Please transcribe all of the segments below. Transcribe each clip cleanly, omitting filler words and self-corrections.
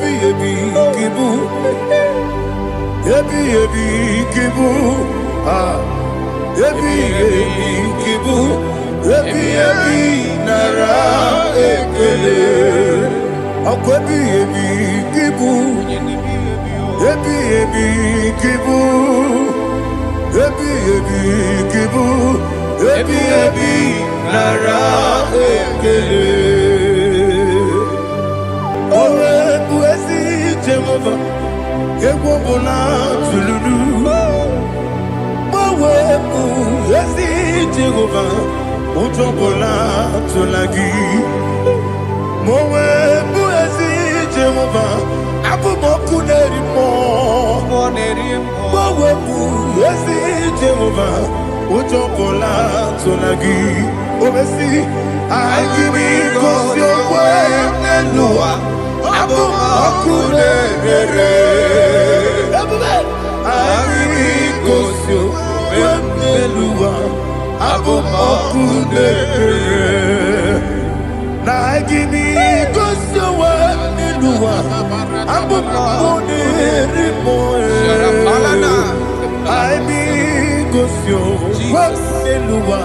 ebi kibu, ebi kibu, ah, ebi kibu, ebi nara ekele, akwa ebi kibu, ebi kibu, ebi kibu, ebi nara ekele. Owe buezi Jehova, Egwobola tululu. Owe buezi Jehova, Ujobola tulagi. Owe buezi Jehova, Abumoku nerimo. Owe buezi Jehova, Ujobola tulagi. Obesi, IGBO Nelua, Abumoku nerere. IGBO Nelua, Abumoku nerere. Na IGBO Nelua, Abumoku nerimo. IGBO Nelua.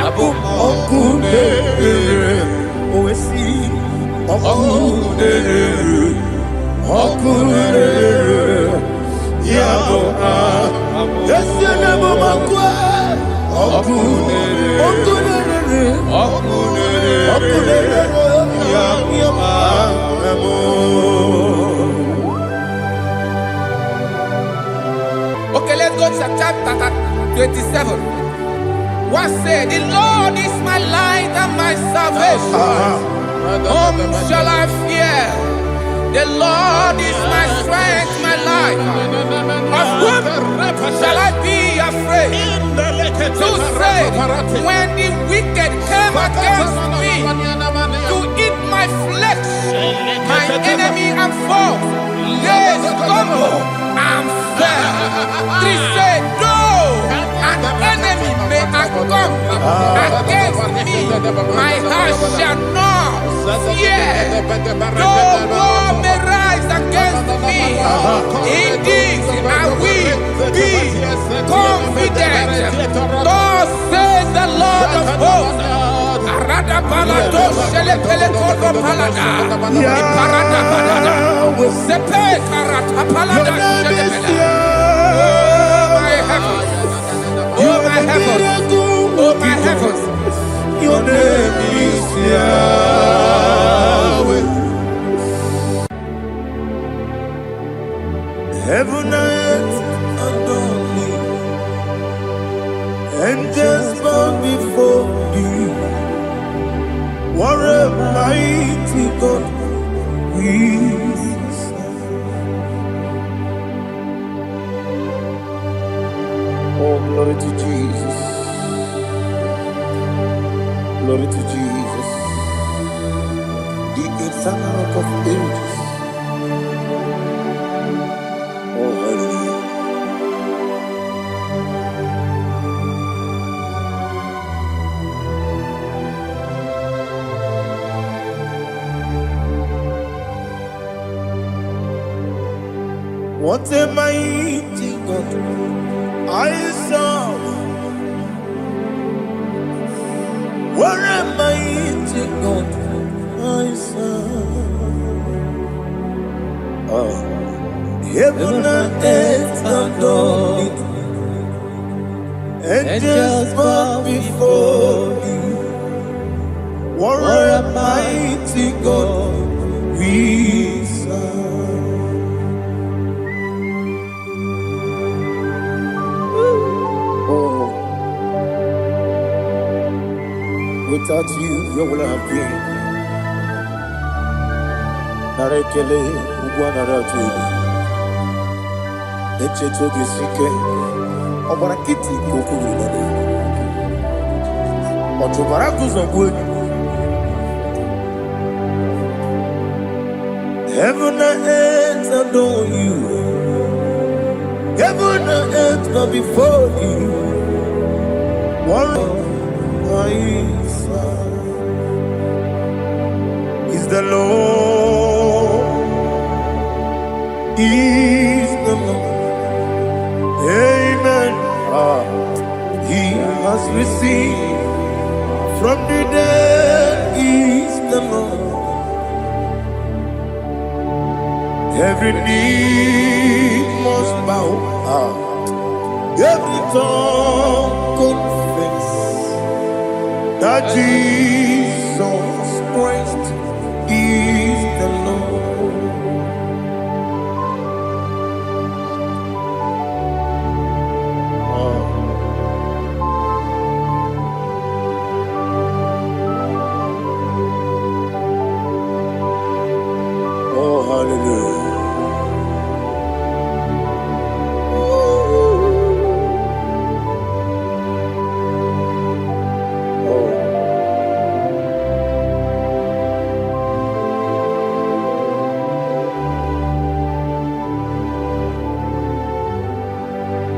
Abumoku nerere, owesi oku nerere, yabo yesene bumakwa oku nerere, yabo. Okay, let's go to chapter 27. What said, the Lord is my light and my salvation. Whom shall I fear? The Lord is my strength, my life. Of whom shall I be afraid? Who said, when the wicked came against me to eat my flesh, my enemy and foe, they stumble and fell. Three said, no, an enemy may come against me, my heart shall not fear. No war may rise against me. In this I will be confident. Thus says the Lord of hosts. Oh my heavens, oh my heavens, your name is Yahweh. Heaven and earth adore you, angels bow before you. What a mighty God we serve. Oh, glory to Jesus. Glory to Jesus. The eternal rock of ages. Oh, hallelujah. What a mighty God I serve. What a mighty God I serve. Oh, heaven and earth adore it, angels bow before you. What a mighty God we serve. Without you, where would I have been? Narekele, Ugwanaratu, Echeto Gisike, Obarakiti, Kokuru, Otobarakus of wood. Heaven and earth adore you. Heaven and earth bow before you. One is the Lord is the Lord. Amen. He has received from the dead is the Lord. Every knee must bow. Every tongue confess that Jesus Christ is the Lord. Oh, hallelujah.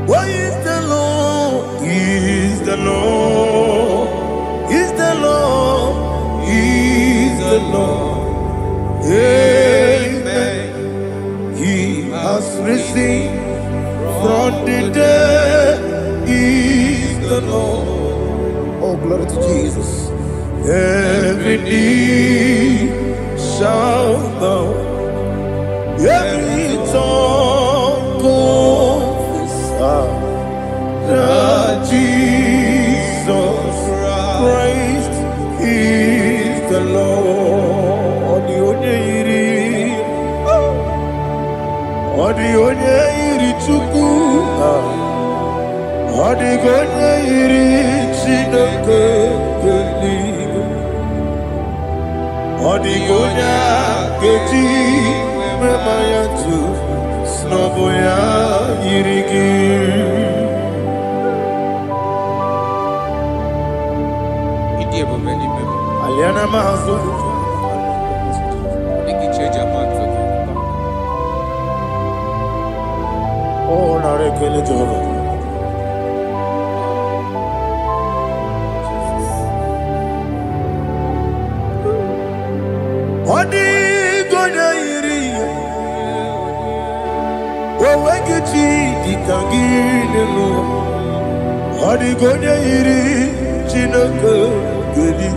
Why is the Lord? He is the Lord. Is the Lord. He is the Lord. Amen. He has risen from the dead. He is the Lord. Oh, glory to Jesus. Every knee shall bow. Every tongue confess that Jesus Christ is the Lord. Odi iri chuku, odi iri chineke geli, odi keji memayatu snoboya irigi. Aliana mazo. Oh, narekele Jehovah. Odi gonya iri, owegichi ditangine lo. Odi gonya iri chineke geli.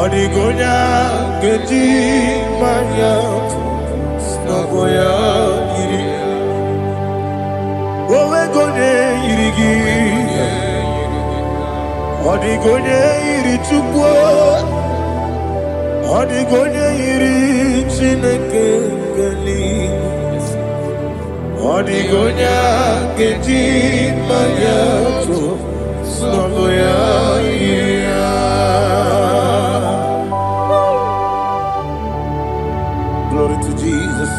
Odi gonya keji maya snoboya iri. Owe gonya irigi. Odi gonya iri chukwu. Odi gonya iri chineke geli. Odi gonya keji maya snoboya iri. Glory to Jesus.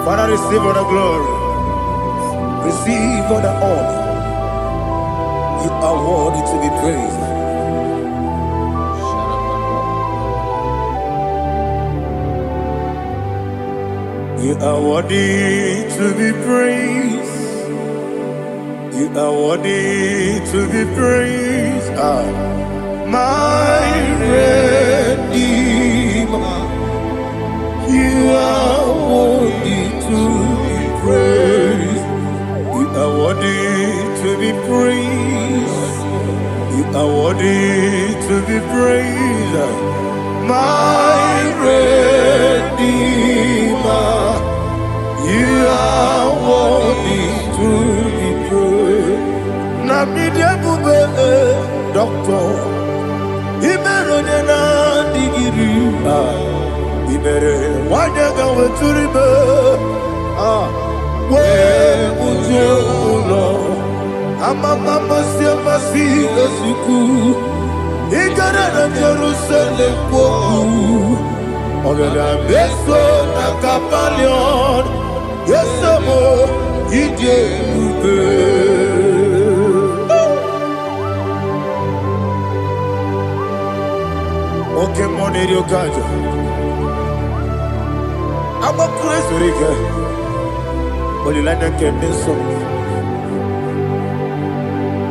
Father, receive all the glory. Receive all the honor. You are worthy to be praised. You are worthy to be praised. You are worthy to be praised. My Redeemer. You are worthy to be praised. You are worthy to be praised. You are worthy to be praised. My Redeemer. You are worthy to be praised. Namidia bube doctor. Imeronena digiri. Ibere wanyaga weturibe we ujo ulo amama masi esuku igara na Jerusalem poku ogada beso na kapalion yesamo ije ube oke moneri okajo. I'm a crazy rigger. Only like a candy song.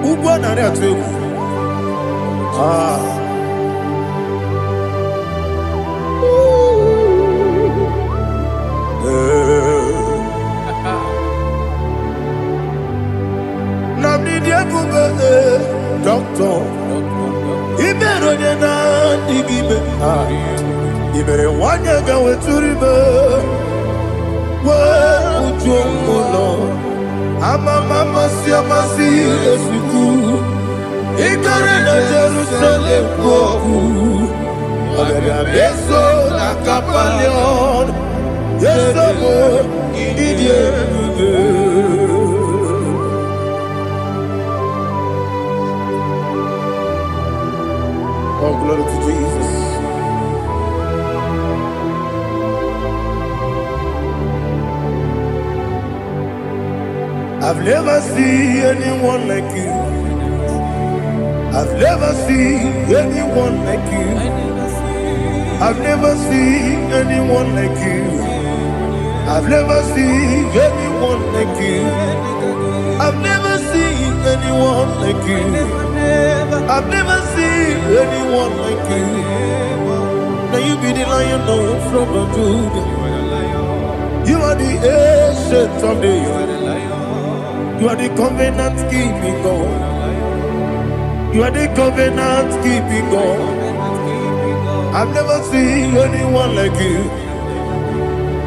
Ubana Ratu. Ibere wanya gawe turibe. Ujomulo. Mama siamasi esiku. Ikare na Jerusalem koku. Abere beso na kapalion. Yesabo idie. Oh, glory to Jesus. I've never seen anyone like you. I've never seen anyone like you. I've never seen anyone like you. I've never seen anyone like you. I've never seen anyone like you. I've never seen anyone like you. Now you be the lion from the Judah. You are the ancient of days. You are the covenant keeping God. You are the covenant keeping God. I've never seen anyone like you.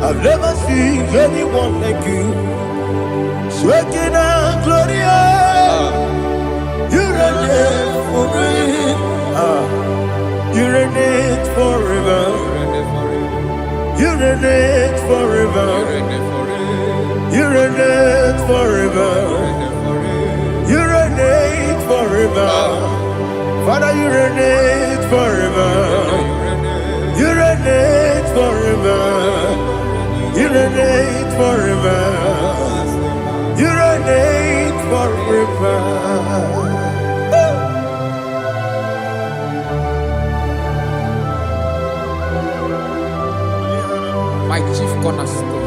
I've never seen anyone like you. Shaking and glorious. You reign forever. You reign forever. You reign forever. You reign forever. You reign forever. Father, you reign forever. You reign forever. You reign forever. You reign forever. My chief cornerstone.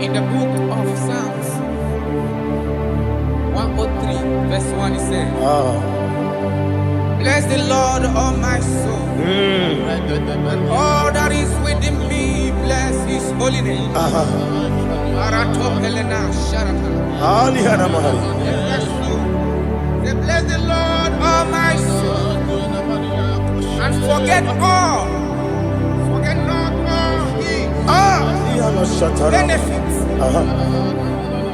In the book of Psalms 103 verse 1 it says, bless the Lord, all my soul, and all that is within me, bless his holy name. Bless the Lord, all my soul, and forget not all his benefits.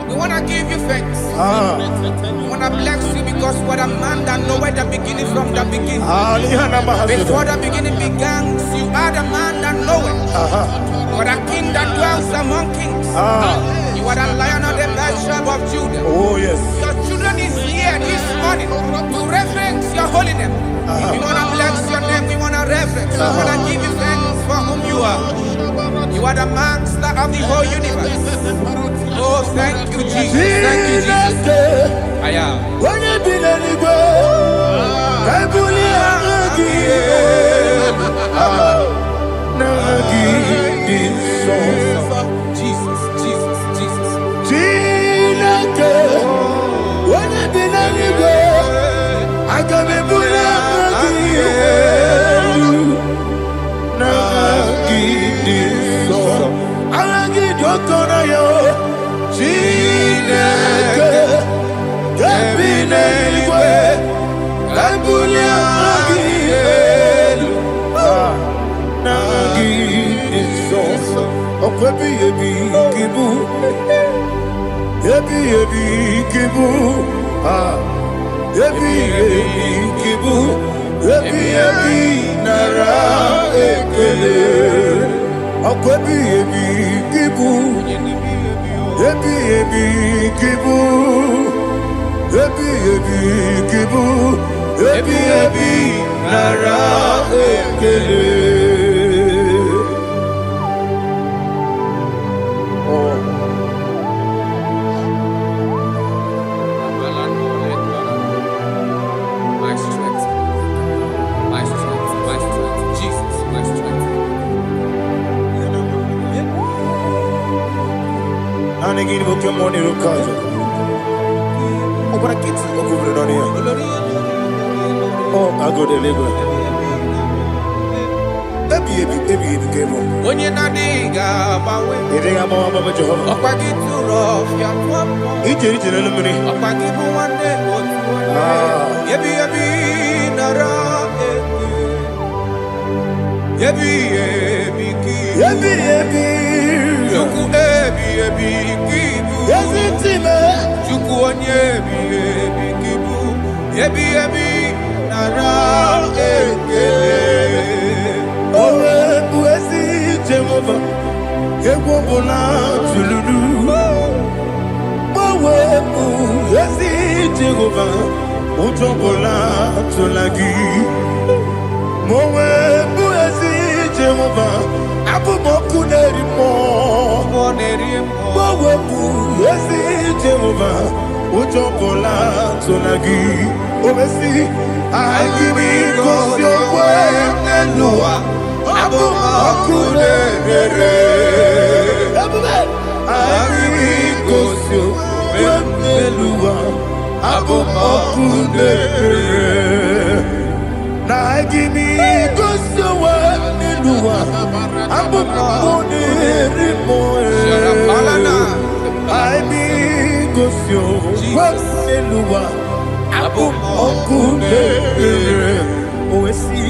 We want to give you thanks. We want to bless you because what a man that knoweth the beginning from the beginning. Before the beginning began, you are the man that knoweth. You are the king that dwells among kings. You are the lion of the tribe of Judah. Oh yes. Your children is here this morning to reverence your holy name. We want to bless your name. We want to reverence. We want to give you thanks for whom you are. You are the master of the whole universe. Oh, thank you, Jesus. Thank you, Jesus. I am. Jesus, Jesus, Jesus. I can be My strength, Jesus, my strength. Oh, I go deliver. The Onye na diga bawe. Okwagi turo ya papa. Okwagi buwane otuwane. Yebi nara yebi ki. Juku kibu. Juku onye kibu. Yebi nara Owe buezi Jehova, Ewobola tululu. Owe buezi Jehova, Utobola tulagi. Owe buezi Jehova, Abumoku nerimo. Owe buezi Jehova, Utobola tulagi. Ovesi, IGBO your way, Nelua. Abumoku nerere. IGBO your way, Nelua. Abumoku nerere. Na IGBO your way, Nelua. Abumoku nerimo. IGBO your way, Nelua. Okunere, oesi,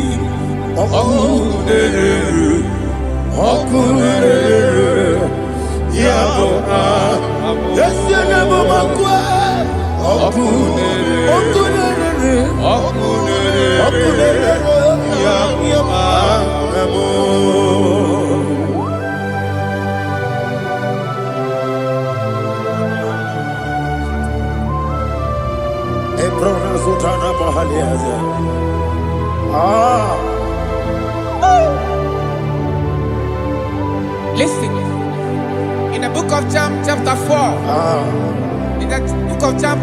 okunere, yabo yesene bomakwa, okunere, yabo. Listen, in the book of John chapter 4, in the book of John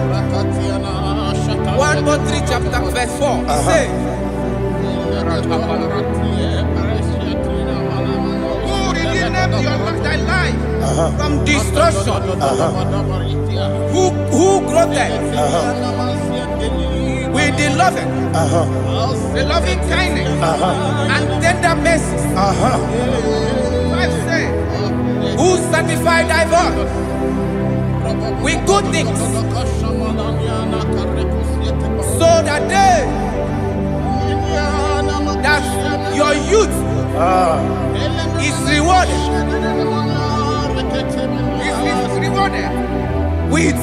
1:3 chapter verse 4, it says, who redeemed thy life from destruction, who groweth with the loving kindness and tender mercies. Who sanctify thy body with good things, so that your youth is rewarded. Is rewarded with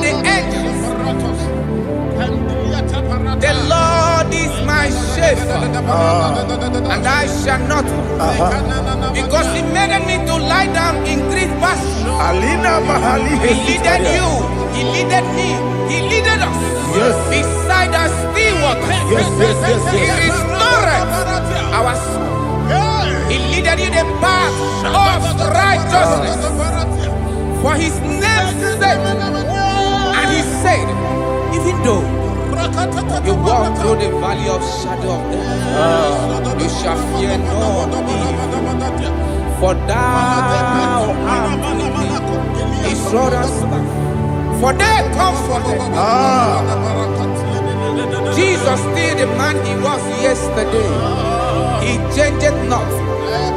the angels. The Lord is my shepherd, and I shall not want, because He made me to lie down in green pastures. He leaded you, He leaded me, He leaded us beside the still waters. He restored our soul. He leaded you the path of righteousness for His name's sake. And He said, even though you walk through the valley of shadow of death, you shall fear no evil, for thou art with me. His rod and staff, for they comforted. Jesus still the man He was yesterday. He changed not.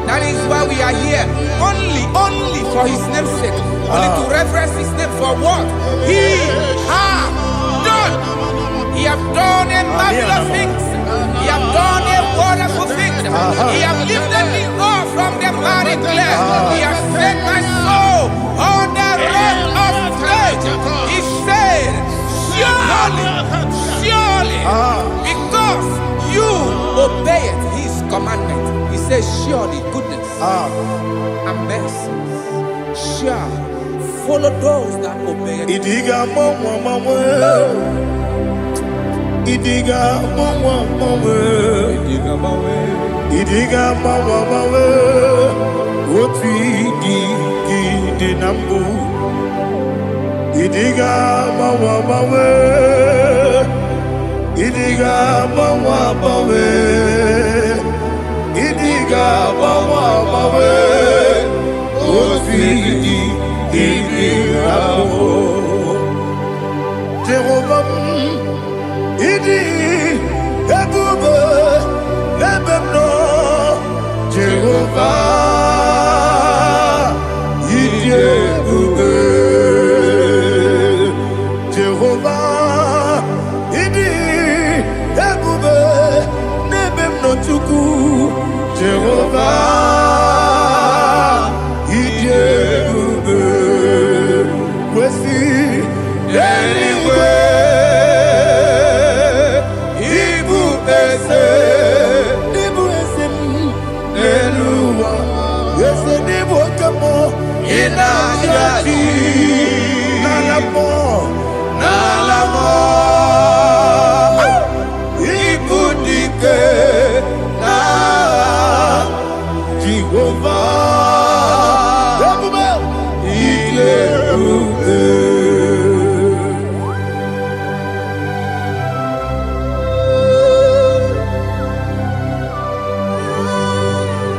That is why we are here. Only for His name's sake. Only to reverence His name for what He has done. He has done a marvelous things. He has done a wonderful thing. He has lifted me up from the miry clay. He has set my soul on the rock of faith. He said, surely, because you obeyed His commandment. He says, surely goodness and mercy shall follow those that obey it. Idiga mawe Oti di nambu Idiga mawe Idiga mawe Idiga mawe Oti di nambu Jehovah Idi ebube n'ebe m nọ Jehova ịdị ebube Jehova ịdị ebube n'ebe m nọ Chukwu Jehova ịdị ebube kwesị eluigwe ịbụ eze m n'elu ụwa eze n'ịbụ oke mmụọ ị na-achị n'ala mmụọ ịbụ dike na Jehova ebube ịdị ebube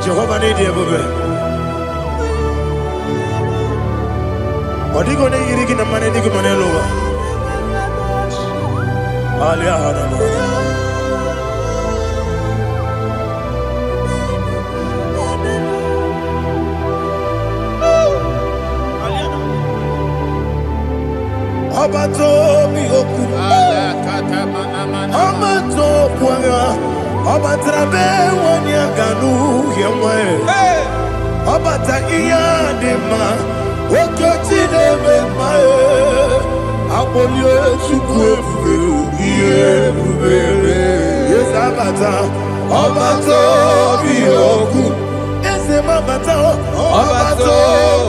Jehova n'ịdị ebube ọ dịghị onye yiri gị na mmanụ dị gị ma n'elu ụwa ọba tó bí okú ọba tó kwara ọba tara bẹ́ẹ̀ wọ́n ní àgànú yẹn wọ́n ẹ̀ ọba ta iya dị mma oke chi na-eme mma akpọlie Chukwu ebube ihe ebube eze abata ọba tó bí okú eze mabata ọba tó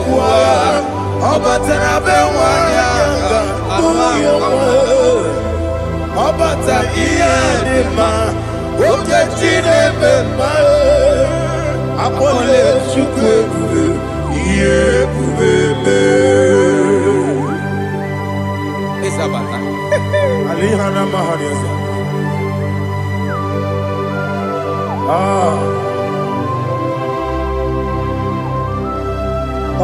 kwara ọba tara bẹ́ẹ̀ wọ́n ní àgànú yẹn wọ́n ọba ta iya dị mma oke chi na-eme mma akpọlie Chukwu ebube ihe ebube Isabata. Alihana Mahariasa.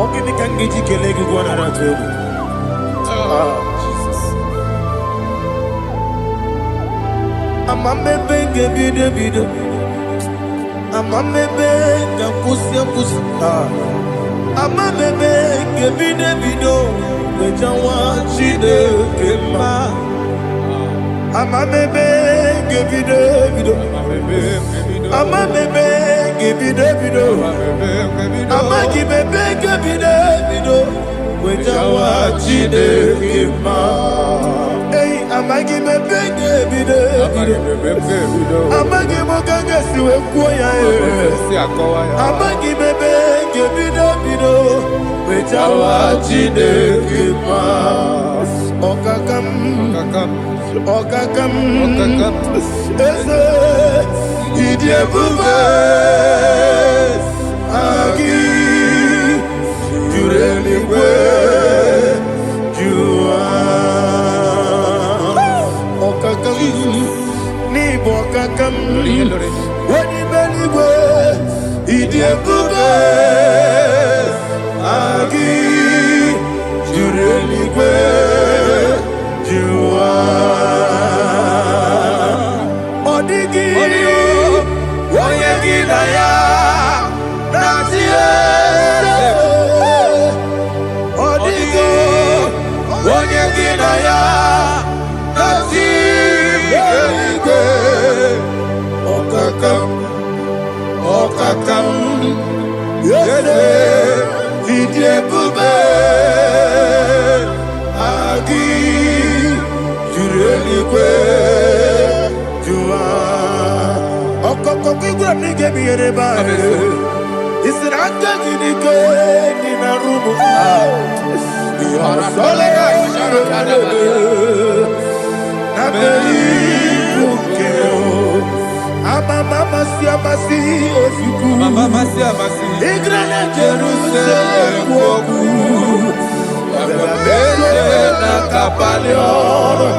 Ogini kangeji kelegi gwana ratubu. Jesus. Amamebe ngebido. Amamebe ngakusia. Amamebe ngebido. Wejawa Chineke mma. Amamebe ngebido. Amamebe ngebido. Amagibebe ngebido. Wejawa Chineke mma. Hey, amagibebe ngebido. Amagimogaga siwe kuya. Amagibebe ngebido. Wejawa Chineke mma. Okakam. Eze ịdị ebube agị juru eluigwe jụwa ọkakam n'ịbụ ọkakam onye eluigwe ịdị ebube agị juru eluigwe jụwa ọ dịghị onye gị na ya na-achị eze ọ dịghị onye gị na ya na-achị eluigwe ọkakam eze ịdị ebube agị juru eluigwe jụwa ọkọkọ igwe m n'ike bụ ihe n'ebe ahụ isi na aka gị n'ike dị na rumu ihe ọsọla na mmeri bụ nke amasị ozugbo ịgara na Jerusalem okwu na kabalị ọrụ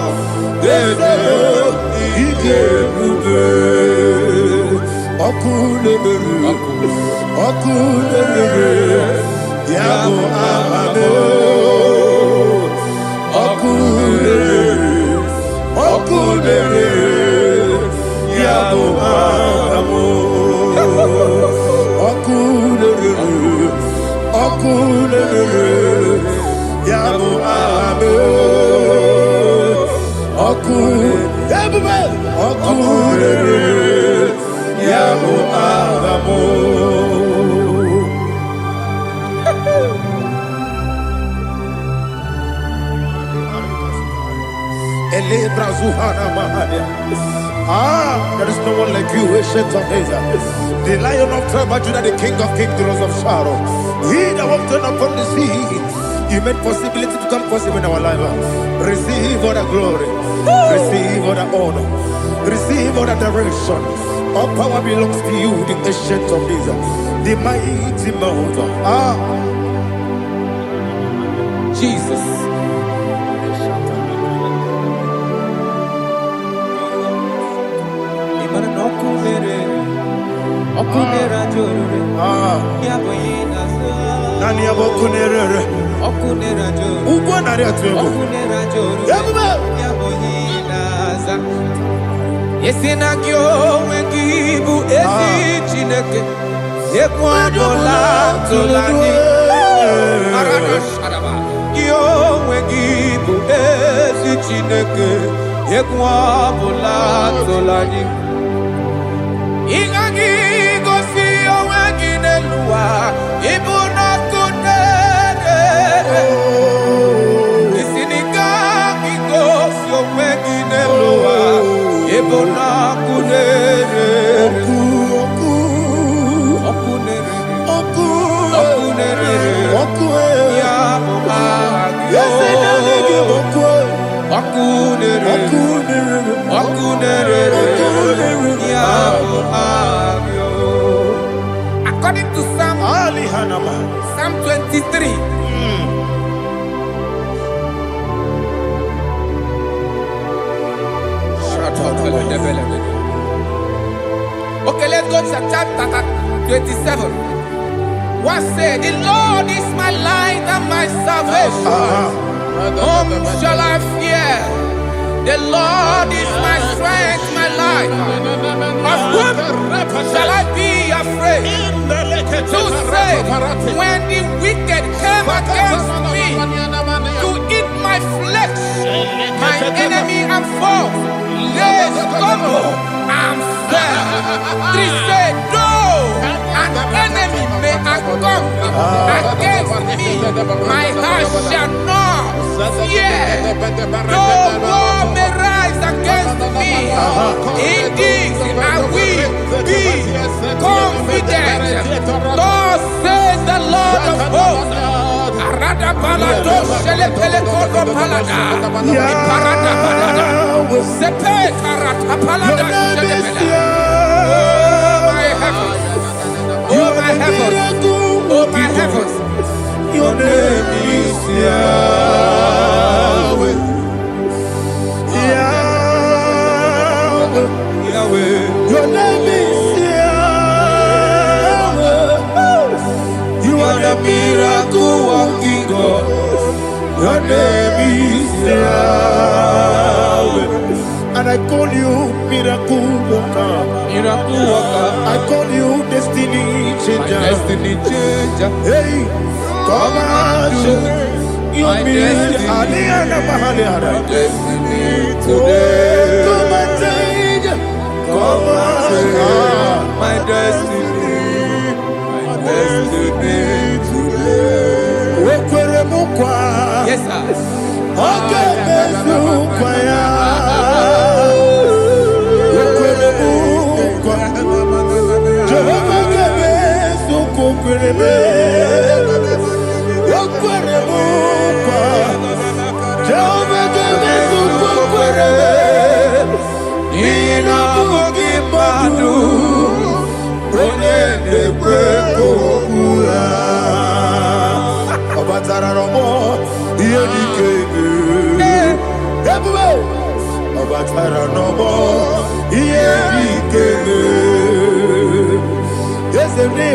eze ịdị ebube ọkụ na-emere ya bụ amame ọkụ na-emere Yabu Abu Okune Yabu Abu Ele Brazuhana Mahania. There is no one like you, ancient of days. The Lion of tribe of Judah, the King of kings, the Rose of Sharon. He that walked upon the sea. You made possibility to come possible in our life. Receive all the glory. Receive all the honor. Receive all the direction. All power belongs to you, the ancient of days. The mighty mountain. Jesus. Nani abokunere ugwo nari atwego Yesinagyo wengibu ezi chineke Ekwadola tolani Arada sharaba Yo wengibu ezi chineke Ekwadola tolani Ingagi gosi owegine luwa Ibuna kunere Isinika gosi owegine luwa Ibuna kunere Ya Muhammad According to Psalm 23. Okay, let's go to chapter 27. What said? The Lord is my light and my salvation. Whom shall I fear? The Lord is my strength, my life. Of whom shall I be afraid? To say, when the wicked came against me to eat my flesh, my enemy and foe, they stumble and fell. 3 say, though an enemy may come against me, my heart shall not fear. Though war may rise against me, in this I will be confident. Thus says the Lord of hosts. Arada balado shele pele kodo palada. Iparada balada. Sepe karata palada shele pele. Oh my heavens. Oh my heavens. Your name is Yahweh. Yahweh. Yahweh. Your name is Yahweh. You are the miracle working God. Your name is Yahweh. And I call you miracle worker. Miracle worker. I call you destiny changer. Destiny changer. Hey, come on, you destiny. Destiny today. Come and change. Come on, my destiny. My destiny today. Yes, sir. Okay,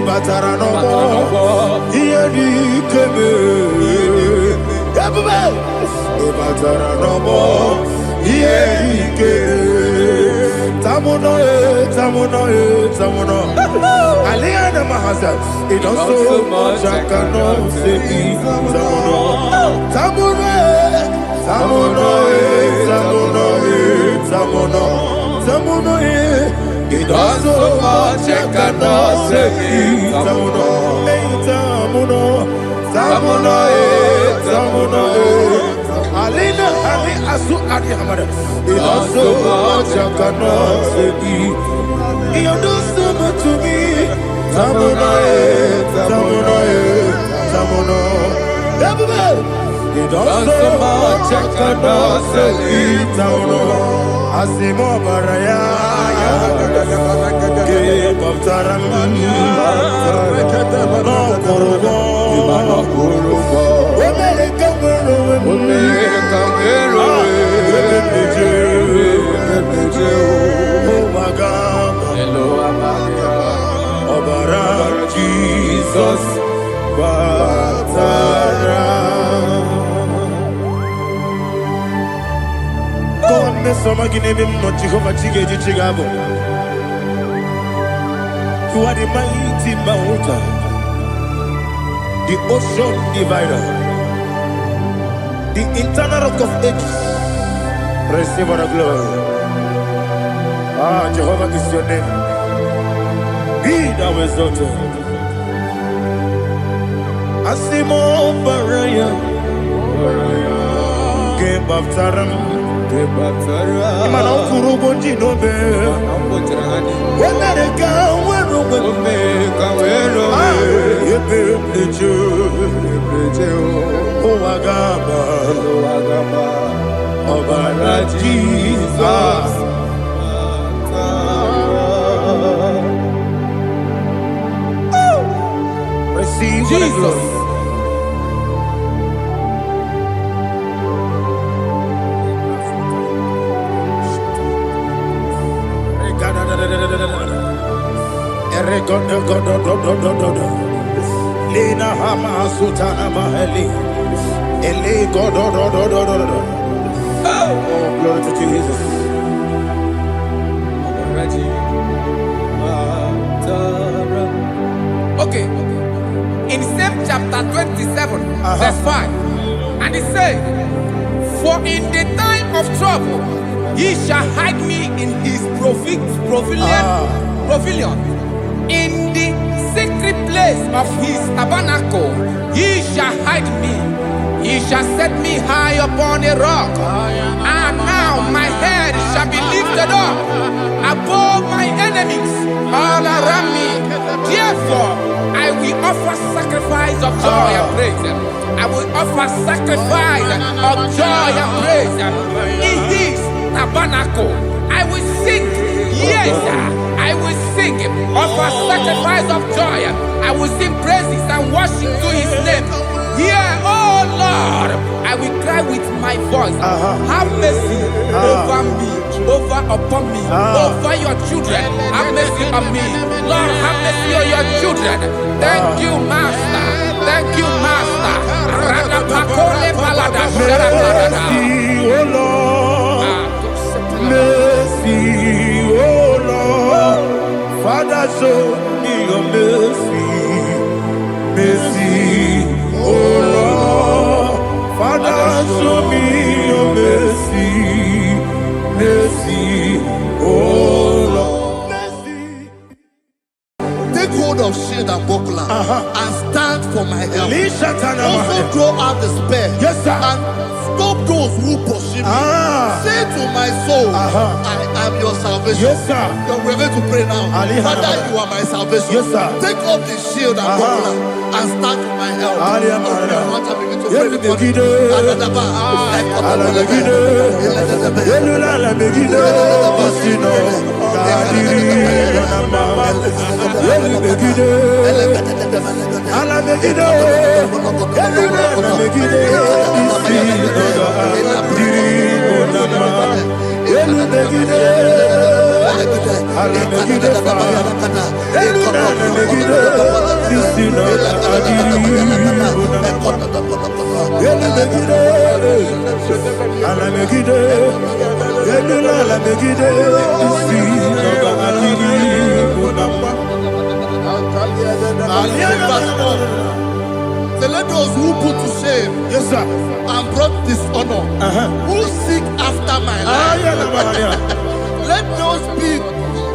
Batara no more, here the came. Batara no more, here the came. Tamuno, Tamuno, Tamuno. Aliana It does so much I cannot say. Tamuno, it does so much I cannot say. Alina, Ali Asu Adi Hamada. It does so much I cannot say. You do so much to me. Tamuno. It does so much I cannot say. Tamuno. Asimo Baraya, Give of Taram, no Kurubo, Jesus, you are the mighty mountain, the ocean divider, the internal rock of ages. Receive all the glory. Jehovah is your name. Be thou exalted. Asimo Baraya, Game of Taram. Imana kurubo jinobe. Wemereka werobe. Yebeje. Owagaba. Obara Jesus. Receive Jesus. Lina Hama Sutana Mahali. Oh, glory to Jesus. Okay. In same chapter 27, verse 5, and it says, for in the time of trouble, he shall hide me in his pavilion. In the secret place of his tabernacle, he shall hide me. He shall set me high upon a rock. And now my head shall be lifted up above my enemies all around me. Therefore, I will offer sacrifice of joy and praise. I will offer sacrifice of joy and praise in his tabernacle. I will sing, yes, I will sing, offer sacrifice of joy. I will sing praises and worship to his name. Here, oh Lord, I will cry with my voice. Have mercy over me, upon me, over your children. Have mercy on me. Lord, have mercy on your children. Thank you, Master. Thank you, Master. Mercy, oh Lord. Mercy, oh Lord. Father, show me your mercy. Mercy, oh Lord. Father, show me your mercy. Mercy, oh Lord. Mercy. Take hold of shield and buckler and stand for my help. Also throw out despair. Yes, sir. And stop those who pursue me. Say to my soul, I am your salvation. Yes, sir. We're going to pray now. Father, you are my salvation. Yes, sir. Take off the shield and buckler and stand for my help. verse 4. Say, let those who put to shame, Yes, sir. and brought dishonor, who seek after my life.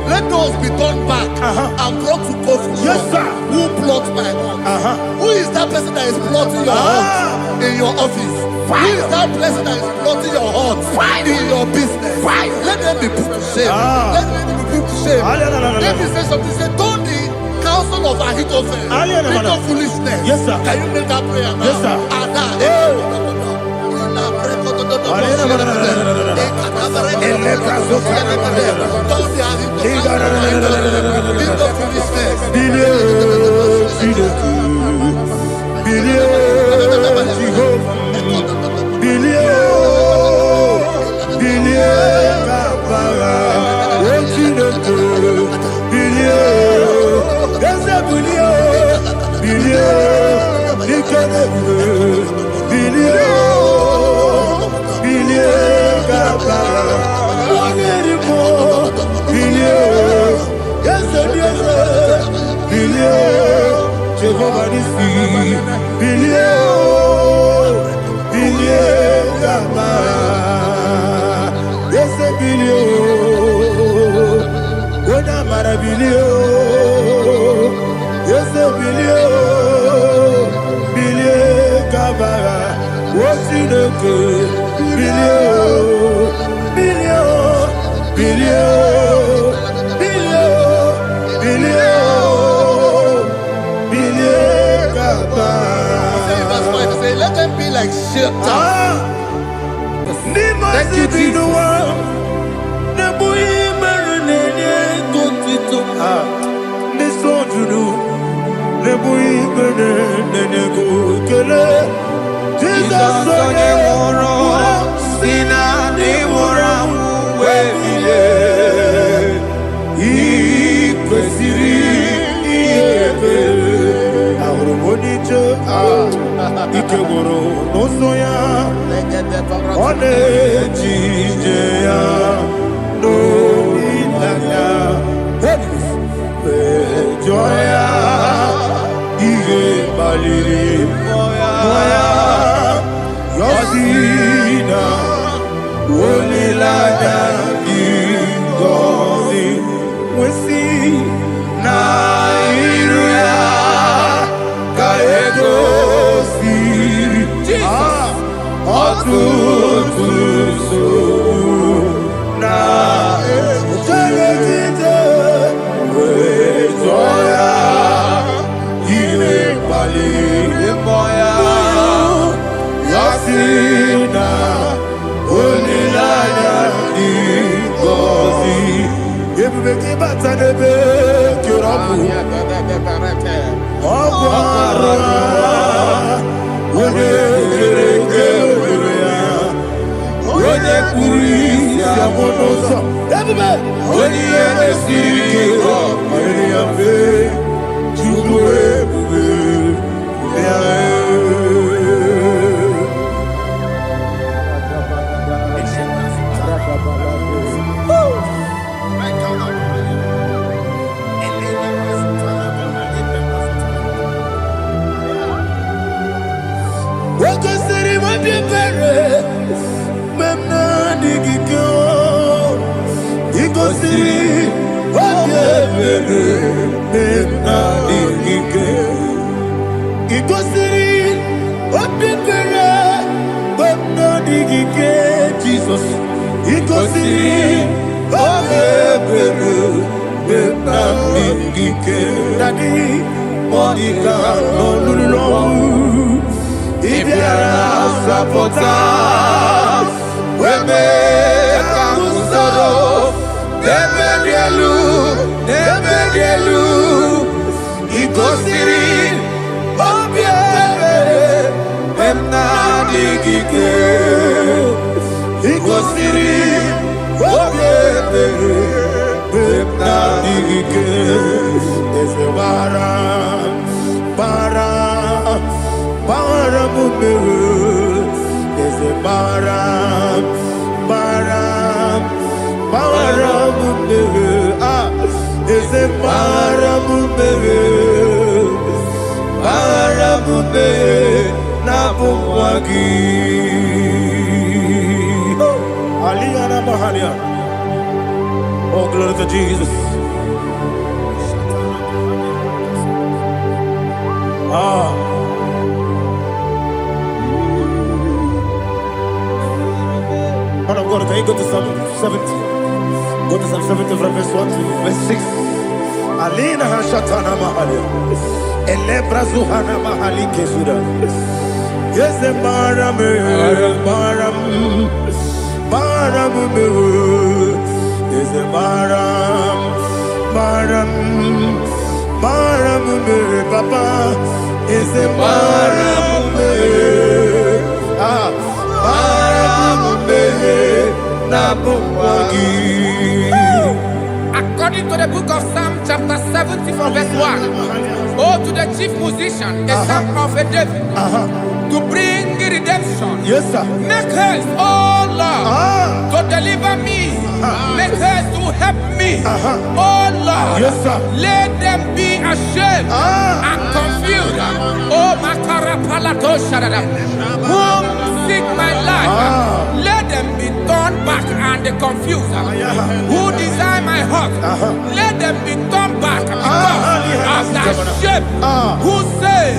Let those be turned back and brought to confusion. Yes, sir. Who plot my heart? Who is that person that is plotting your heart in your office? Who is that person that is plotting your heart in your business? Let them be put to shame. Let them be put to shame. Let me say something. Say, don't the counsel of Ahithophel think of foolishness. Yes, sir. Can you make that prayer now? Yes, sir. Let them be like shelter. Thank you, Jesus. bumwagi. Aliyana Mahalia. Oh, glory to Jesus. Man of God, can you go to Psalm 70? Go to Psalm 70 from verse 1 to verse 6. Alina Hashatana Mahalia. Elebra Zuhana Mahali Kesuda. Yes, the Baram, Baram, Baram, yes, the Baram, Baram, Baram, Papa, is the Baram, Baram, Nabuwagi. According to the book of Psalm chapter 70 from verse 1, oh, to the chief musician, a son of a David, to bring redemption. Yes, sir. Make haste, oh Lord, to deliver me. Make haste to help me. Oh Lord, yes, sir. Let them be ashamed and confused. Oh, Makara Palatosha, whom seek my life, let them be turned back and confused. Who desire my heart, let them be turned back because of that shape. Who say,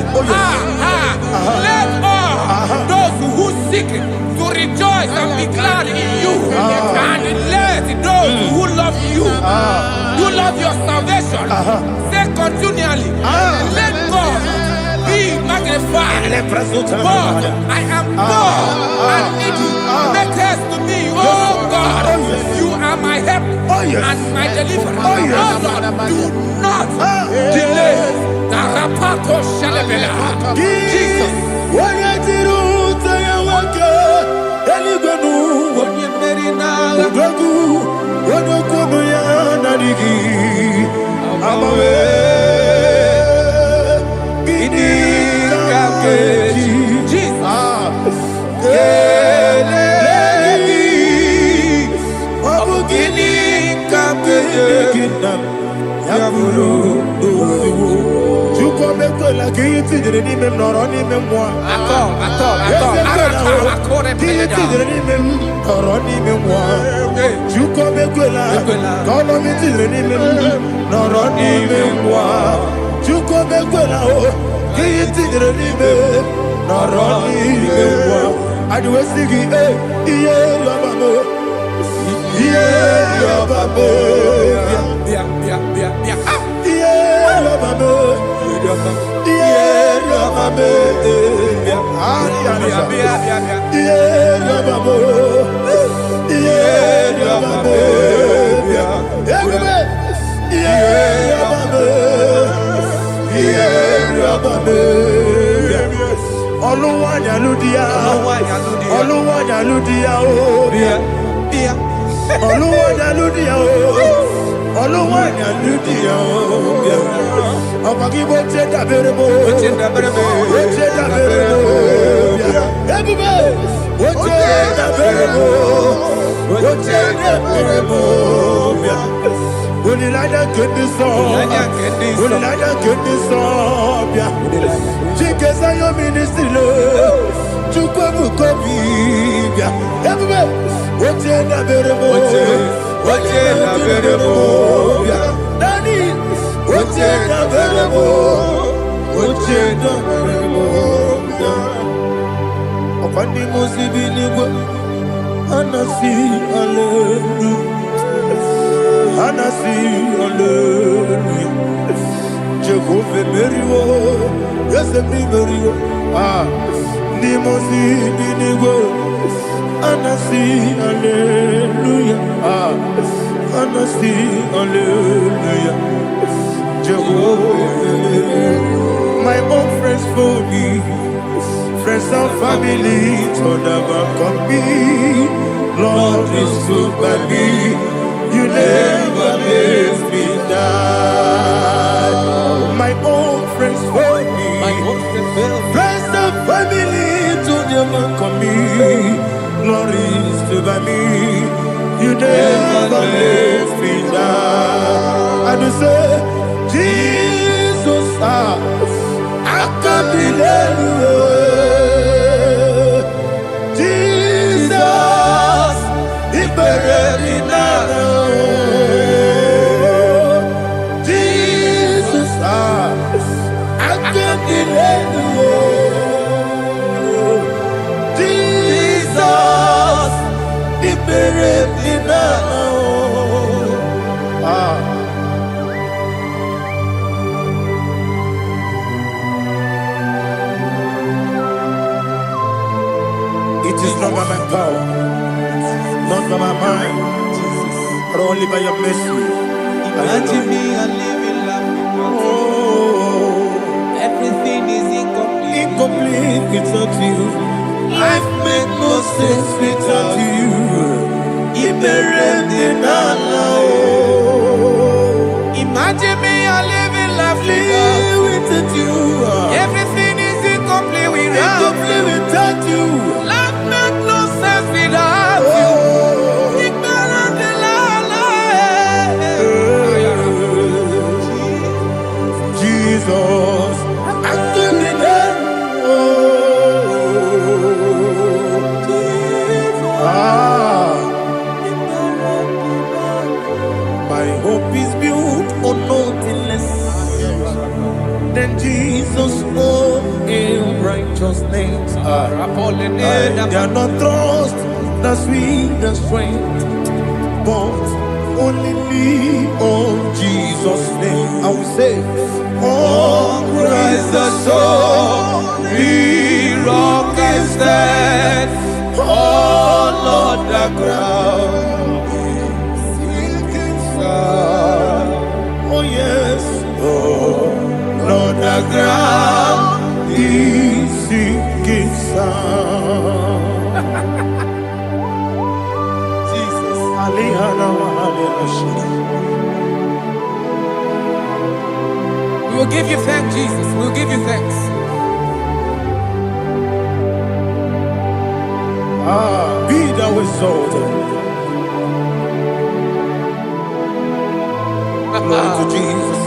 let all those who seek to rejoice and be glad in you, and let those who love you, who love your salvation, say continually, let God be magnified. God, I am poor and needy. Make haste to me, oh God. You are my help and my deliverer. Oh Lord, do not delay. Jesus. My own friends for me, friends and family, told never come me. Lord is good by me, you never let me die. My own friends for me, friends and family, told never come me. Lord is good by me, you never let me die. And you say, Jesus, I can't believe Jesus, I can't delay you. Jesus, the it is not by my power, not by my mind, but only by your mercy. Imagine me and living life without you. Everything is incomplete. Incomplete without you. Life makes no sense without you. Imagine me and living life without you. Everything is incomplete without you. Life makes no sense without you. Jesus, I can be there. My hope is built on nothing less than Jesus' own in righteousness. I cannot trust the sweet the strength, but only lean on Jesus' name. I will say, oh, Christ the solid rock is dead. Oh, Lord, the ground is sinking sand. Oh, yes, oh, Lord, the ground is sinking sand. Jesus, we will give you thanks, Jesus. We will give you thanks. Be thou exalted. Glory to Jesus.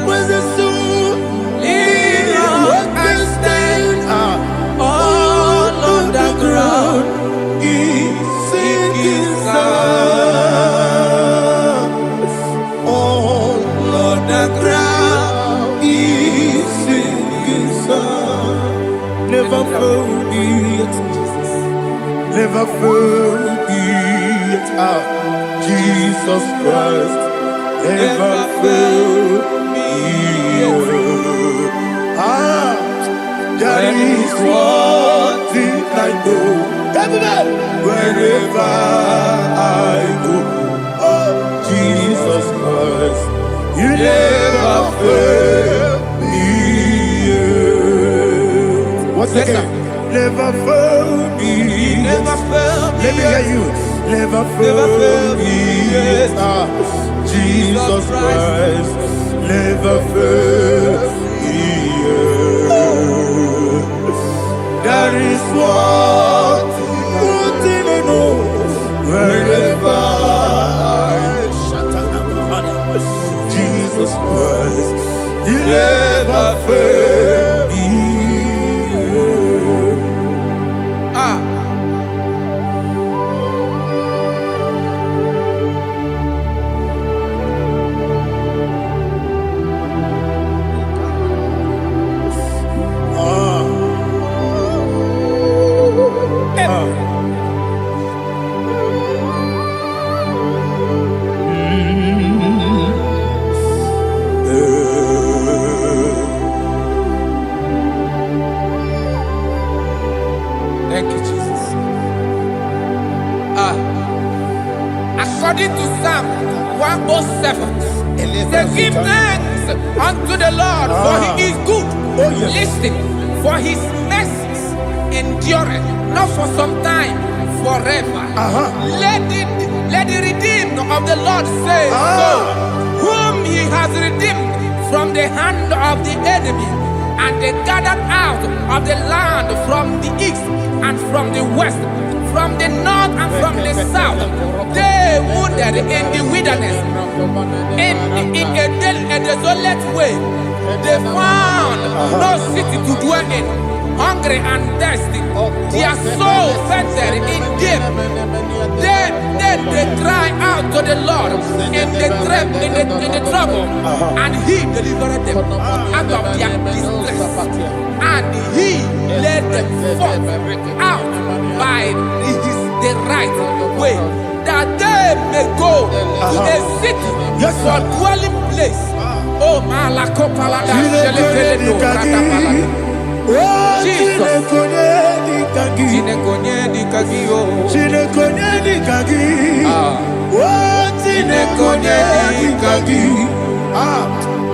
Where's the soul? What can stand? All on the ground is sinking sand. All on the ground is sinking sand. Never forget, never forget, Jesus Christ. Never forget. That is one thing I know. Wherever I go, oh, Jesus Christ, you never fail me. Once again, never fail me. Never fail me. Let me hear you. Never fail me. Jesus Christ, never fail me. That is one thing I know. Wherever I Jesus Christ, you never fail me. Thank you, Jesus. According to Psalm 107, say, give thanks unto the Lord, for he is good. Oh, yes. Listen, for his mercies endureth, not for some time, forever. Let the redeemed of the Lord say so, whom he has redeemed from the hand of the enemy, and they gathered out of the land from the east and from the west, from the north and from the south. They wandered in the wilderness, in a desolate way. They found no city to dwell in. hungry and thirsty. Their soul fettered in deep. They cry out to the Lord in the trouble, and He delivered them out of their distress, and He led them forth out by the right way, that they may go to a city for dwelling place. Oh, Malakopalada, Jesus.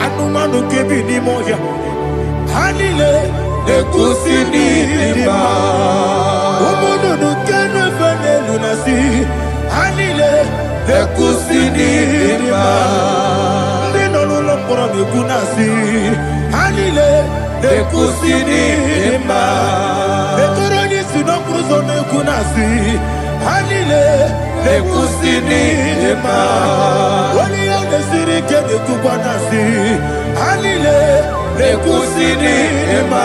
Anumanu kebi ni moya. Hanile ekusini lima. Omono no kenu fene lunasi. Hanile ekusini lima. Nino lulo mpora mekunasi. Hanile ekusini lima. Ekoroni sino kruzo mekunasi. Hanile ekusini lima. Wali yone sirike de kubanasi. Hanile ekusini lima.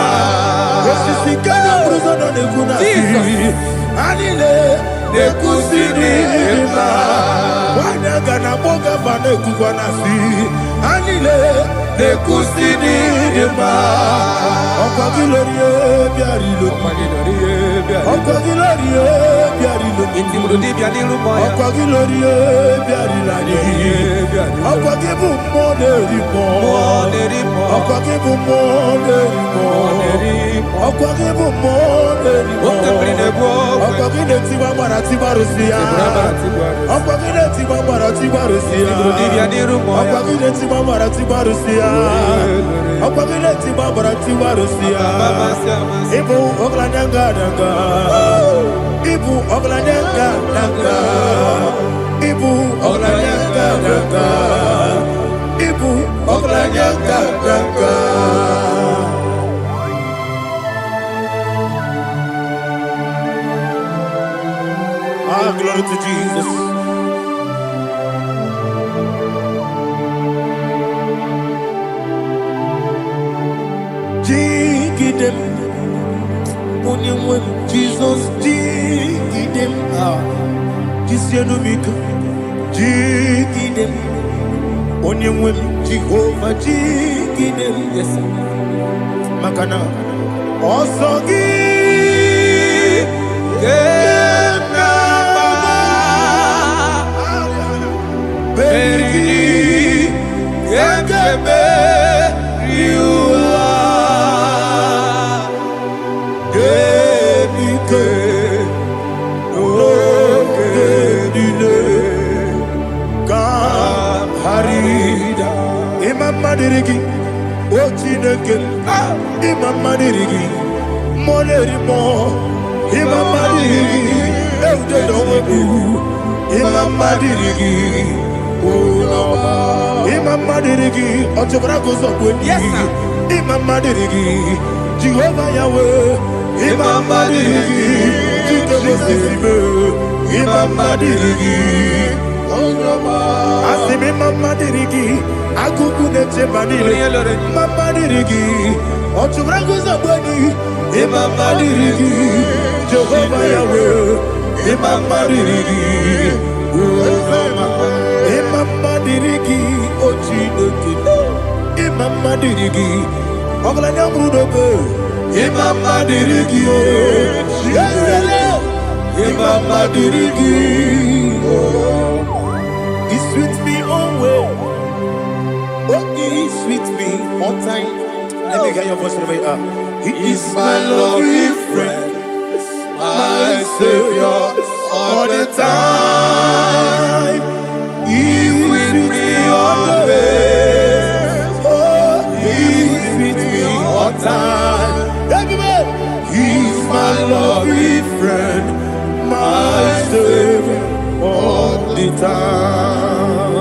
Wasisikana kruzo no mekunasi. Hanile ekusini lima. Wanaga na boga vane kubanasi. Hanile ekusini lima. Okwa gilorie biarilo. Okwa gilorie biarilo. Okwa gilorie biarilani. Okwa gibu moderimo. Okwa gibu moderimo. Okwa gibu moderimo. Okwa gile tiwa marati barusia. Okwa gile tiwa marati barusia. Okwa gile tiwa marati barusia. Okwa gile tiwa marati barusia. Ibu oglanyanga danga. Ibu oglanyanga danga. Ibu oglanyanga danga. Ibu oglanyanga danga. Ah, glory to Jesus. Jigidem, Jesus, jigidem, Kisianumika, jigidem, Onyemwem, Jehovah, jigidem, yes, Makana, Osogi, Beri, Yagebe, you are Gebike, Gedile, Kam Harida, Imam Madirigi, Ochineke, Imam Madirigi, Molerimo, Imam Madirigi, Eudedowebu, Imam Madirigi. Imam Madirigi, Otobrago Zobweni. Yes, sir. Imam Madirigi, Jehovah Yahweh. Imam Madirigi, Jehovah. Imam Madirigi, Asim Imam Madirigi, Akukune Chemanile. Imam Madirigi, Otobrago Zobweni. Imam Madirigi, Jehovah Yahweh. Imam Madirigi, Imam Madirigi, Ochineke. Imam Madirigi, Oglanya Brudobe. Imam Madirigi, Imam Madirigi. He sweet me away. Oh, he sweet me on time. Let me hear your voice wherever you are. He is my lovely friend, my Savior all the time. He with me always. Oh, He's with me all time. Everybody, He's my lovely friend, my Savior all the time.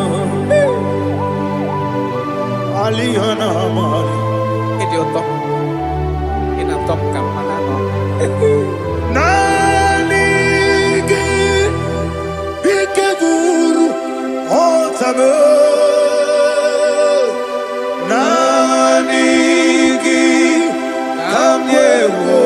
Alihana Mari. Idiota. Inatom kamana no. Nanigi Ikeguru Otame Nanigi Kamyewo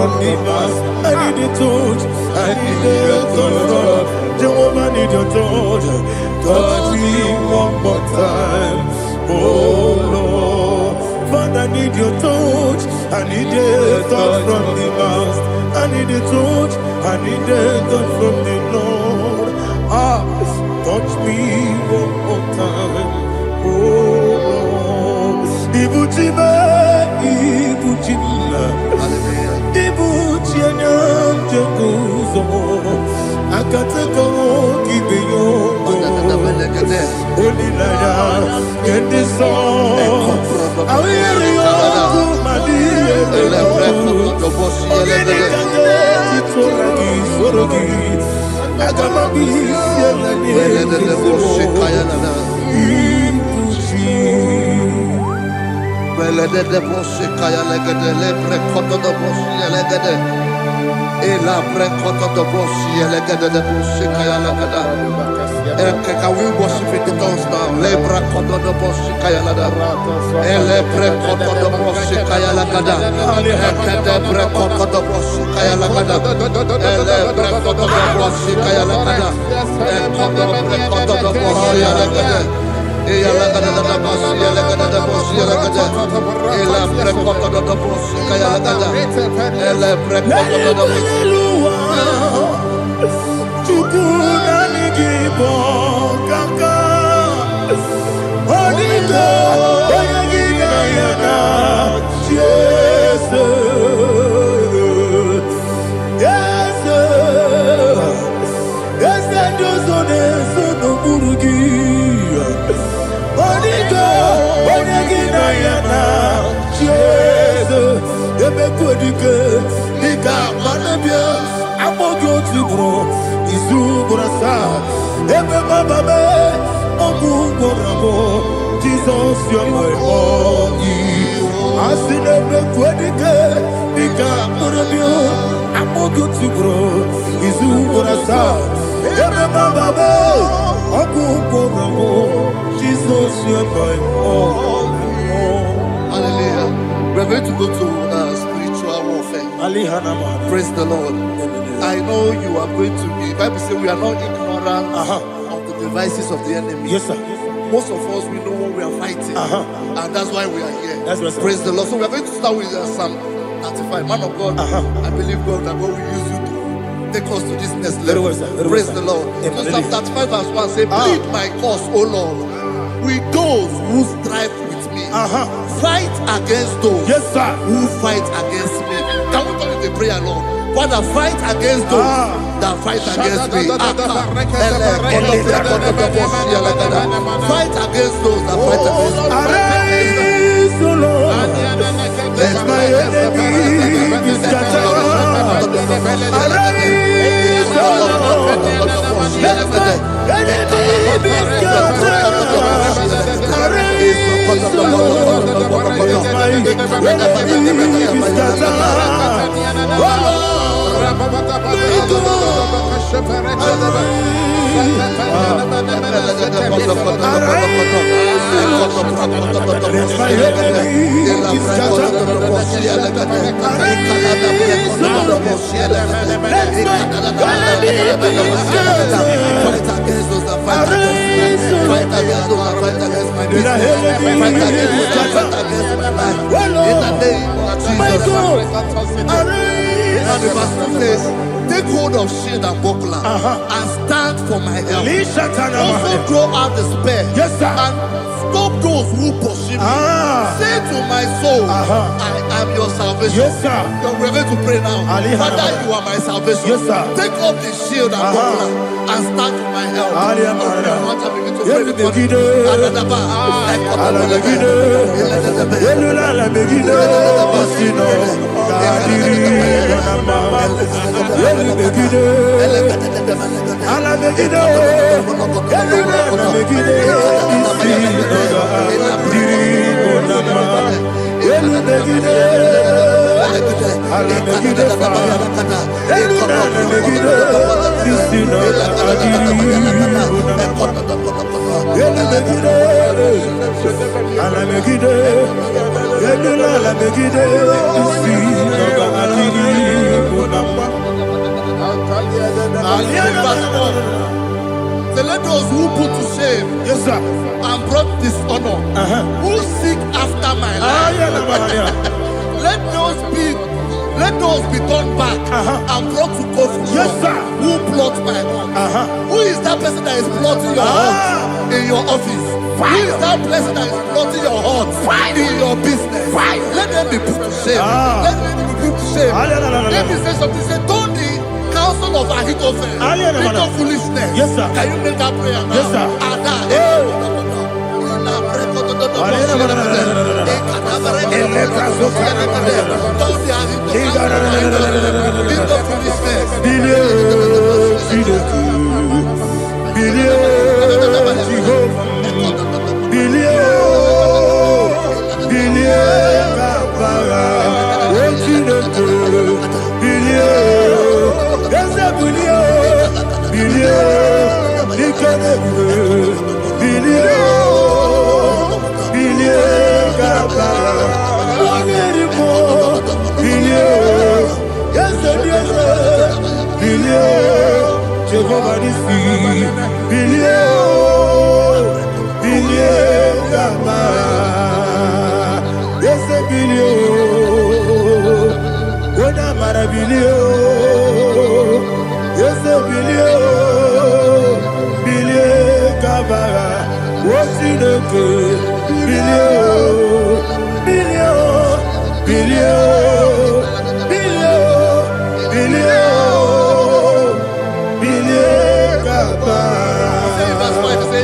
from the past. I need a touch. I need a touch from Jehovah. I need your touch. Touch me one more time. Oh Lord, Father, I need your touch. I need a touch from the past. I need a touch. I need a touch from the Lord. Touch me one more time. Oh Lord, Ibuchima, Ibuchima, Ibuchina, Jaguzo, Akatako, Gibeyo, Olilaya, get this song. I will hear you, my dear. Can we worship in the tongues now? Lebra koto do boshi kaya lada. Elebre koto do boshi kaya lada. Elebre koto do boshi kaya lada. Elebre koto do boshi kaya lada. Elebre koto do boshi lada. Eya lada da boshi lada da boshi lada. Elebre koto do boshi kaya lada. Elebre koto do boshi. IGBO kaka Onito Oyagina yana Jesus Yes Dozone Sono Burugi Onito Oyagina yana Jesus Ebe Kodike Nika Manabia Amogyo Tibro Izuburasa, Ebe Bababe, Omuborabo, Jesus, you're my body. Asinebe Kwedike, Nika Murabio, Amogutibro, Izuburasa, Ebe Bababe, Omuborabo, Jesus, you're my body. Hallelujah. We're going to go to spiritual warfare. Praise the Lord. I know you are going to be. Bible says we are not ignorant of the devices of the enemy. Yes, sir. Most of us, we know what we are fighting, and that's why we are here. That's right, sir. Praise the Lord. So we are going to start with Psalm 35. Man of God, I believe God that God will use you to take us to this next level. Well, sir. Praise Well, the Lord. Amen. So Psalm 35 verse 1 says, plead my cause, O Lord, with those who strive with me. Fight against those who fight against me. Can we turn to the prayer, Lord? Father, fight against those that fight against me. Fight against those that fight against me. Arise, O Lord, let my enemy be scattered. Arise, O Lord, let my enemy be scattered. Arise, O Lord, let my enemy be scattered. Oh Lord, and the verse says, take hold of shield and buckler and stand for my help. Also draw out the spear and stop those who pursue me. Say to my soul, I am your salvation. We're going to pray now. Father, you are my salvation. Take up the shield and buckler and stand for my help. Ala So let those who put to shame, Yes, sir. and brought dishonor, who seek after my life, let those be turned back and brought to confusion. Yes, sir. Who plot my hurt? Who is that person that is plotting your hurt in your office? Who is that person that is plotting your hurt in your business? Let them be put to shame. Let them be put to shame. Let me say something. Say, don't the counsel of Ahithophel into foolishness. Yes, sir. Can you make that prayer now? Yes, sir.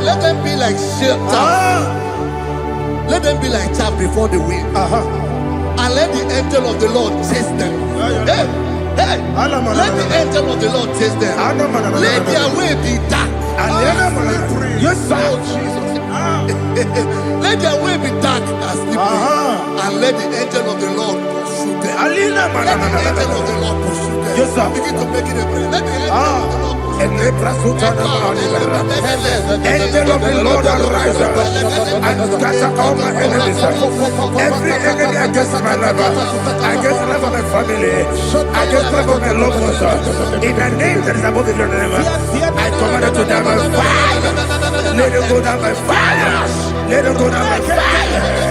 Let them be like let them be like chaff before the wind, and let the angel of the Lord chase them. Hey, let the angel of the Lord chase them. Let their way be dark. Yes, sir. Let their way be dark as slippery, and let the angel of the Lord pursue them. Let the angel of the Lord pursue them. Yes, sir. Begin to make it a prayer. Let the angel of the Lord pursue them. Angel of the Lord arise and scatter all my enemies. Every enemy against my life, against the life of my family, against the life of my loved ones, in the name that is above the name, I command it to die by fire. Let it go down by fire. Let it go down by fire.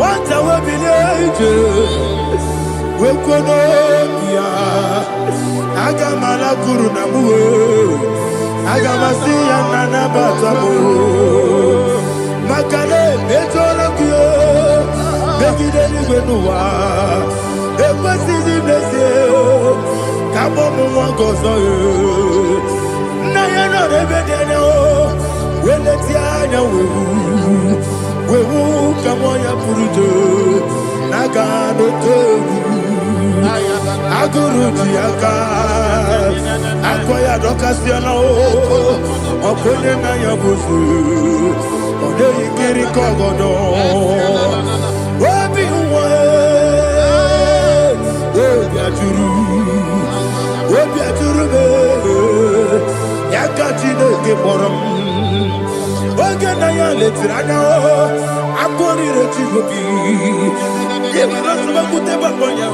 What I will be we could Agamala Guru Namu Agamasi and Nanabatamu Makale Betolakio Begideni Benua Equasi Blessio Kabomu Wangozo Nayana Rebedeno Weletiana Wewu Kamoya Purujo Nagano Togu Aguru Diaka Akoya Dokasiano Okonye na Yabusu Ode Ikiri Kogodo Obi Uwe Obi Aturu Yakachine Gemoram Oge na ya letirana Akori Rechigobi Yebirasuma Kuteba Konya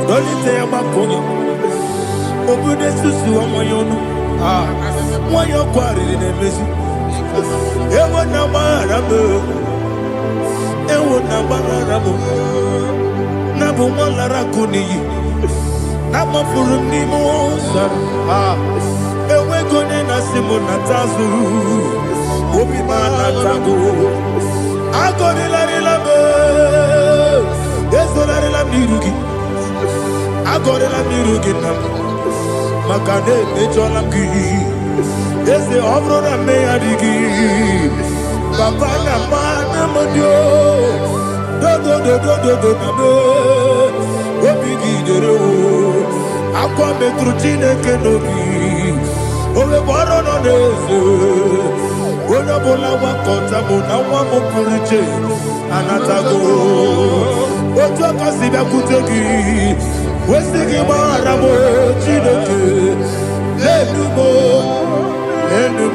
Dolite ya makonya Obude susu wa moyonu Moyo kwari nemezi Ewo na maramu Ewo na maramu Nabu malara kuniyi Nama furu ni mosa Ewe gone na simu na tazu Obi mana tago Agori la me Yeso la mirugi Agora la mirugina Makane mejola ki Ese obro na me adigi Papa na mana modio Do na me Obigi dero Aqua metrutine kenobi Ove boro no nese Ona bola wakota mona wamo puriche Anatago Ojo kasiba kutegi Wesigi maramo chineke Lenumo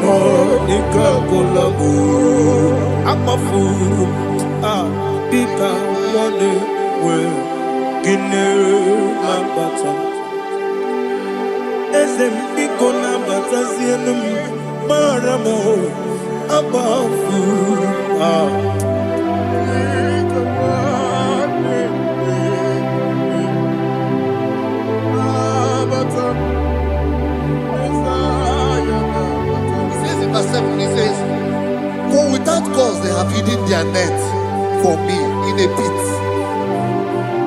Ika kulabu, amafu, ika wane we, gine lambata. Ezem iko lambata zienum, maramo, amafu, He says, for without cause they have hidden their net for me in a pit.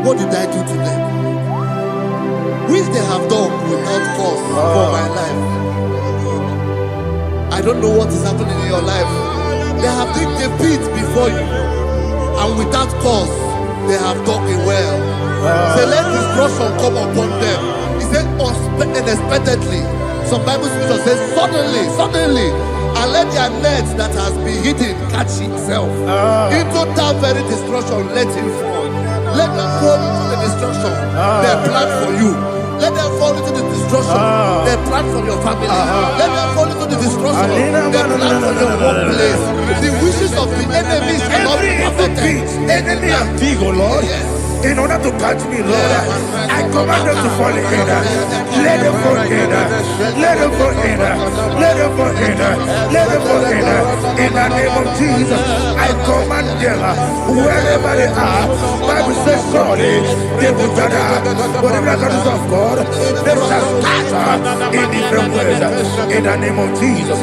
What did I do to them? Which they have done without cause for my life. I don't know what is happening in your life. They have digged a pit before you, and without cause they have dug a well. Say, let destruction come upon them. He said, unexpectedly. Some Bible scripture says, suddenly, and let their net that has been hidden catch itself. Into that very destruction, let him fall. Let them fall into the destruction they plan for you. Let them fall into the destruction they plan for your family. Let them fall into the destruction they plan for your workplace. The wishes of the enemies cannot be perfected. Enemy and big, oh Lord. Yes. In order to catch me, Lord, I command them to fall in. Let them fall in. Let them fall in. Let them fall in. Let them fall in. In the name of Jesus, I command them wherever they are. Bible says surely they will gather. But the miracles of God, they shall scatter in different ways. In the name of Jesus.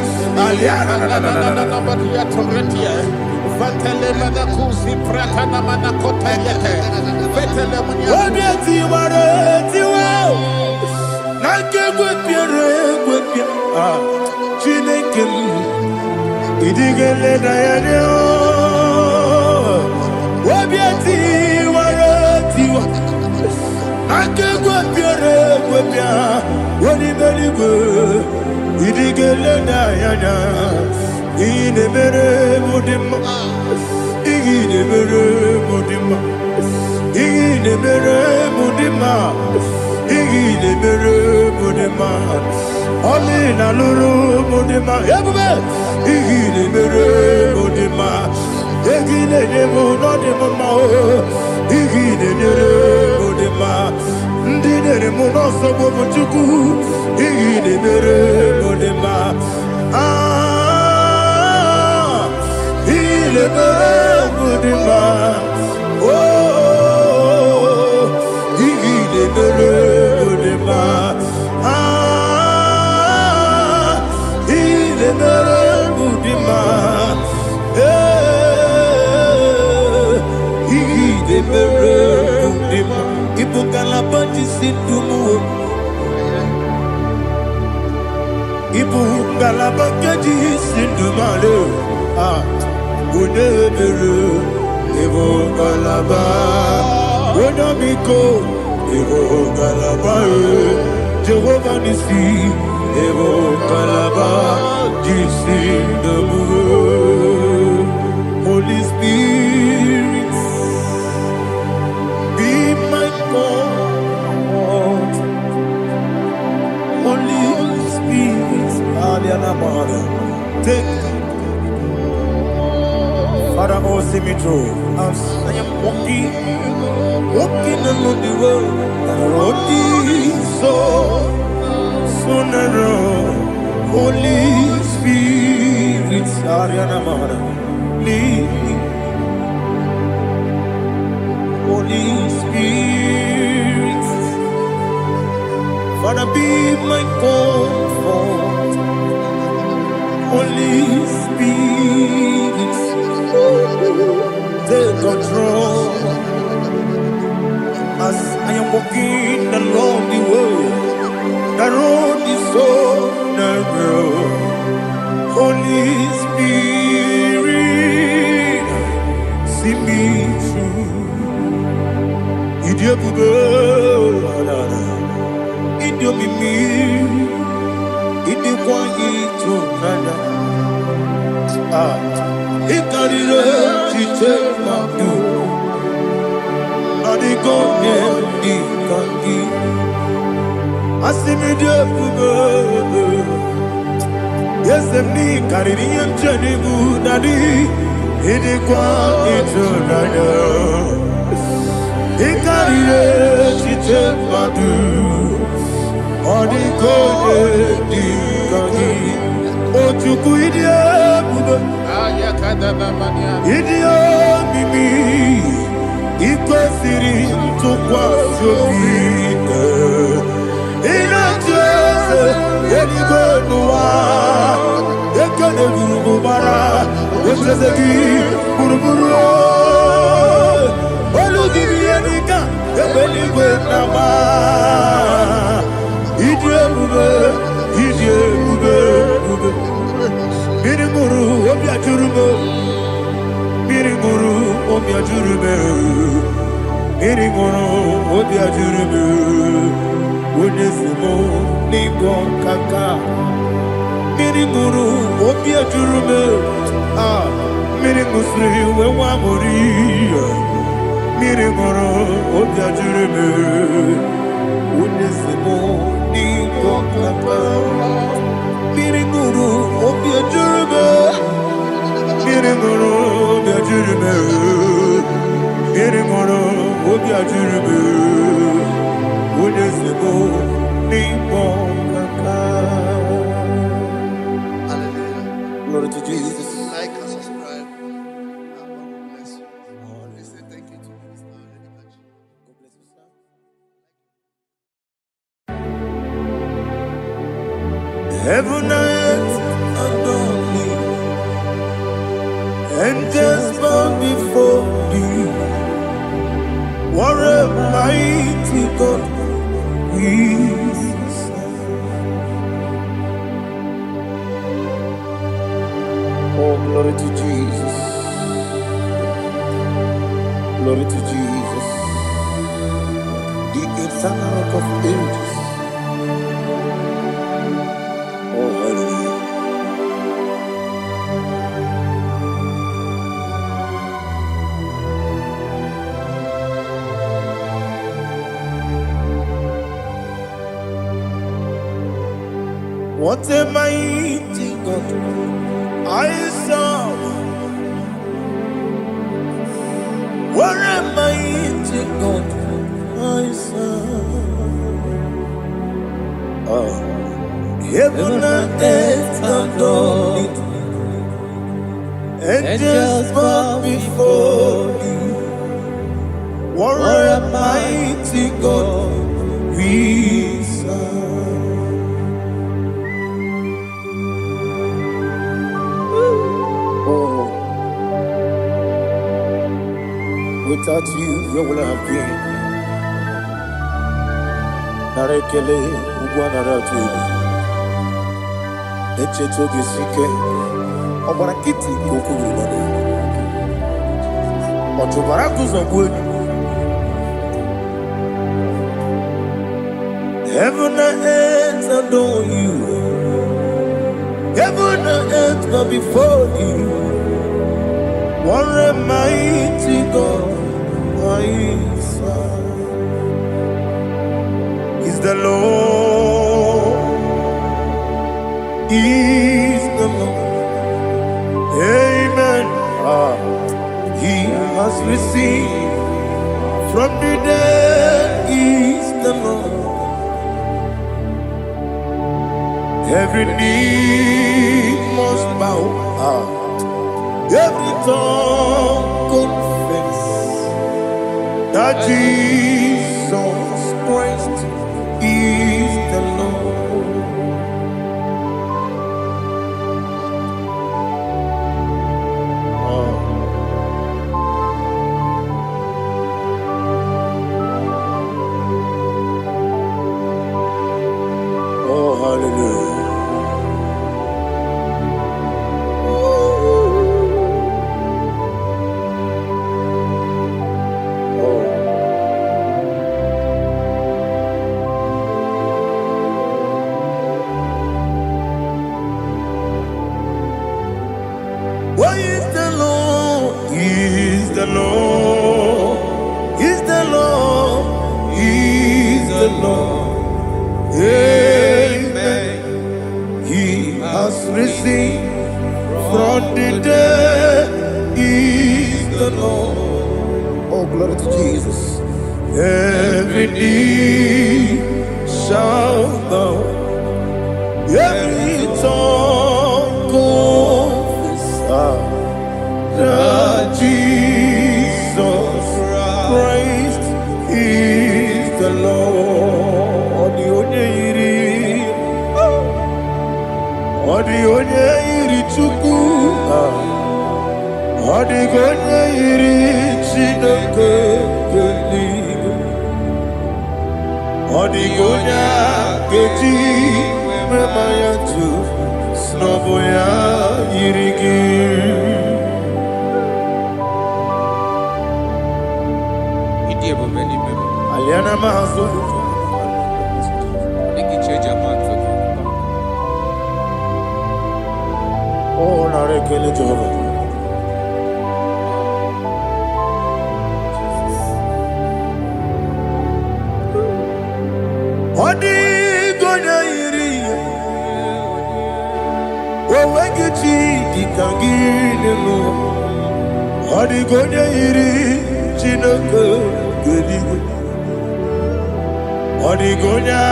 Amina lulu mudima ebube igile mere mudima egile nemo no de mama o igile nere mudima ndine mo no so bo chuku igile mere mudima igile mere mudima oh igile mere mudima Ibu kalabati sindumu, Ibu kalabati sindumalo. Udebere, Ibu kalaba, Udabiko, Ibu kalaba, Jehovah Nisi, Ibu kalaba, Jisindumu. Holy Spirit, be my God. Holy Spirit, take Father, oh, see me through. As I am walking along the road, and the road is so narrow. Holy Spirit, lead me. Holy Spirit, Father, be my comfort. Holy Spirit, take control. As I am walking along the road is so narrow. Holy Spirit, see me through. Yes, me Caribbean journey daddy. It is quite eternal. It carried it madu. Or the code Otukuidia Idio Mimi Iko Siri Tukwa Sofi Ina Jose Yenigo Noa Ekane Gurubara Ojezeki Guruburu Olu Gibi Yenika Ebeligwe Nama Idie Bube Mirimuru Obiajurume Mirimuru Obiajurume Mirimuru Obiajurume Unesimo Nigo Kaka Mirimuru Obiajurume Mirimusri Wewamuri Mirimuru Obiajurume Unesimo Nigo Kaka Mirimuru Obiajurume Mirimuru Obiajurume Mirimuru Obiajurume Unesimo Nigo Kaka. Hallelujah. Glory to Jesus. Like and subscribe. God bless you. Please say thank you to Minister Lady Kachi. God bless you, sir. Heaven and earth adore me, angels bow before thee. What a mighty God we serve. Oh, glory to Jesus. Glory to Jesus. The eternal rock of ages. Oh, hallelujah. What a mighty God I serve. What a mighty God I serve. Oh. Heaven and earth adore it, angels bow before you. What a mighty God we serve. Oh, without you, where would I have been? Narekele, Ugwanaratu. Echetoge sike ọgbara kiti kokuru bado ọtụbara kuzogbu heaven and earth adore you, heaven and earth bow before you. What a mighty God I serve. Is the Lord, is the Lord. Amen. He has received from the dead, is the Lord. Every knee must bow, every tongue confess that Jesus Christ is the Lord. Oh, hallelujah. Oh. sing from the dead is the Lord. Oh, glory to Jesus. Every knee shall bow, every tongue confess that Jesus Christ is the Lord. Odi onye iri Chukwu, odi onye iri Chineke eluigwe, odi onye ga-eji mema ya tu n'ọbụ ya yiri gị. Aliana mazo. Oh, narekele Jehovah. Odi gonya iri, owegichi dikangile mo. Odi gonya iri, Chineke geligwe. Odi gonya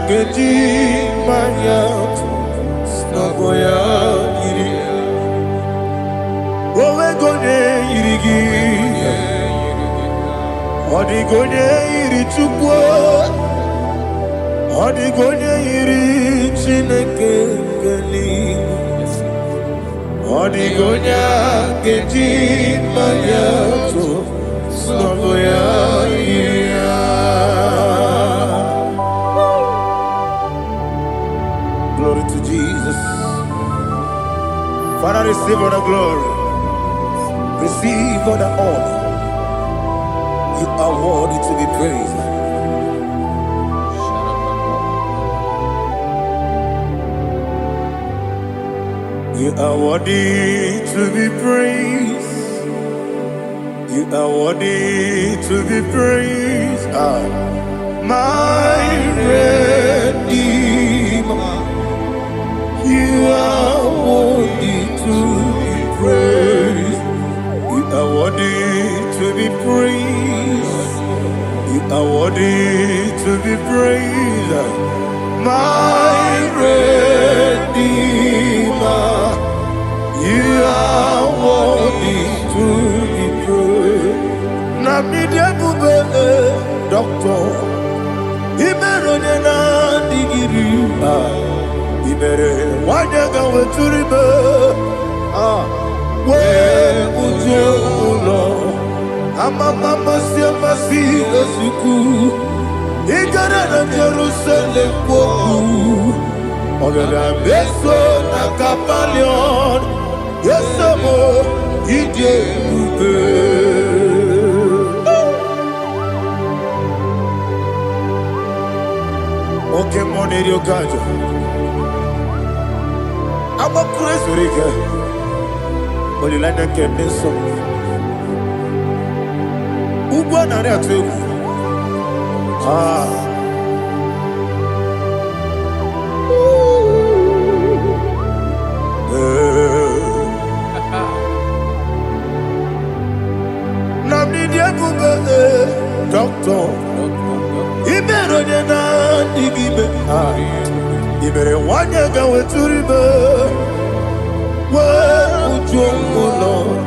geji manya, snagoya iri. Owe gonya iri gi, odi gonya iri Chukwu. Odi gonya iri Chineke geligwe. Odi gonya geji manya, snagoya iri. Glory to Jesus. Father, receive all the glory. Receive all the honor. You are worthy to be praised. You are worthy to be praised. You are worthy to be praised. My Redeemer. You are worthy to be praised. You are worthy to be praised. You are worthy to be praised. My Redeemer. You are worthy to be praised. Namidebube, Doctor. Imeronena digiri. Ibere wanyaga weturibe we ujo ulo amama masi esuku igara na Jerusalem kwoku ogara beso na kapalion yesemo ide ube oke moneri okajo. I'm a crazy rigger. But you like that candy so. Who won on that too? Doctor. He better than that. You better want you go to river. Where would you go, Lord?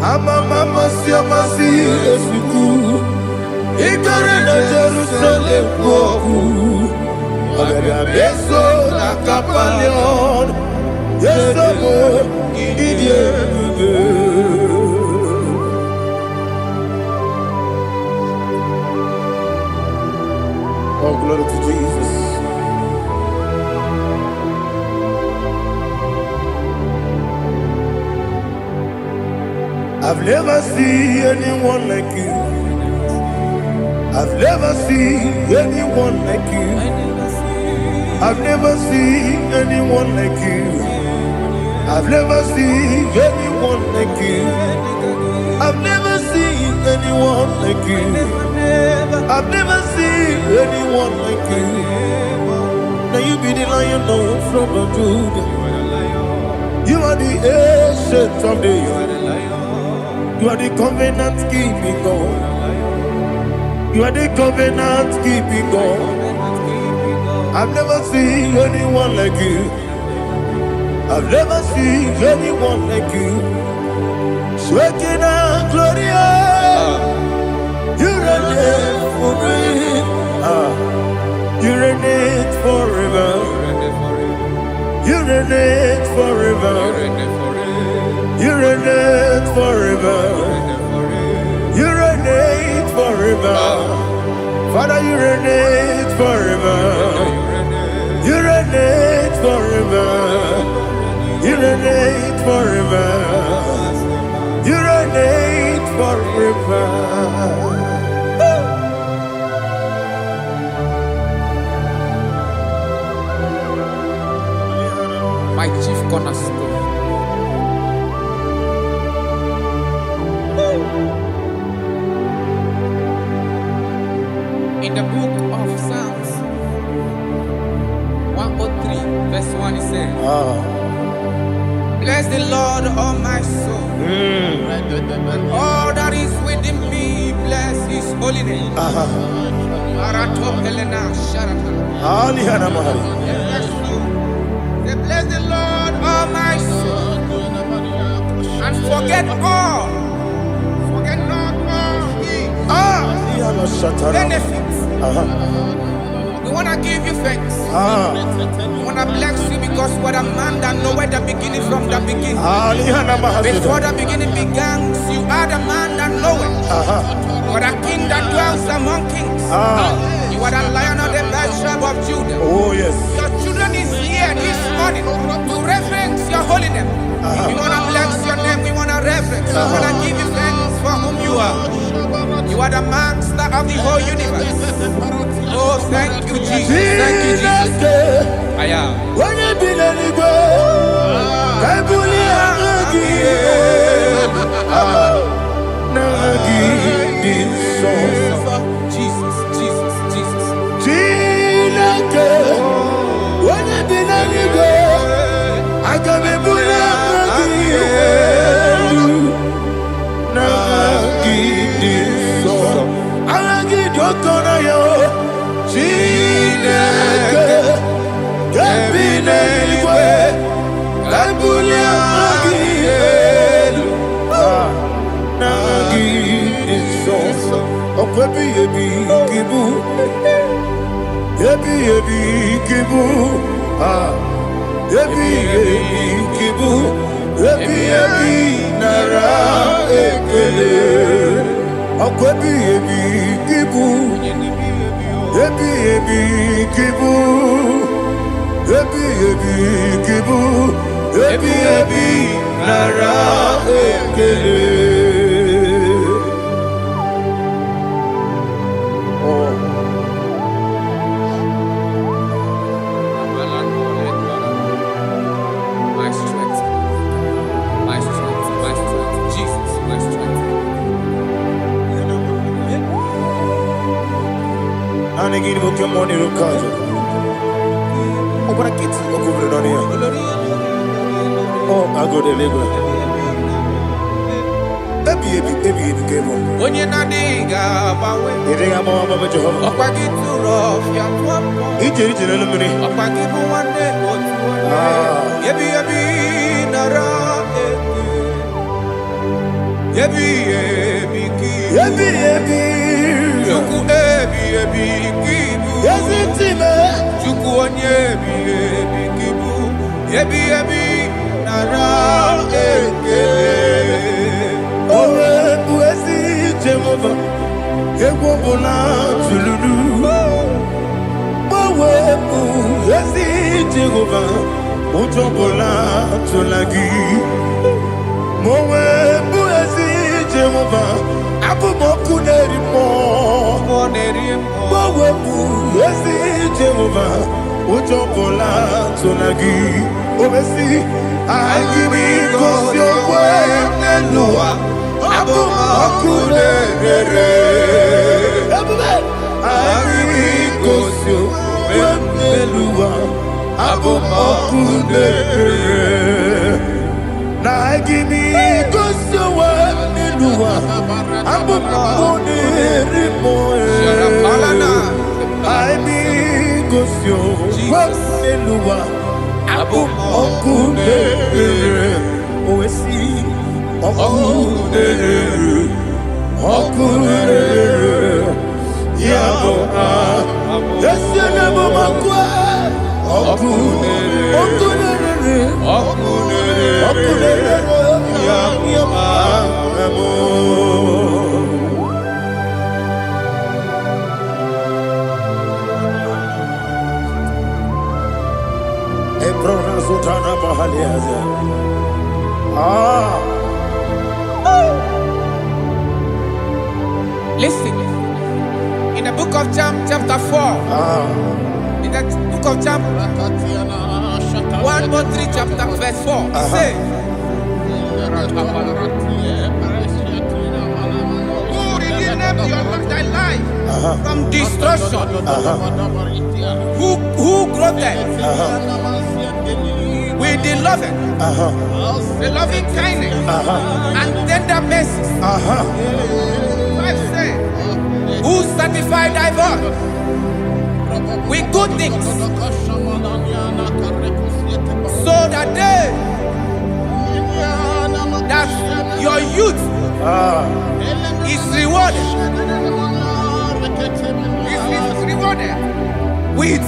I'm a mama, see a massy, as you go. He got in a Jerusalem, I'm a beso, a capalion. Yes, I'm a idiot. Oh, glory to Jesus. I've never seen anyone like you. I've never seen anyone like you. I've never seen anyone like you. I've never seen anyone like you. I've never seen anyone like you. I've never seen anyone like you. Now you be the Lion of from the Judah. You are the ancient of days. You are the covenant keeping God. You are the covenant keeping God. I've never seen anyone like you. I've never seen anyone like you. Shaking and glorious. You reign for me. You reign forever. You reign forever. You reign forever. You reign forever. Father, you reign forever. You reign forever. You reign forever. You reign forever. My chief cornerstone. In the book of Psalms 103, verse 1, it says, bless the Lord, all my soul, and all that is within me, bless his holy name. Bless the Lord, all my soul, and forget not all his benefits. We want to give you thanks. We want to bless you because what a man that knoweth the beginning from the beginning. Before the beginning began, you are the man that knoweth. You are the king that dwells among kings. You are the lion of the tribe of Judah. Oh yes. Your children is here this morning to reverence your holy name. We want to bless your name. We want to reverence. We want to give you thanks for whom you are. You are the master of the whole universe. Oh, thank you, Jesus. Thank you, Jesus. I am. Jesus, Jesus, Jesus. My strength, my strength, my strength, Jesus, my strength. Oh, I go to Lagos. When you're not digging, Na gimi gosowa niluwa abumone rimoe. I be gosyo wa niluwa abumone oesi okune yabo yesene bomakwa okune Listen, in the book of John, chapter 4, in the book of John 1:3, chapter verse 4, it says, who redeemed thy life from destruction? Who groweth with the loving kindness and tender mercies? Who sanctified thy body with good things, so that your youth is rewarded. Is rewarded with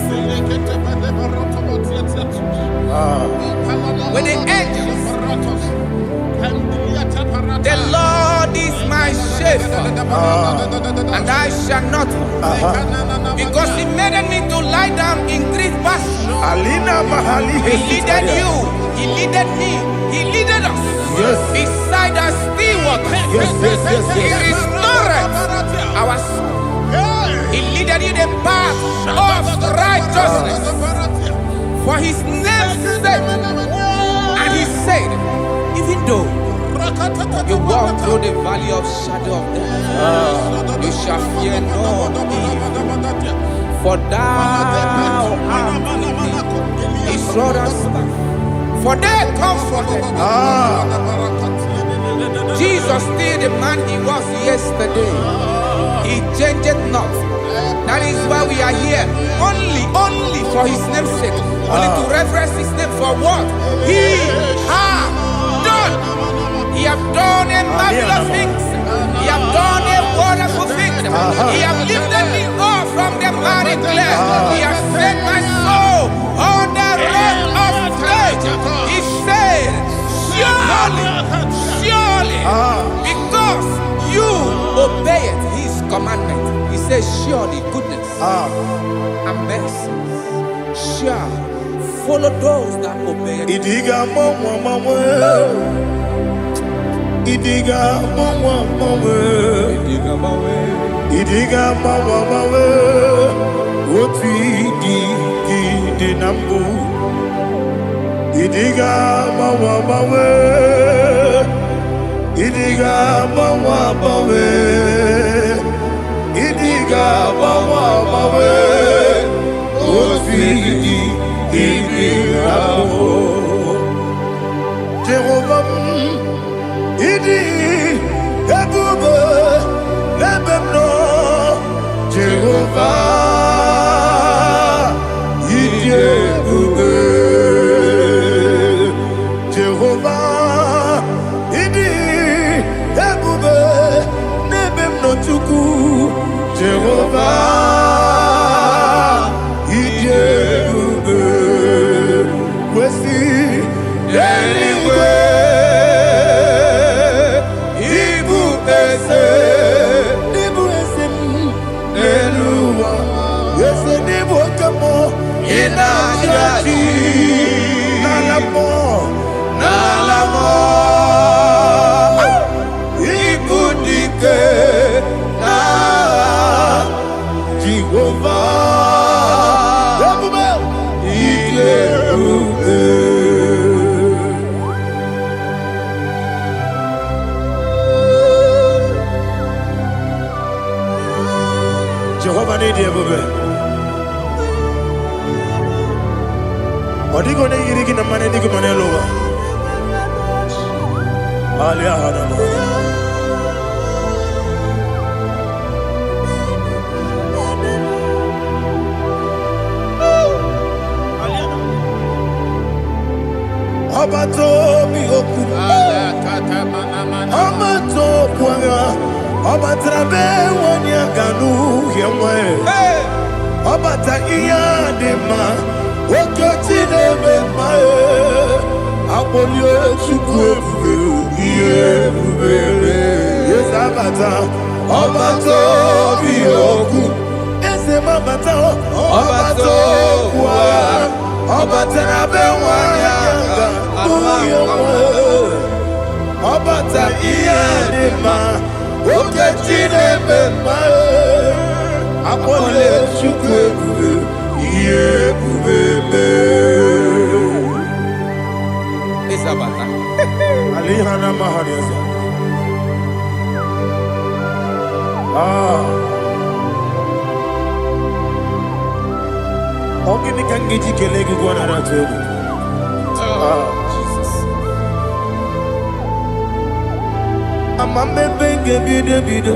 the angels. The Lord is my shepherd, and I shall not want, because He made me to lie down in green pastures. He leaded you, He leaded me, He leaded us beside the still waters. He restored our soul. He leaded you the path of righteousness for His name's sake. And He said, even though you walk through the valley of shadow of death, you shall fear no evil, for thou art with me. His rod and staff, for they comforted. Jesus still the man He was yesterday. He changed not. That is why we are here. Only for His name's sake. Only to reverence His name for what He has done. He have done a marvelous things. He have done a wonderful thing. He have lifted me up from the miry clay. He has set my soul on the rock of faith. He said, surely, because you obeyed His commandment. He says, surely goodness and mercy shall follow those that obey Him. Idiga mawe Oti di nambu Idiga mawe Idiga mawe Idiga mawe Oti di nambu Jehovah Idi Ebube Lebemno Jehovah Idi Ebube Jehovah Idi Ebube Lebemno Chuku Jehovah Idi Ebube Wesi anyway Nalamo Ibudike na Jehovah Jehovah need Ebube. Odigo ne yirigi na mane digo mane lowa. Obato mi oku. Obato kwanga. Obatrabe wanya ganu yemwe. Obata iya dema. Okoti deme mae. Apolio chukwe iye bubele. Yes abata. Obato mi oku. Ese mabata. Obato kwanga. Obatrabe wanya Obata iya dema, oketi dema, apole chukwe iye bubebe. Isabata. Alihana mahariya. Ogini kangiji kelegi gwana ratubu. Amame benge bido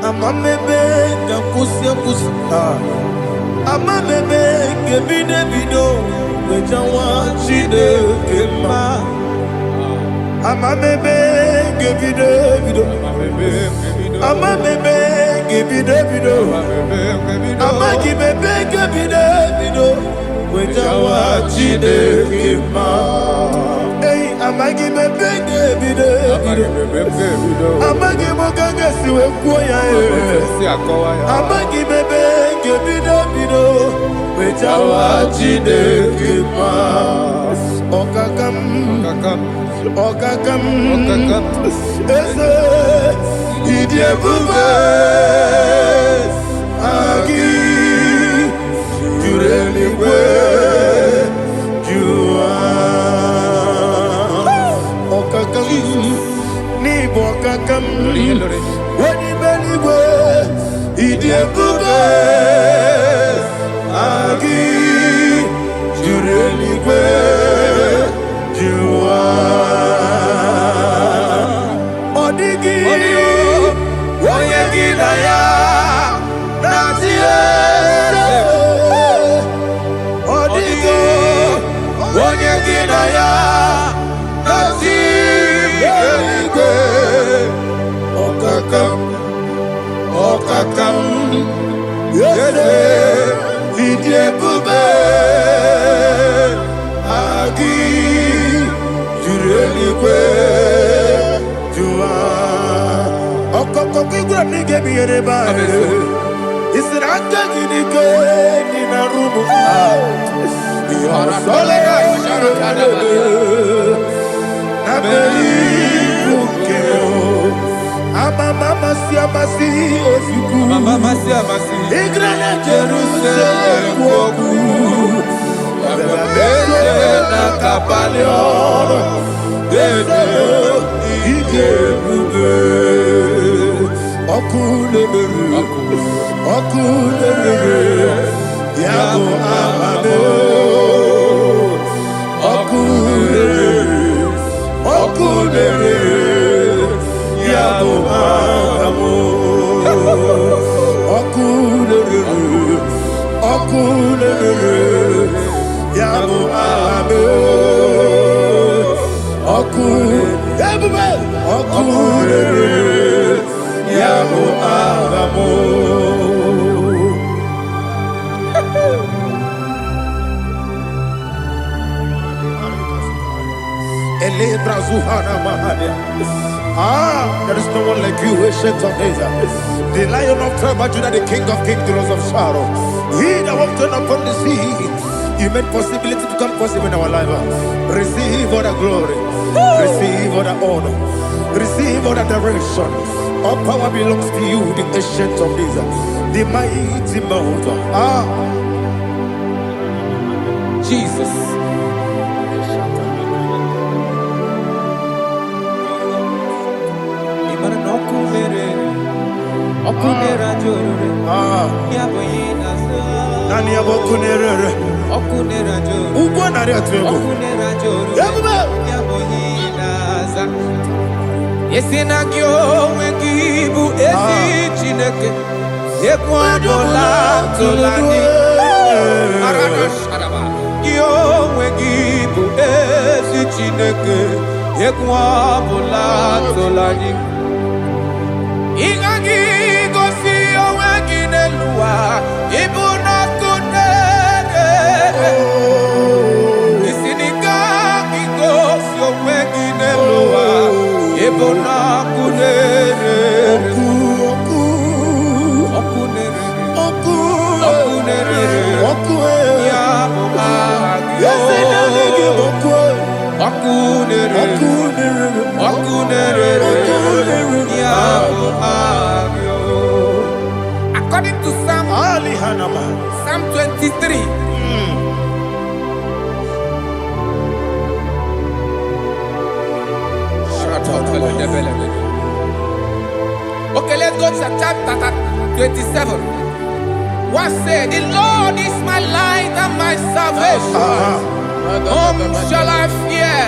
amame benga kusia amame benge bido wejawa chide kema amame benge bido amame benge bido amagi benge bido wejawa chide kema. Amagi bebenge bido amagi moganga siwe kuya amagi bebenge bido wejawa chide kima okakam ese idie bube agi jureli we ni bokakam wani beligwe idie bube agi jureligwe juwa odigi woyegi na ya natie odigi woyegi na ya Okakam, yede, idie bube, agi, jurelikwe, jua. Okokokigura nige biyere ba. Isiraka gidike nina rumu. Yosolega sharakadaba. Nabeli ukeo. Mama siamasi osuku. Mama siamasi. Igrana Jerusalem woku. Bebe na kapaleon. Dede ide bube. Okulere. Yabo amabo. Okulere. Yabo amo, okulere, yabo amo, okulere, yabo amo. Elebra zuhana mahania. There is no one like you, ancient of days. The Lion of tribe of Judah, the King of kings, the Rose of Sharon. He that walked upon the sea. You made possibility to come possible in our life. Receive all the glory. Receive all the honor. Receive all the direction. All power belongs to you, the ancient of days. The mighty mountain. Jesus. Okunera jorore. Yaboyina sa. Nani abokunere. Okunera jorore. Ugwa nari atwego. Okunera jorore. Yabuba. Yaboyina sa. Yesinagyo wengibu ezi chineke. Yekwabola tolani. Arada sharaba. Yo wengibu ezi chineke. Yekwabola tolani. Ingagi gosi yo wengine luwa. Ibuna kunere. Isiniga gosi yo wengine luwa. Ibuna kunere. According to Psalm 23. Okay, let's go to chapter 27. What said? The Lord is my light and my salvation. Whom shall I fear?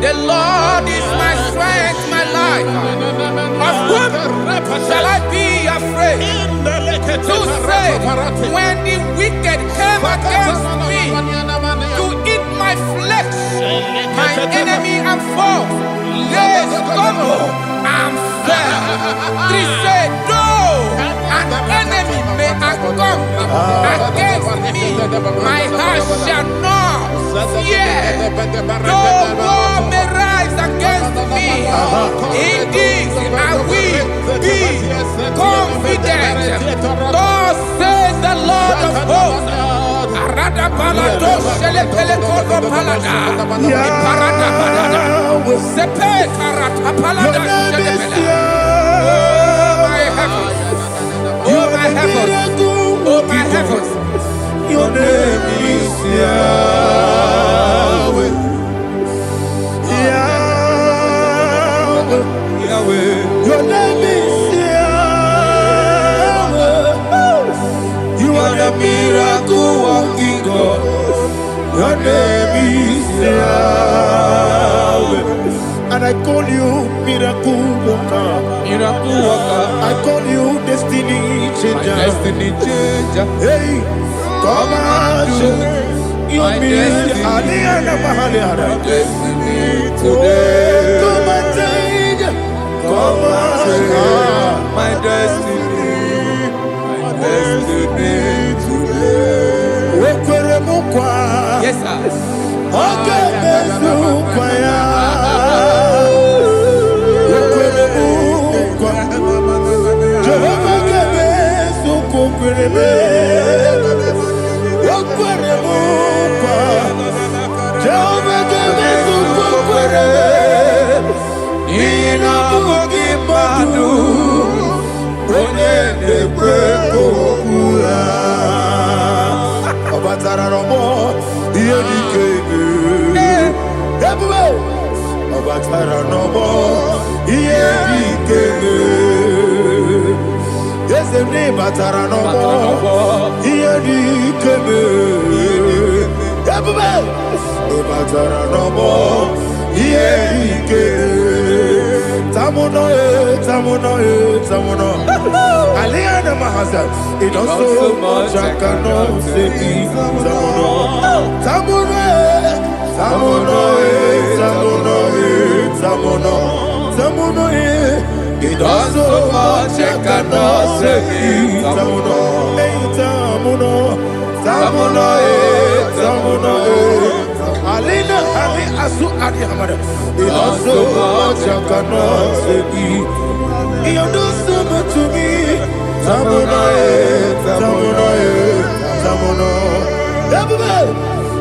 The Lord is my strength, my life. Of whom shall I be afraid? To say, when the wicked came against me to eat my flesh, my enemy and foe, they stumble and fell. Three said, though an enemy may come against me, my heart shall not fear. Though war may rise against me, in this I will be confident. Thus says the Lord of hosts. Arada balado shele pele kodo palada. Iparada balada. Sepe karata palada shele pele. Oh my heavens, oh my heavens, your name is Yahweh, Yahweh, Yahweh. Your name is Yahweh. You are the miracle working God. Your name is Yahweh. And I call you miracle worker. Miracle worker. I call you destiny changer. My destiny changer. Hey, come on, your destiny. My destiny today. Come on, change. Come on, my destiny. My destiny today. Yes, sir. Okay, Batara no more, here the came. Batara no more, here the came. Tamuno, tamuno, tamuno. Aliana Mahasa, it also much I cannot say. Tamuno, tamuno, tamuno, tamuno, tamuno, tamuno. It also much I cannot say. Tamuno, tamuno, tamuno, tamuno. Alina, Ali Asu Adi Hamada. It also much I cannot say. You do so much to me. Tamuno, tamuno, tamuno.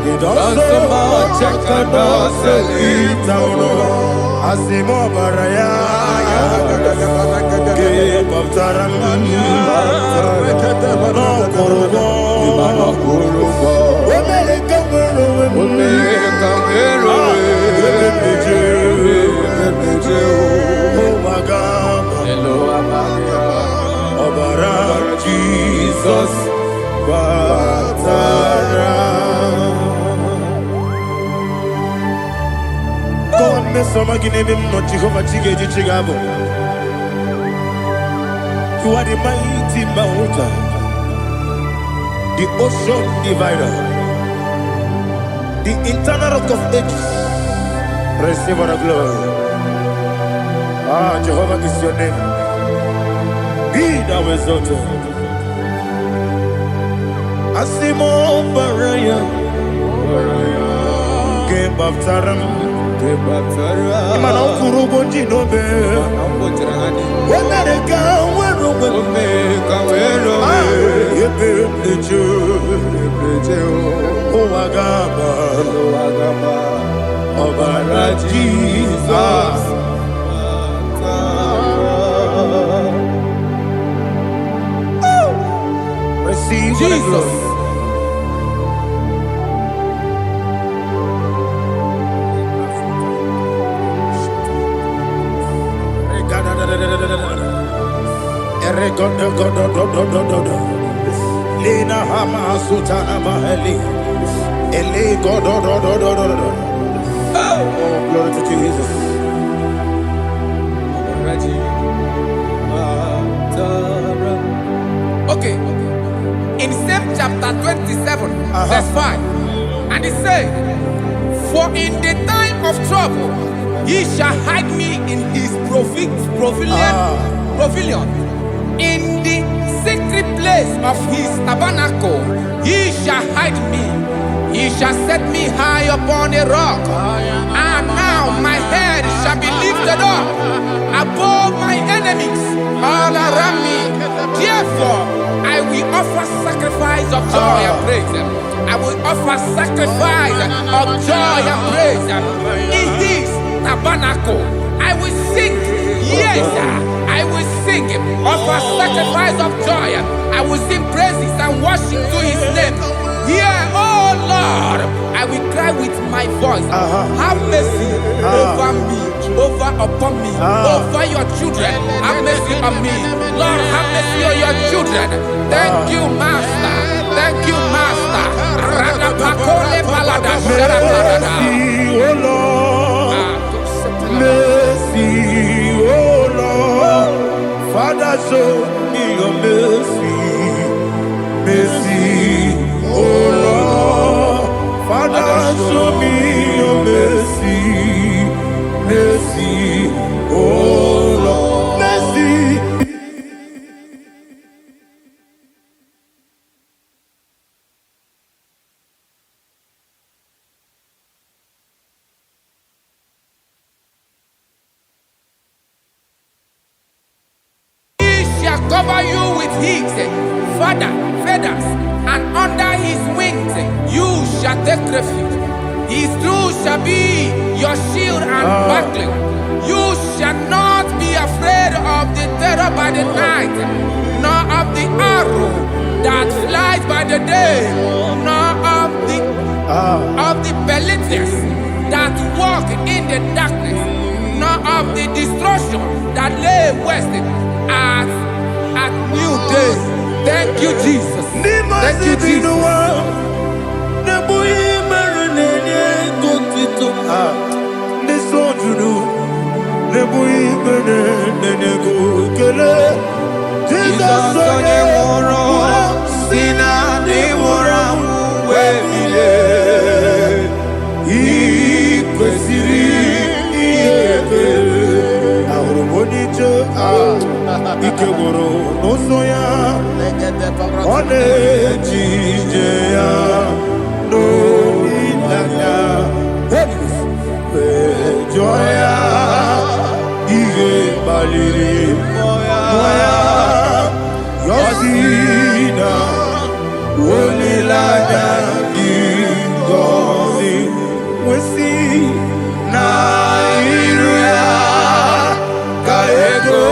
It also much I cannot say. Tamuno, Asimo Baraya. Jesus, God You are the mighty mountain, the ocean divider, the internal rock of ages. Receive all the glory. Jehovah is your name. Be thou exalted. Asimo Baraya, Gebaptaram, Imano Kurubo Jinobe, Wanareka, Wagama, Obara Jesus. Receive Jesus. Lena Hama Sutana Maheli. Ele God. Oh, glory to Jesus. Okay. In same chapter 27, verse 5, and it says, "For in the time of trouble, he shall hide me in his pavilion. In the secret place of his tabernacle, he shall hide me. He shall set me high upon a rock. And now my head shall be lifted up above my enemies all around me. Therefore, I will offer sacrifice of joy and praise. I will offer sacrifice of joy and praise. In his tabernacle, I will sing. Yes, I will sing. Offer sacrifice of joy. I will sing praises and worship to his name. Here, oh Lord, I will cry with my voice. Have mercy over me, upon me, over your children. Have mercy on me. Lord, have mercy on your children. Thank you, Master. Thank you, Master. Radapakole balada sharaparada. Mercy, oh Lord. Father, show me your mercy. Mercy, oh Lord. Father, show me your mercy. Mercy, oh Lord. Mercy. Cover you with his feathers, and under his wings you shall take refuge. His truth shall be your shield and buckler. You shall not be afraid of the terror by the night, nor of the arrow that flies by the day, nor of the pestilence that walk in the darkness, nor of the destruction that lay waste at new day. Thank you, Jesus. Thank you, Jesus. Ikegoro nosoya one jijeya no ilanya joya ige baliri moya yosina olilanya ingozi wesi na iruya kaego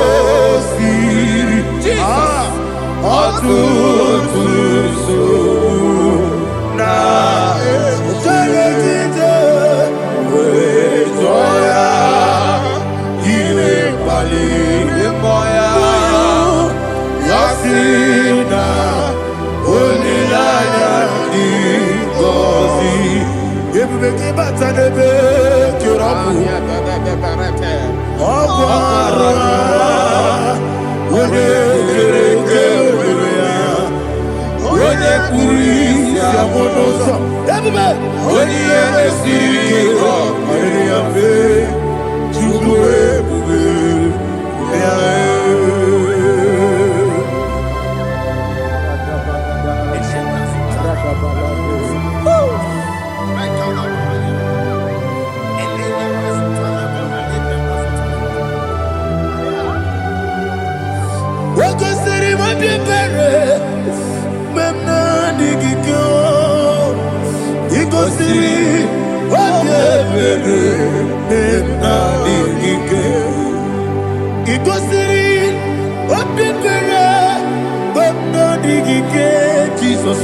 Jesus,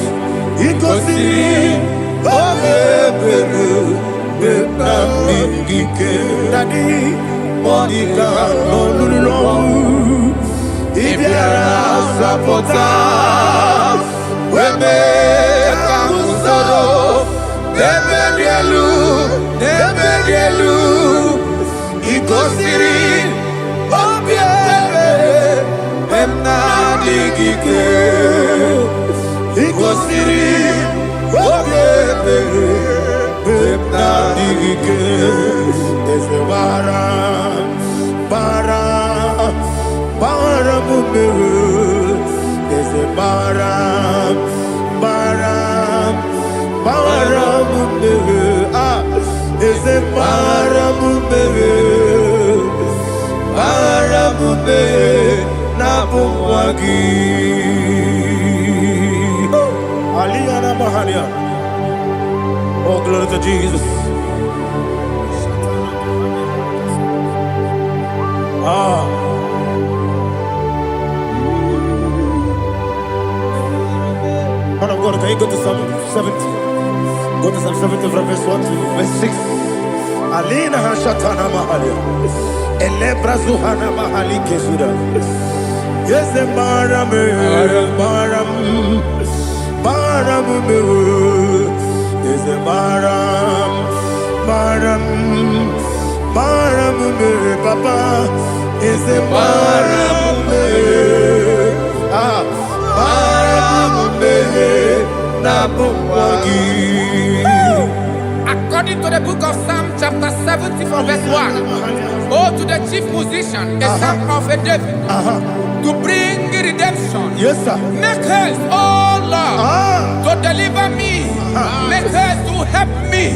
oh, glory to Jesus. Man of God, can you go to Psalm 70? Go to Psalm 70 from verse 1 to verse 6. Alina Hashatana Mahalia. Elebra Zuhana Mahali Kesuda. Yes, the Baram, is the Baram, Papa, is the Baram, According to the book of Psalm chapter 70 from verse 1, oh, to the chief musician, a son of a David, to bring redemption. Yes, sir. Make haste, oh Lord, to deliver me. Make haste to help me.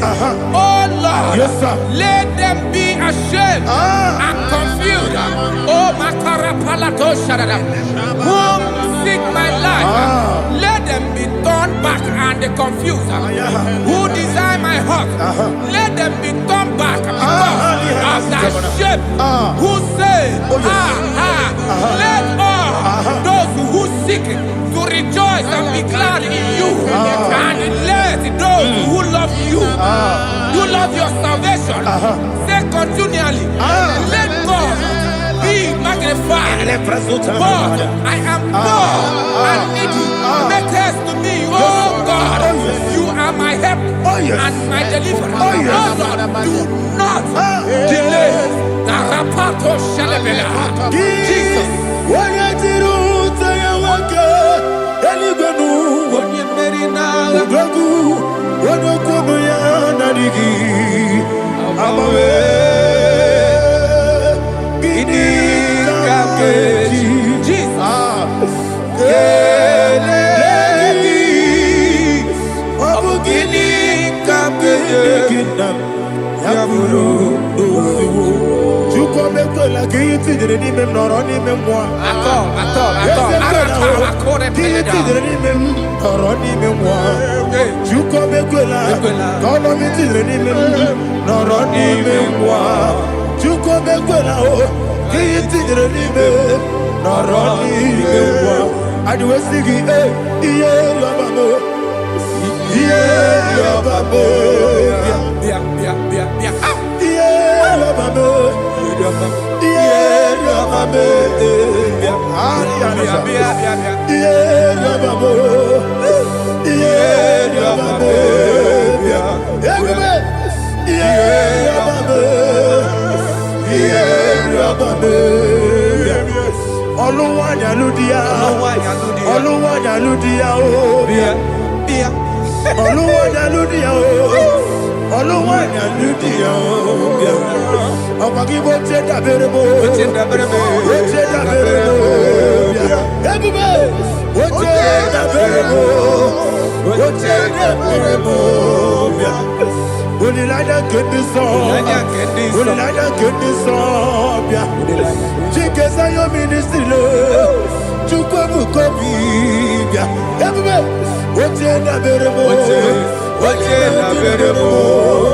Oh Lord, yes, sir. Let them be ashamed and confused. Oh Makara Palato Shadada, whom seek my life, let them be turned back and confused. Who desire my heart, let them be turned back because of that shape. Who say, let all those who seek to rejoice and be glad in you, and let those who love you, who love your salvation, say continually, let God be magnified. God, I am poor and needy. Make haste to me, oh God. You are my help and my deliverer. Oh Lord, do not delay. Jesus. ludia o bia bia Oluwanya ludia o Oluwanya ludia o bia Apakibo cheda berebo cheda berebo bia Ebube cheda berebo bia Unilada kendi so bia Chikeza yo ministry lo Chukwabu kobi bia Ebube cheda berebo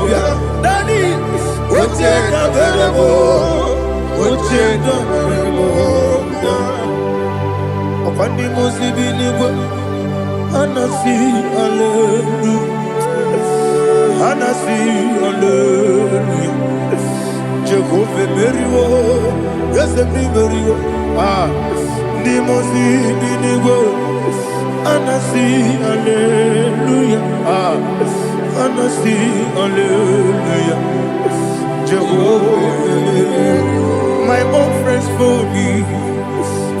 bia Dani cheda berebo bia Opandi musibi niwe Anasi hallelujah Anasi hallelujah Jehovah Meriwo Yes me Meriwo Ni musibi niwe Anasi hallelujah Anasi hallelujah Jehovah my own friends for me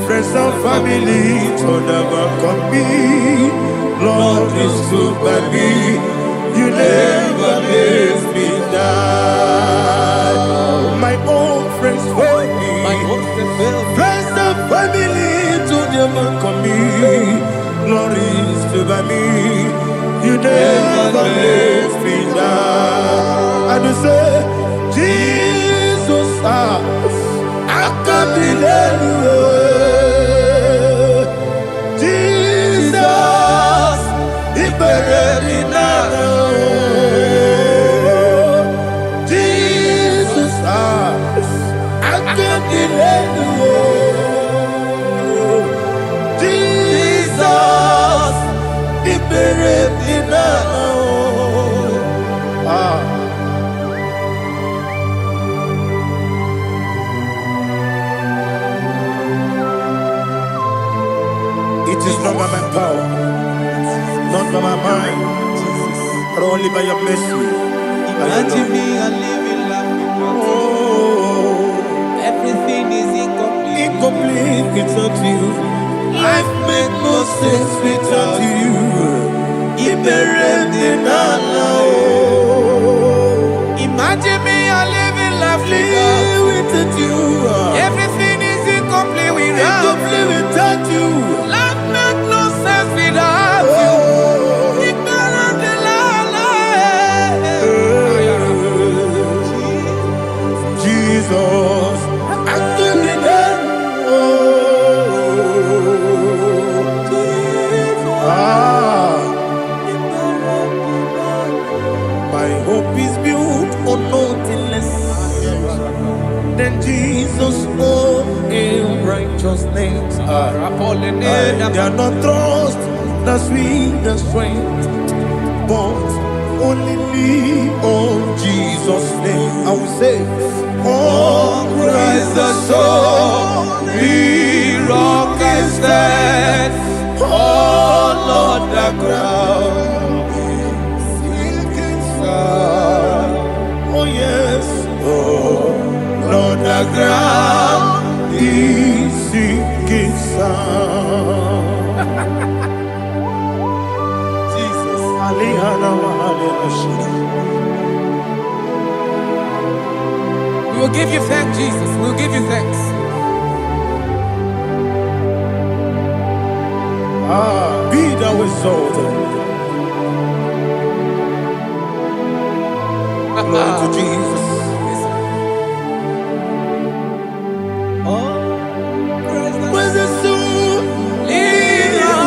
friends and family told them come me Lord is good by me you never let me die my own friends for me friends and family told them come me Lord is good by me you never let me die and you say Jesus I can't believe you Jesus, He buried in Jesus, I can't believe you Jesus, He buried in It is not by my power, not by my mind, but only by your mercy. Imagine me and living life without you. Everything is incomplete. Incomplete without you. Life makes no sense without you. Imagine me and living life without you. Everything is incomplete without you. Life makes no sense without you. Jesus, I can't my hope is built on nothing less than Jesus' own righteousness. I cannot trust the sweetest strength, but only lean on Jesus' name. I will say, oh, Christ the solid rock and stand. Oh, Lord, the ground is sinking sand. Oh, yes, oh, Lord, the ground is sinking sand. Jesus, we will give you thanks, Jesus. We will give you thanks. Be thou exalted. Glory to Jesus. Where's the soul?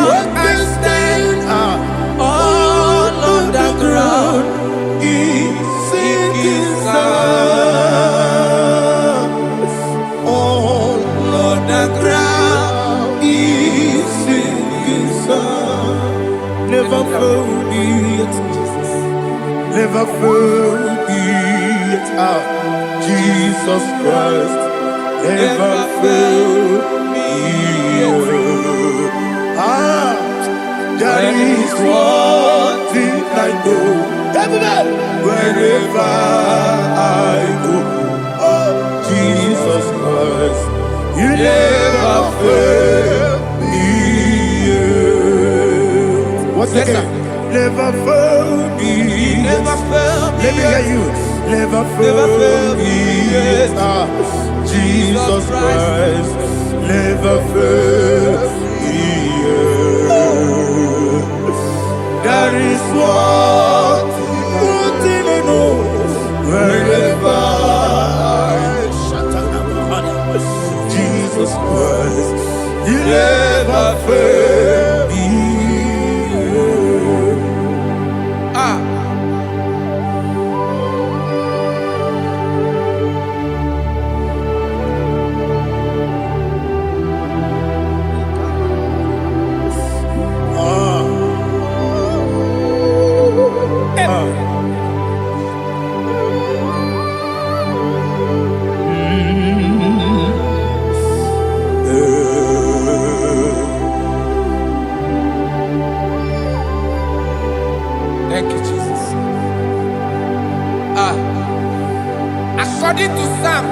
What can stand? All on the ground is sinking sand. All on the ground is sinking sand. Never found it, never found it. Jesus Christ never failed me. There is one thing I know. Wherever I go, oh Jesus Christ, you never fail me. Yes, sir. Never failed me. Never failed me. Let me hear you. Never failed me. Jesus Christ never failed me. That is what I know. Wherever Jesus Christ, He never failed me. Thank you, Jesus. According to Psalm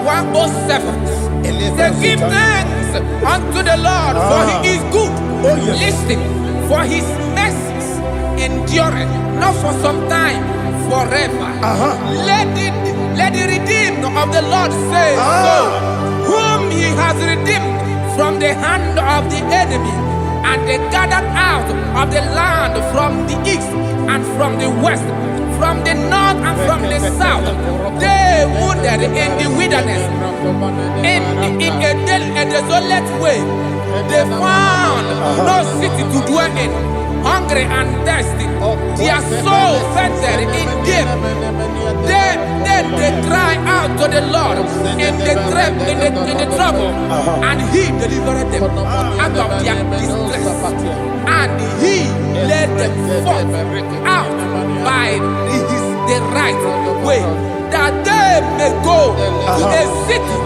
107, they give thanks unto the Lord, for He is good. Oh, yes. Listen, for His mercies endureth not for some time, forever. Let the redeemed of the Lord say so, whom He has redeemed from the hand of the enemy, and they gathered out of the land from the east and from the west, from the north and from the south. They wandered in the wilderness, in a desolate way. They found no city to dwell in, hungry and thirsty. Their soul fainted in deep. Then they cry out to the Lord in the trouble, and He delivered them out of their distress, and He led them forth out by the right way, that they may go to a city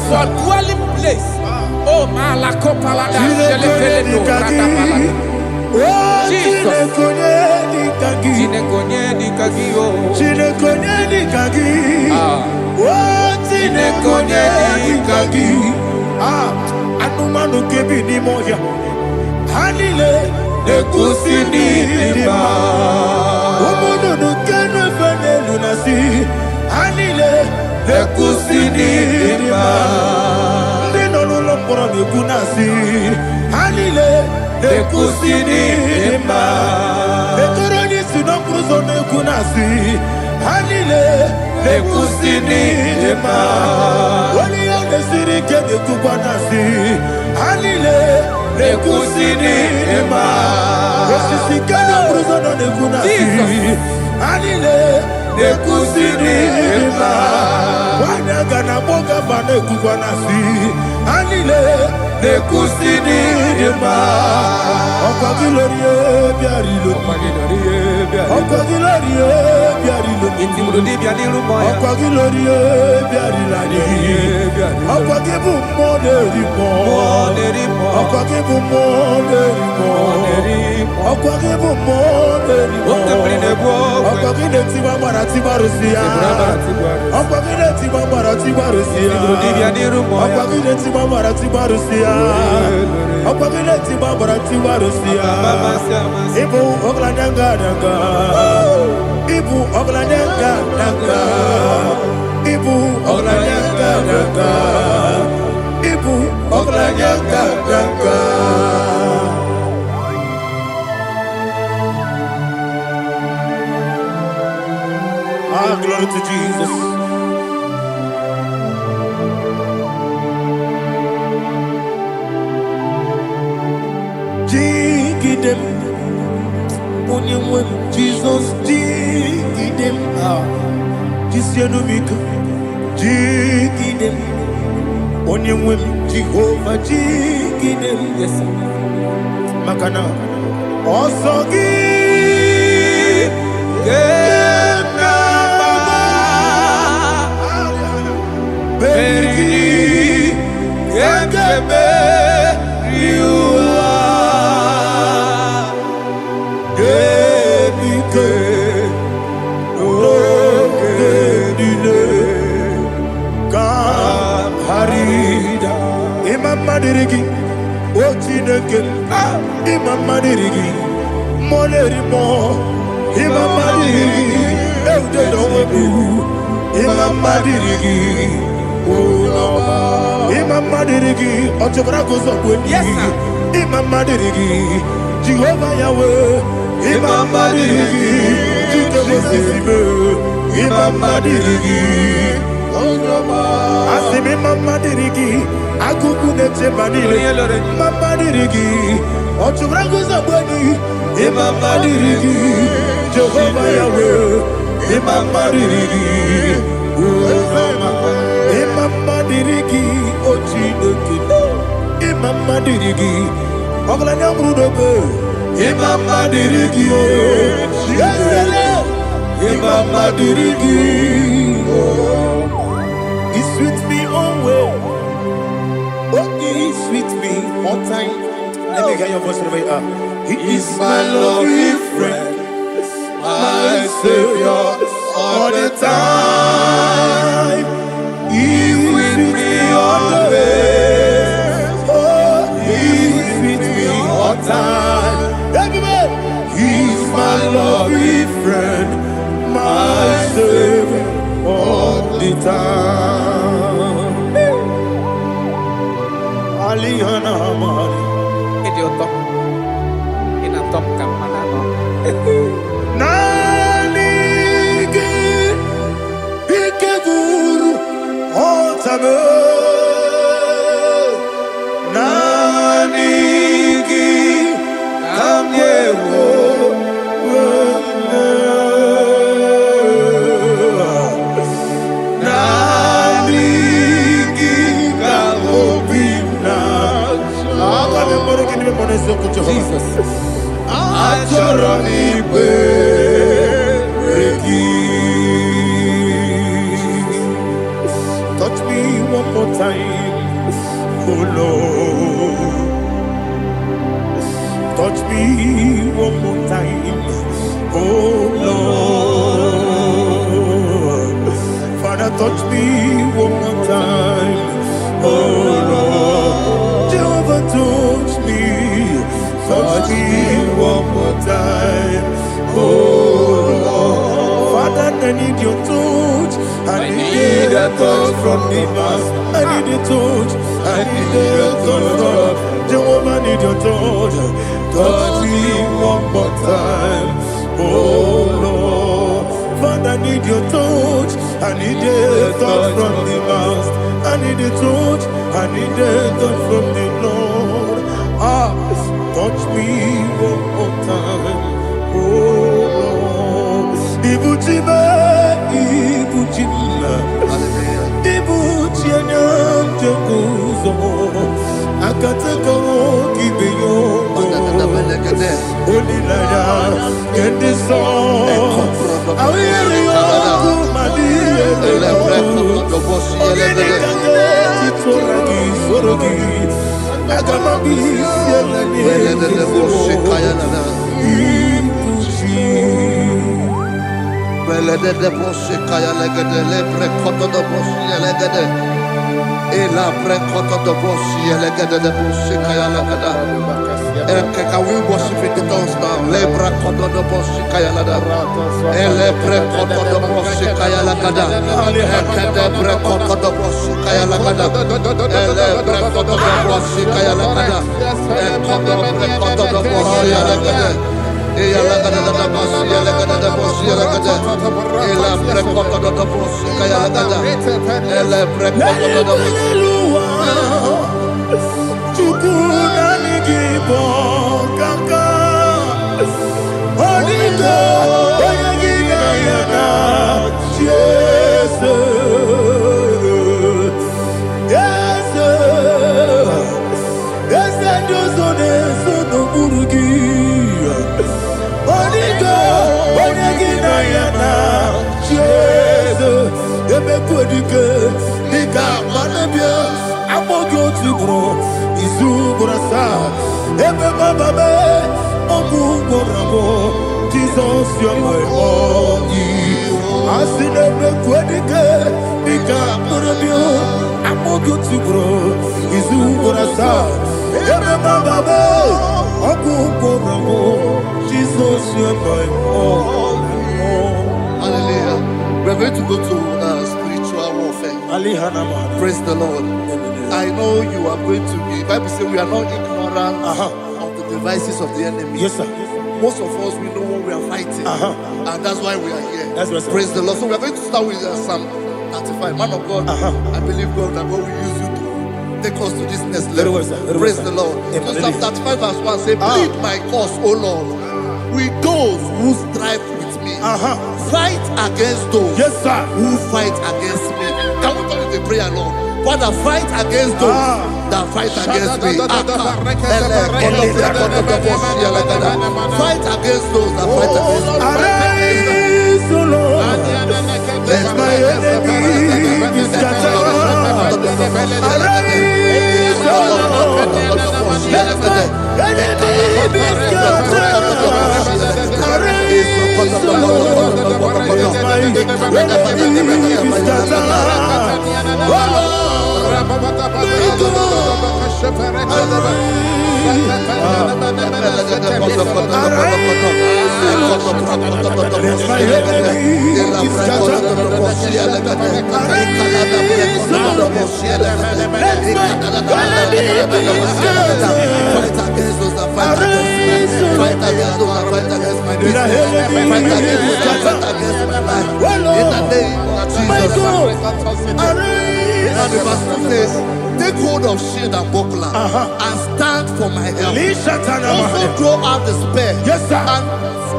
for dwelling place. Oh, Malakopalada, Jesus. Anumanu kebi ni moya. Hanile ekusini ma. Omono no kenu fene lunasi. Hanile ekusini ma. Nino lulo poro ni kunasi. Hanile ekusini ma. Ekoroni sino kruzo ne kunasi. Hanile ekusini ma. Wali ane siri kene kubanasi. Hanile ekusini ma. Osisi kene kruzo ne kunasi. Hanile ekusini ma. Wanaga na boga bane kubanasi. Hanile ekusini ma. Okwa gilorie biarilo. Okwa gilorie biarilo. Intimudi bianiru moya. Okwa gilorie biarilani. Okwa gibu moderimo. Okwa gibu moderimo. Okwa gibu moderimo. Okwa gine tiba marati barusia. Okwa gine tiba marati barusia. Okwa gine tiba marati barusia. Okwa gine tiba marati barusia. Ibu ogladanga danga. Ibu ogladanga danga. Ibu ogladanga danga. Ibu ogladanga danga. Glory to Jesus. Jigidem, Jesus, jigidem, Jisianumika, jigidem, Onyemwem, Jehovah, jigidem, yes, Makana, Osogi, Berigi, Gekebe, Riua, Gebike, Ogedile, Kam Harida, Imam Madirigi, Ochineke, Imam Madirigi, Molerimo, Imamadiri, Eudedowebu, Imamadiri, Imamadiri, Otobragos, yes, Imamadiri, Jehovah Yahweh, Imamadiri, Imamadiri, Asimi Mamadiri, Akukunete Manile, Mamadiri, Otobragos, Imamadiri, Jehovah Yahweh, Imamadiri, Imamadiri, Ochineki, Imamadiri, Oglanyamrudobe, Imamadiri, Imamadiri, He's with me always. Oh, He's with me all time. Let me hear your voice wherever you are. He is my loving friend, my Savior all the time. He's with me always. Oh, He's with me all time. Everybody, He's my loving friend, my Savior all the time. Alihana Mari. Idiotop. Inatop kamanano. Nanigi Ikeguru Otame Nanigi Kamyewo Nanigi Kamobina Jesus touch me one more time, oh Lord. Touch me one more time, oh Lord. Father, touch me one more time, oh Lord. Jehovah, touch me. Touch me one more time, oh Lord. Father, I need your touch. I need a touch from the past. I need a touch. I need a touch from Jehovah. I need your touch. Touch me one more time, oh Lord. Father, I need your touch. I need a touch from the past. I need a touch. I need a touch from the Lord. Touch me one more time, oh Lord. Ibuchima, Ibuchima, Ibuchina, Jaguzo, Akataka, Gibeyo, Olilaya, get this song. I will you, my dear, Can we worship in the tongues now? Lebra koto do bosi kaya lada. Elebre koto do bosi kaya lada. Ekede bre koto do bosi kaya lada. Elebre koto do bosi kaya lada. Ekodo bre koto do bosi lada. Eya lada da bosi lada da bosi lada. Elebre koto do bosi kaya lada. Elebre koto do bosi. Kaka Onigo Oyagina Yana Jesus Yes Yes Dozone Sono Burugi Onigo Oyagina Yana Jesus Ebe Kodike Nika Manabia Amogo Tibro Izu Burasa Ebe Bababe Ogu Borabo Jesus your boy Asinebe Kodike Nika Manabia Amogo Tibro Izu Burasa Jesus, you're my all. Hallelujah. We're going to go to spiritual warfare. Praise the Lord. I know you are going to be. Bible says we are not ignorant of the devices of the enemy. Yes, sir. Most of us, we know what we are fighting. And that's why we are here. That's right, sir. Praise the Lord. So we are going to start with Psalm 35. Man of God, I believe God that God will use you to take us to this next level. Well, sir. Praise the Lord. So Psalm 35 verse 1 says, plead my cause, O Lord, with those who strive with me. Fight against those who fight against me. Can we turn to the prayer, Lord? Father, fight against those that fight against me. Fight against those that fight against me. Arise, O Lord. Let my enemy be scattered. Arise, O Lord. Let my enemy be scattered. Arise, O Lord. Let my enemy be scattered. Oh Lord. Now the verse says, take hold of shield and buckler and stand for my help. Also throw out the spear and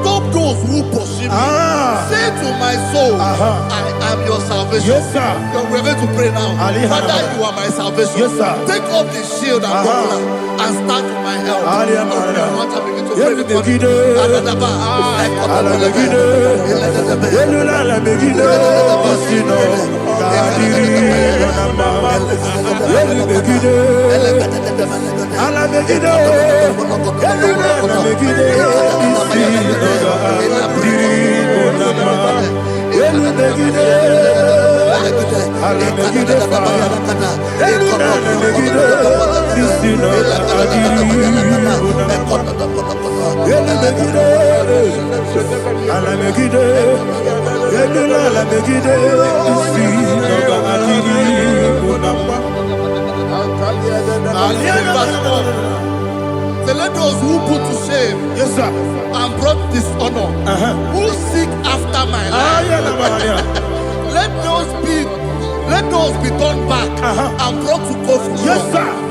stop those who pursue me. Say to my soul, I am your salvation. We're going to pray now. Father, you are my salvation. Take off the shield and buckler and stand for my help. So let those who put to shame and brought dishonor, who seek after my life, let those be turned back and brought to confusion.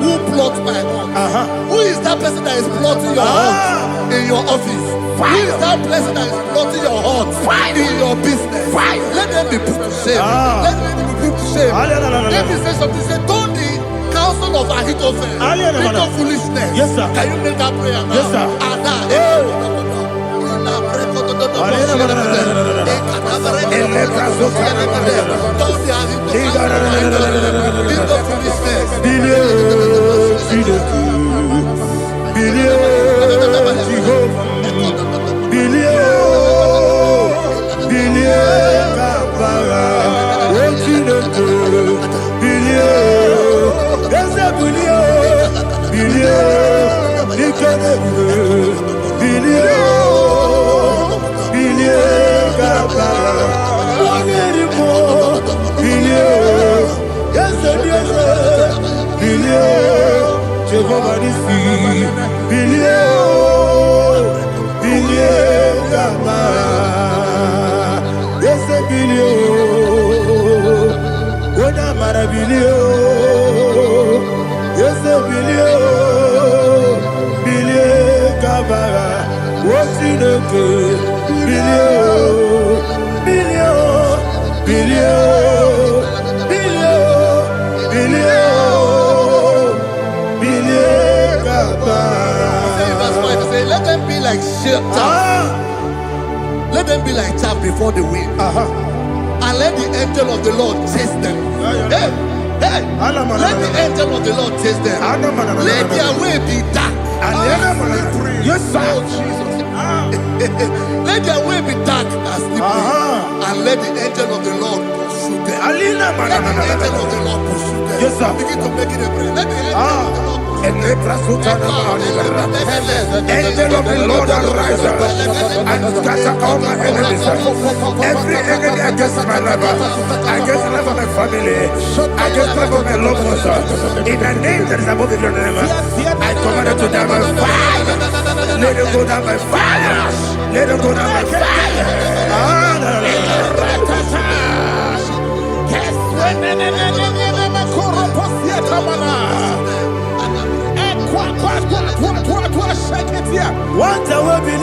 Who plot my hurt? Who is that person that is plotting your hurt in your office? Who is that person that is plotting your hurt in your business? Let them be put to shame. Let them be put to shame. Let me say something. Say, don't the counsel of Ahithophel into foolishness. Can you make that prayer now? Let them be like chaff. Let them be like chaff before the wind. And let the angel of the Lord chase them. Let the angel of the Lord chase them. Let their way be dark. Yes, sir. Let their way be dark as slippery. And let the angel of the Lord pursue them. Let the angel of the Lord pursue them. Yes, sir. Begin to make it a prayer. Let the angel of the Lord pursue them. Angel of the Lord arise and scatter all my enemies. Every enemy against my life, against the life of my family, against the life of my loved ones. In the name that is above your name, I command it to die by fire. Let it go down by fire. Let it go down by fire. What I will be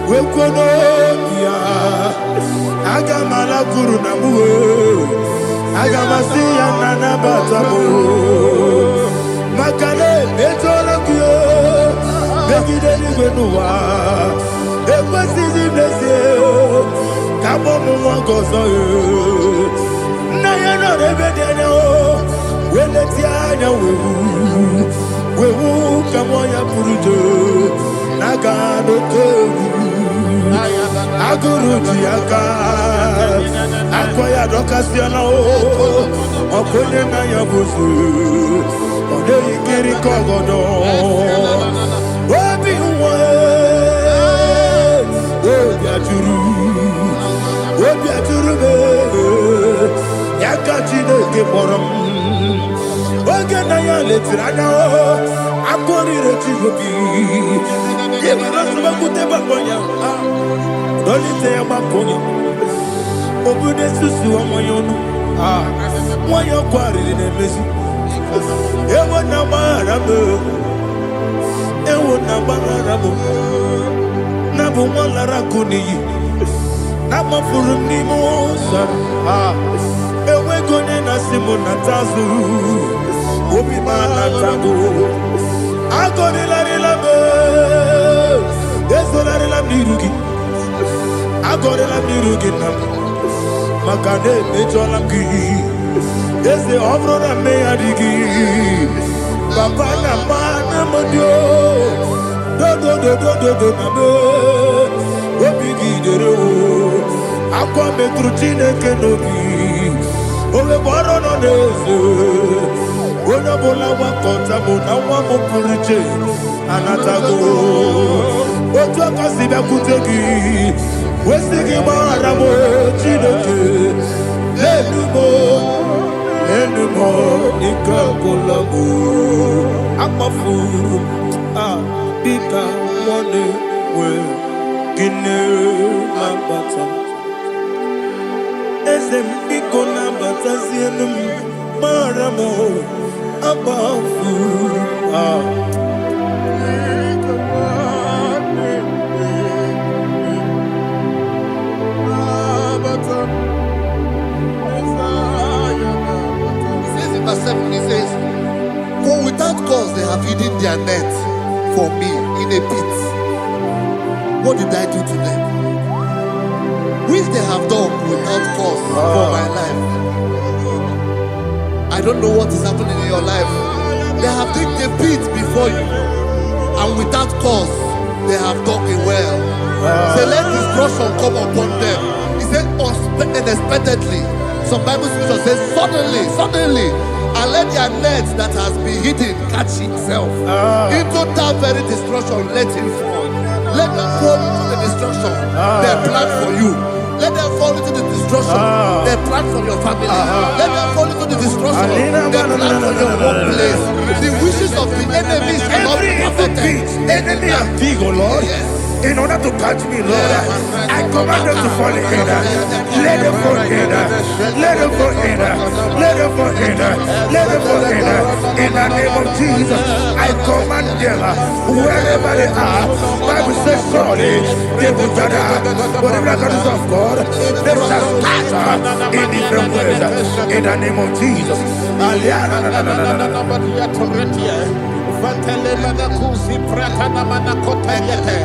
we Konobia Agamala Guru Namu Agamasiya Nana Batamu Makale Betolakio Begide Benua Ekwasizi Blessé Kabo Mwangozo Nayana Rebedeno Weletianya Wewu Kamoya Purujo Nagano Kogu Aguru Jiaka Akoya Dokasiano Okonye na Yabusu Ode Ikiri Kogodo Obi Uwe Obi Aturu Yakachine Kemoram Oge na ya letirana Akori Rechigobi Yemirasuma Kuteba Konya Dolite ya Makonya Obude Susu wa Moyono Moyo Kwari Nemezi Ewo na Marabo Ewo na Marabo Nabu Malara Kuni Nama Furuni Mosa Ewe Gone Nasimu Natazu Obi Manatago Agoni Larilabe Esolari Lamirugi Agoni Lamirugi Makane Mejolamgi Ese Obro na Meadigi Papa na Mana Modio Do Nabe Obigi Dero Aqua Metrutine Kenobi Ove Boro no Nese Ona bola wakota mona wamo puriche anatago otu akasibe kutegi wesigi maramo chineke lenumo ikakolago akpafuru bika one we gine ambata ese mbiko nambata sienum maramo abafu He says, for without cause they have hidden their net for me in a pit. What did I do to them? Which they have done without cause for my life. I don't know what is happening in your life. They have digged a pit before you, and without cause they have dug a well. Say, let destruction come upon them. He said, unexpectedly. Some Bible scripture says, suddenly, and let their net that has been hidden catch itself. Into that very destruction, let it fall. Let them fall into the destruction they plan for you. Let them fall into the destruction they plan for your family. Let them fall into the destruction they plan for your workplace. The wishes of the enemies are not perfected. Enemy and big, oh Lord. Yes. In order to catch me, Lord, I command them to fall in. Let them fall in. Let them fall in. Let them fall in. Let them fall in. In the name of Jesus, I command them wherever they are. Bible says surely they will gather. Whatever that is of God, they shall scatter in different ways. In the name of Jesus. Fatele mana kusi pratana mana kotayete.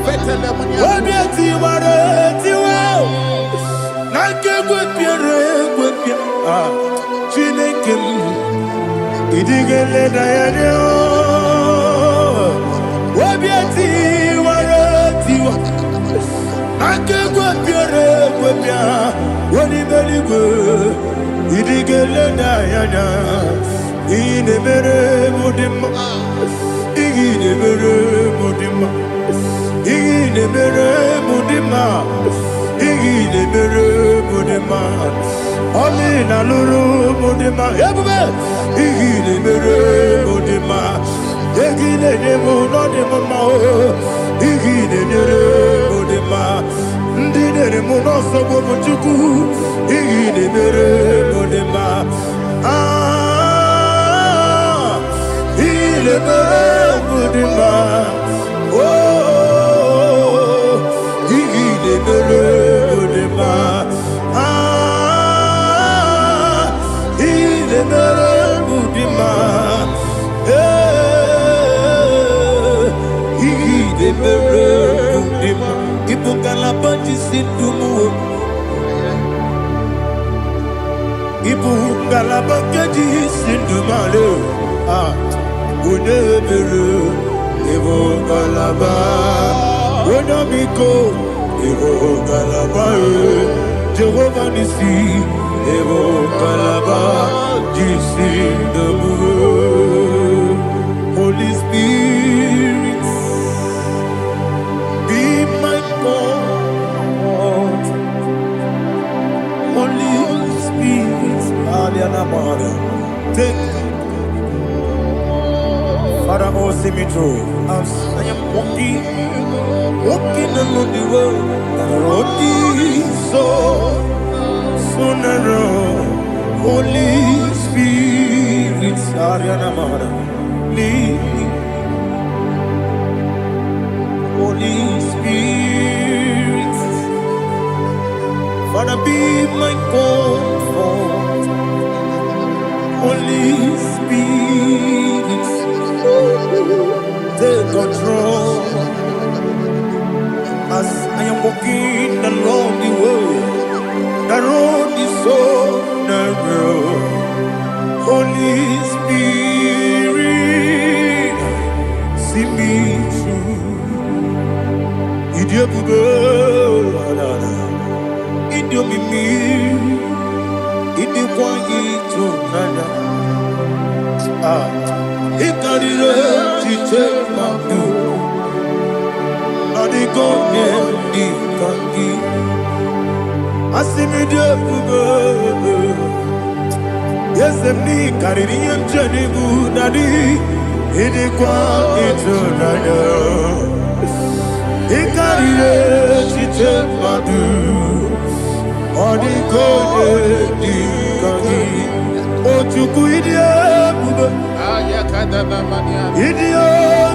Fatele munya. Obiati ware tiwa. Nake gwepire. Chinekem. Idigele dayade. Obiati ware tiwa. Nake gwepire. Woni beligwe. Idigele dayade. Inemere mudima, inemere mudima, inemere mudima, inemere mudima. Oli na luru mudima, ebube. Inemere mudima, inemere mudima, inemere mudima. Ndinere munoso bobuchuku, inemere mudima. Mudima, oh, Mudima, Mudima, Mudima, Ipukalapati Sindumu, Ipukalapati Sindumalo, Unebere, Evo Galaba, Unamiko, Evo Galaba, Jehovah Nissi, Evo Galaba, Jisi Dabu, Holy Spirit, be my God, Holy Spirit, Aliana Mara, take Father, oh, see me through. As I am walking along the road, the road is so narrow. Holy Spirit, Ariana Mara, lead me. Holy Spirit, Father, be my comfort. Holy Spirit, take control as I am walking along the way. The road is so narrow. Holy Spirit, see me through. Idiabube, Idiomimi, Idikwaitunana. Ikarire chiche madu, adigonye ikangi, asimide bube. Yesemni kariri enjeni budadi, idikwa itunaya. Ikarire chiche madu, adigonye ikangi, ochuku idie bube. Idio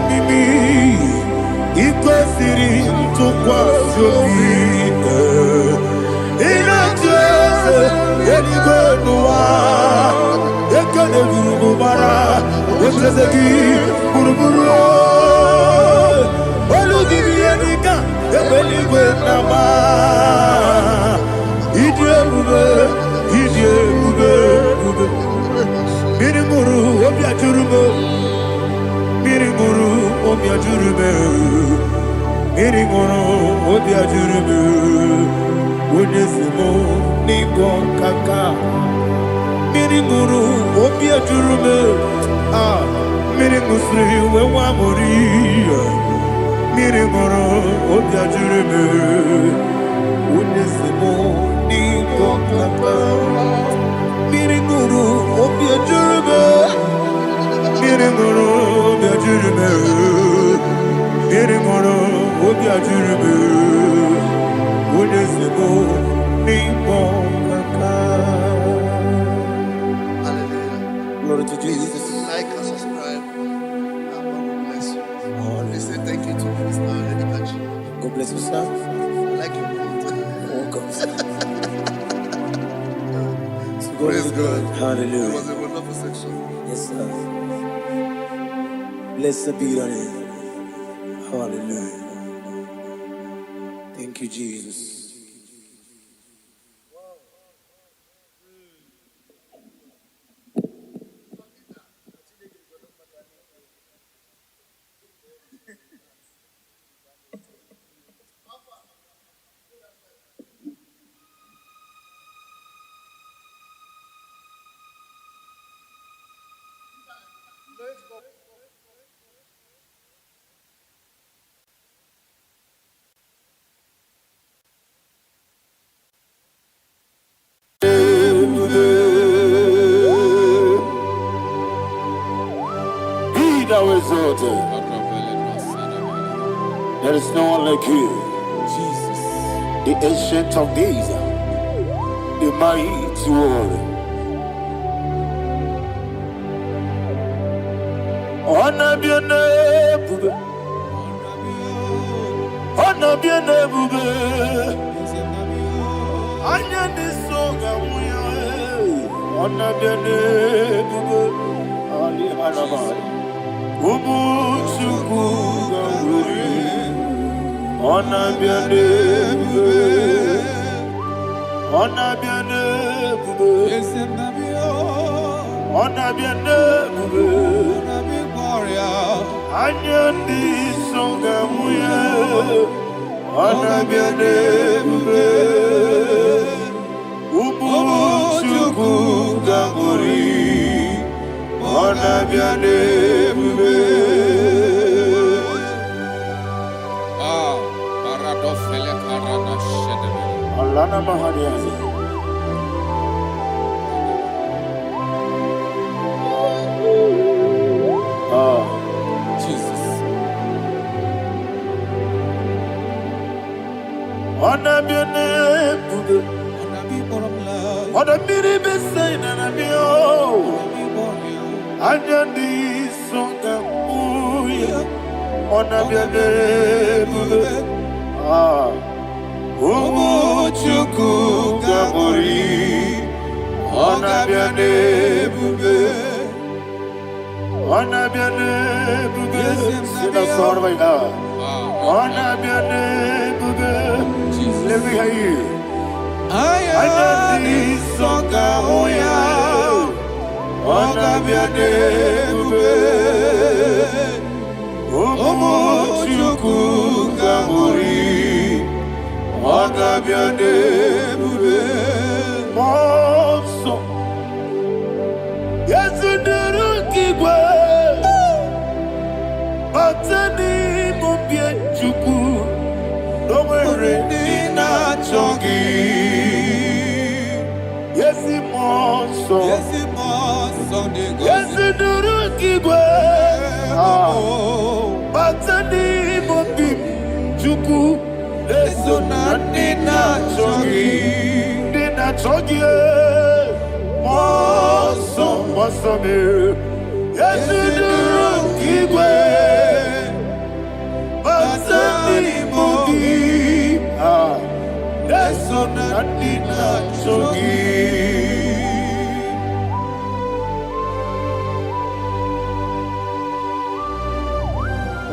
mimi iko siri tukwa sobi ina jese eligo nuwa ekane guru bara osezegi buruburu olu gibi enika ebeligwe nama idie bube Miriguru obia jurume, Miriguru obia jurume, Miriguru obia jurume, Unesimo nigo kaka, Miriguru obia jurume, Mirigusri wewa mori, Miriguru obia jurume, Unesimo nigo kaka. Miriguru obia jurume, Miriguru obia jurume, Miriguru obia jurume, Unesimo nigo kaka. Hallelujah. Glory to Jesus. Like and subscribe. God bless you. Please say thank you to Mr. Lady Kachi. God bless you, sir. I like your mouth. Welcome. Praise God. Hallelujah. It was a wonderful section. Yes, sir. Blessed be your name. Hallelujah. Thank you, Jesus. exalted. There is no one like you. Jesus. The ancient of days, the mighty one. Honor be your name, honor be your name, Anya the song, honor be your name, Ali Hanabai, Ubu Chuku, honor be your name, honor be your name, honor be your name, Anya the song, honor be your name, Ubu Chuku Ganguri, honor be your name. Paradofele karana shedeme. Alana Mahadiazi. Jesus. Honor be your name, Honor be for love. honor be the best sign and I be Anya the song, honor be your name. Ubu Chuku Gabori, honor be your name, honor be your name, sing a song right now. Honor be your name, let me hear you. I am the song, honor be your name, Ubu Chuku Gabori, honor be your name, Monso. Yes, you do keep well. Batani Mobia Chuku, no worry, Nina Chogi. Yes, you Monso. Yes, it must on the Yes, you do keep well. Batani Mobia Chuku. Eso na Nina Chogi, Nina Chogi, Moso, Moso me, yes you do Kigwe, Batani Mobi, Eso na Nina Chogi.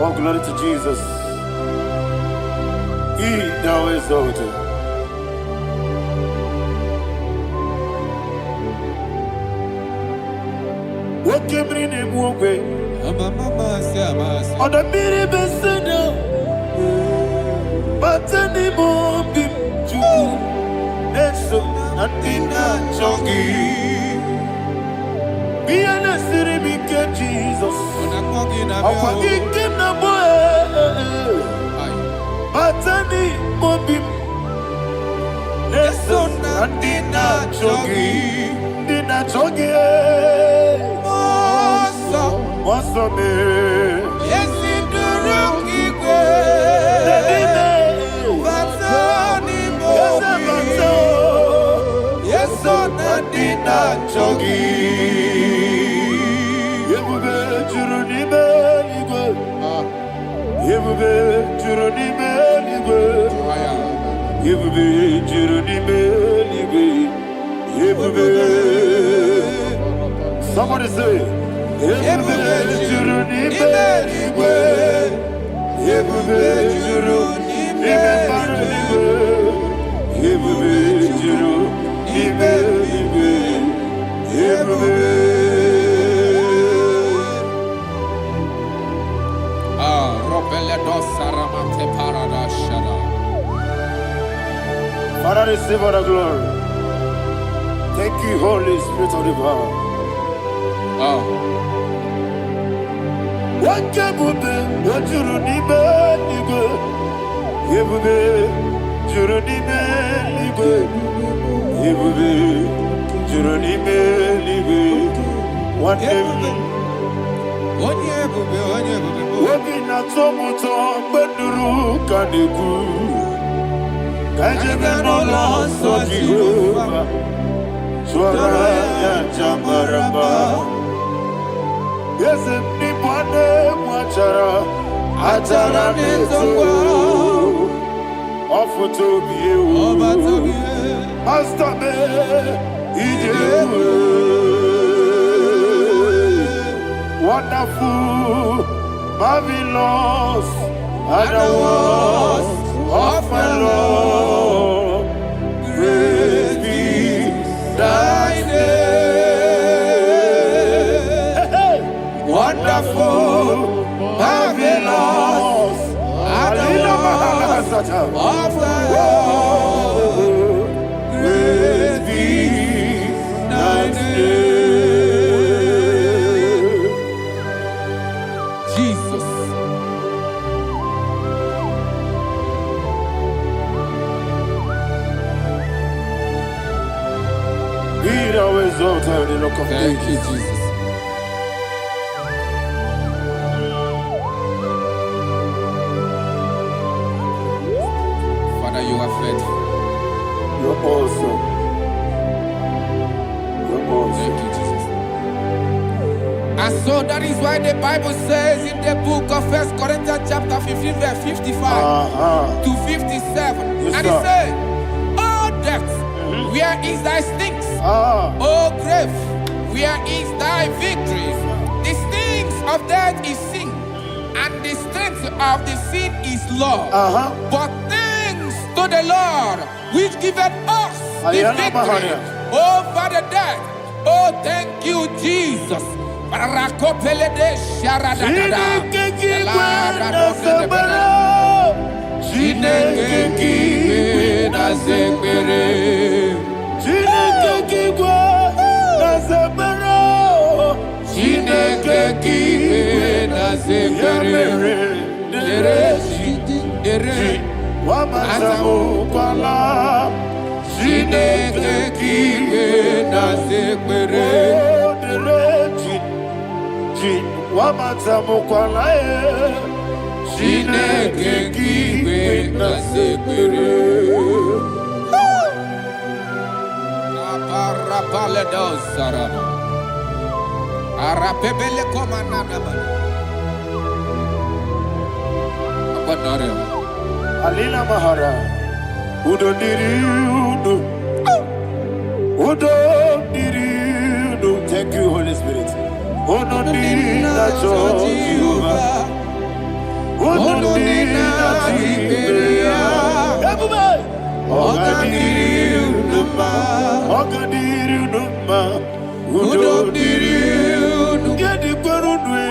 Oh, glory to Jesus. He thou exalted. What came in him one way? On the mini beseno, but any more bim to Eso Natina Chogi. Be an city because Jesus. I'm forgetting the boy. Batani Mobim Eso Nandina Chogi Dina Chogi Moso Moso me Yes, it do rocky Batani Mobi. Yes, on Nandina Chogi Yebube Juruni Beligwe Yebube Juruni Beligwe Yebube Juruni Beligwe Yebube. Somebody say Yebube Juruni Beligwe Yebube Juruni Beligwe Yebube Juruni Beligwe Yebube. Father, receive all the glory. Thank you, Holy Spirit of the power. What can you do? What you need, you go. You will be, you need, you go. You will be, you need, you go. One day, Wabina tomoto beduru kaniku. Kajabeno loso Jehovah. Swara ya jambaramba. Yes, ni bwane mwachara. Atara nezo. Ofuto biyewu. Master me. Ijewu. Wonderful, marvelous, and the words of my Lord. Praise be thy name. Wonderful, marvelous, and the words of my Lord. Praise be thy name. Thank you, Jesus. Father, you are faithful. You're awesome. You're awesome. Thank you, Jesus. And so that is why the Bible says in the book of 1 Corinthians chapter 15, verse 55 to 57. Yes, and it says, "Oh death, where is thy stings? Oh grave, where is thy victory? The stings of death is sin, and the strength of the sin is law. But thanks to the Lord, which giveth us the victory over the death. Oh, thank you, Jesus." Alina Mahara, Udo Diriudu, Udo Diriudu. Thank you, Holy Spirit. Udo Diriudu, Udo Diriudu, Ogadiru Numa, Udo Diriudu, Gedi Perudwe,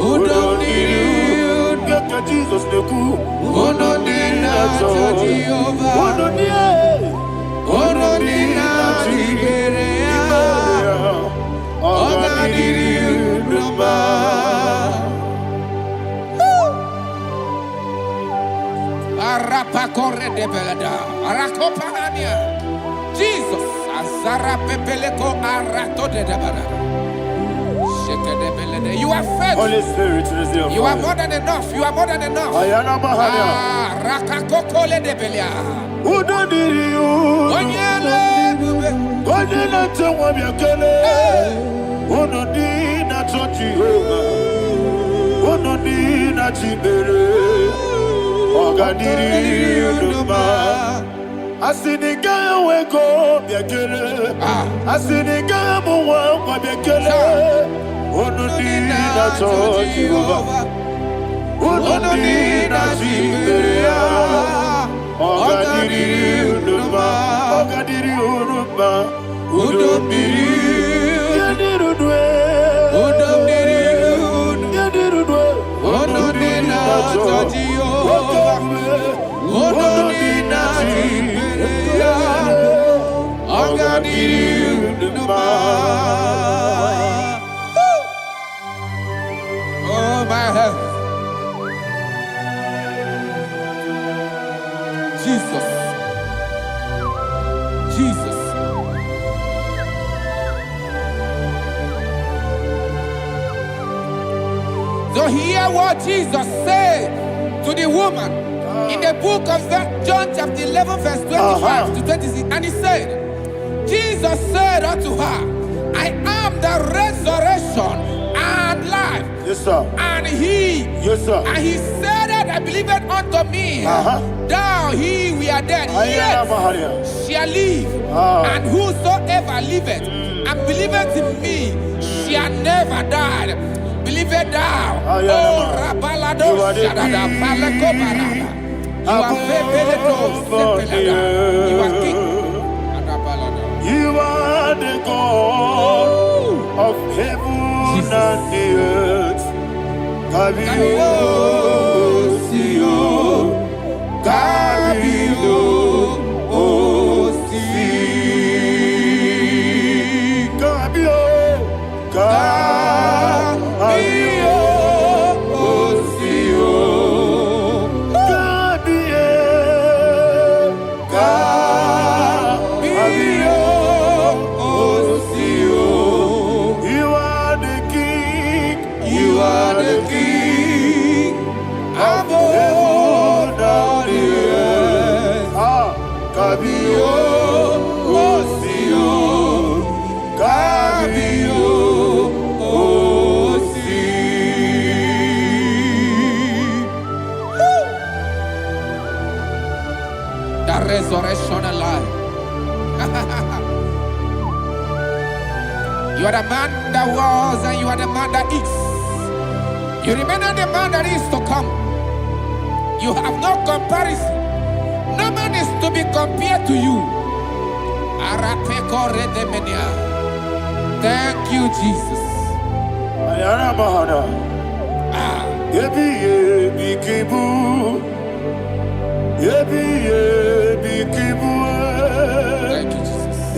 Udo Diriudu, Gaka Jesus Neku, Udo Diriudu, Udo Diriudu, Ogadiru Numa. Arapakorre de belada, arakopania. Jesus, azara pepeleko arato de debada. Sheke de belede. You are faithful. Holy Spirit, you are more than enough. You are more than enough. Ayana Mahania. Rakakokole de belia. Udo Diriudu, Onyele bube. Onyele tewa biakele. Udo Dina Jehovah. Udo Dina Chibere. Ogadiru Numa. Asiniga weko biakele. Asiniga muwa biakele. Onodina Jehovah. Onodina Jiberia. Ogadiru Numa. Ogadiru Numa. Udomdiri. Yadirudwe. Udomdiri. Yadirudwe. Onodina Jehovah. Onodina Jiberia. Ogadiru Numa. Oh my heaven. Jesus. Jesus. hear what Jesus said to the woman in the book of John chapter 11 verse 25 to 26. And he said, Jesus said unto her, I am the resurrection and life. Yes, sir. And he, yes, sir. And he said that I believeth unto me, thou he we are dead, yet shall live. And whosoever liveth and believeth in me shall never die. Believeth thou, oh Rabalado Shadada Palako Barada. You are you are king. You are the God of heaven and the earth. Kabio, Sio, Kabio, Osi, Kabio, Kabio, Osio, Kabio, Kabio. You are the king of all the earth. Kabio, Osio, Kabio, Osi. The resurrection alive. You are the man that was and you are the man that is. You remain the man that is to come. You have no comparison. No man is to be compared to you. Thank you, Jesus. Thank you, Jesus.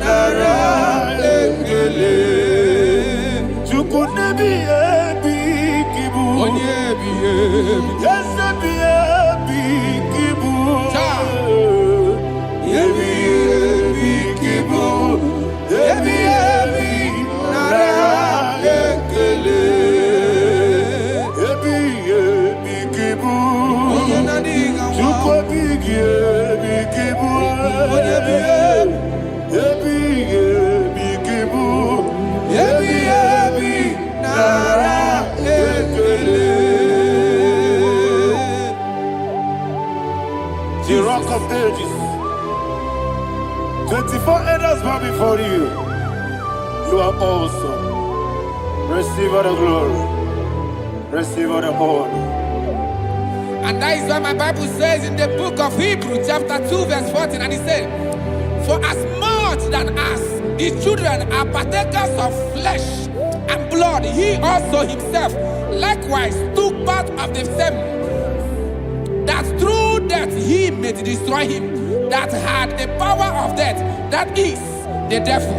Nara engele Chukunebi ebi kibu Onyebi Yesebi ebi kibu Ebi kibu Ebi nara engele Ebi kibu Chukobi ebi kibu Nara the rock of ages 24 elders bow before you. You are awesome. Receive all the glory. Receive all the honor. And that is why my Bible says in the book of Hebrews chapter 2 verse 14, and he said, for as much than us, the children are partakers of flesh and blood, he also himself likewise took part of the same, that through death he may destroy him that had the power of death, that is the devil.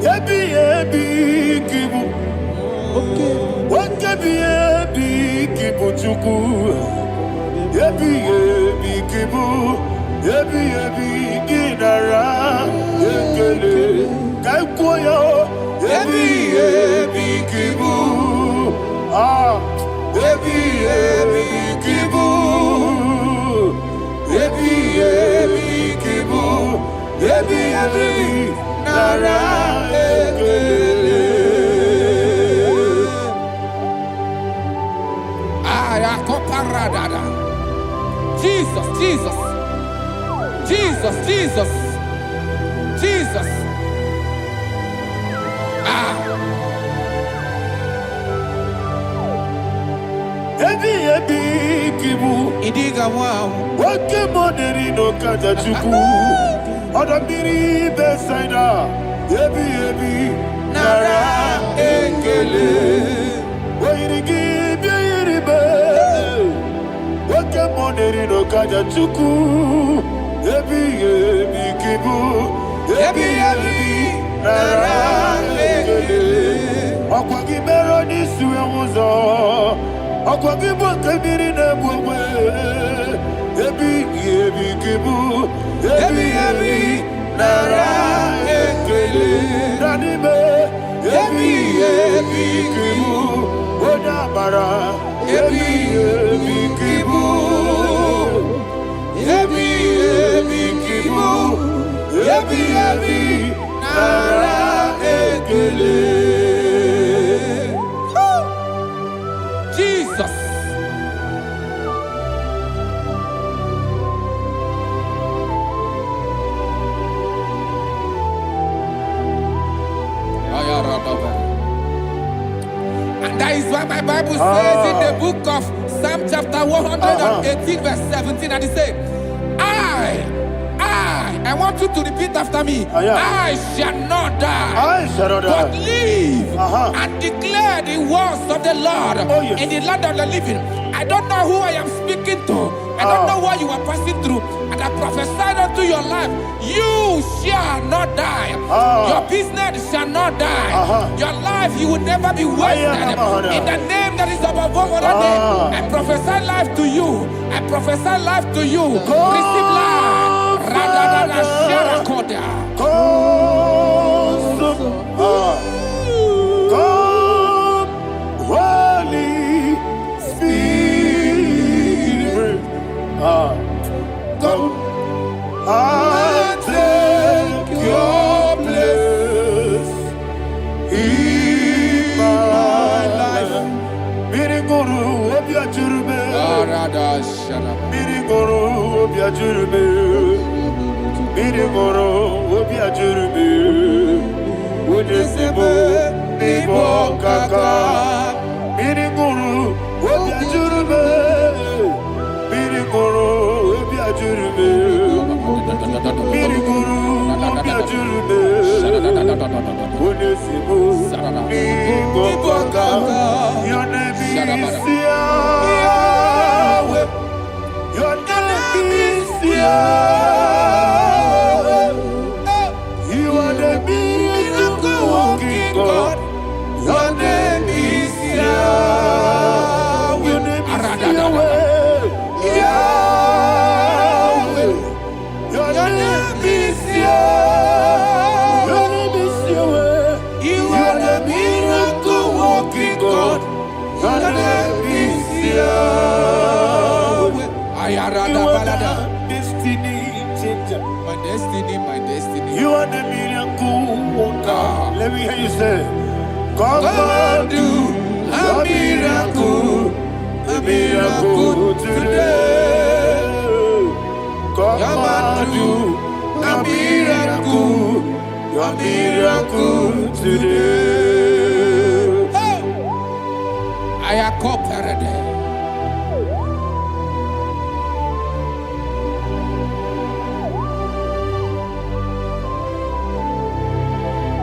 Yebi kibu, yebi kibu chuku. Yebi kibu, yebi ginara yekele kaikoyo. Yebi kibu, yebi kibu, yebi kibu, yebi nara. Jesus, Jesus, Jesus, Jesus, Jesus. Yebi kibu. Idiga wow. Wake moneri no kaja chuku. Odamiri besaida. Yebi nara engele. Wairigi biiribe. Wake moneri no kaja chuku. Yebi kibu. Yebi nara engele. Okwagi mero ni suwe muzo. Akwagibo kabiri na bwe. Ebi kibu. Ebi nara ekele. Danime. Ebi kibu. Odabara. Ebi kibu. Ebi kibu. Ebi nara ekele. Jesus. And that is why my Bible says in the book of Psalm chapter 118 verse 17, and it says, I want you to repeat after me. I shall not die, but live and declare the words of the Lord in the land of the living. I don't know who I am speaking to. I don't know what you are passing through. And I prophesy unto your life, you shall not die. Your business shall not die. Your life, you will never be wasted. In the name that is above all other name, I prophesy life to you. I prophesy life to you. Receive life. Holy Spirit, come and take your place in my life. Miriguru obiajurube, miriguru obiajurube, miriguru obiajurube. Udesibo nibo kaka, miriguru obiajurube, miriguru obiajurube, miriguru obiajurube. Udesibo nibo kaka. Your name is Yahweh. Your name is Yahweh. You are the miracle working God. Your name is Yahweh. Your name is Yahweh. Yahweh. Your name is Yahweh. Your name is Yahweh. You are the miracle working God. Your name is Yahweh. You are the destiny changer. My destiny. You are the miracle worker. Let me hear you say, come and do a miracle today. Come and do a miracle today. I am cooperative.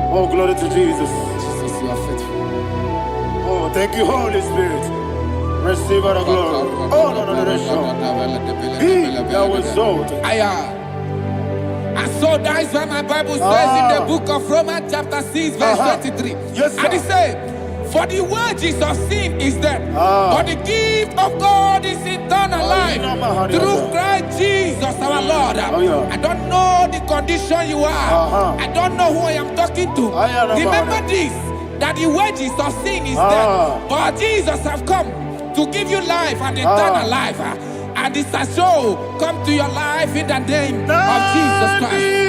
Oh, glory to Jesus. Jesus, you are faithful. Oh, thank you, Holy Spirit. Receive our glory. Oh, no, Be thou exalted. And so that is why my Bible says in the book of Romans chapter 6 verse 23. Yes, sir. And it says, for the wages of sin is death, but the gift of God is eternal life through Christ Jesus our Lord. I don't know the condition you are. I don't know who I am talking to. Remember this, that the wages of sin is death, but Jesus have come to give you life and eternal life. And this shall show come to your life in the name of Jesus Christ.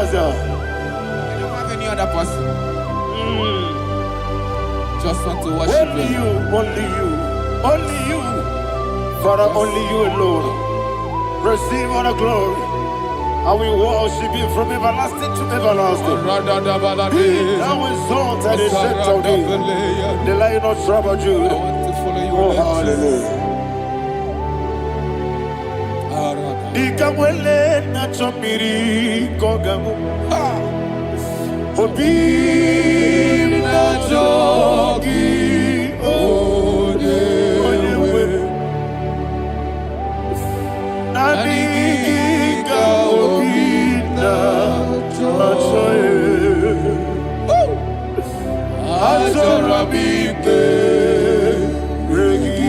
I don't have any other person. Just want to worship only you, only you. Father, only you alone. Receive all the glory, And we worship him from everlasting to everlasting. He now exalted the set of thee, the Lion of tribe of Judah. Oh, hallelujah. Ikamwele na chomiri kogamu. Obi na jogi odewe. Naniga obi na jogi. Azorabike regi.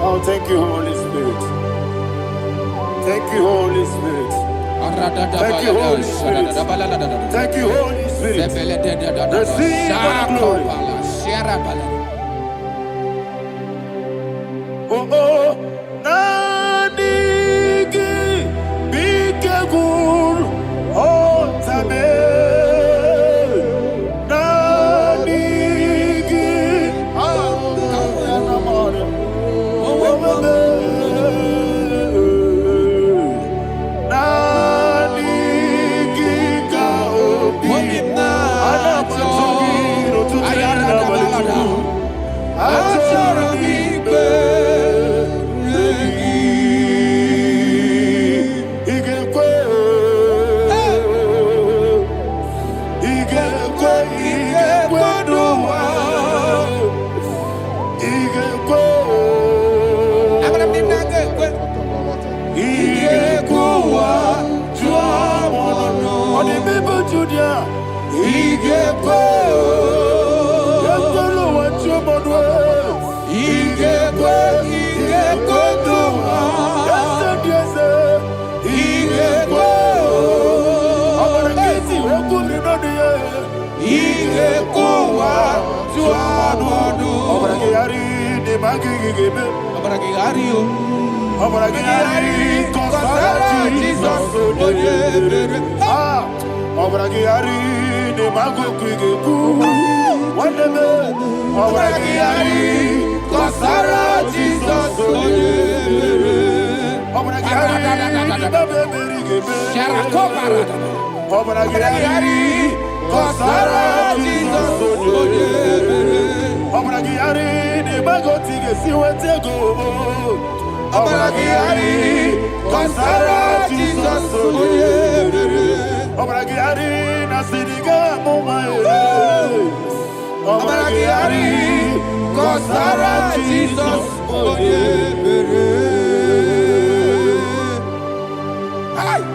Oh, thank you, Holy Spirit. Thank you, Holy Spirit. Thank you, Holy Spirit. Thank you, Holy Spirit. Receive my glory. Oh, oh, Nadigi, Bikagur, oh, Tabe.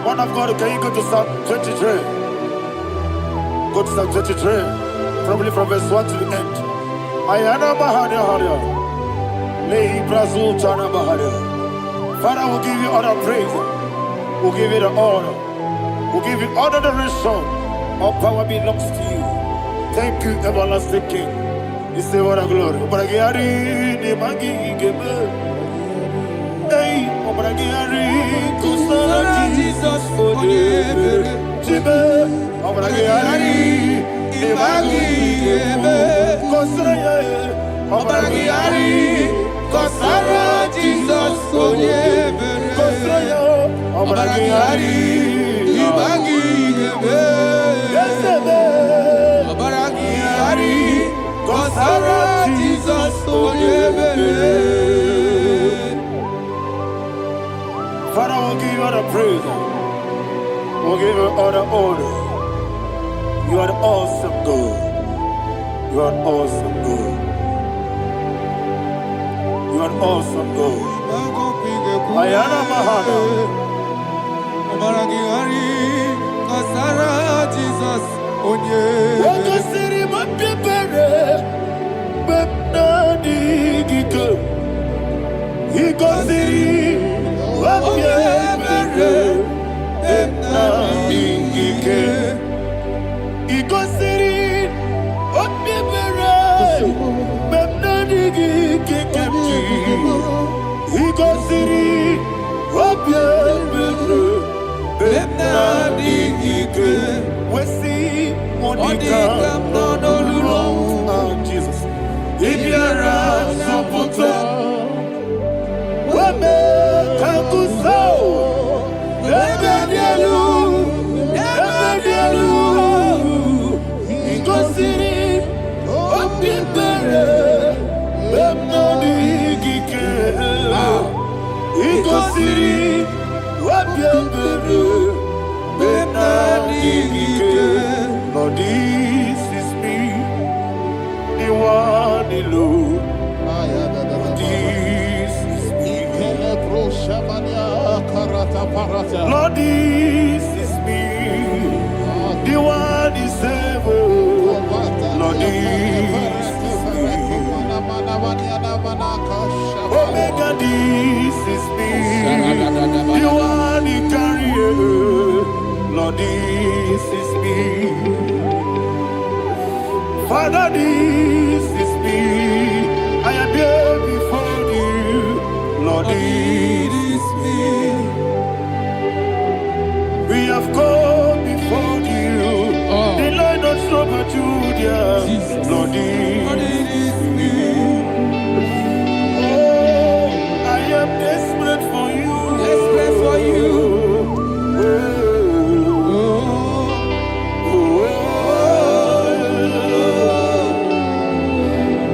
Man of God, can you go to Psalm 23? Go to Psalm 23, probably from verse 1 to the end. Ayana Mahania Haria. Lehi Brazil Chana Mahania. Father, we'll give you all the praise. We'll give you the honor. We'll give you all the adoration. All power belongs to you. Thank you, everlasting King. You say what a glory. Hey, Obragiari, Kusara Jesus onyebere. Jibe, Obragiari, Ibagi ebe. Obragiari, Kusara Jesus onyebere. Obragiari, Ibagi ebe. Obragiari, Kusara Jesus onyebere. Father, we'll give you all the praise. We'll give you all the honor. You are awesome God. You are awesome God. You are awesome God. Ayana Mahana. Obragiari, Kusara Jesus onyebere. Wakasiri mapipere. Bepnadi gike. Ikosiri. Jesus. If you're Lord, this is me, the one alone. This is me. Lord, this is me, the one is able. Lord, this is me. Omega, this is me, the one you carry. Lord, this is me. Father, this is me. I am here before you. Lord, this is me. We have come before you. The Lord not so much Judah. Lord, this is me. Oh, I am desperate for you. Desperate for you.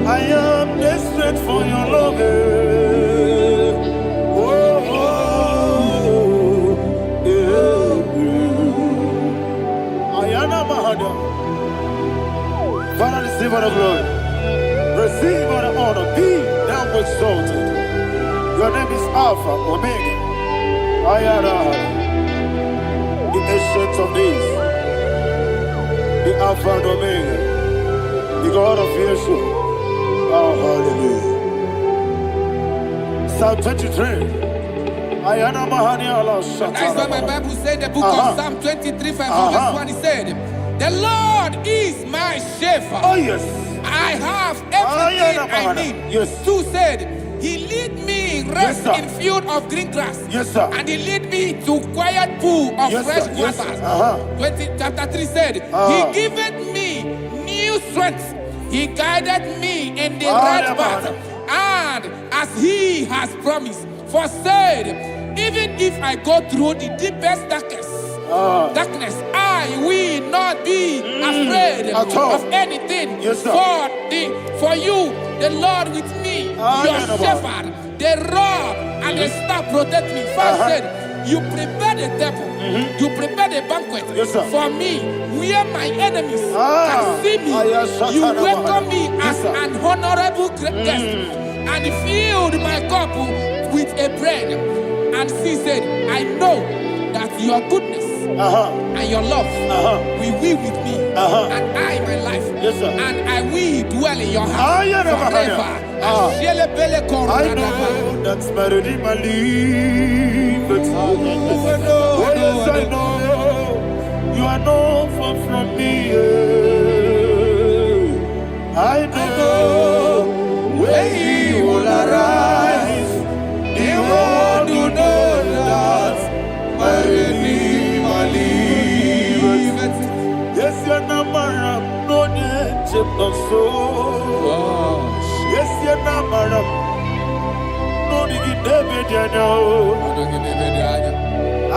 I am desperate for your love. Father, receive all the glory. Receive all the honor. Be thou exalted. Your name is Alpha, Omega. Ayara, the ancient of days, the Alpha and Omega, the God of Yeshua. Oh, hallelujah. Psalm 23. Ayana Mahani Allah Shata. That's what my Bible said, the book of Psalm 23, verse 1. It said, the Lord is my shepherd. Oh, yes. I have everything I need. Yes. 2 said, he lead me rest in field of green grass. Yes, sir. And he lead me to quiet pool of fresh waters. 20, chapter 3 said, he giveth me new strength. He guided me in the right path. And as he has promised, for said, even if I go through the deepest darkness, I will not be afraid of anything. Yes, sir. For you, the Lord with me, your shepherd, the rod and the staff protect me. First said, you prepare the table, you prepare the banquet for me, where my enemies can see me. You welcome me as an honorable guest, and filled my cup with a bread. And she said, I know that your goodness and your love will be with me, and I, my life, and I will dwell in your house forever. I know that's better than my life. Oh, yes, I know you are not far from me. I know when he will arise, he will do know.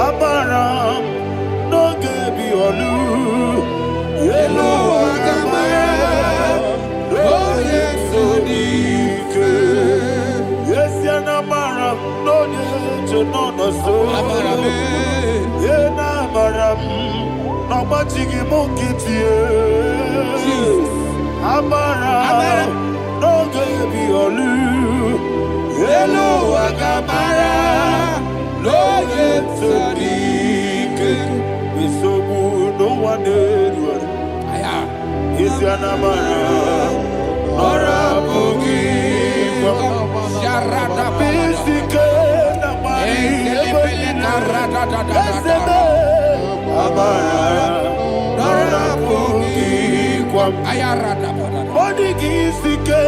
Abaram no gebi olu yelo agamara no yesodike yesiana maram no yecho no so yena maram no machigi mukitie Abaram no gebi olu yelo agamara no yesodike Bisobu no one did is Yanamara Nora Bogi Sharada Bisike Namari Abara Nora Bogi Ayarada Body Gisike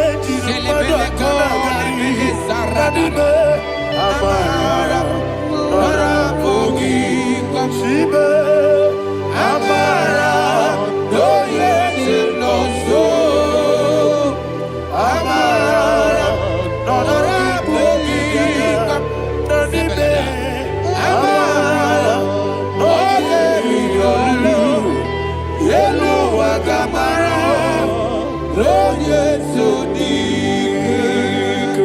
Saradibe Abara Nora Bogi Shibe Amara no yeti no so Amara no rabogi Nanibe Amara no yeti no Yelu Agamara no yesu dik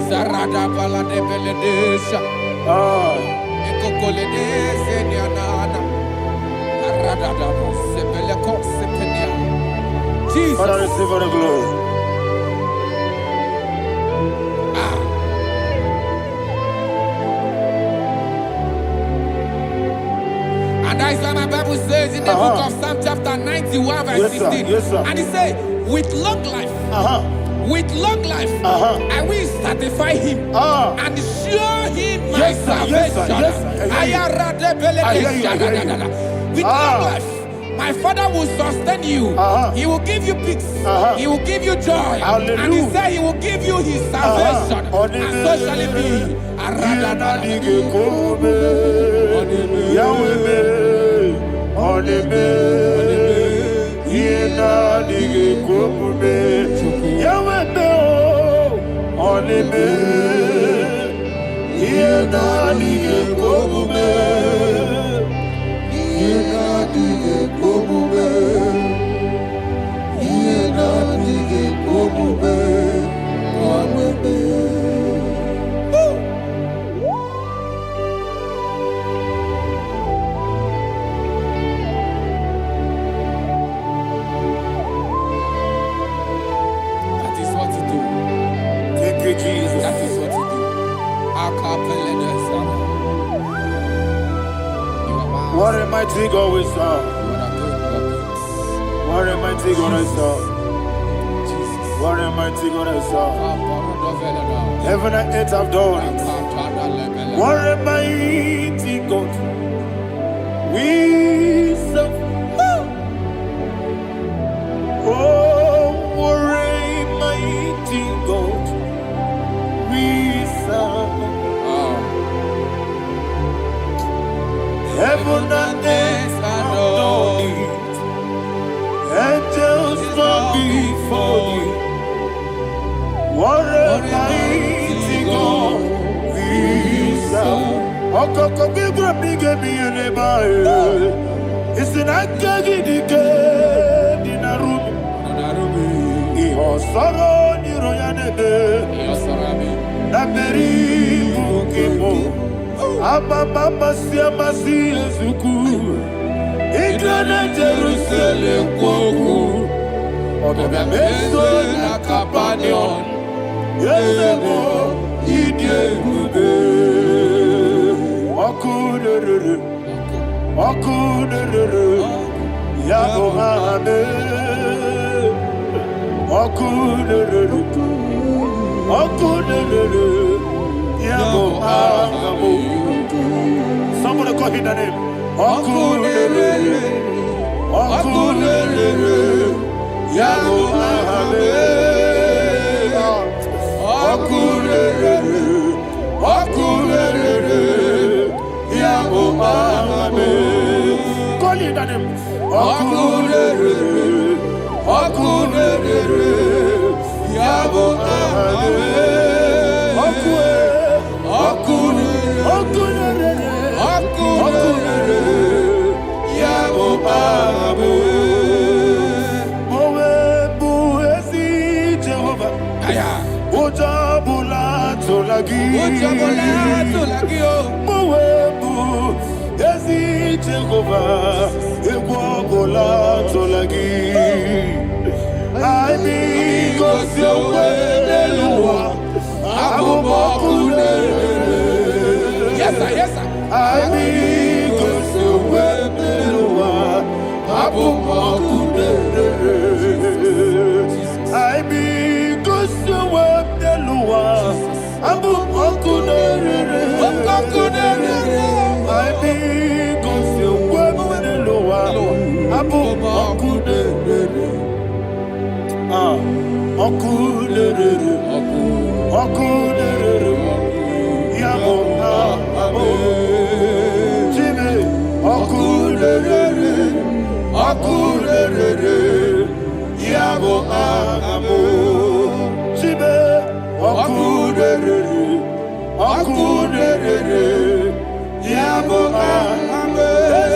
Sarada Bala de Beledesha Ekokolede Nianana Jesus. Father, receive all the glory. And that is why my Bible says in the book of Psalm chapter 91 verse 16. Yes, sir. And it says, with long life, with long life, I will satisfy him and show him my salvation. With long life, my Father will sustain you. He will give you peace. He will give you joy. Hallelujah. And he said he will give you his salvation. And so shall it be. Jesus. That is what you do. What a mighty God we serve. What a mighty God I serve. What a mighty God I serve. Heaven and earth have done it. What a mighty God we serve. Oh, what a mighty God we serve. Heaven and earth adore it. Angels bow before you. What a mighty God we serve. Okoko bigre bige mi elebae. Isinakagi dike dinarubi. Iho soro ni royanebe. Nameri bukibo. Ababa siama si ezuku. Igrana Jerusalem kwoku. Odobe meso na kapanion. Yelemo idye gube. Okunere. Okunere. Yabo hame. Okunere. Okunere. Yabo hame. Somebody call him the name. Okunere. Okunere. Yabo hame. Okunere. Okunere. Yabo hame. Call him the name. Okunere. Okunere. Yabo hame. Okunere. tolagi. Mowebu, Ezi Jehovah, Ekwabola tolagi. Amigos Yowedelua, Abubakule. Yes, sir, yes, sir. Amigos Yowedelua, Abubakule. Amigos Yowedelua, Abubakule. Amigos Yowedelua, Abubakule. Okulere, yabo abo, Jimmy, okulere, yabo abo, Jimmy, okulere, yabo abo, yes,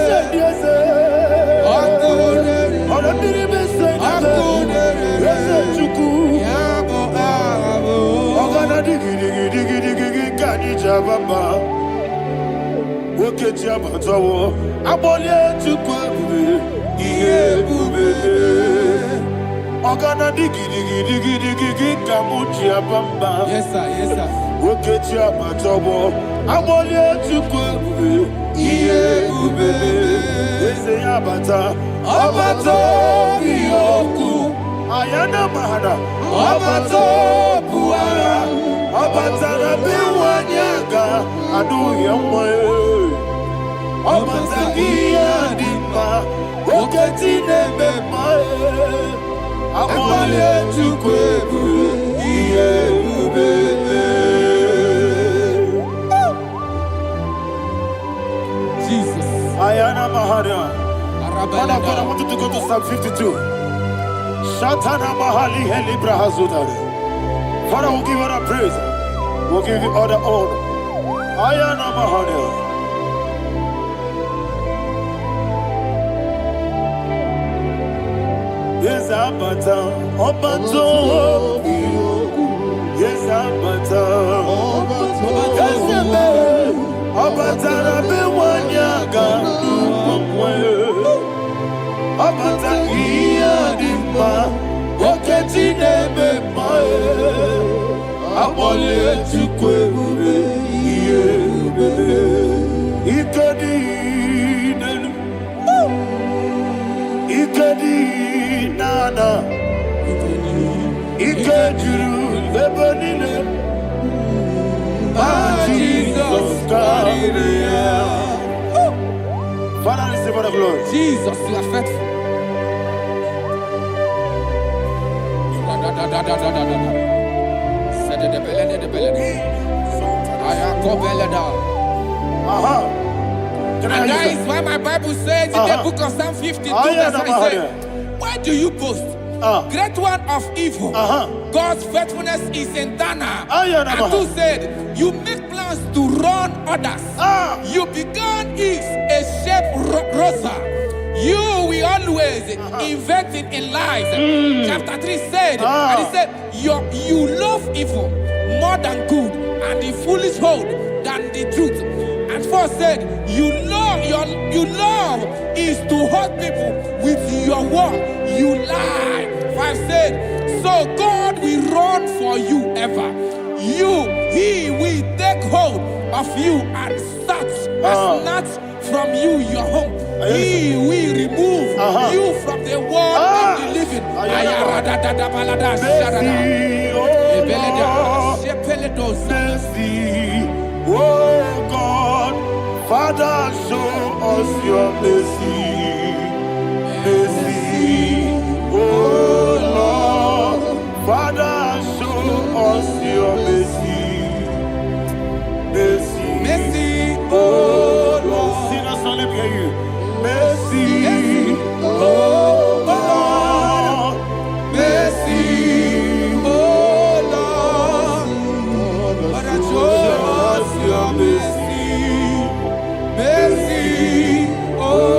Baba, woke Jabatawo, Abolia to Kwabu, Yebube, Ogana digi, Kamuchia Bamba. Yes, sir, yes, sir. Woke Jabatawo, Abolia to Kwabu, Yebube, Yabata, Abato, Yoku, Ayana Mahana, Abato, Puara. Abatara biwanyaga adu yamwe Abatagia dima Oketi nebema Amwale chukwebu Iye ubebe Jesus. Ayana Mahara. Father, I want you to go to Psalm 52. Shatana Mahali Helibra Hazudare. Father, we'll give you all the praise. We'll give you all the honor. Ayana Mahana. Yes, Abata. Obato. Yes, Abata. Yes, Abata. Rabe wanyaga. Abata iya dimba. Oketi nebe mae. Abole chukwebe yebe. Ikadi nenu. Ikadi nana. Ikadiru lebanine. Jesus God. Father, receive all the glory. Jesus, you are faithful. And that is why my Bible says in the book of Psalm 52, verse 5, why do you boast? Great one of evil. God's faithfulness is eternal. And who said, you make plans to run others. You began is a shape rosa. You will always inventing in lies. Chapter 3 said, and he said, you love evil more than good, and the foolish hold than the truth. And 4 said, you love is to hurt people with your word. You lie. 5 said, so God will run for you ever. He will take hold of you and snatch from you your home. He will remove you from the world of the living. Oh God, Father, show us your mercy. Mercy, oh Lord, Father, show us your mercy. Mercy, Mercy, oh Lord, sinners only hear you. Mercy, oh Lord, mercy, oh Lord, Father, show us your mercy. Mercy, oh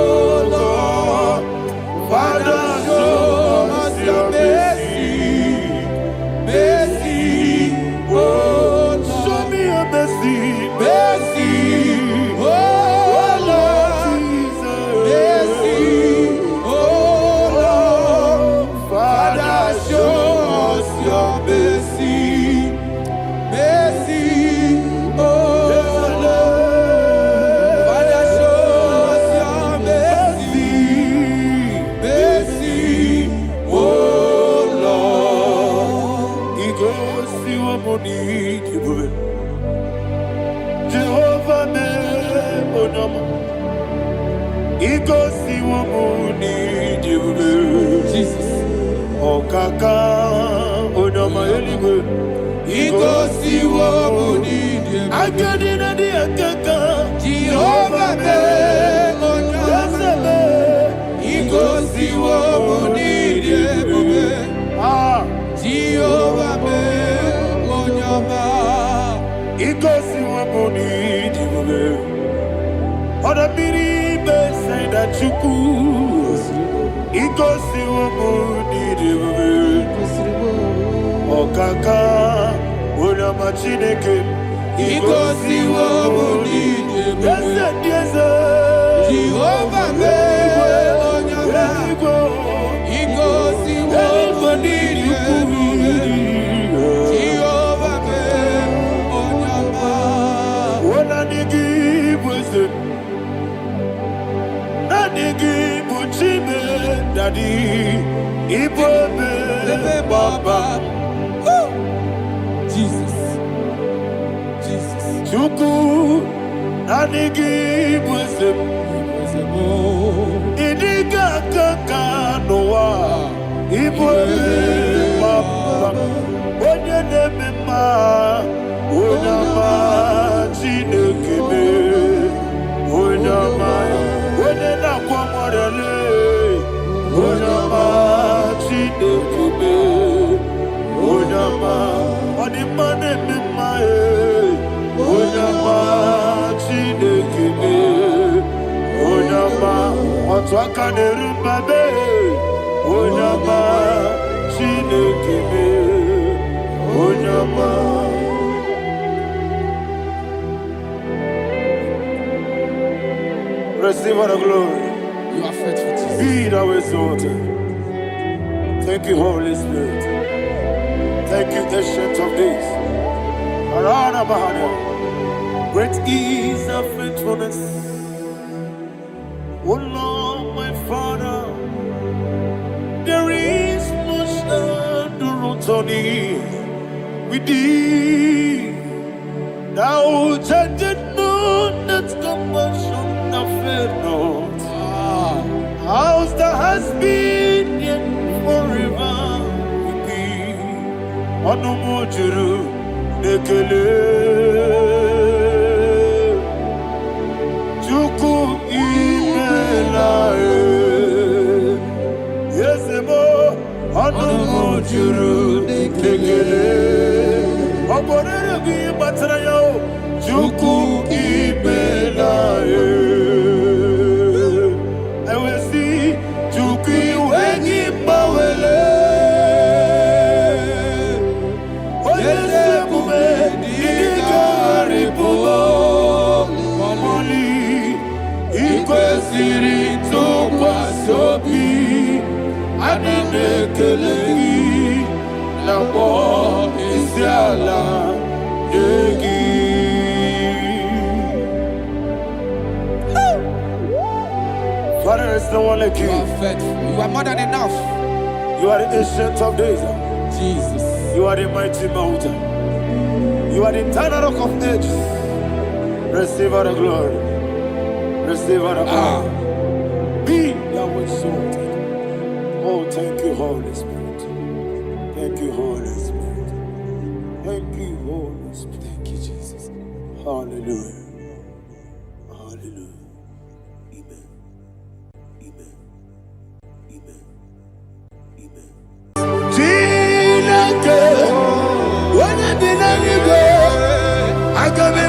Igosi wamuni jibube. Jesus. Okaka odoma eligwe. Igosi wamuni jibube. Agadina di akaka. Jehovah me onyame. Igosi wamuni jibube. Jehovah me onyame. Igosi wamuni jibube. Oda biri bese da chuku. Igosi wamuni jibube. Okaka una machineke. Igosi wamuni jibube. Yes. Jehovah me onyame. Igosi wamuni jibube. Jehovah me onyame. Wona nigi bwese. Na nigi buchime dadi. Ibobe baba. Jesus. Chuku nanigi bwese. Idiga kaka noa. Ibobe baba. Onye nemema. Onyama chinekebe. Onyama. Onye nakwa morele. Onyama chinekebe. Onyama. Odimane memae. Onyama chinekebe. Onyama. Otwaka nerumbabe. Onyama chinekebe. Onyama. Receive all the glory. You are faithful, Jesus. Be thou exalted. Thank you, Holy Spirit. Thank you, Ancient of Days. Arana Bahana. Great is our faithfulness. Oh Lord, my Father, there is much endurance on thee. With thee, thou judgest not that compassion of faith not. House that has been yet forever with thee. Onumujuru nekele. Juku imelae. Yesemo onumujuru nekele. Oborere bi batrayo. Juku imelae. Father, is no one like you. You are faithful. You are more than enough. You are the Ancient of Days. Jesus. You are the mighty mountain. You are the eternal rock of ages. Receive all the glory. Receive all the power. Be thou exalted. Oh, thank you, Holy Spirit. Thank you, Holy Spirit. Thank you, Holy Spirit. Thank you, Jesus. Hallelujah. Hallelujah. Amen. Amen. Amen. Amen. Jinake, when I did I got me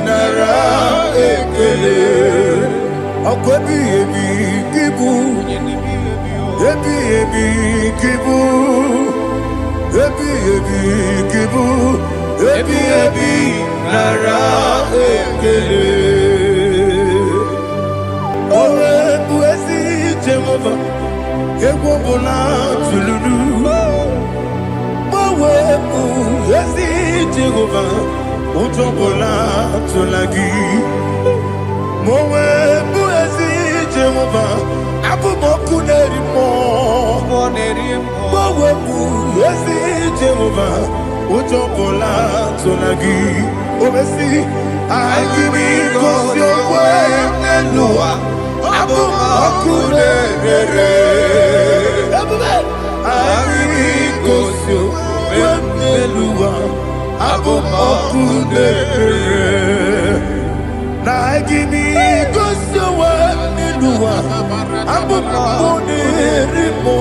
nara ekele akwebi kibu kibu nara ekele Ewobola tululu. Mowebu yesi Jehovah. Utobola tulagi. Mowebu yesi Jehovah. Abu moku nerimo. Mowebu yesi Jehovah. Utobola tulagi. Obesi. IGBO Nelua. Abu moku nerere. IGBO Nelua. Abu moku nerere. IGBO Nelua. Abu moku nerimo.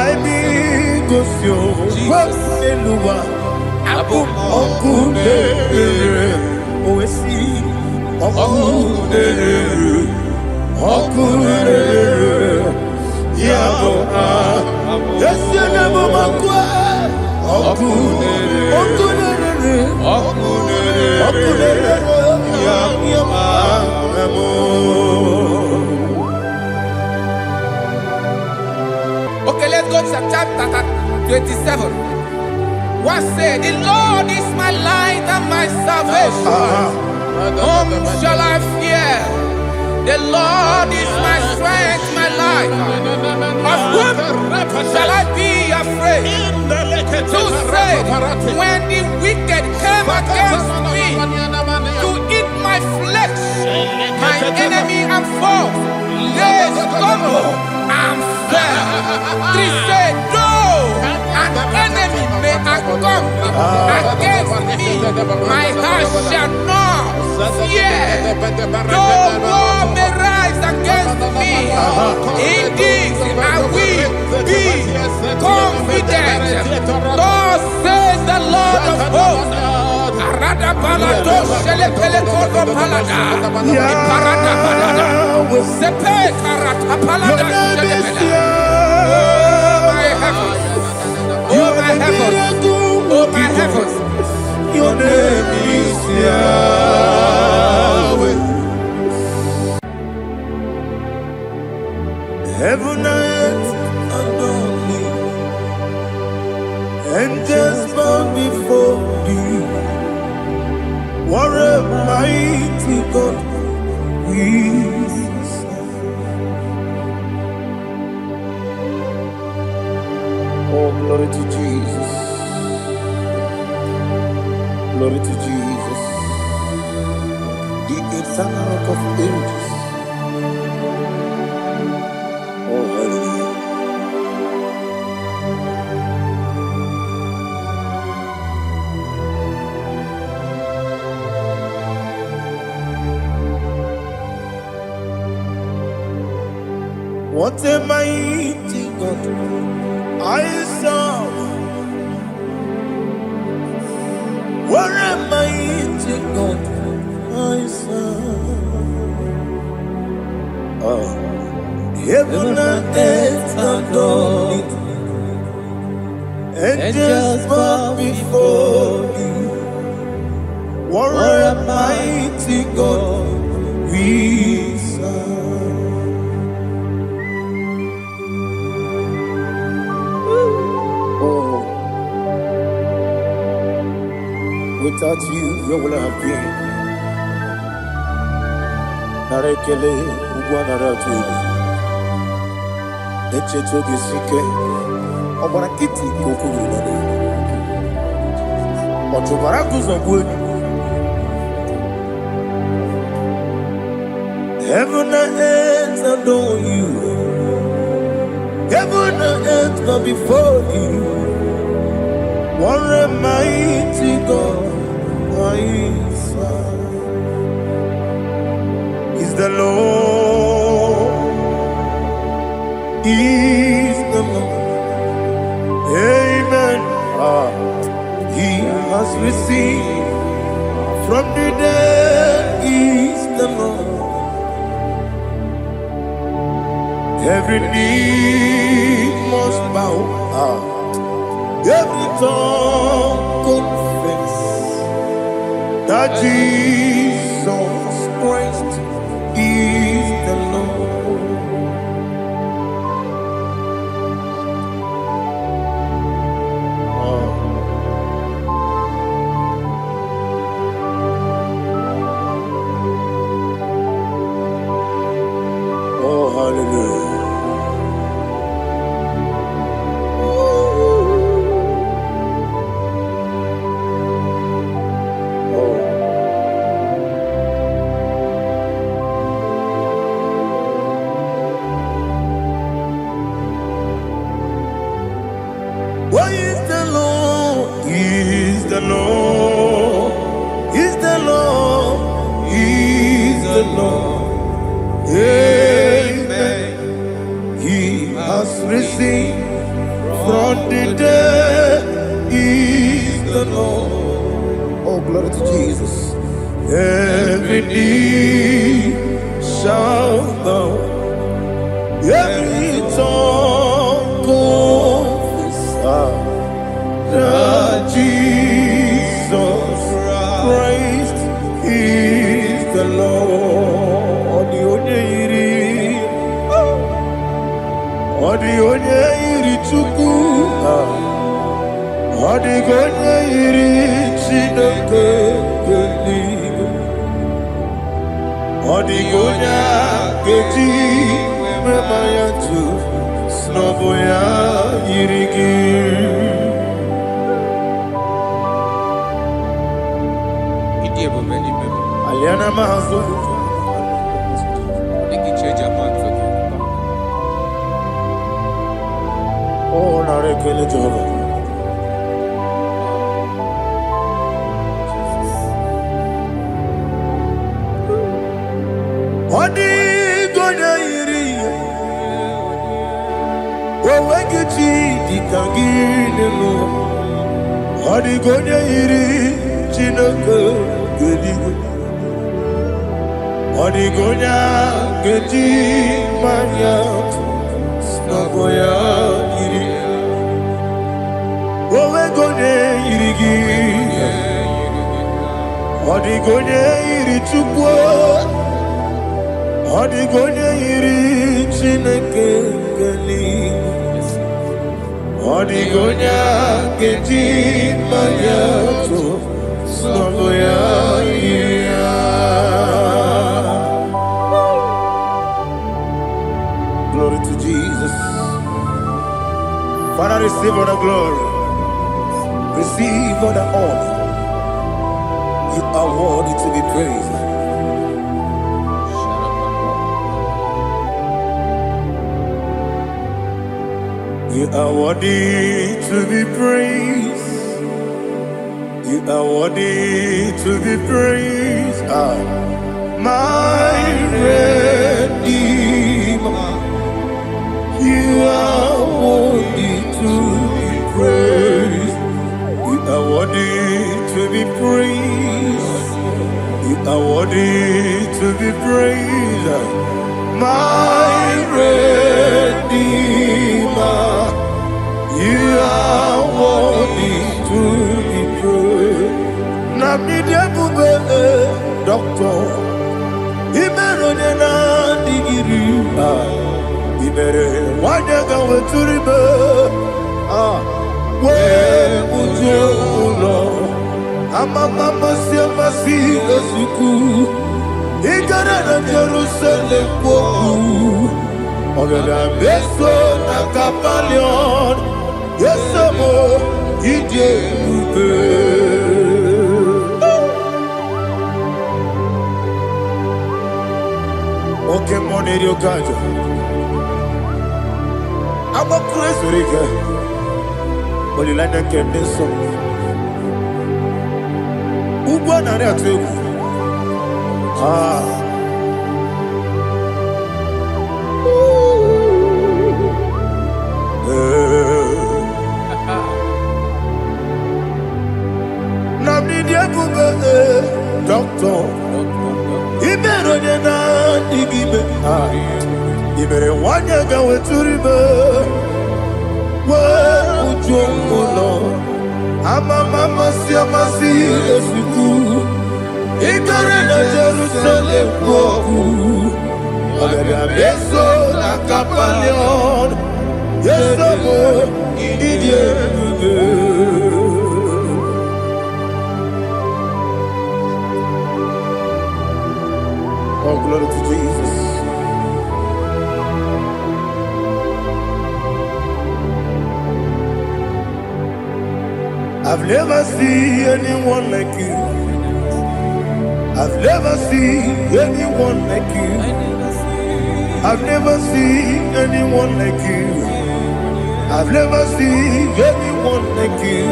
IGBO Nelua. Abu moku nerere. Oesi moku nerere. Moku nerere. Yabo Yesi nebo makwa. Moku nerere. Moku nerere. Yabo. Okay, let's go to chapter 27. What said? The Lord is my light and my salvation. Whom shall I fear? The Lord is my strength, my life. Of whom shall I be afraid? Who said, when the wicked came against me to eat my flesh, my enemy and foe, they stumble and fell. Three said, though an enemy may come against me, my heart shall not fear. Though war may rise against me, in this I will be confident. Thus says the Lord of hosts. Oh my heavens, oh my heavens, your name is Yahweh. Heaven and earth adore thee, angels bow before thee. What a mighty God we serve. Oh, glory to Jesus. Glory to Jesus. The eternal rock of ages. Oh, hallelujah. What a mighty God I serve. What a mighty God I serve. Oh. Heaven and earth adore it. Angels bow before you. What a mighty God we serve. Without you, where would I have been? Narekele, Uguanaratu, Echetogi Sike, Obarakiti, Kokuru, Otobarakus of wood. Heaven and earth adore you. Heaven and earth bow before you. What a mighty God I serve. Is the Lord, is the Lord. Amen. He has received from the dead, is the Lord. Every knee must bow. Every tongue confess that Jesus Christ is the Lord. Jesus. Every knee shall bow, every tongue confess that Jesus Christ is the Lord. Odi onye iri Chukwu, odi onye iri Chineke eluigwe, odi onye ga-eji mema ya tu n'ọbụ ya yiri gị. Aliana mahazo oh, narekele Jehovah. Odi gonya iri, owegechi dikangile no. Odi gonya iri, Chineke eluigwe. Odi gonya geji manya, n'ọbụ ya yiri. Owe gonya yiri gị, odi gonya yiri Chukwu, odi gonya yiri Chineke eluigwe, odi gonya geji manya to n'ọbụ ya yiri. Glory to Jesus. Father, receive all the glory. Receive all the honor. You are worthy to be praised. You are worthy to be praised. You are worthy to be praised. My Redeemer. You are worthy to be praised. You are worthy to be praised. You are worthy to be praised. My Redeemer. You are worthy to be praised. Namidia bube doctor. Imerone na digiri. Ibere wanyaga weturibe we ujulo amama siamasi esuku igara na Jerusalem kwoku ogada beso na kapalion yesemo ije ube oke moneri okaja I'm a crazy rigger. But you like that candy song. Who won on that too? Namidia Bube, doctor. He better than that, Igbe. You better want to go to river. Where would you go, Lord? Mama, see, yes, we do. Ignorant of Jerusalem, go. Ogada beso na kapalion. Yes, no, idiot. Oh, glory to Jesus. I've never seen anyone like you. I've never seen anyone like you. I've never seen anyone like you. I've never seen anyone like you.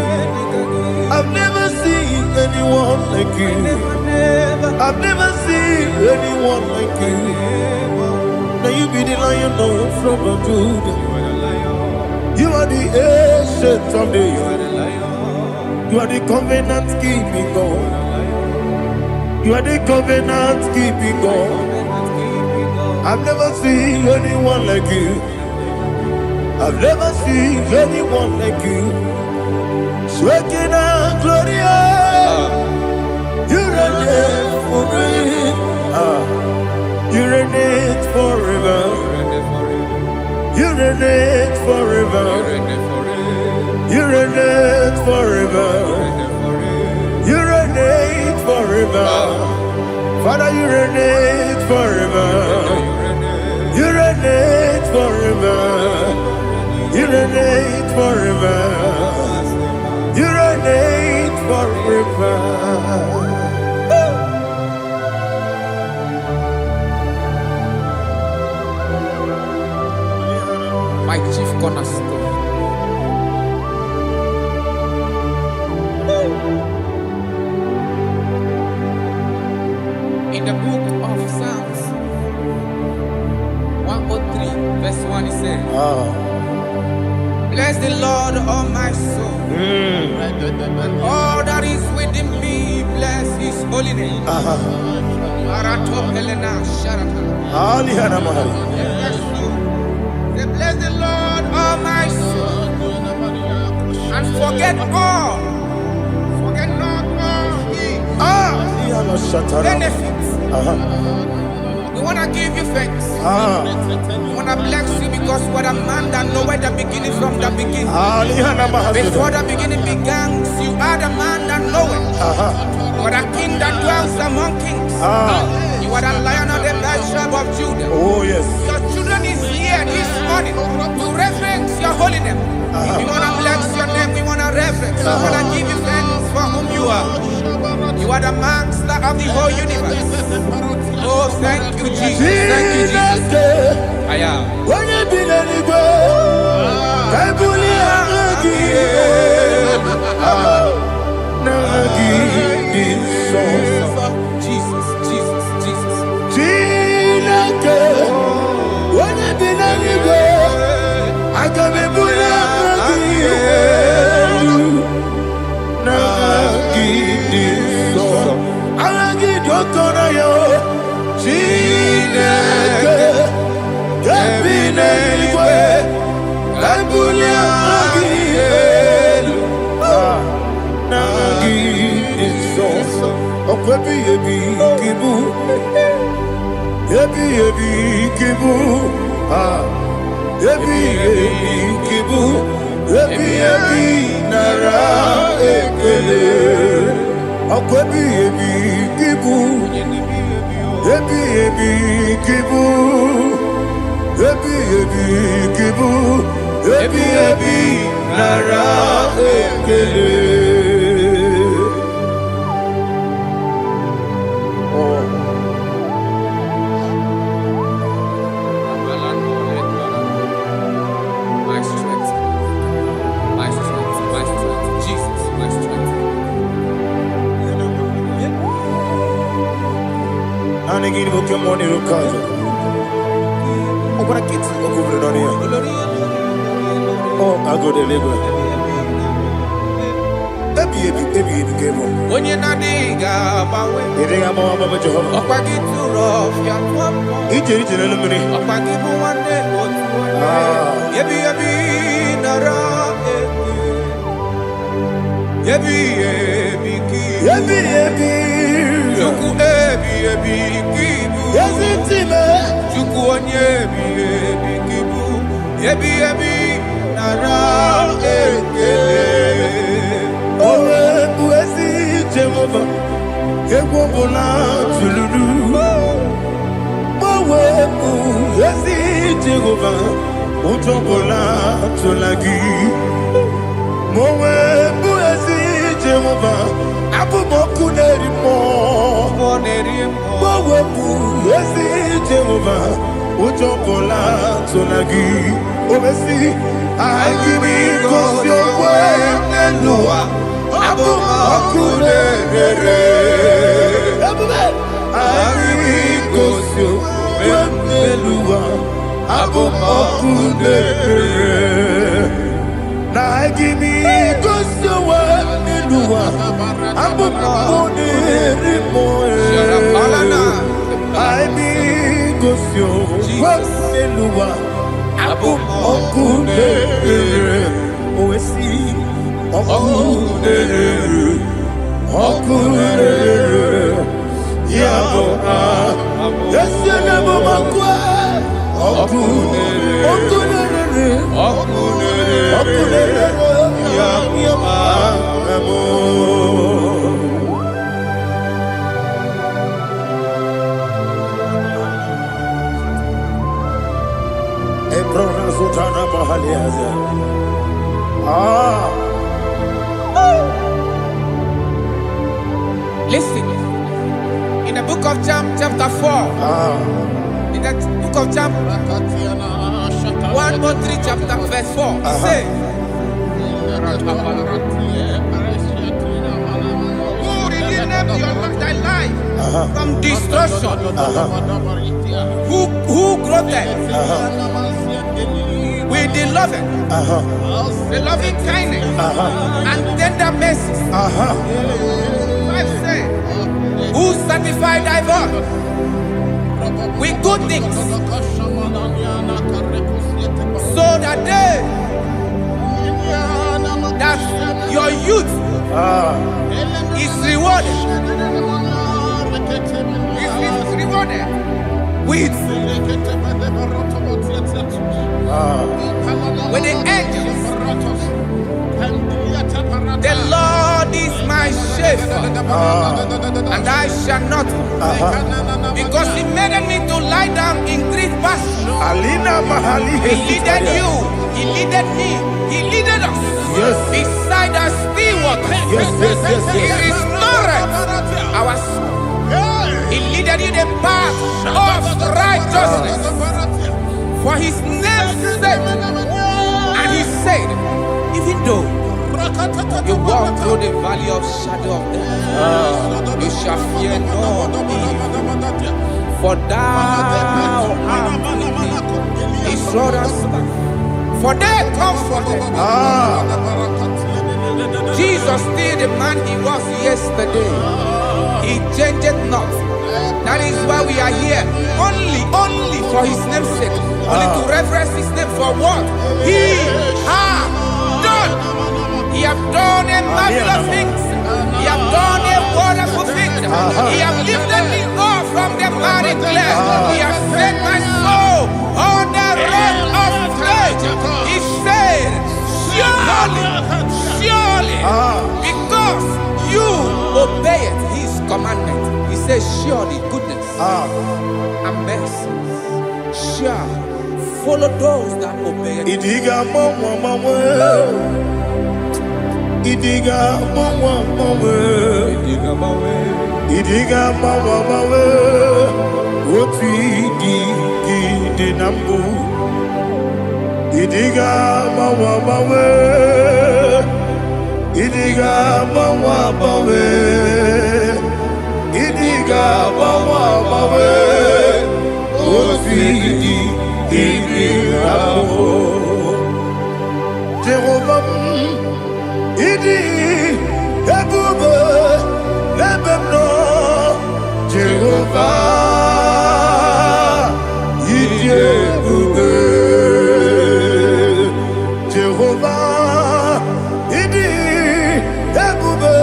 I've never seen anyone like you. I've never seen anyone like you. Now you be the Lion from the Judah. You are the ancient of days. You are the covenant keeping God. You are the covenant keeping God. I've never seen anyone like you. I've never seen anyone like you. Sweating and glorious. You reign forever. You reign forever. You reign forever. You reign forever. You reign forever. Father, you reign forever. You reign forever. You reign forever. You reign forever. My chief cornerstone. In the book of Psalms 103, verse 1, it says, bless the Lord, all my soul, and all that is within me, bless his holy name. Bless the Lord, all my soul, and forget not all his benefits. We want to give you thanks. We want to bless you because what a man that knoweth the beginning from the beginning. Before the beginning began, you are the man that knoweth. You are the king that dwells among kings. You are the lion of the tribe of Judah. Oh yes. Your children is here this morning to reverence your holy name. We want to bless your name. We want to reverence. We want to give you thanks for whom you are. You are the master of the whole universe. Oh, thank you, Jesus. Thank you, Jesus. I am. When you be letting go, I believe Jesus, Jesus, Jesus. When you be letting go, I can be When you're not digging, Elua, Abu Moe, I be Gosio, Elua, Abu Okune, Oesi, Okune, Yabo, yes, Yabo Makwa, Okune, Listen, in the book of John, chapter 4, in the book of John 1:3, chapter verse 4, it says, who redeemed thy life from destruction, who groweth with the loving kindness and tender mercies, who satisfy thy voice with good things, so that your youth is rewarded with the angels. The Lord is my shepherd, and I shall not want, because He made me to lie down in green pastures. He leaded you, He leaded me, He leaded us beside the still waters. He restored our soul. He leaded you the path of righteousness for His name's sake. And He said, even though you walk through the valley of shadow of death, you shall fear no evil, for thou art with me. His rod and staff, for they comforted. Jesus still the man He was yesterday. He changed not. That is why we are here, only for His name's sake, only to reverence His name for what He has done. He has done a marvelous things. He has done a wonderful thing. He has lifted me up from the miry clay. He has set my soul on the rock of faith. He said, surely, because you obeyed His commandment. He says, surely goodness and mercy shall follow those that obey Him. Idiga mawe, oti di nambu. Idiga mawe, idiga mawe, idiga mawe, oti di nambu. Jehovah. Idi ebube lebemno Jehovah. Idi ebube Jehovah. Idi ebube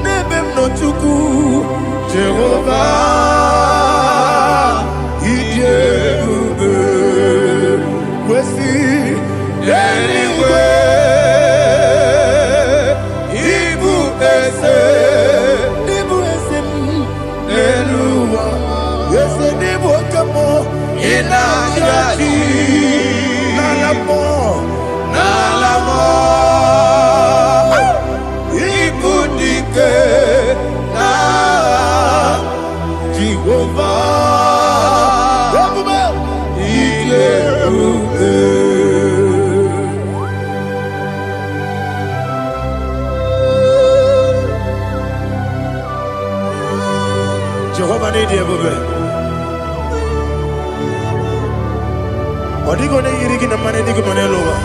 lebemno chuku Jehovah. Idi ebube wesi anyway. Jehovah need you, baby. What are you going to eat in the money? You can lower.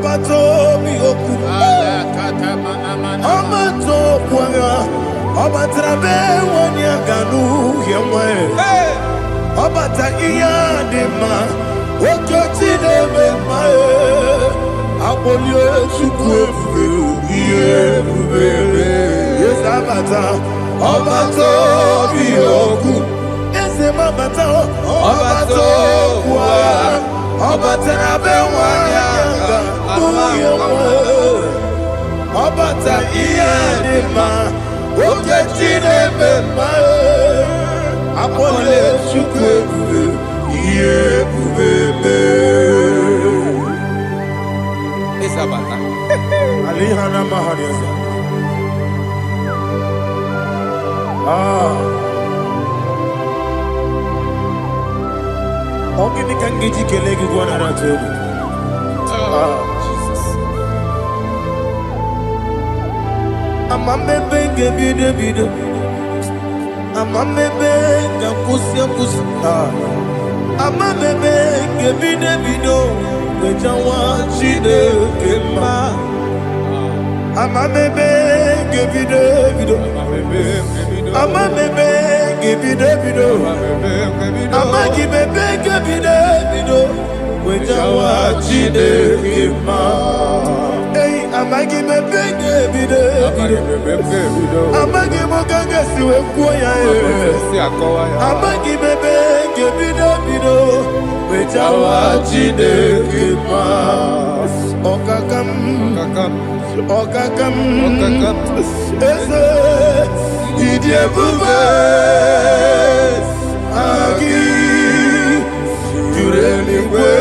Obato Bioku, Obato Kwanga, Obatrabe Wanyaganu, Yamwe, Obata Iyadema, Okotine Mae, Abolio Chukwe, yes, Abata, Obato Bioku, Ezemabata, Obato Kwa, Obatrabe Wanyaga, Obata Iyadema, Okotine Mae, Apole Chukwe, Isabata. Alihana Mahariasa. Ogini Kangiji Kelegi Guanarato. Jesus. Amame Benge Bide. Amame Benga Kusia Kusia. Amame Benge Bide. Bejawa Chide Kema. Amame Benge Bide. Amame Benge Bide. Amagi Benge Bide. Bejawa Chide Kema. Hey, Amagi Benge Bide. Amagi Moganga Siwe Kuya. Amagi Benge Bide. Bejawa Chide Kema. Okakam. Eze Idie Bube Agi Jureligwe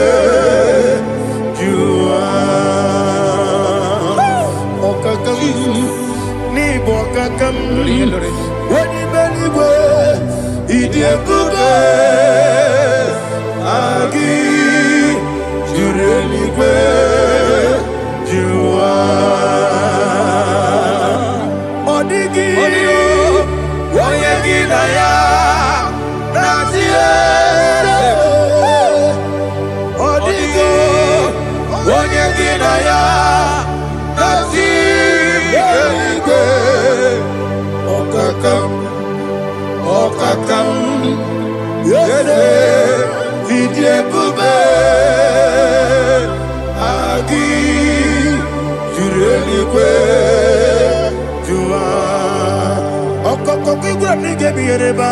Jua Okakam Nibo Okakam Wadi Beligwe Idie Bube Agi Jureligwe Jua Odigi Oyegi Naya Nazie Odigi Oyegi Naya Nazie Okakam Yese Idie Bube Agi Jureligwe Jua Okokokigura nige biyereba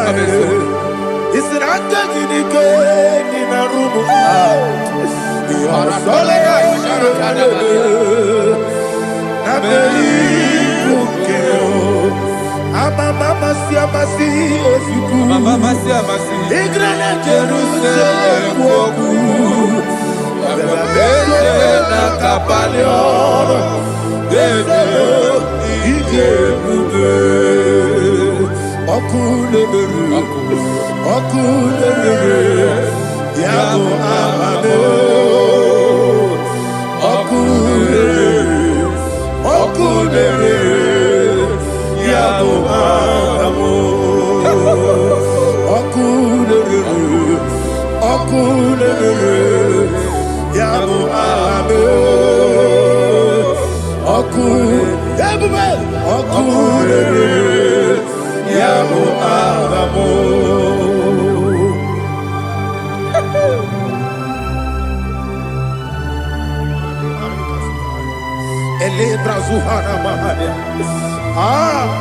Isiranga ginike Nina rumu Yarasolega Nabeli Kukeo Mama siamasi ofiku Mama siamasi Igrana Jerusalem woku Bebe na kapaleon Bebe ije bube Okulebere Yabo amame Okulebere Yabo amamo Okulebere Yabo amamo Okulebere Yabo amamo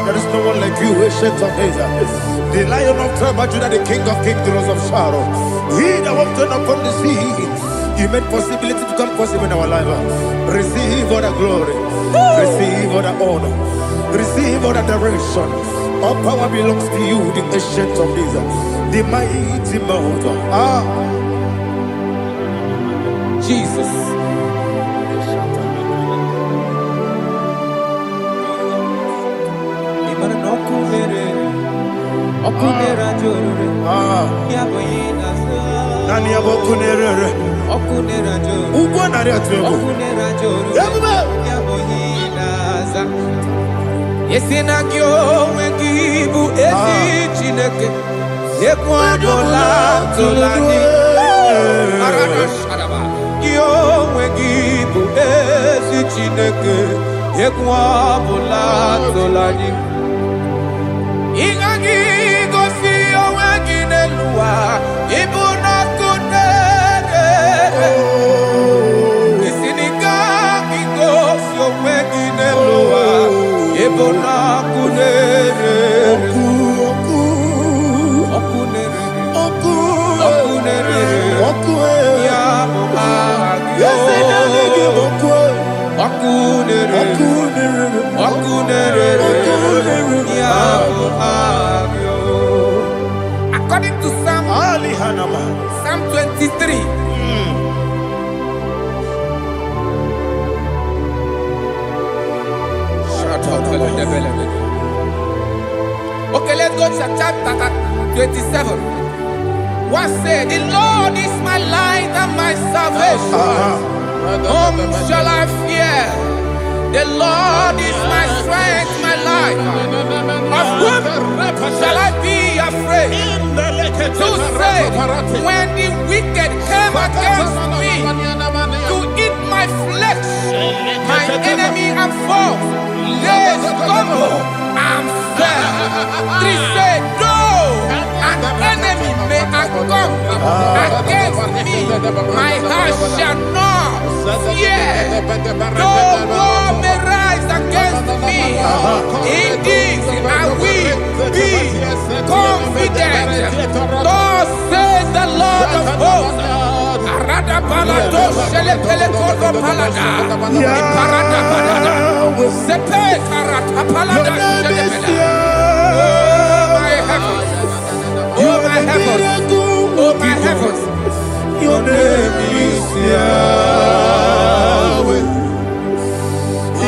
There is no one like you, ancient of days. The Lion of tribe of Judah, the King of kings, the Rose of Sharon. He that walked upon the sea, He made possibility to come possible in our life. Receive all the glory, receive all the honor, receive all the direction. All power belongs to you, the ancient of days, the mighty mountain. Jesus. Nani abokunere Ugo nari atuego Yesina kyo wengibu ezi chineke Yekwa tolani Arana sharaba Kyo wengibu si Chineke Yekwa Bula Tolani Ingagi Gosi Owegine Lua Ibuna Kunere Isiniga Gosi Owegine Lua Ibuna Kunere According to Psalm 23. Okay, let's go to chapter 27. What said? The Lord is my light and my salvation. Whom shall I fear? The Lord is my strength, my life. Of whom shall I be afraid? Who said, when the wicked came against me to eat my flesh, my enemy and foe, they stumble and fell. Three said, though an enemy may have come against me, my heart shall not fear. Though war may rise against me, in this I will be confident. Thus says the Lord of hosts. Arada palado shele pele kodo palada. Iparada palada. Sepe karata palada shele pele. Oh my heavens, oh my heavens, your name is Yahweh,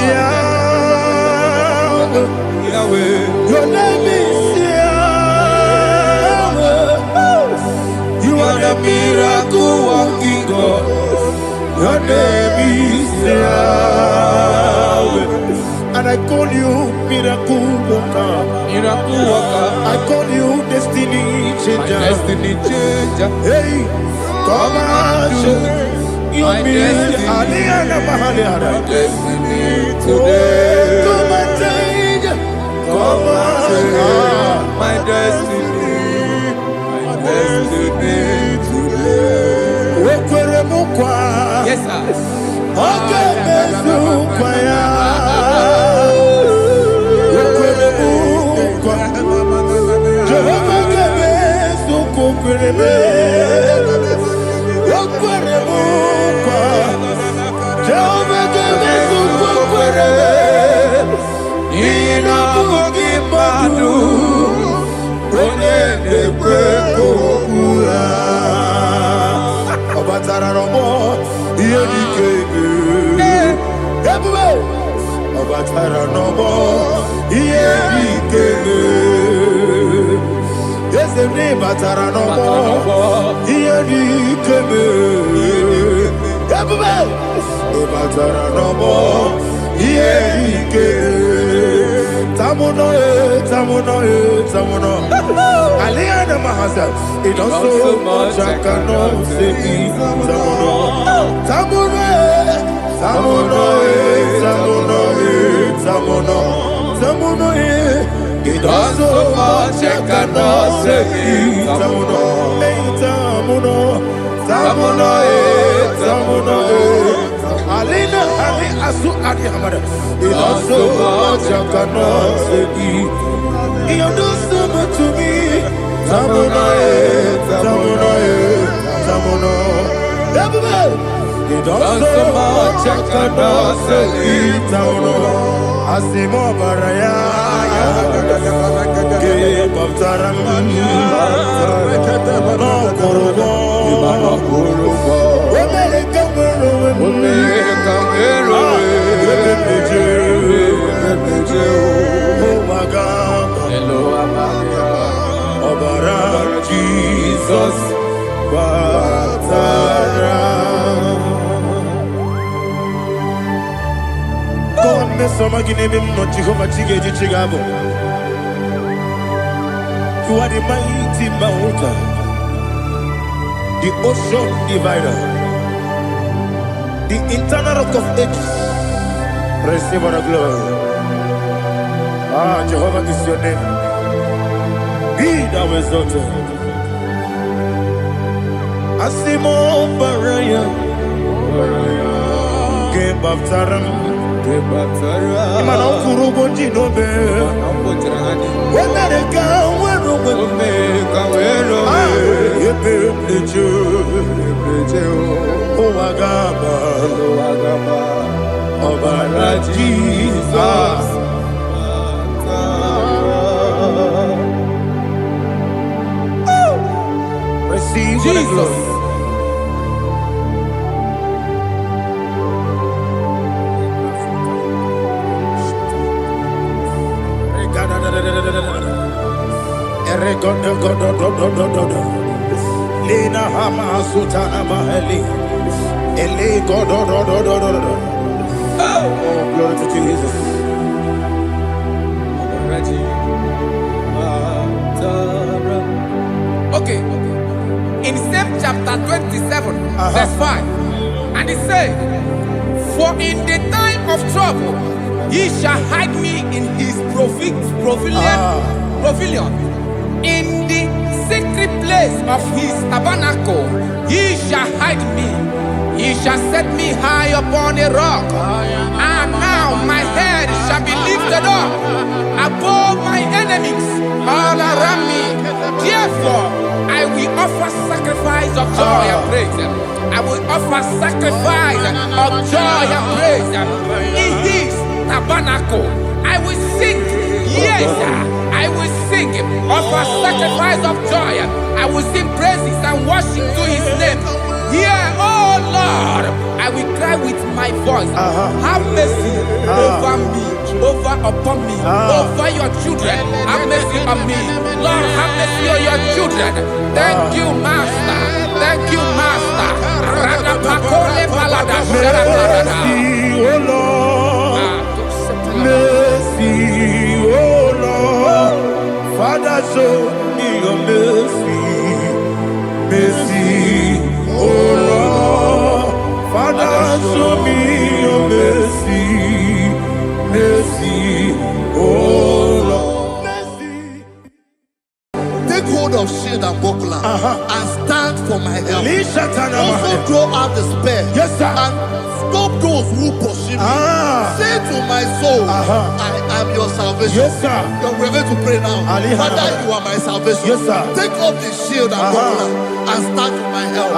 Yahweh, Yahweh. Your name is Yahweh. You are the miracle working God. Your name is Yahweh. And I call you miracle worker. Miracle worker. I call you destiny changer. My destiny changer. Hey, come on, your destiny. My destiny today. Come on, change. Come on, my destiny. My destiny today. Yes, sir. Okay, yes, the name Batara no more. Here he came. Batara no more. Here he came. Tamuno, Tamuno, Tamuno. Aliana Mahasa. It also much I cannot say. Tamuno, Tamuno, Tamuno, Tamuno, Tamuno, Tamuno. It also much I cannot say. Tamuno, Tamuno, Tamuno, Tamuno. Alina, Ali, Asu, Adi Hamada. It also much I cannot say. You do so much to me. Tamuno, Tamuno, Tamuno. It also much I cannot say. Tamuno. Asimo Baraya. Give up Taramani. No Kurubo. Jesus, God, me some again him not Jehovah Chige Chigabo. You are the mighty mountain, the ocean divider, the internal rock of ages. Receive our glory. Ah, Jehovah is your name. Be thou exalted. Asimo Baraya. Gebaptaram. Imana kurubo jinobe. Wenareka wero. Ebe nejo. Owagaba. Obara Jesus. Receive Jesus. Lina hama sutana maheli. Ele godo. Oh, glory to Jesus. Okay. In same chapter 27, verse 5, and it says, "For in the time of trouble, he shall hide me in his pavilion. In the secret place of his tabernacle, he shall hide me. He shall set me high upon a rock. And now my head shall be lifted up above my enemies all around me. Therefore, I will offer sacrifice of joy and praise. I will offer sacrifice of joy and praise. In his tabernacle, I will sing. Yes, I will sing. Offer sacrifice of joy. I will sing praises and worship to his name. Here, oh Lord, I will cry with my voice. Have mercy over me, upon me, over your children. Have mercy on me. Lord, have mercy on your children. Thank you, Master. Thank you, Master. Radapakole balada sharakarada. Mercy, oh Lord. Mercy, oh Lord. Father, show me your mercy. Mercy, oh Lord. Father, show me your mercy. Mercy, oh Lord. Mercy. Take hold of shield and buckler and stand for my help. Also throw out despair. Yes, sir. And stop those who pursue me. Say to my soul, I am your salvation. Yes, sir. We're going to pray now. Father, you are my salvation. Yes, sir. Take off the shield and buckler and stand for my help.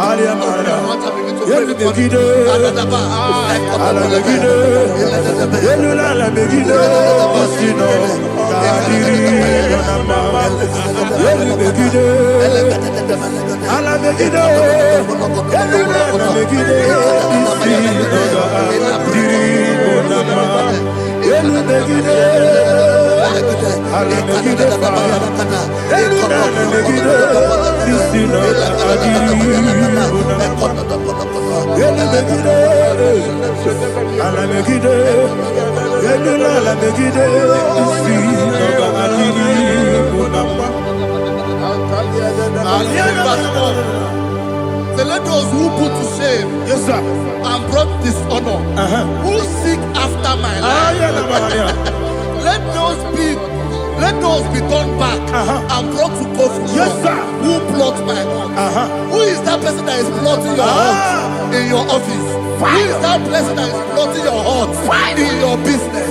So let those who put to shame, yes, sir, and brought dishonor, who seek after my life, let those be turned back and brought to confusion. Yes, sir. Who plot my heart? Who is that person that is plotting your heart in your office? Who is that person that is plotting your heart in your business?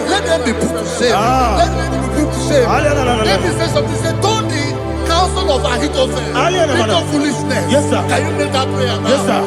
Let them be put to shame. Let them be put to shame. Let me say something. Say, don't the counsel of Ahithophel think of foolishness. Yes, sir. Can you make that prayer now? Yes, sir.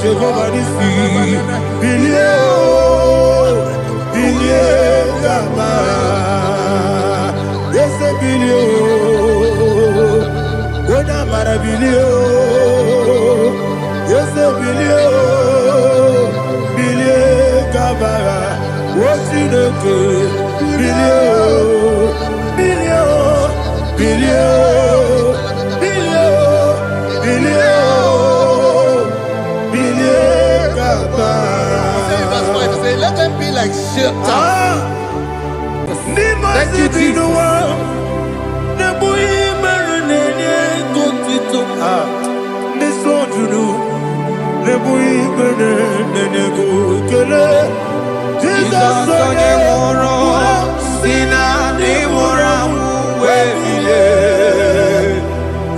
Jehovah is bilio. Yes, bilio. Bilie kabara. What's in the good? Bilio. Bilio. Bilio. Bilio. Bilio. Bilie kabara. Say, let them be like shelter. Thank you, Jesus. Jesus onye nwụrụ si na ndị nwụrụ anwụ wee bilie.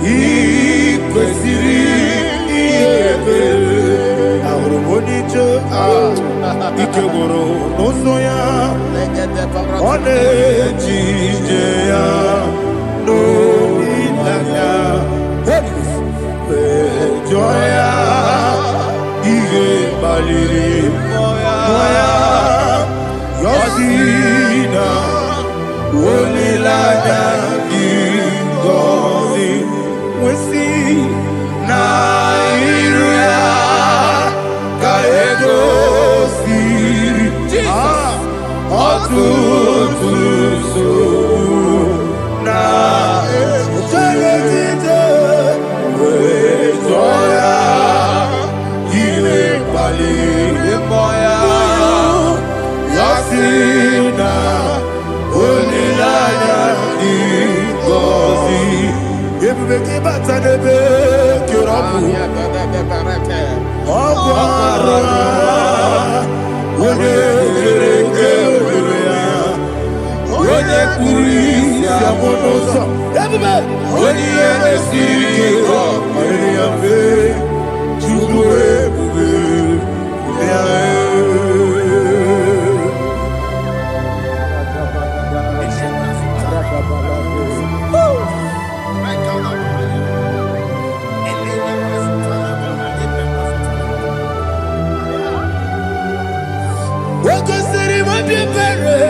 Ị kwesịrị ihe ebere. Ahụrụ m onye ije ike gwụrụ n'ụzọ ya. Ọ na-eji ije ya n'olileanya. Mejọ ya ihe kpaliri mmụọ ya. Yọsi na olileanya dị ngọzi nwesị na iru ya ka egosiri ọtụtụ nsogbu na ejije wee jụọ ya ihe kpaliri mmụọ ya. Yọsi na olileanya dị ngọzi. Ebube gị bata n'ebe kere ọkụ. Ọkụ arụ onye kere eke were ya. Onye kpụrụ isi abụ n'ụzọ. Ebube onye ihe na-esiri ike ọrịrị ya mfe. Chukwu ebube ya. Wakasiri mabibere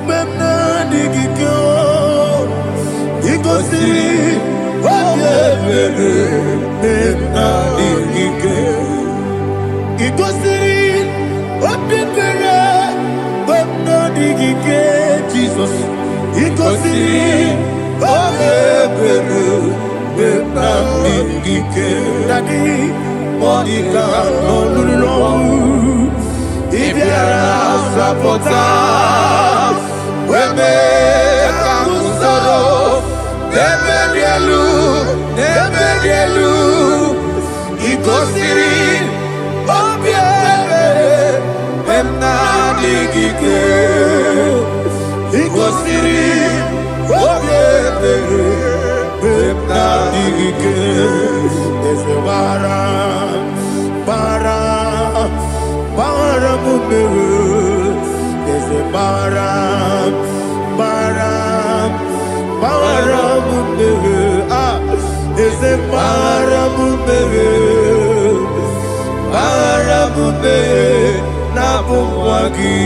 memna digiko. Ikosiri mabibere memna digike. Ikosiri mabibere memna digike. Jesus. Ikosiri mabibere memna digike. Daddy, Monica, no lulu. Ibiara sapota weme kamusoro nebelielu ikosiri obiebe memna digike. Ikosiri obiebe memna digike. Ese bara mumere. Ese bara mumere. Ese bara mumere na bumwagi.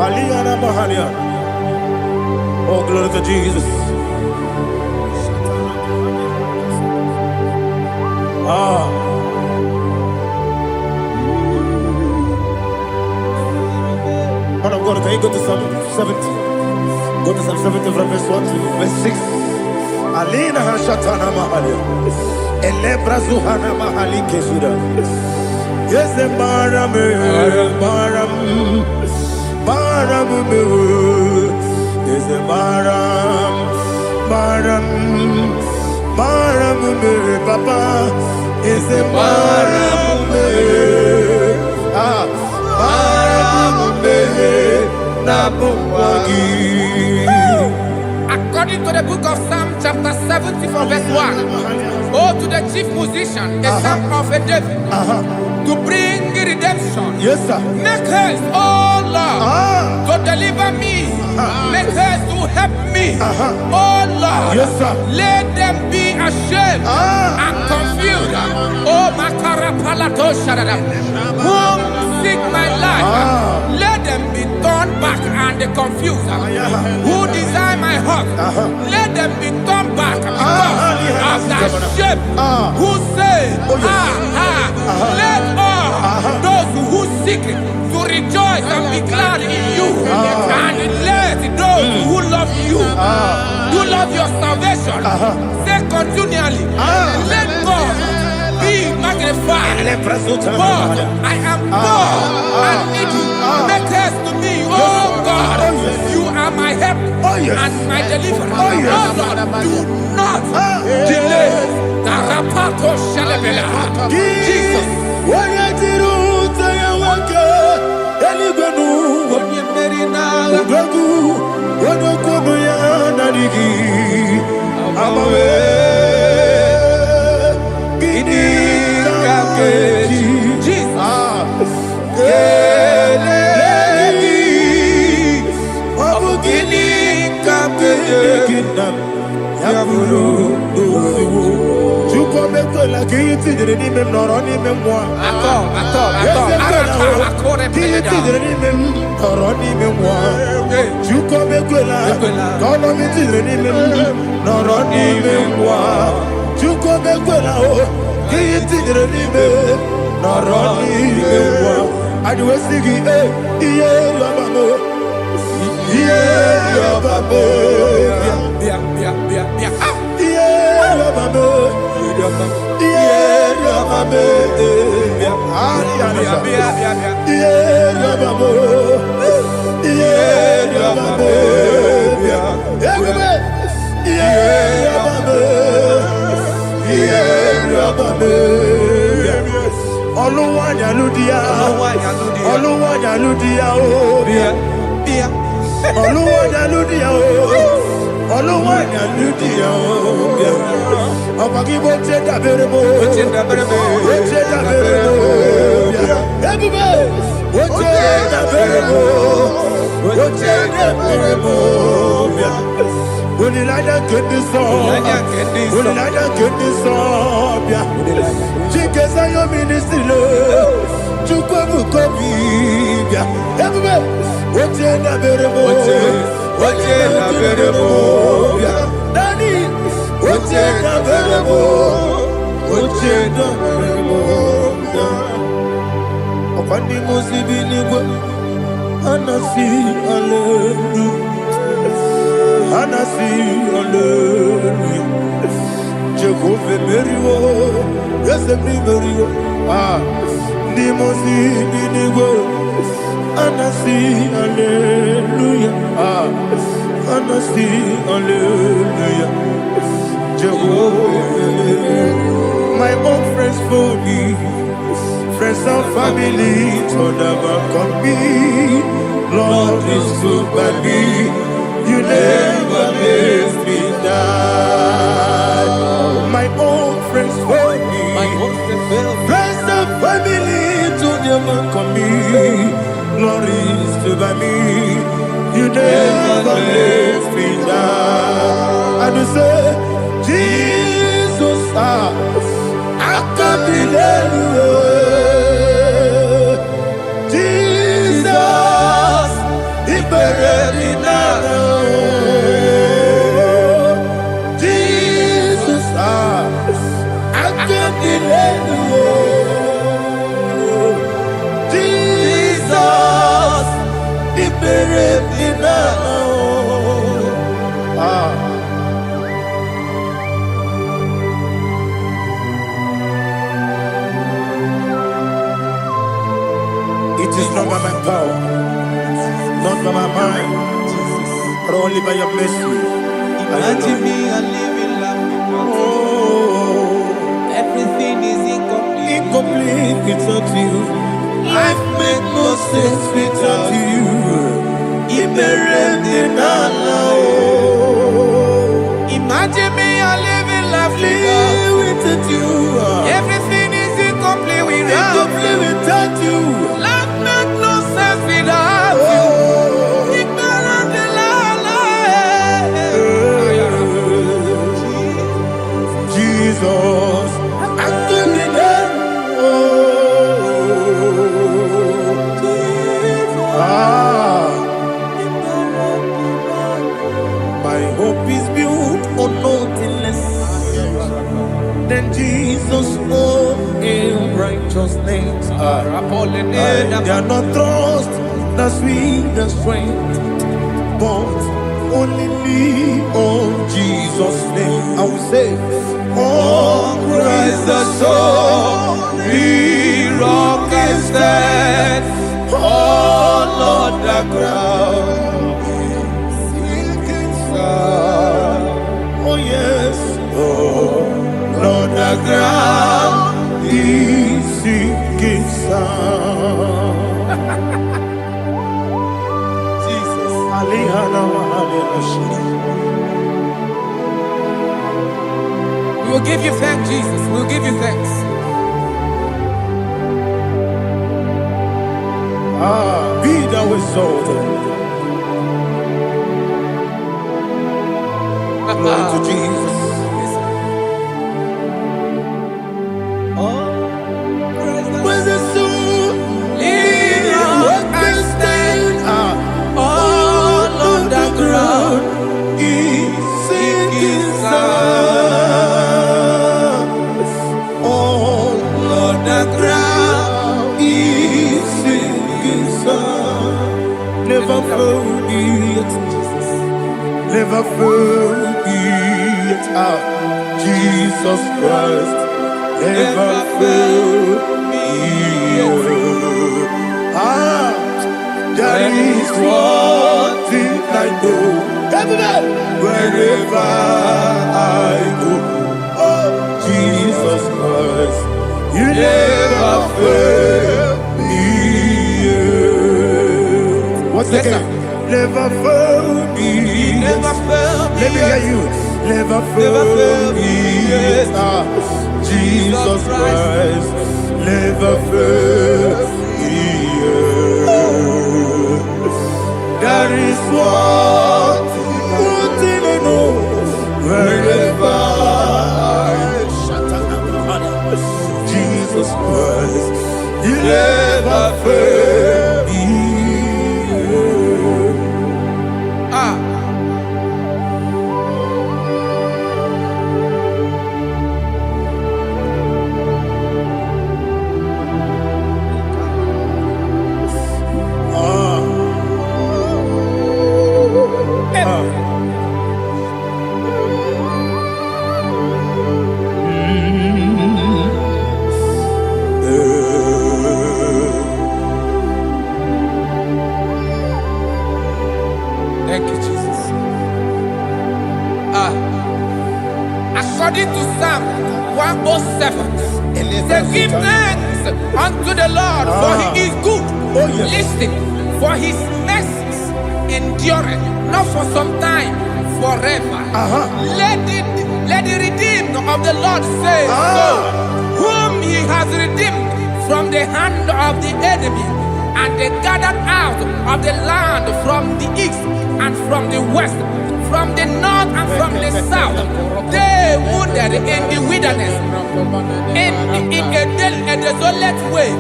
Aliyana Mahalia. Oh, glory to Jesus. Man of God, can you go to Psalm 70? Go to Psalm 70 from verse 1 to verse 6. Alina Hashatana Mahalia. Elebra Zuhana Mahali Kesuda. Yes, the Baram. Yes, the Baram. Papa. Yes, the Baram. According to the book of Psalm chapter 70 from verse 1. Oh, to the chief musician, a psalm of a David, to bring redemption. Yes, sir. Make haste, oh Lord, to deliver me. Make haste to help me. Oh Lord, yes, sir. Let them be ashamed and confused. Oh, Makara Palato Shadada. Whom seek my life, let them be turned back and confused. Who desire my heart, let them be turned back because of that shape. Who say, let all those who seek to rejoice and be glad in you, and let those who love you, who love your salvation, say continually, let God be magnified. God, I am poor and needy. Make haste to me, oh God. You are my help and my deliverer. Oh Lord, do not delay. Tarapato shalabela. Jesus. My own friends for me, friends and family to never come me. Lord is good by me, you never let me die. My own friends for me, friends and family to never come me. Lord is good by me, you never let me die. And you say, Jesus, I can't believe you. Jesus, He buried in Jesus, I can't believe you. Jesus, He buried in It is not by my power, not by my mind, but only by your mercy. Imagine me a living life. Everything is incomplete. Incomplete without you. Life makes no sense without you. Imagine me a living life without you. Everything is incomplete without you. Life makes no sense without you. Ignorant in Jesus, I couldn't Jesus spoke in righteousness. They are not trust the sweetest strength, but only lean on Jesus' name. I will say, on Christ the solid rock I stand. Oh Lord, the ground is sinking sand. Oh yes, oh Lord, the ground is sinking sand. Jesus, we will give you thanks, Jesus. We will give you thanks. Be thou exalted. Glory to Jesus. Where's the soul? I stand. All on the ground is sinking sand. All on the ground is sinking sand. Never forget, never forget, Jesus Christ. Never forget. There is one thing I know. Wherever I go, oh Jesus Christ, you never fail me. What's the name? Never fail me. Never fail me. Let me hear you. Never fail me. Jesus Christ, never fail me. There is one thing I know. Wherever Jesus Christ, you never fail me. Thank you, Jesus. According to Psalm 107, they give thanks unto the Lord, for he is good. Oh, yes. Listen, for his mercies endureth, not for some time, forever. Let the redeemed of the Lord say so, whom he has redeemed from the hand of the enemy, and they gathered out of the land from the east and from the west, from the north and from the south. They wandered in the wilderness, in a desolate way.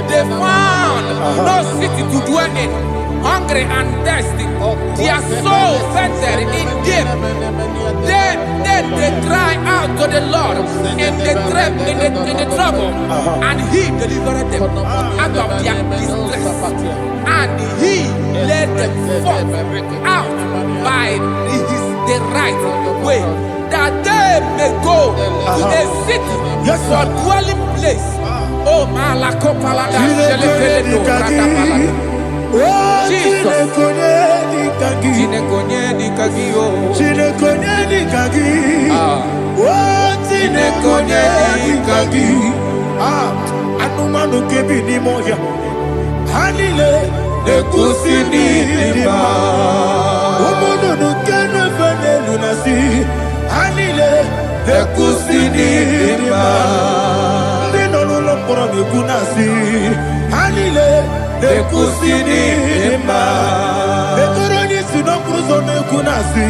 They found no city to dwell in, hungry and thirsty. Their soul fainted in deep. They cry out to the Lord in the trouble, and he delivered them out of their distress, and he led them forth out by the right way, that they may go to a city for dwelling place. Oh, Malakopalada, Jesus. Anumanu kebi ni moya. Hanile nekusini lima. Umudu nukene fene lunasi. Hanile nekusini lima. Nino lulopora nekunasi. Hanile nekusini lima. Nekoroni sinokruzo nekunasi.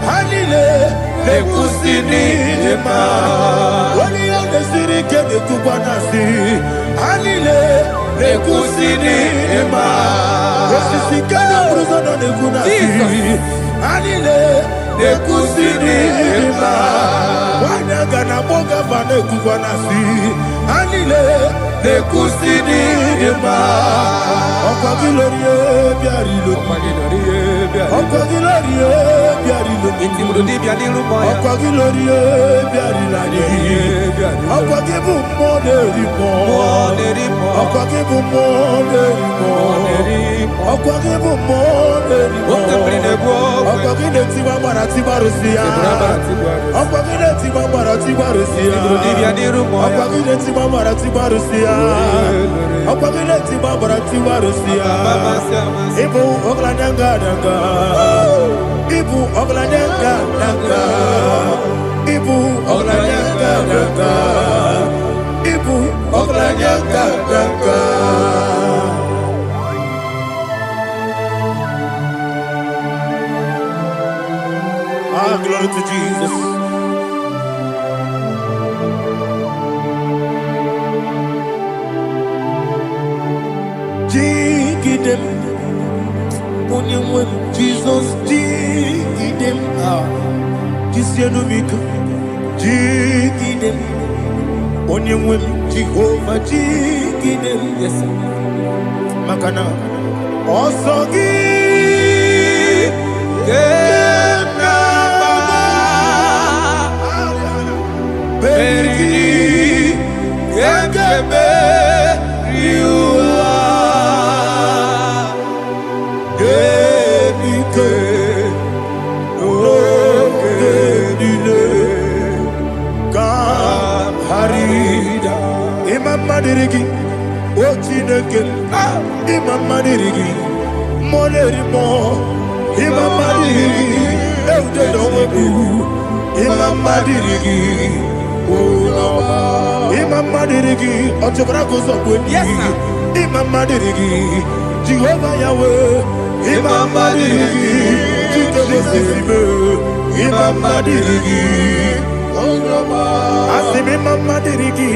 Hanile nekusini lima. Wali yande sirike nekubanasi. Hanile nekusini lima. Wesisikana kruzo nekunasi. Hanile nekusini lima. Wanyaga na boga vane kubanasi anile ne kusini dema ọkọ gilorie biarilo ọkọ gilorie biarilo Intimudi biadilu moya. ọkọ gilorie biarila ni ọkọ gibu moderi mo ọkọ gibu moderi mo ọkọ gibu moderi mo ọkọ gile tiwa mara tibarusia ọkọ gile tiwa mara tibarusia ọkọ gile tiwa mara tibarusia ọkọ gile tiwa mara tibarusia ibu oglanyanga danga ibu oglanyanga danga ibu oglanyanga danga ibu oglanyanga danga. Ah, glory to Jesus. Jigidem, onye Jesus, jigidem, jisienu miko, jigidem, onye Jehovah, jigidem, yes, makana, osogi, Madirigi, Ochineke, Imam Madirigi, Monerimo, Imam Madirigi, Eudedobu, Imam Madirigi, Imam Madirigi, Otobracos of Winnie, Imam Madirigi, Jehovah Yahweh, Imam Madirigi, Imam Madirigi, Asimi Mama Dirigi,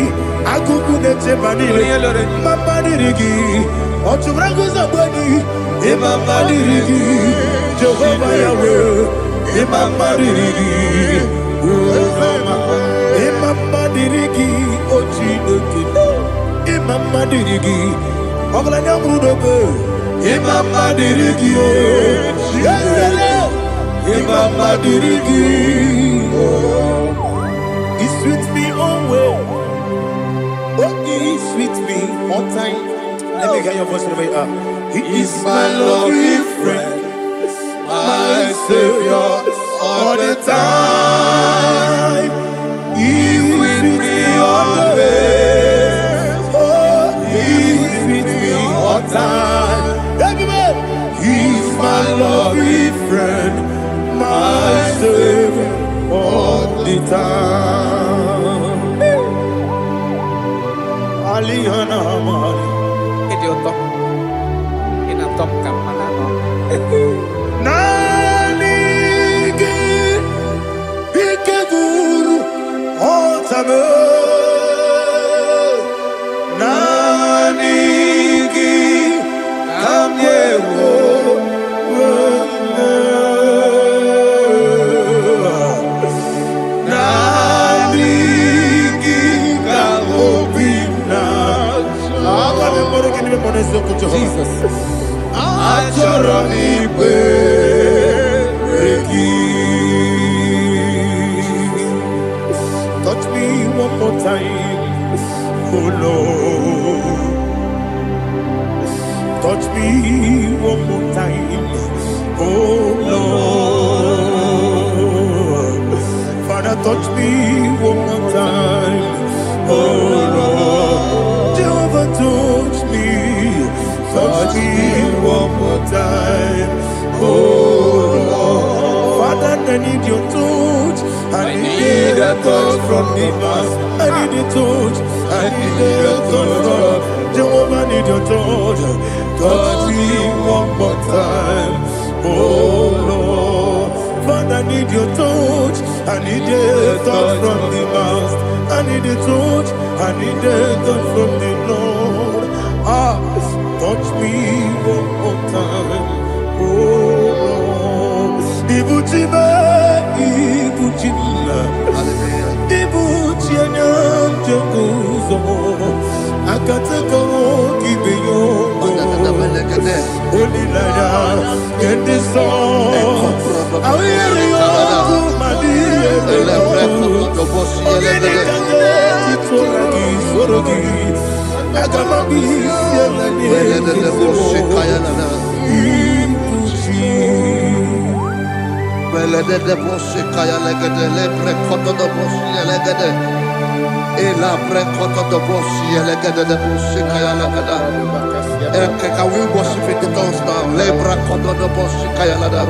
Akuku de Chemanile, Mama Dirigi, Ochurango Zabani, Imama Dirigi, Jehovah Yahweh, Imama Dirigi, Imama Dirigi, Ochinoki, Imama Dirigi, Oglanya Mudobe, Imama Dirigi, Imama Dirigi. He sweet me always. Oh, he sweet me all time. Let me hear your voice in the way. He is my lovely friend, my Savior all the time. He with me always. Oh, he with me all time. Everybody, he's my lovely friend, my Savior all the time. Aliana Mari. Idioto. Inatom kamanano. Nani ike guru otame. Nani kamyewo. Jesus. Touch me one more time, oh Lord. Touch me one more time, oh Lord. Father, touch me one more time, oh Lord. Jehovah, touch me. Touch me one more time, oh Lord. Father, I need your touch. I need a touch from the past. I need a touch. I need a touch from Jehovah. I need your touch. Touch me one more time, oh Lord. Father, I need your touch. I need a touch from the past. I need a touch. I need a touch from the Lord. Touch me one more time, oh Lord. Ibuchima, Ibuchima, Ibuchina. so. Akatako kibiyo. Onilaya kendiso. Awiriyo kumadiye. Ogeni kange titoragi sorogi. Agamabi sielani. Belede bosse kaya legede le prekoto do bosse legede e la prekoto do bosse legede de bosse kaya legede e can we worship in the tongues now le prekoto do bosse kaya legede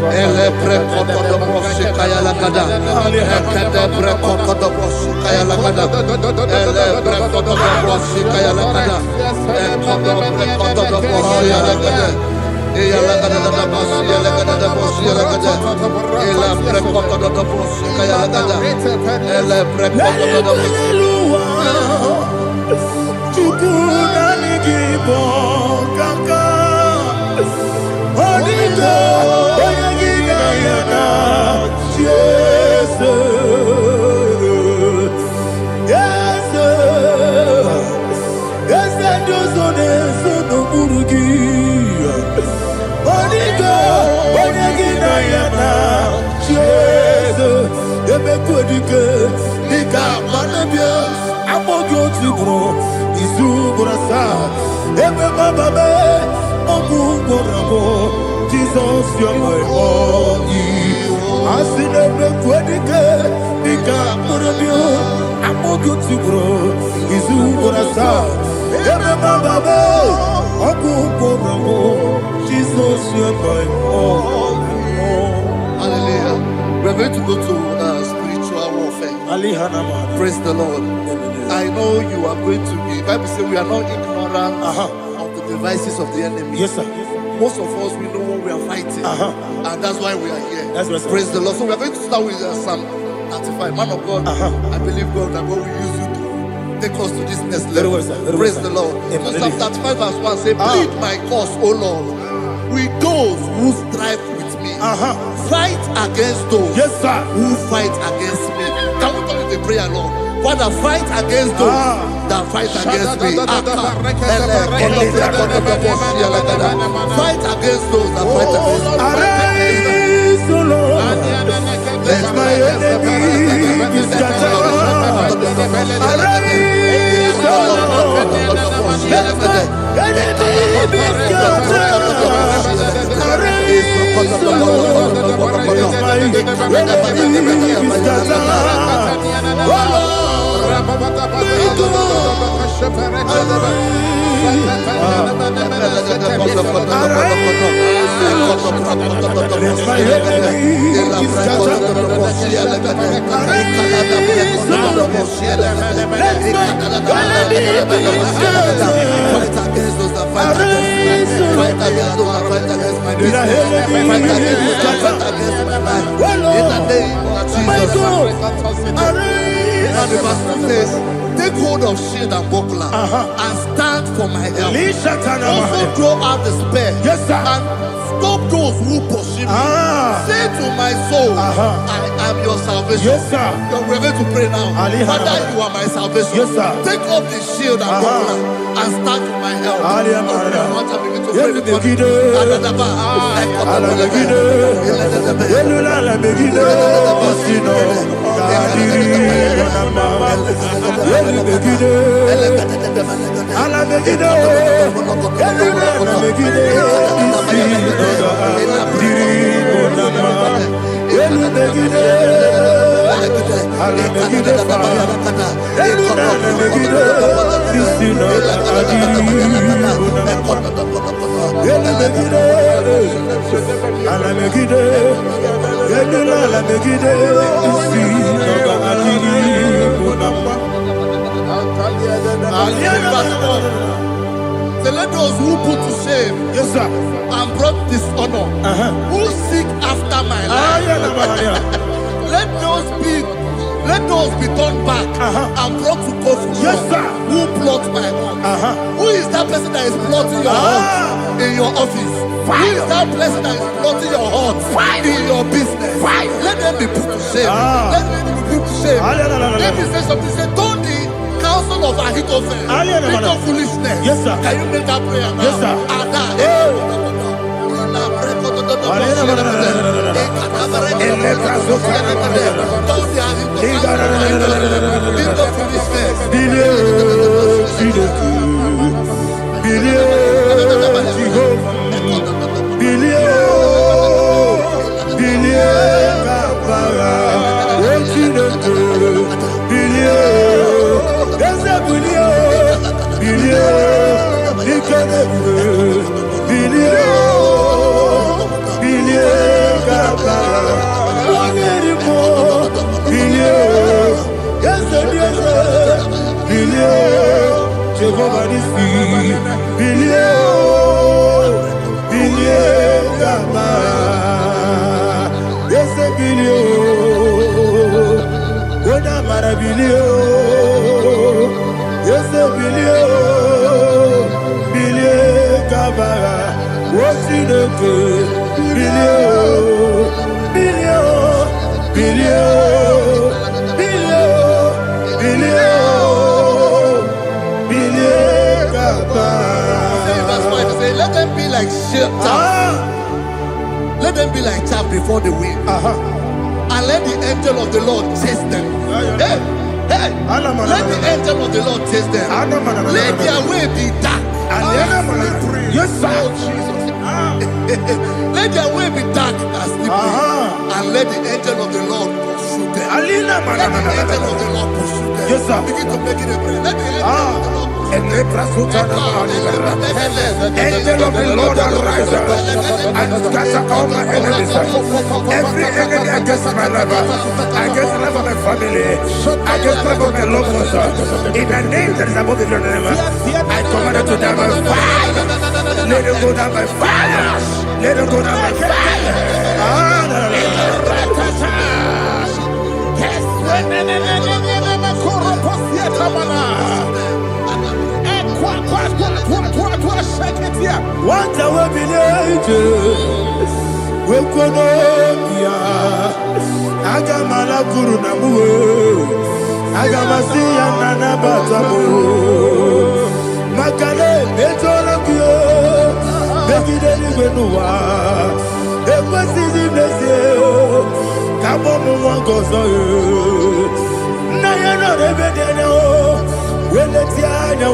e le prekoto do bosse kaya legede e kede prekoto do bosse kaya legede e le prekoto do bosse kaya legede e kodo prekoto do bosse legede. E la gada da bosi, la gada da bosi, la gada. E la prekoto da bosi, kaya la gada. E la prekoto da bosi. Chukuna IGBO kaka. Onito oyagina yana Jesus. Yes, yes, dozone sono burugi. Onito oyagina yana Jesus. Ebe kodike nika manabia amogo tibro izubrasa ebe bababe ogu gorabo Jesus your boy asine ebe kodike nika manabia amogo tibro izubrasa ebe bababe ogu gorabo Jesus your boy. Hallelujah. We're going to go to spiritual warfare. Praise the Lord. I know you are going to be. Bible says we are not ignorant of the devices of the enemy. Yes, sir. Most of us, we know what we are fighting. And that's why we are here. That's right, sir. Praise the Lord. So we are going to start with Psalm 35. Man of God, I believe God that God will use you to take us to this next level. Very well, sir. Very Praise well, the sir. Lord. Amen. So Psalm 35 verse 1 say, plead my cause, O Lord, with those who strive with me. Fight against those Yes, sir. who fight against me. Can we come with the prayer, Lord? Father, fight against those that fight against me. Fight against those that fight against me. Arise, O Lord, let my enemy be scattered. Arise, O Lord, let my enemy be scattered. Arise, O Lord, let my enemy be scattered. Oh Lord, take hold of shield and buckler and stand for my help. Also throw out the spear. Yes, sir. And stop those who pursue me. Say to my soul, I am your salvation. Yes, sir. We're going to pray now. Father, you are my salvation. Yes, sir. Take off the shield and buckler and stand for my help. So let those who put to shame, Yes, sir. and brought dishonor, who seek after my life, let those be turned back and brought to confusion. Yes, sir. Who plot my hurt? Who is that person that is plotting your hurt in your office? Who is that person that is plotting your hurt in your business? Let them be put to shame. Let them be put to shame. Let me say something. Say, Tony, counsel of Ahithophel. Think of foolishness. Yes, sir. Can you make that prayer now? Yes, sir. Let them be like chaff. Let them be like chaff before the wind. And let the angel of the Lord chase them. Hey, hey. Let the angel of the Lord chase them. Let their way be dark. Yes, sir. Let their way be dark and slippery. And let the angel of the Lord pursue them. Let the angel of the Lord pursue them. Yes, sir. Begin to make it a prayer. Let the angel of the Lord Angel of the Lord arise and scatter all my enemies. Every enemy against my life, against the life of my family, against the life of my loved ones. In the name that is above the name, I command it to die by fire. Let it go down by fire. Let it go down by fire. What I will be we could Agamala Guru Namu Agamasia Nana Batamu Makale Betolakio Begideni Benua Ekwasizi Nesio Kabomu Wangozo Nayana Rebedeno Weletiana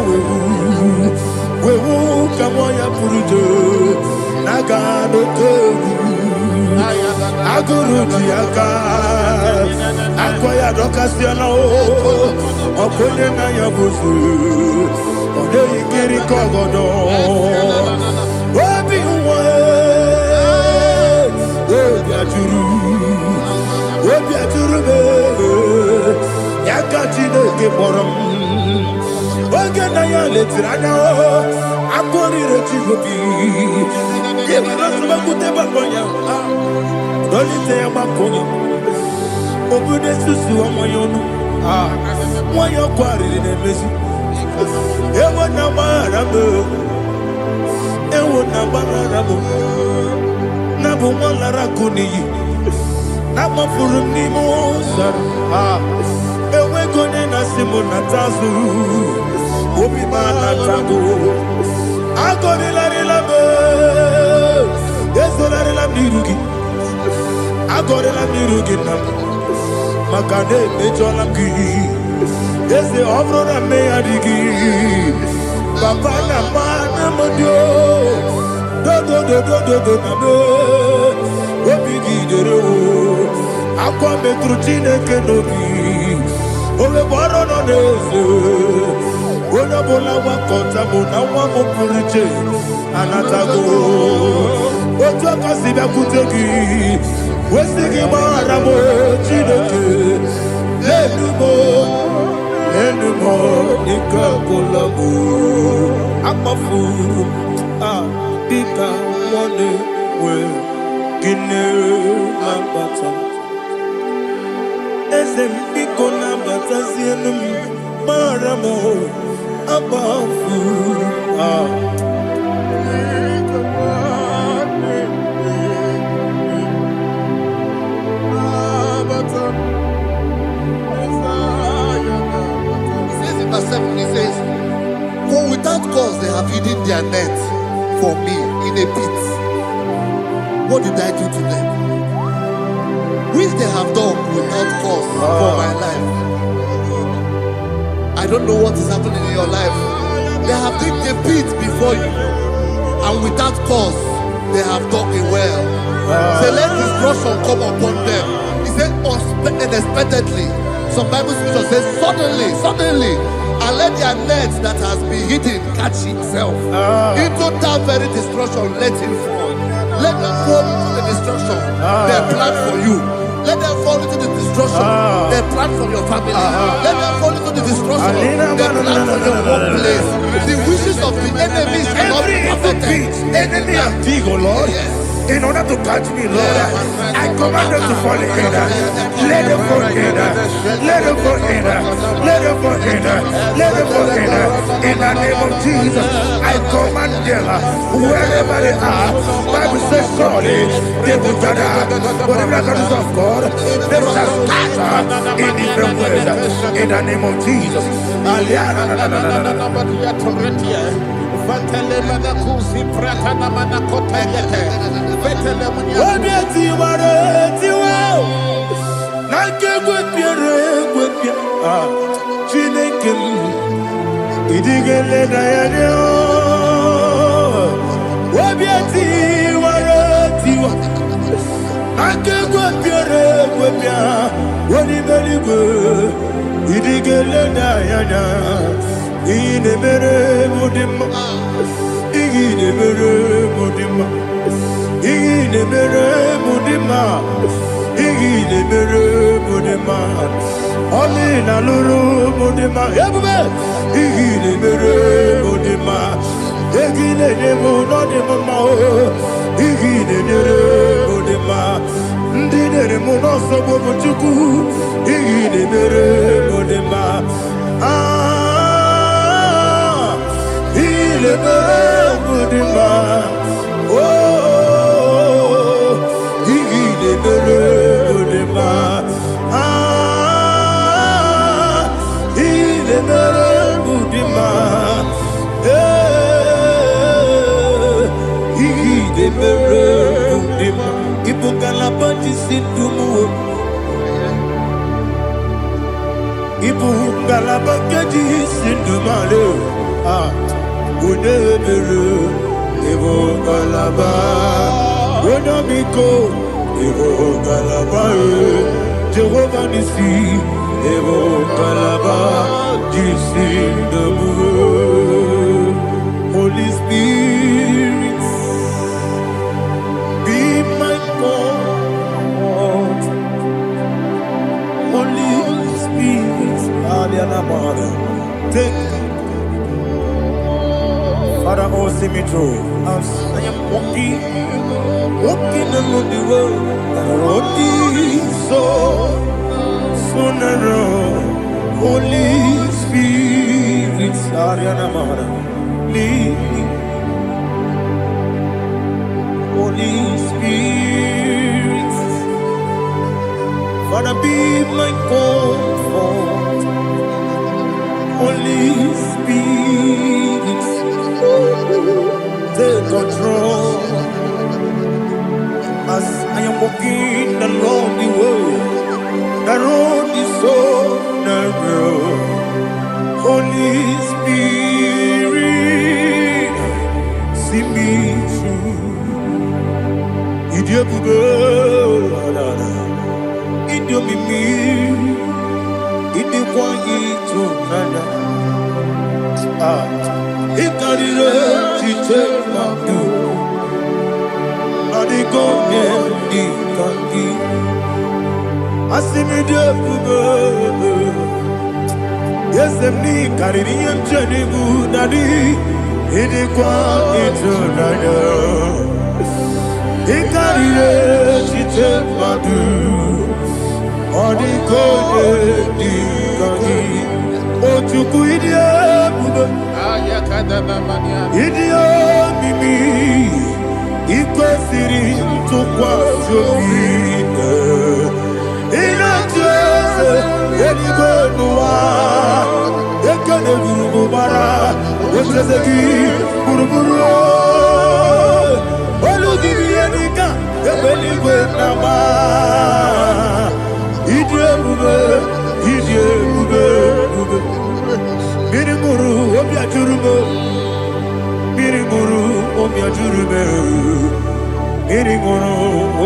Wewu Kamoya Purujo Nagano Togu Aguru Diaka Akwaya Dokasiano Okonye na Yabusu Ode Ikiri Kogodo Obi Uwe Obi Aturu Yakachine Keboram Oge na ya letirana Akori rechigobi Yebirasuma kuteba konya Dolite ya makonya Obude susu wa moyono Moyo kwari nemesi Ewo na marabo Ewo na marabo Nabu mwalara kuniyi Nama furu ni mozar Ewe kone na simu na tazu Obi mana tango Agori la rilame Yeso la rilam nirugi Agori la nirugi nam Makane mejo lam gi Yese obro na me adigi Papa na mana modio Do na me Obi gidere o Akwa metrutine kenobi Owe boro no neze Ona bola wakota mona wamo puriche Anatago Ojo kasiba kutegi Wesigi maramo chineke Lenumo Nika kolamu Akmafuru Dika wane we Gine mambata Ezembiko nambata zienumi Maramo Abafu cause they have hidden their net for me in a pit. What did I do to them? Which they have done without cause for my life. I don't know what is happening in your life. They have digged a pit before you, and without cause, they have done it well. Say, let destruction come upon them. He said, unexpectedly. Some Bible scripture says, suddenly, and let their net that has been hidden catch itself. Into that very destruction, let it fall. Let them fall into the destruction they plan for you. Let them fall into the destruction they plan for your family. Let them fall into the destruction they plan for your workplace. The wishes of the enemies shall not be perfected. Enemy of dig, oh Lord. Yes. In order to catch me, Lord, I command them to fall in. Let them fall in. Let them fall in. Let them fall in. Let them fall in. In the name of Jesus, I command them wherever they are. Bible says, surely they will gather. But the miracles of God, they shall scatter in different ways. In the name of Jesus. Jehovah Nissi, Evo Kalaba, Holy Spirit, be my God. Holy Spirit, take Father, oh, see me through. As I am walking along the road, the road is so narrow. Holy Spirit, lead me. Holy Spirit, Father, be my comfort. Holy Spirit, take control. As I am walking along the road is so narrow. Holy Spirit, see me through. Idiabugo, Idiomimi, Idikwaitu nana. Ikarire chitemadu. Adigonye ikangi. Asimidiabugo. Yes, me carry him journey good daddy. Idikwaitu nana. Ikarire chitemadu. Adigonye ikangi. Ochuku idiabugo. Idio mimi iko siri tukwa shobine ina jese edigo nuwa ekane gurugu bara Jezeki, Buruburu, Olugibianika, Ebeligwe Nama, Idie Bube, Mirimuru, Obia Jurume, Mirimuru, Obia Jurume, Mirimuru,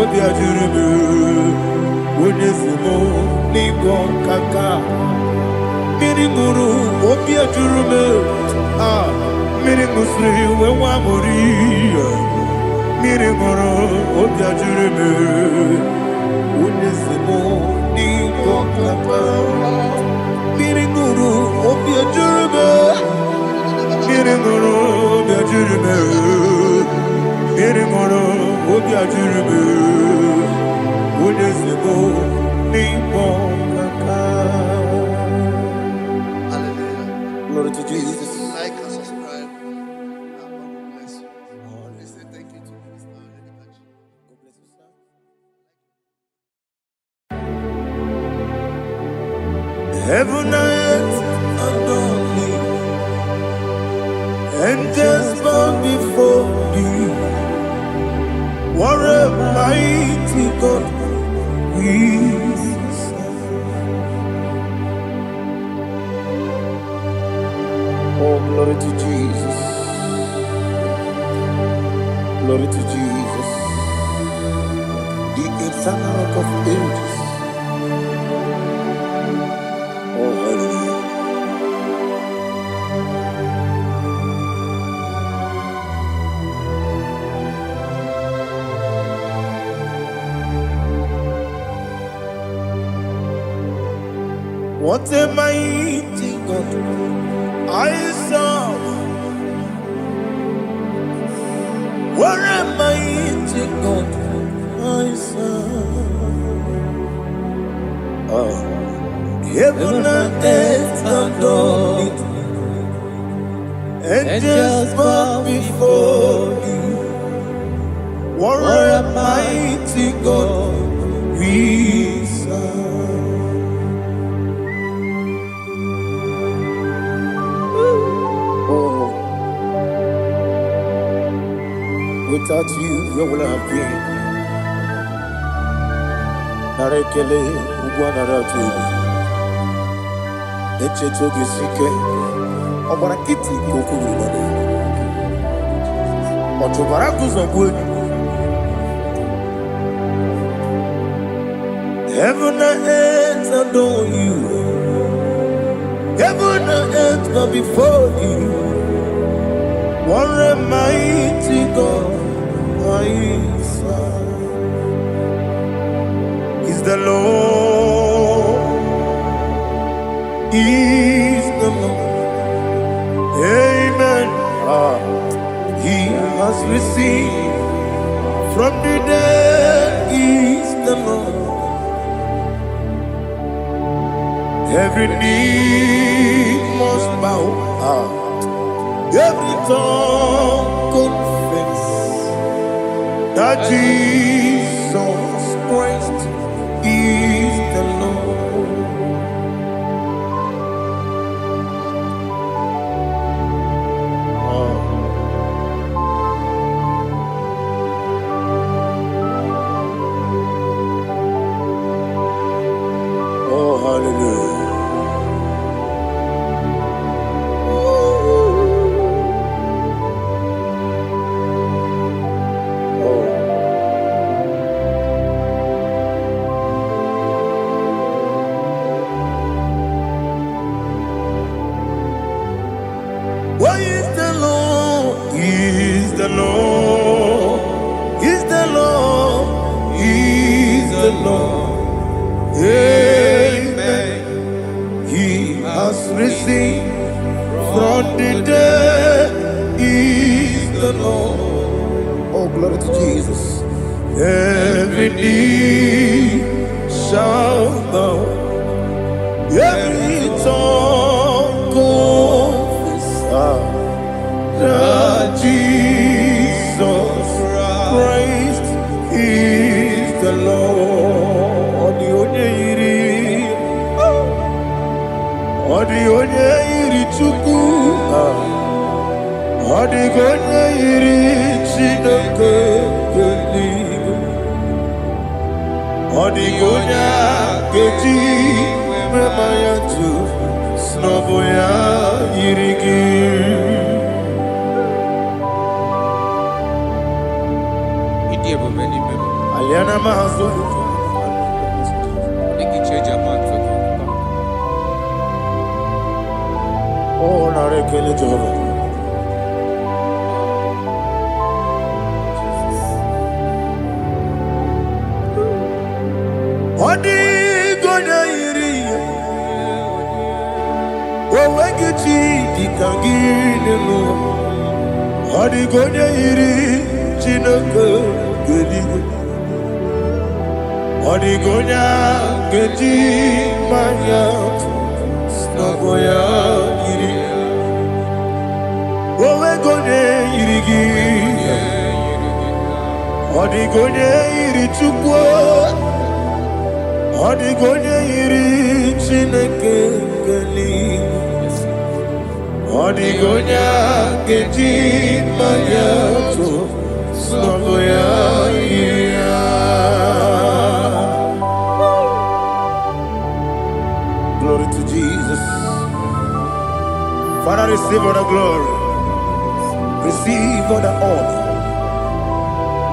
Obia Jurume, Unesimo, Nigon Kaka, Mirimuru, Obia Jurume, Mirimusri, Wamuri, Mirimuru, Obia Jurume, Unesimo, Nigon Kaka. Miringuru, Obia Jurume, Miringuru, Obia Jurume, Miringuru, Obia Jurume, Unesimo, Nigon Kaka. Hallelujah. Glory to Jesus. Like and subscribe. God bless you. Let's say thank you to Minister Lady Kachi. God bless you, sir. Heaven and earth adore me, angels bow before thee. What a mighty God we serve. Oh, glory to Jesus. Glory to Jesus. The eternal rock of ages. Oh, hallelujah. What a mighty God I serve. What a mighty God I serve. Oh. Heaven and earth adore it, angels bow before you. What a mighty God we serve. Oh, without you, where would I have been? Narekele, Ugwanaratu. Echetoge sike, obara kiti kokuru bade. Otobara kuzongwe. Heaven and earth adore you. Heaven and earth bow before you. What a mighty God I serve. Is the Lord. Is the Lord. Amen. He has received from the dead. Is the Lord. Every knee must bow. Every tongue confess that Jesus Christ is the Lord. Oh, hallelujah. Why is the Lord? Is the Lord? Is the Lord? Is the Lord? Amen. He has risen from the dead. Is the Lord. Oh, glory to Jesus. Every knee shall bow. Every tongue confess that Jesus Christ is the Lord. The only Chukwu. Odigonya iri chineke keligo. Odigonya keji memaya tu snoboya irigi. Aliana mahazo. Oh, narekele Jehovah. Odigonya iri. Owegichi dikangine no. Odigonya iri chineke keligo. Odigonya keji maya snoboya iri. Owegonya irigi. Odigonya iri chukwu. Odigonya iri chineke keligo. Odigonya keji maya snoboya iri. Glory to Jesus. Father, receive all the glory. Receive all the honor.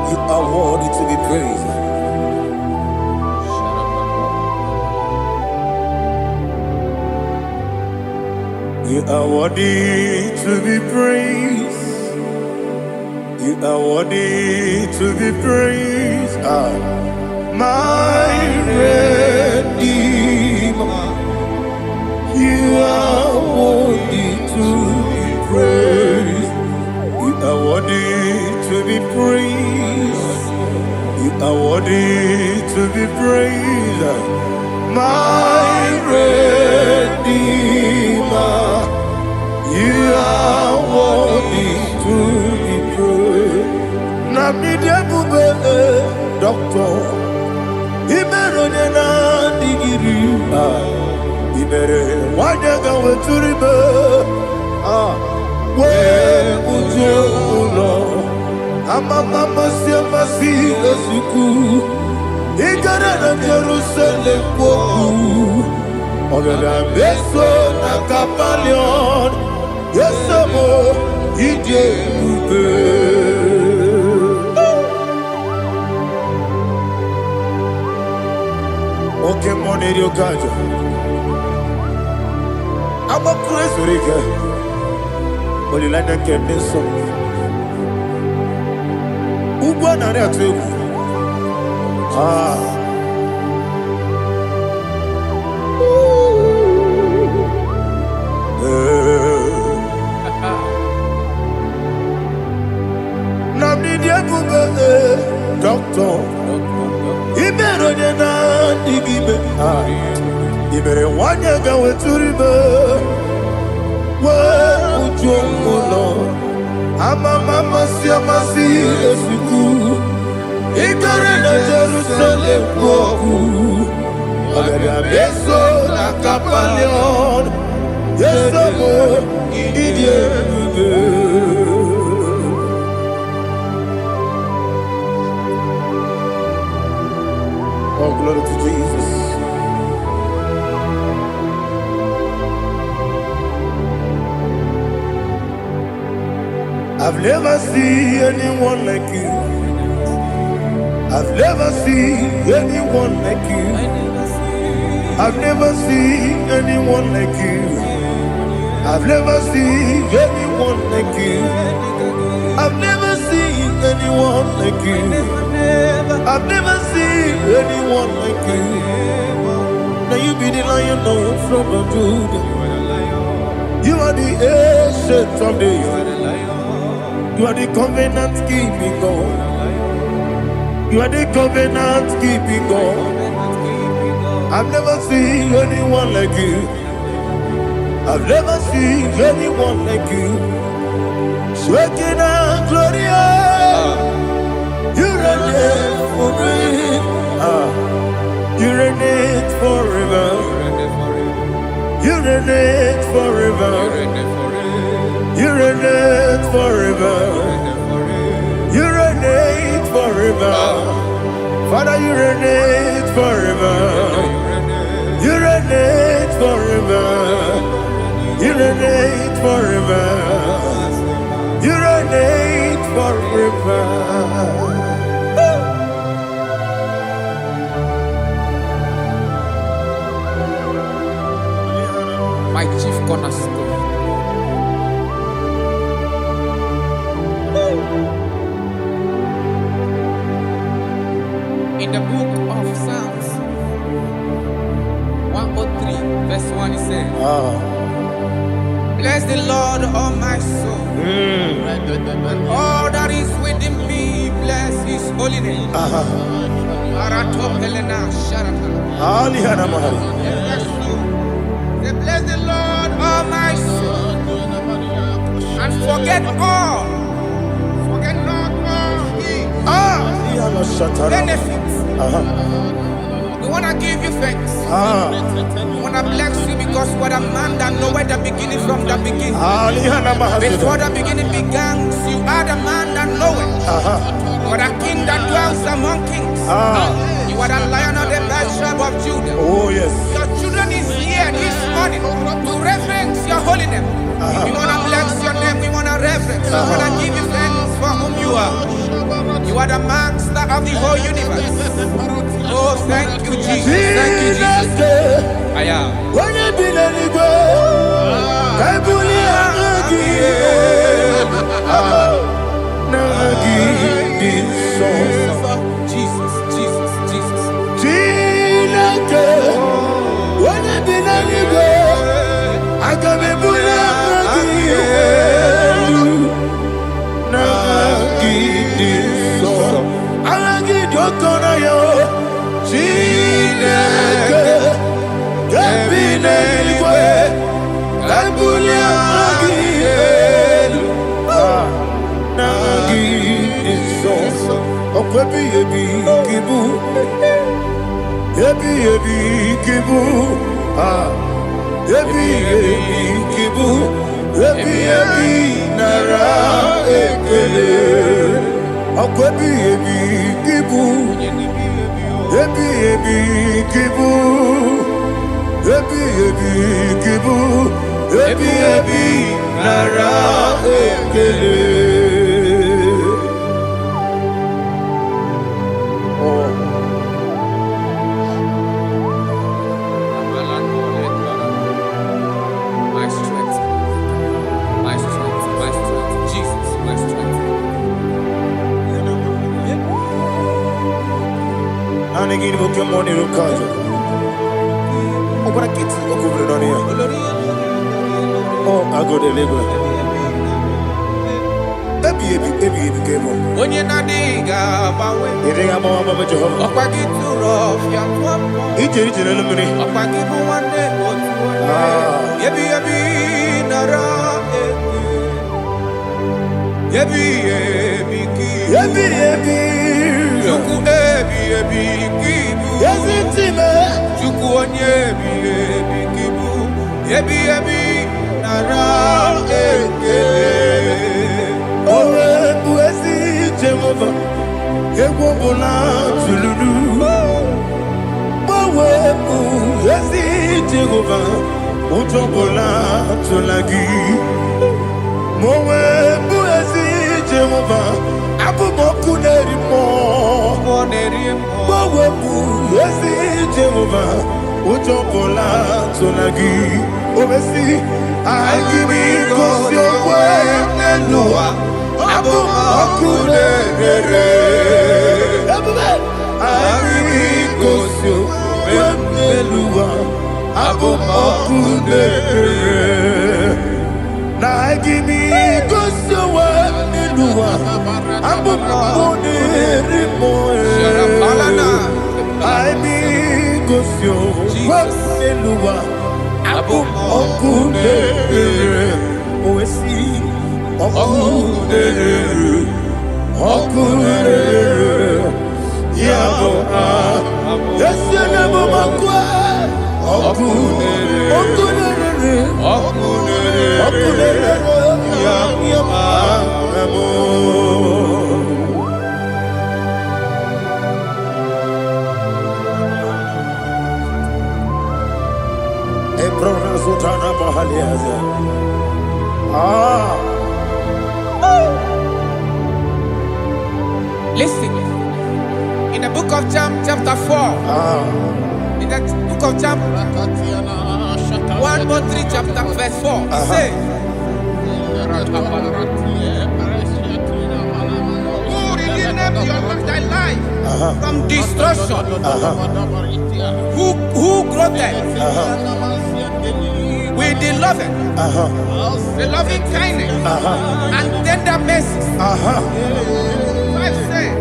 You are worthy to be praised. You are worthy to be praised. You are worthy to be praised. My Redeemer. You are worthy to be praised. You are worthy to be praised. You are worthy to be praised. My Redeemer. You are worthy to be praised. Namidebube doctor. Imeronena digiri. Ibere wanyaga weturibe we ujo ulo amama masi esuku igara na Jerusalem kwoku ogada beso na kapalion yesamo ije ube oke moneri okajo. I'm a crazy rigger. Only like that can be so. Ubana retu. Namni dia bube doctor. Ibero na digibe. Ibere wanyaga weturibe. Ujomulo amama masi esuku igare na Jerusalem kwoku agada beso na kapalion yesamo idie Oh, glory to Jesus. I've never seen anyone like you. I've never seen anyone like you. I've never seen anyone like you. I've never seen anyone like you. I've never seen anyone like you. I've never seen anyone like you. Now you be the Lion from the Judah. You are the ancient of days. You are the covenant keeping God. You are the covenant keeping God. I've never seen anyone like you. I've never seen anyone like you. Shekinah Gloria, you reign forever. You reign forever. You reign forever. You reign forever. You reign forever. Father, you reign forever. You reign forever. You reign forever. You reign forever. My chief cornerstone. In the book of Psalms 103, verse 1, it says, bless the Lord, all my soul, and all that is within me, bless his holy name. Say, bless the Lord, all my soul, and forget not all his benefits. We want to give you thanks. We want to bless you because what a man that knoweth the beginning from the beginning. Before the beginning began, you are the man that knoweth. You are the king that dwells among kings. You are the lion of the tribe of Judah. Oh yes. Your children is here this morning to reverence your holy name. We want to bless your name. We want to reverence. We want to give you thanks for whom you are. You are the master of the whole universe. Oh, thank you, Jesus. Thank you, Jesus. I am. Jesus, Jesus, Jesus. My strength, my strength, my strength, Jesus, my strength. And again, we'll come on in culture. Oh, but I get to go on here. Oh, I go to Lagos. Baby, came on. When you're not diga, You think I'm on Mama Jehovah? Opa get too rough, ya twap. Each in the money. Opa get one day, but yebi nara, yebi ki, juku kibu, juku onyebi kibu, yebi nara, Owe buesi Jehovah, Ewobola Tululu. Owe buesi Jehovah, Utobola Tulagi. Owe buesi Jehovah, Abumoku nerimo. Owe buesi Jehovah, Utobola Tulagi. Obesi, I give you cause your way, Noah. Abumoku nerere. I give you cause your way, Noah. Abumoku nerere. Now I give me cause your way, Noah. Abumoku nerere. I mean cause your way, Noah. Abumoku nerere. Oesi Oku nerere. Yabo Yesenebo makwa Oku nerere. Sutana Mahaliaza. Ah. Listen. In the book of John, chapter 4. In the book of John, 1:3, chapter verse 4. It says, who redeemed thy life from destruction? Who groweth with the loving, the loving kindness and tender mercies? 5 says,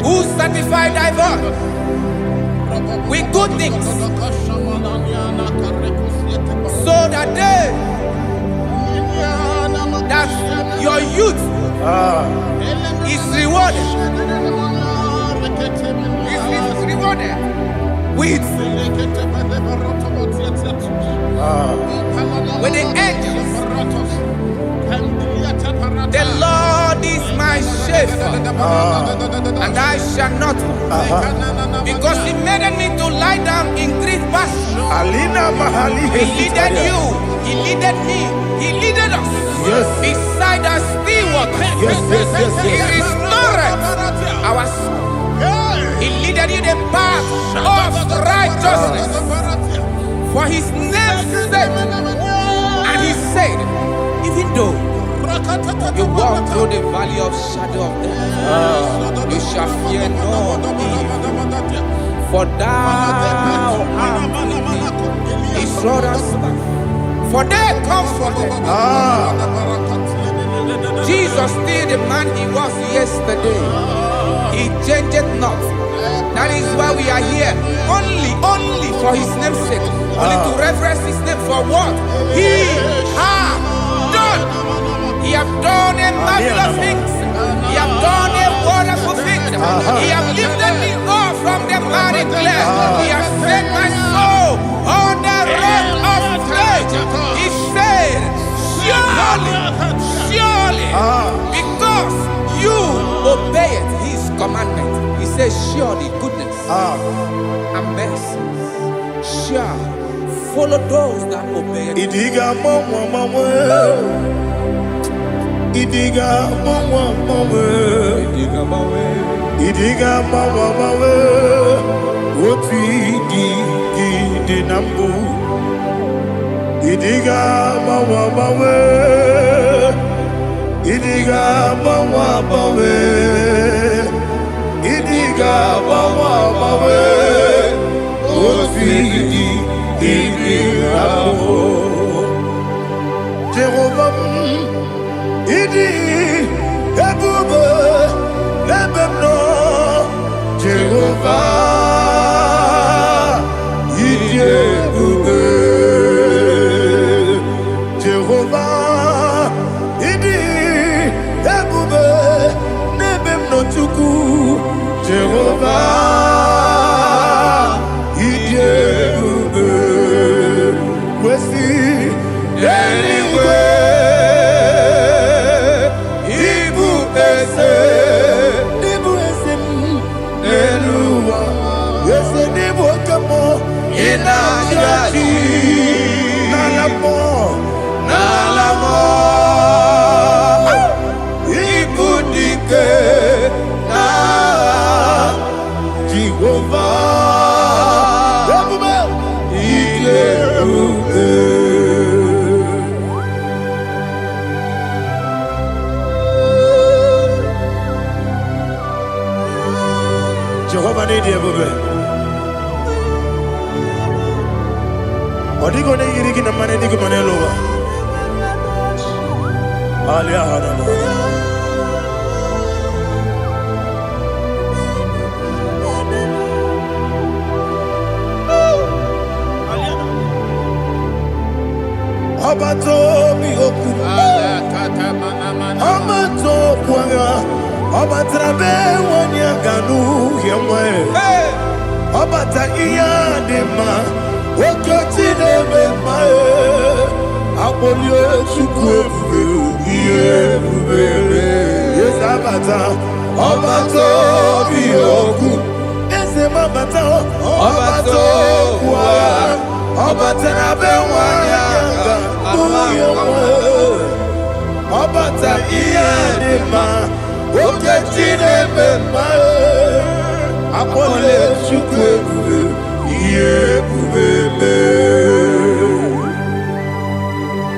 who satisfy thy voice with good things, so that your youth is rewarded. Is rewarded with the angels. The Lord is my shepherd, and I shall not want, because He made me to lie down in green pastures. He leaded you, He leaded me, He leaded us beside the still waters. He restored our soul. He leaded you the path of righteousness for His name's sake. And He said, even though you walk through the valley of shadow of death, you shall fear no evil, for thou art with me. His rod and staff, for they comforted. Jesus still the man He was yesterday. He changed not. That is why we are here. Only for His name's sake. Only to reverence His name for what He has done. He have done a marvelous things. He have done a wonderful thing. He have lifted me up from the miry clay. He has set my soul on the rock of faith. He said, surely, because you obeyed His commandment. He says, surely goodness and mercy shall follow those that obey it. Idiga mama Oti di nambu. Idiga mama Idiga mama Idiga mama Oti di nambu. Jehovah Idi ebube lebemno Jehovah Idi ebube Jehovah Idi ebube lebemno chuku Jehovah Idi ebube wesi anyway. Jehovah need you, baby. Odi go ne yiri kina mane di go mane lowa. Alia hana. Abato mi oku. Abato kwanga. Obatrabe wonya ganu yemwe. Obata iya dema. Okoti deme mae. Abolio chukwe bube. Yes abata. Obato bioku. Ese mabata. Obato kwa. Ọbata be wanya uyewe. Ọbata iya di ma. Oke chine be ma. Apole chukwe bube. Iye bube.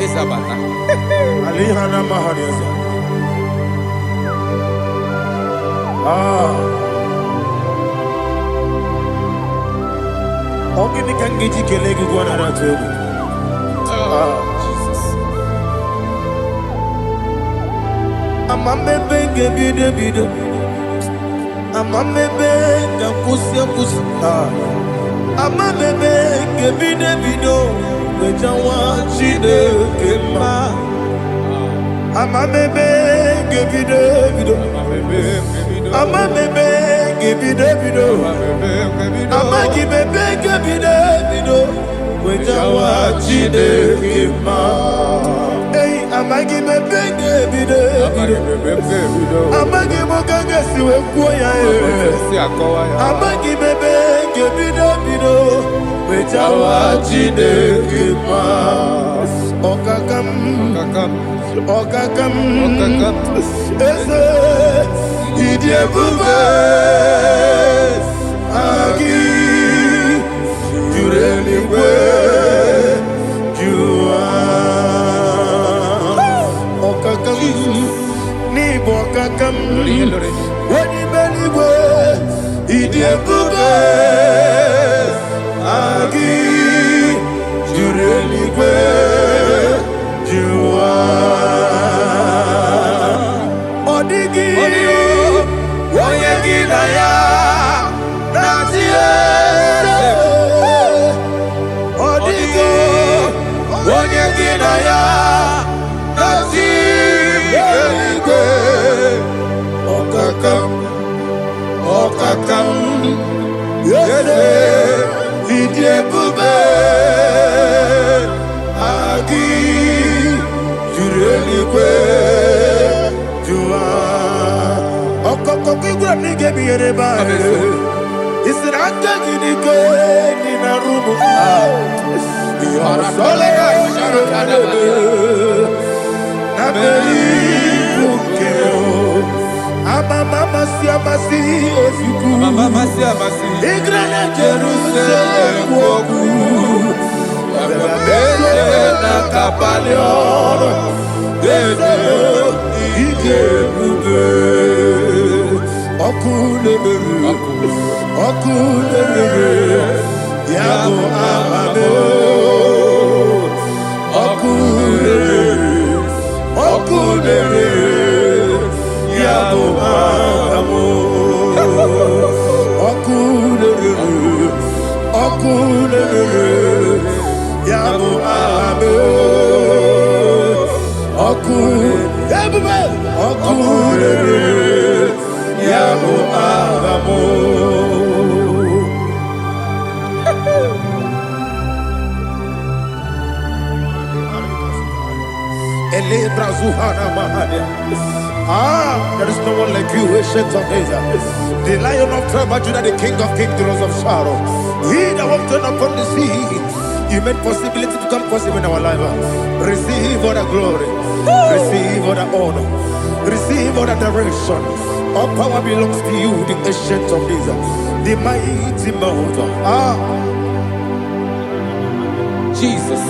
Isabata. Alihana mahariasa. Ogini kangeji kelegi gwana ratogu. Jesus. Amamebe gebide bido. Amamebe gakusia kusi. Amamebe gebide bido. Wejawa chide kema. Amamebe gebide bido. Amamebe gebide bido. Amagibebe gebide bido. Wejawa chide kema. Hey, amagibebe gebide bido. Amagimogaga siwe kuya. Amagibebe gebide bido. Wejawa chide kema. Okakam. Ese idie bube agi jureli kwe jua okakam ni bokakam wani beli kwe idie bube agi jureli kwe jua odigi oyegi na ya natie odigi oyegi na ya natie okakam yede idie bube agi jureli kwe jua okokokigura nige biyere ba isiraka gidike nina rumu sole na beli ukeo mama siamasi ofiku igrana Jerusalem wogu bele na kapaleon bele ige bube okulere yabo amamo okulere yabo amamo okulere yabo amamo okulere yabo amamo. There is no one like you, ancient of days. The Lion of tribe of Judah, the King of kings, the Rose of Sharon. He that walked upon the sea. You made possibility to come possible in our life. Receive all the glory. Receive all the honor. Receive all the direction. All power belongs to you, the ancient of days, the mighty mountain. Jesus.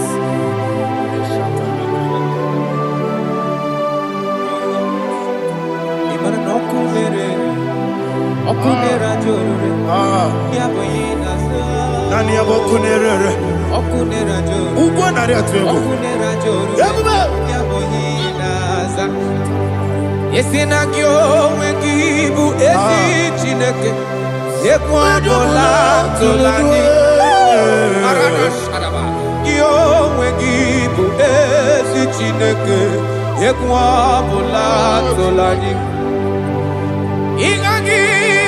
Nani abokunere ugwo nari atwego Yesinagyo wengibu ezi chineke ekwadola tolani arana sharaba yo wengibu ezi chineke ekwadola tolani Igagi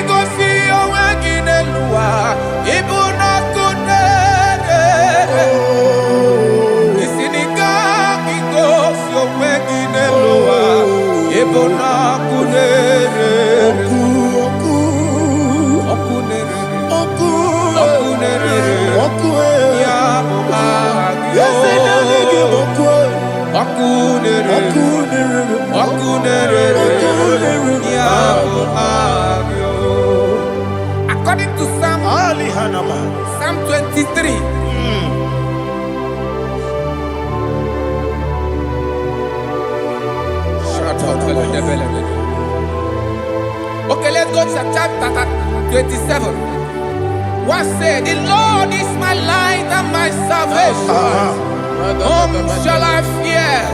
gosi owegi neluwa ibuna kunere Isinika gosi owegi neluwa ibuna kunere okunere ya According to Psalm 23. Okay, let's go to chapter 27. What said? The Lord is my light and my salvation. Whom shall I fear?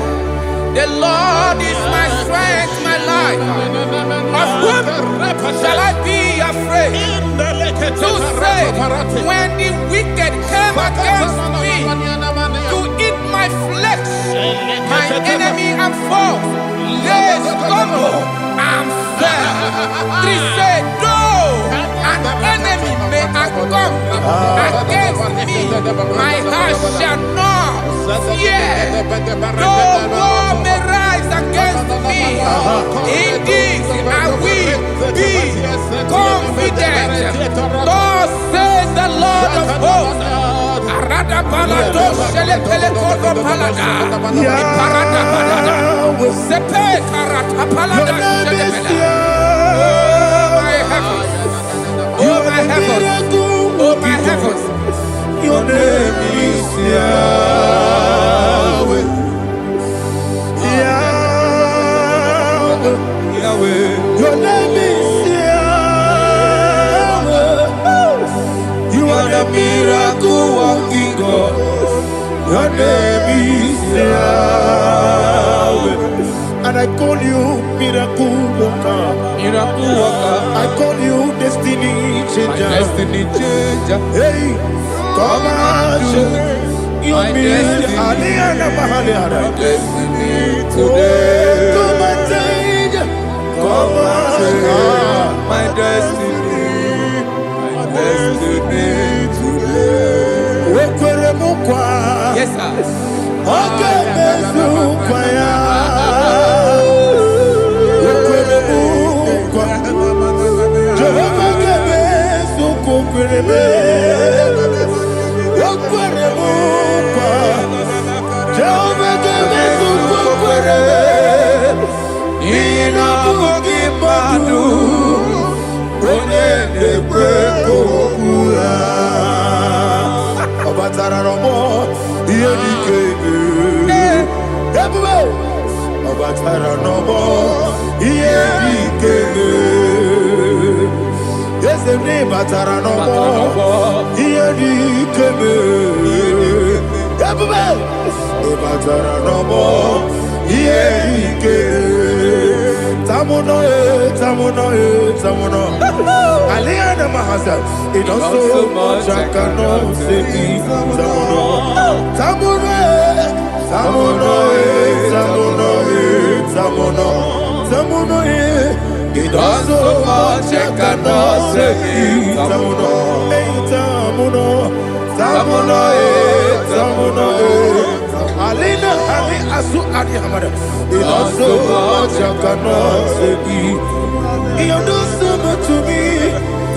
The Lord is my strength, my life. Of whom shall I be afraid? To say, when the wicked came against me to eat my flesh, my enemy and foe, they stumble and fell. 3 said, though an enemy may come against me, my heart shall not fear. Though war may rise against me, in this I will be confident. Thus says the Lord of hosts. Oh my heavens, oh my heavens, your name is Yahweh. Yahweh, your name is Yahweh. You are the miracle working God. Your name is Yahweh. And I call you miracle worker. miracle worker. I call you destiny changer. Destiny changer. Hey, come on, you mean Aliana Mahaliana. Destiny today. Come and change. Come on, my destiny. My destiny today. Yes, sir. Okay, Aliana Mahasa, it also much I cannot say. Tamuno, it also much I cannot say. Tamuno, Alina, Ali Asu Adi Hamada, it also much I cannot say. You do so much to me.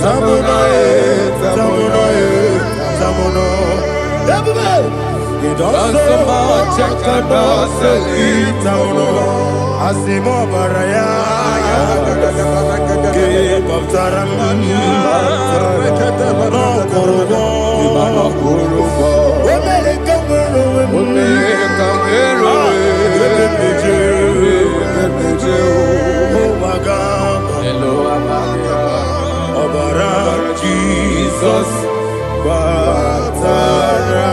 Tamuno. You do so much I cannot say. Tamuno. Asimo Baraya. Give up Taram. No Kurubo. Jesus, Batara.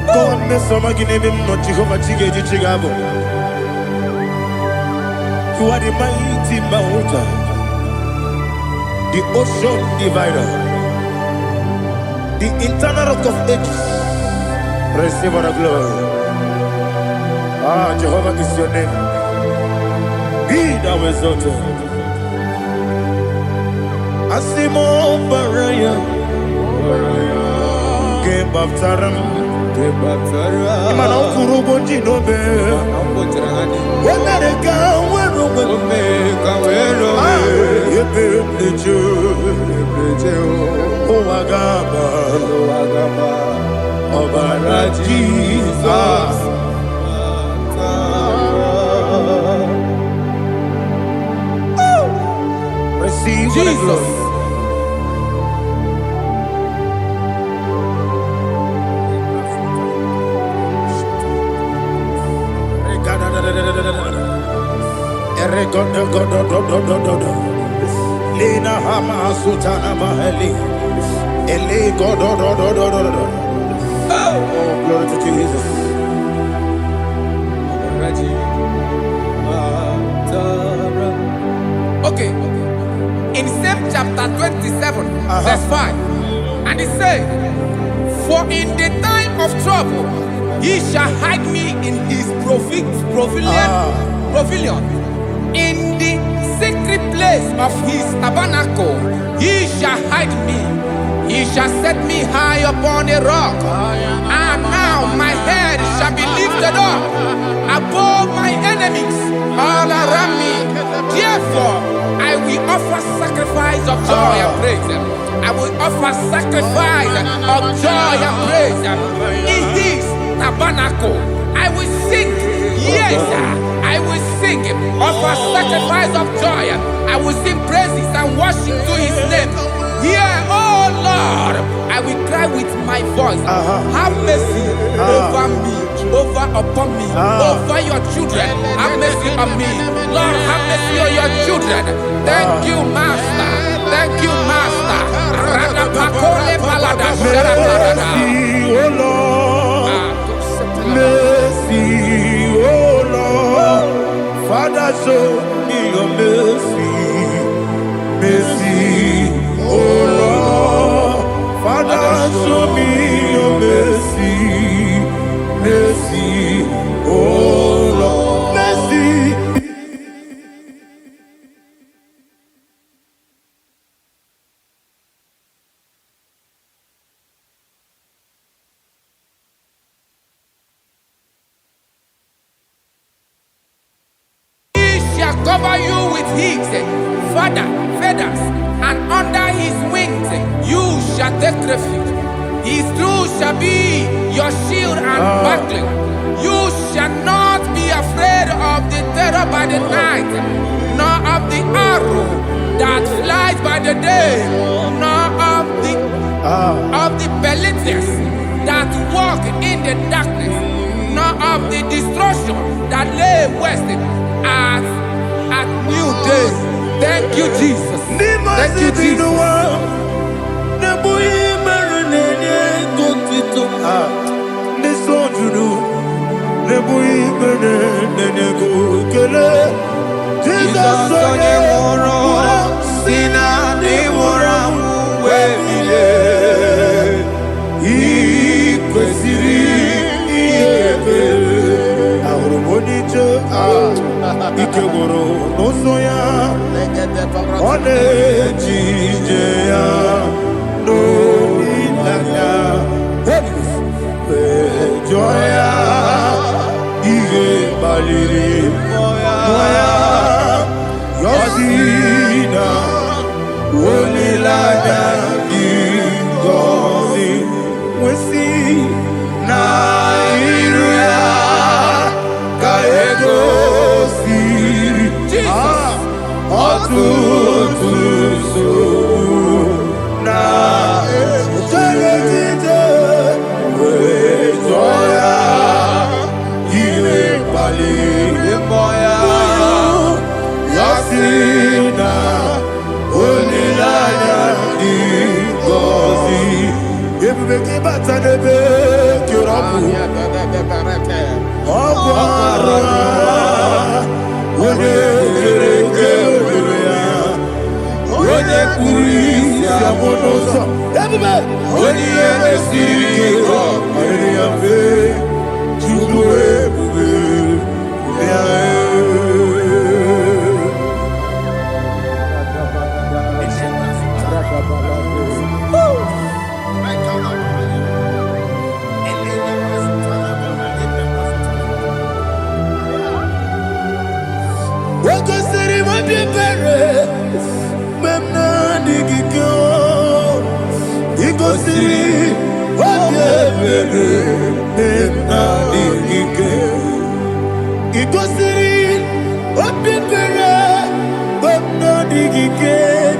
God, me some give him no Jehovah Chigabo. You are the mighty mountain, the ocean divider, the internal rock of ages. Receive all the glory. Ah, Jehovah is your name. Be thou exalted. Asimo Baraya, Game of Taram, Imano Kurubo Jinobe, America, where Obara Jesus. Receive Jesus. Lina Hama Sutana Mahali. Oh, glory to Jesus. Okay. In same chapter 27, verse 5, and it says, "For in the time of trouble, he shall hide me in his pavilion. In the secret place of his tabernacle, he shall hide me. He shall set me high upon a rock, and now my head shall be lifted up above my enemies all around me. Therefore, I will offer sacrifice of joy and praise. I will offer sacrifice of joy and praise in his tabernacle. I will sing, yes, I will sing, offer sacrifice of joy. I will sing praises and worship to his name. Here, oh Lord, I will cry with my voice. Have mercy over me, upon me, over your children. Have mercy on me. Lord, have mercy on your children. Thank you, Master. Thank you, Master. Mercy, oh Lord. Mercy, oh Lord. Father, show me your mercy. Mercy, oh Lord. Father, show me your mercy. Mercy, oh Lord. Mercy. Cover you with his feathers, and under his wings you shall take refuge. His truth shall be your shield and buckler. You shall not be afraid of the terror by the night, nor of the arrow that flies by the day, nor of the pestilence that walk in the darkness, nor of the destruction that lay waste at new day. Thank you, Jesus. Thank you, Jesus. Ikegoro nosoya one jijeya no ilaya joya ige baliri moya yosina olilaya ingozi wesi na iruya kaego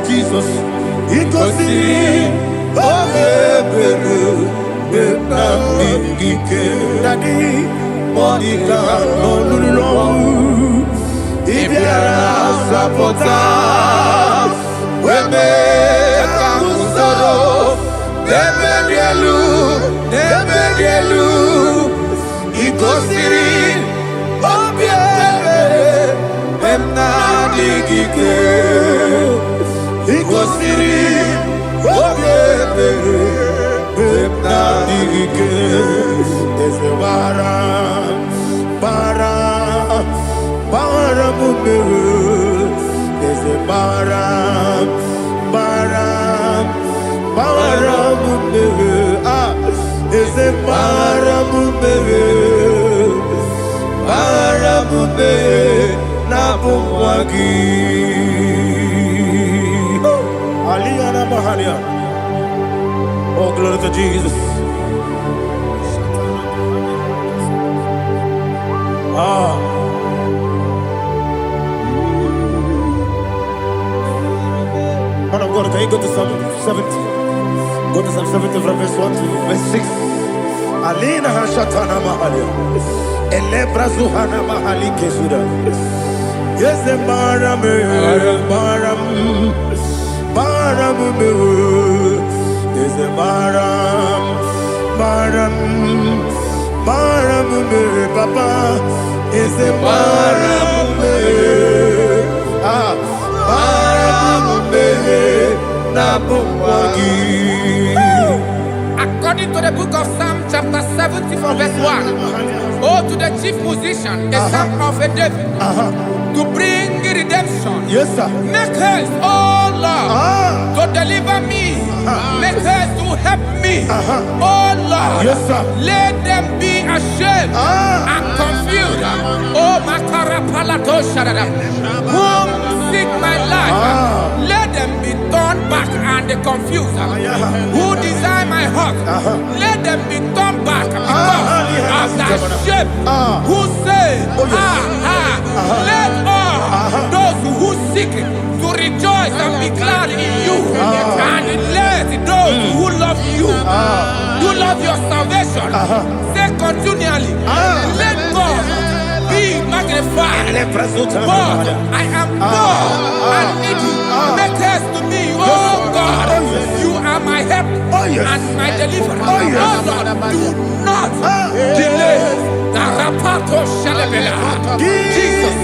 Jesus, Daddy, Monica, no Lulu, Ibiara, Sapota, Weme, Kamusoro, Debedielu, Ikosiri, Obiere, Emna Digike, Ikosiri, Obiere, Emna Digike, Bara Mumere, there's a Bara Mumere, there's a Bara Mumere, Nabumwagi. Aliyana Mahalia. Oh, glory to Jesus. Man of God, can you go to Psalm 70? Go to Psalm 70 from verse 1 to verse 6. Alina Hashatana Mahalia. Elebra Zuhana Mahali Kesuda. Yes, the Baram. Yes, the Baram. Papa. Yes, the Baram. According to the book of Psalm chapter 70 from verse 1, oh, to the chief musician, a psalm of a David, to bring redemption. Yes, sir. Make haste, oh Lord, to deliver me. Make haste to help me. Oh Lord, yes, sir. Let them be ashamed and confused. Oh, Makarapalato Shadada, whom seek my life, let them be turned back and confused. Who desire my heart, let them be turned back because of that shape. Who say, let all those who seek to rejoice and be glad in you, and let those who love you, who love your salvation, say continually, let God be magnified. God, I am poor and needy. Make haste to me, oh God. You are my help and my deliverer. Oh Lord, do not delay. Jesus.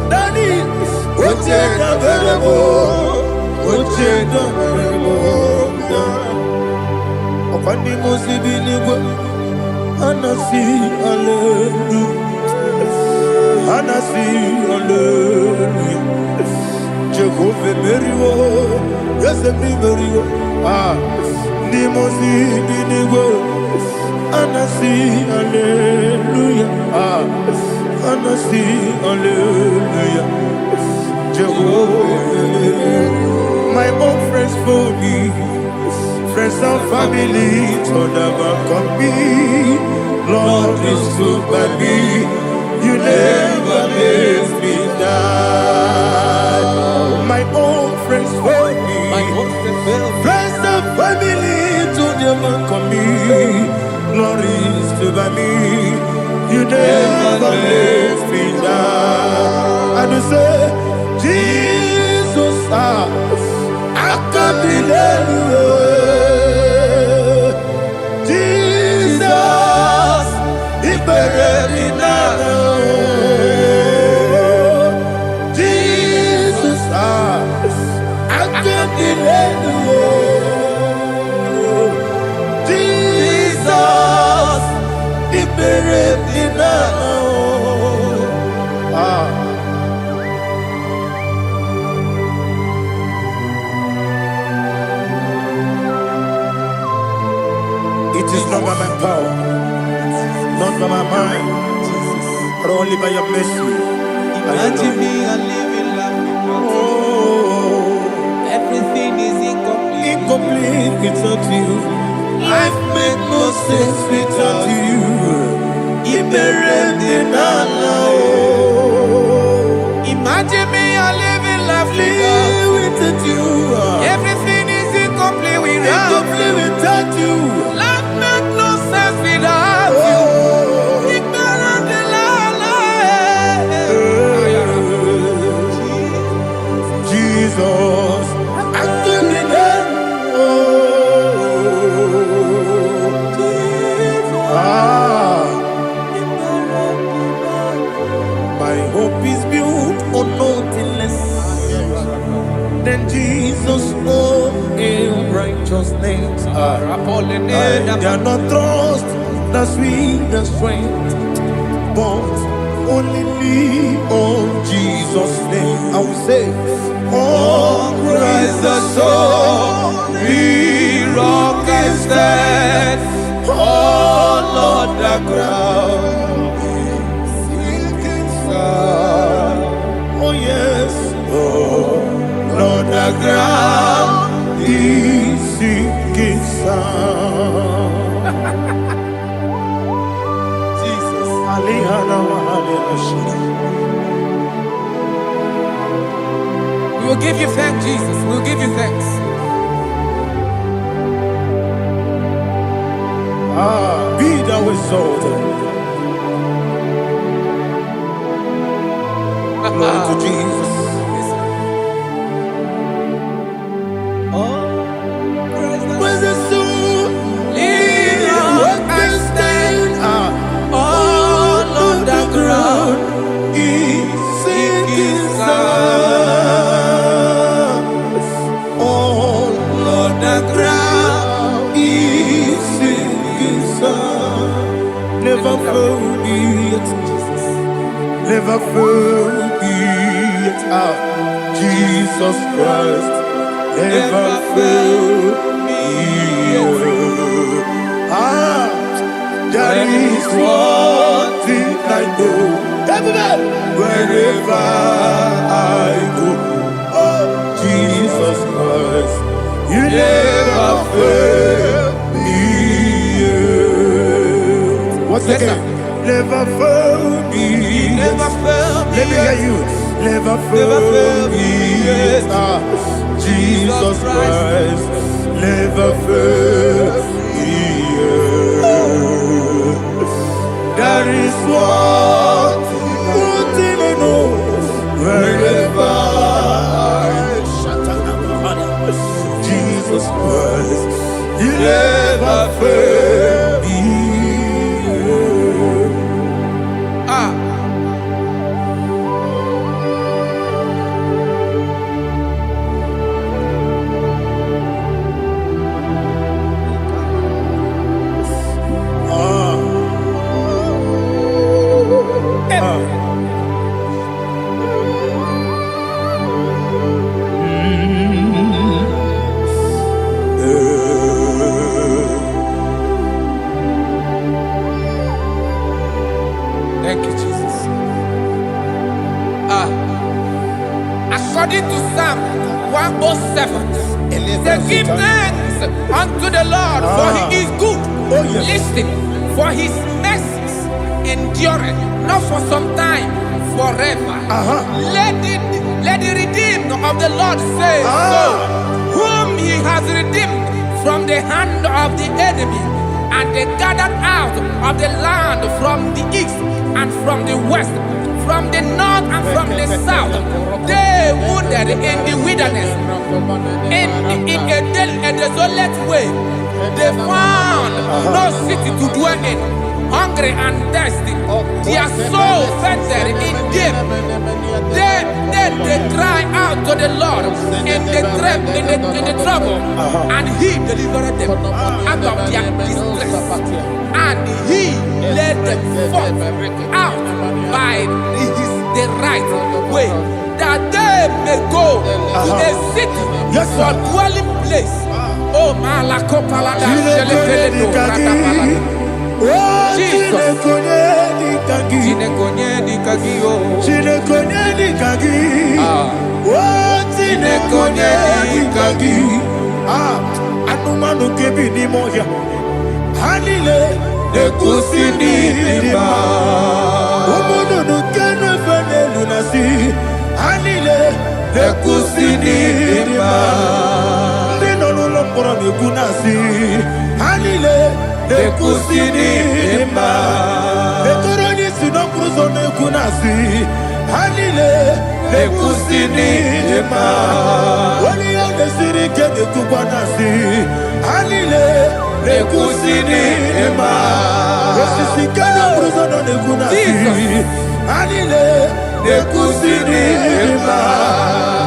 Daddy, Anasi, hallelujah. Anasi, hallelujah. Jehovah Meriwo, yes, Meriwo. Nimosi, Binigo. Anasi, hallelujah. Anasi, hallelujah. Jehovah, my own friends for me. Friends and family told never come me. Lord is stood by me. You never let me die. My own friends for me. Friends and family told never come me. Lord is stood by me. You never let me die. And you say, Jesus, I can't believe you. Jesus, I can't believe you. Jesus, He buried me now. It is not by my power, not by my mind, but only by your mercy. Imagine me and living life without you. Everything is incomplete. Incomplete without you. Life makes no sense without you. Imagine me and living life without you. Everything is incomplete without you. Life makes no sense without you. Jesus, I can't believe. My hope is built on nothing less than Jesus' own righteousness. They are not trust the sweetest strength, but only lean on Jesus' name. I will say, on Christ the solid rock is stand. Oh Lord, the ground is sinking sand. Oh yes, oh Lord, the ground is sinking sand. Jesus, we will give you thanks, Jesus. We will give you thanks. Be thou exalted. Glory to Jesus. Where's the soul? What can stand? All on the ground is sinking sand. All on the ground is sinking sand. Never forget, never forget, Jesus Christ. Never fail me. There is one thing I know. Wherever I go, oh Jesus Christ, you never fail me. What's the name? Never fail me. Never fail me. Let me hear you. Never fail me. Jesus Christ, never fail me. There is one thing I know. Wherever Jesus Christ, you never fail me. According to Psalm 107, they give thanks unto the Lord, for he is good. Oh, yes. Listen, for his mercies endureth, not for some time, forever. Let the redeemed of the Lord say so, whom he has redeemed from the hand of the enemy, and they gathered out of the land from the east and from the west, from the north and from the south. They wandered in the wilderness, in a desolate way. They found no city to dwell in, hungry and thirsty. Their soul fainted in deep. Then they cry out to the Lord in the trouble, and he delivered them out of their distress, and he led them forth out by the right way, that they may go to a city for dwelling place. Oh, Malakopalada, Jesus. Anumanu kebi ni moya Hanile Nekusini lima Umudu nukene fene lunasi Hanile Nekusini lima Nino lulambura nukunasi Hanile Nekusini lima Netoroni sinokruzo nukunasi Hanile Nekusini lima Wali ya nesiri kede kubanasi Hanile Nekusini lima Nesisi kena bruzono nekunasi Hanile Nekusini lima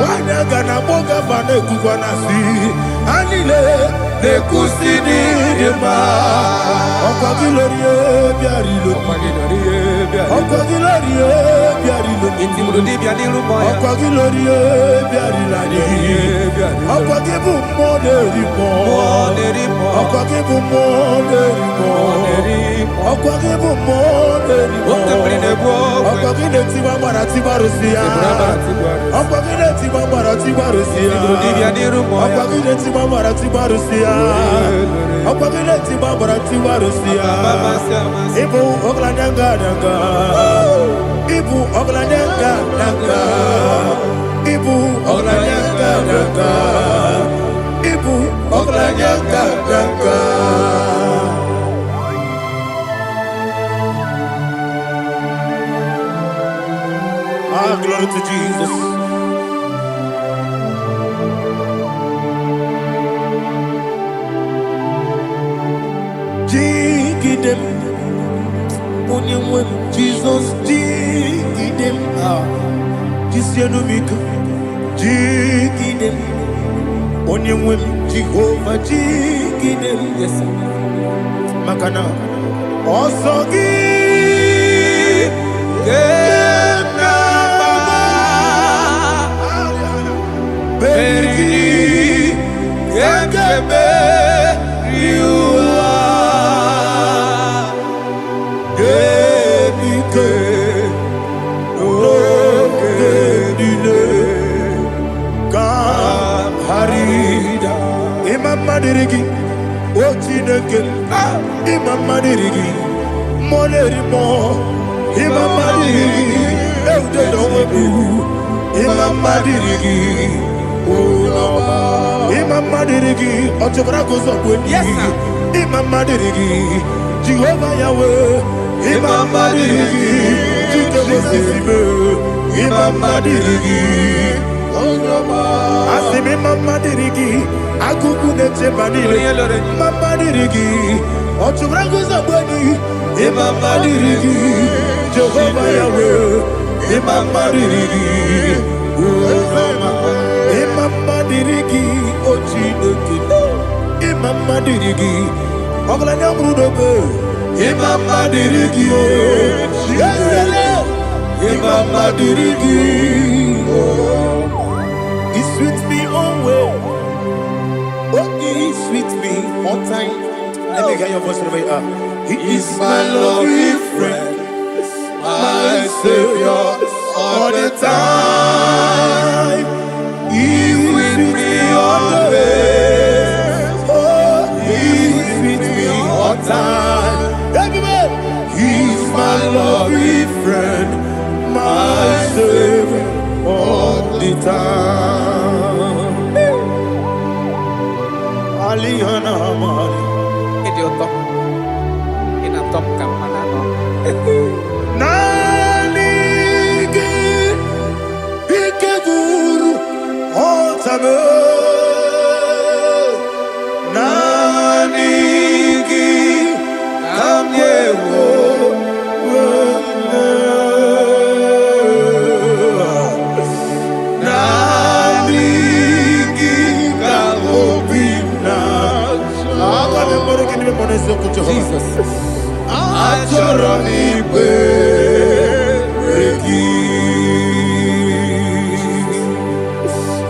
Wanaga na boga vane kubanasi Hanile Nekusini lima Okwa gilorie biarilo Okwa gilorie biarilo Okwa gilorie biarilani Okwa gibu moderimo Okwa gibu moderimo Okwa gibu moderimo Okwa gileti mamara tibarusia Okwa gileti mamara tibarusia Okwa gileti mamara tibarusia Okwa gileti mamara tibarusia Ibu oglanyanga danga Ibu oglanyanga danga Ibu oglanyanga danga Ibu oglanyanga danga Ah, glory to Jesus. Jigidem, Onyemwem, Jesus, Jigidem, Jisianumika, Jigidem, Onyemwem, Jehovah, Jigidem, yes, Makana, Osogi, Berigi, Yakebe, Riua, Gebike, Nogedine, Harida, Imam Madirigi, Ochineke, Imam Madirigi, Molerimo, Imam Madirigi, Eudedowebu, Imam Madirigi, Imam Madirigi, Otobrako Zobweni, Yes, sir. Imam Madirigi, Jehovah Yahweh, Imam Madirigi, Jitobosisibe, Imam Madirigi, Asim Imam Madirigi, Akuku Nechebanile, Imam Madirigi, Otobrako Zobweni, Imam Madirigi, Jehovah Yahweh, Imam Madirigi, Imam Madirigi, Ochineke, Imam Madirigi, Oglanya Brudobe, Imam Madirigi, Yesele, Imam Madirigi, He sweet me always, oh He sweet me all time. Let me hear your voice over here. He is my lovely friend, my Savior all the time. Vita Alihana Mari Idioto. Inatom kamanano. Nanigi Ikeguru Otame Nanigi Kamyewo Jesus.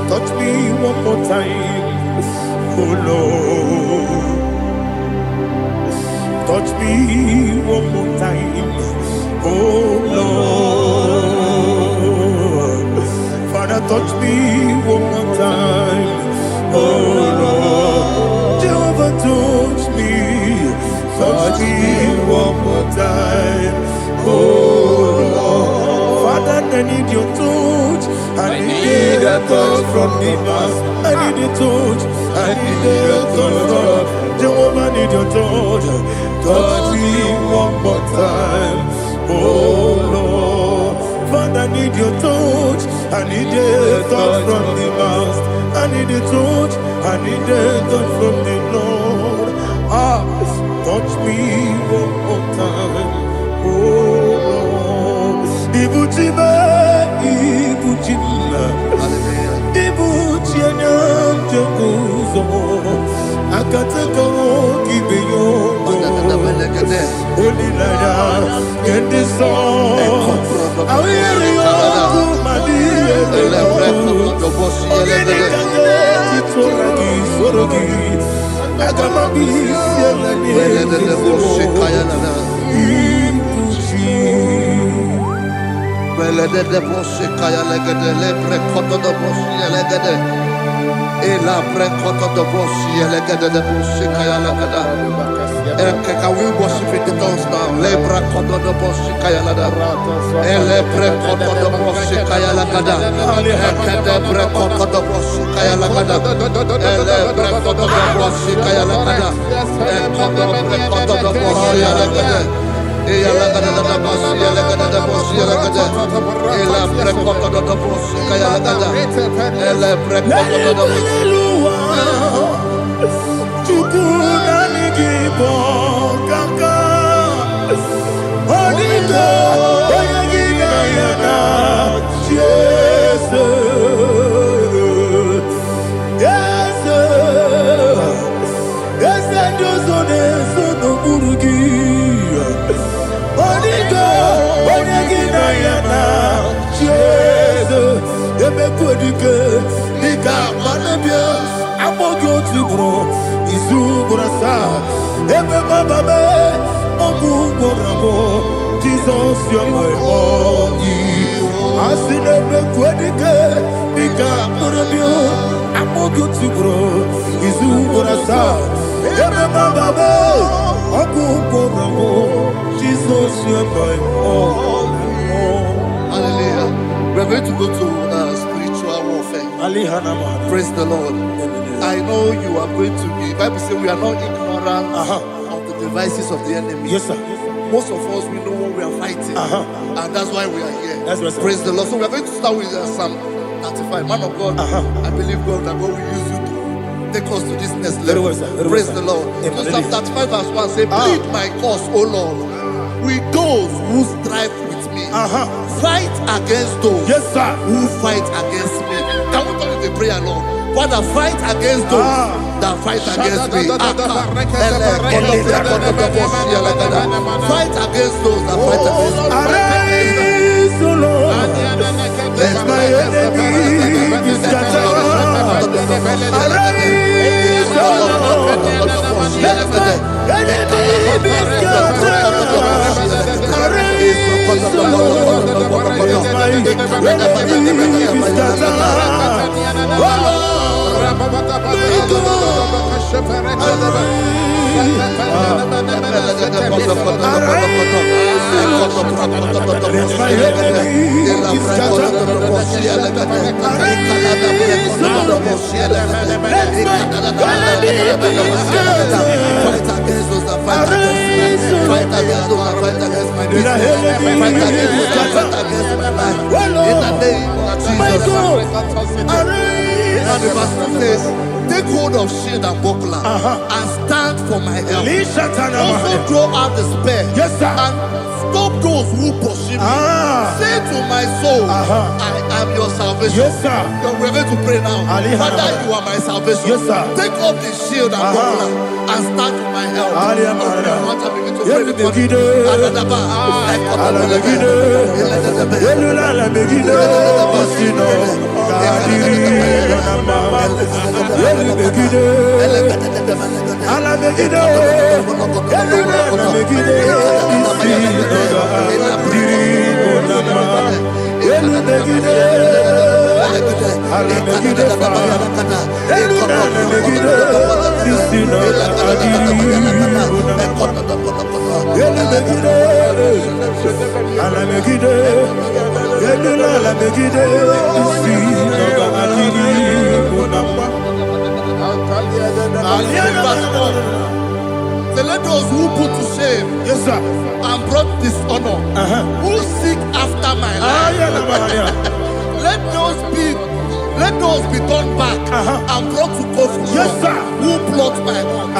Touch me one more time, oh Lord. Touch me one more time, oh Lord. Father, touch me one more time, oh Lord. Jehovah, touch me. Touch me one more time, oh Lord. Father, I need your touch. I need a touch from the past. I need a touch. I need a touch from Jehovah. I need your touch. Touch me one more time, oh Lord. Father, I need your touch. I need a touch from the past. I need a touch. I need a touch from the Lord. Touch me one more time, oh Lord. Ibuchima, Ibuchima, Ibuchina, Jeruzo. Akatako, Gibeyo, Olilaya, get this song. I hear you, Madi, Sorogi. Can we worship in the tongues now? Lebra kodo do boshi kaya lada. Elebre kodo do boshi kaya lada. Ekede bre kodo do boshi kaya lada. Elebre kodo do boshi kaya lada. Ekodo bre kodo do boshi lada. Eya lada da boshi lada da boshi lada. Elebre kodo do boshi kaya lada. Elebre kodo do boshi. IGBO kaka Onigo Oyagina yana Jesus Yes Josone Sono Burugi Onigo Oyagina yana Jesus Ebekodike Nika manabia Amogo tibro Izubrasa, Ebe Bababe, Ogu Gorabo, Jesus, you're my only. Asinebe Quedike, Nika Murabio, Amogu Tibro, Izubrasa, Ebe Bababe, Ogu Gorabo, Jesus, you're my only. Hallelujah. We're going to go to spiritual warfare. Praise the Lord. I know you are going to be. Bible says we are not ignorant of the devices of the enemy. Yes, sir. Most of us, we know what we are fighting, and that's why we are here. That's right, sir. Praise the Lord. So we are going to start with Psalm 35. Man of God, I believe God that God will use you to take us to this next level. Very well, sir. Very Praise well, the sir. Lord. Amen. So Psalm 35 verse 1 say, plead my cause, O Lord, with those who strive with me. Fight against those who fight against me. Can we turn to the prayer, Lord? Father, fight against those that fight against me. Fight against those that fight against me. Arise, O Lord, let my enemy be scattered. Arise, O Lord, let my enemy be scattered. Arise, O Lord, let my enemy be scattered. Oh Lord, Take hold of shield and buckler and stand for my help. Also draw out the spear and stop those who pursue me. Say to my soul, I am your salvation. You're ready to pray now. Father, you are my salvation. Take off the shield and buckler and stand for my help. So let those who put to shame and brought dishonor, who seek after my life, let those be turned back and brought to confusion. Who plot my wrong?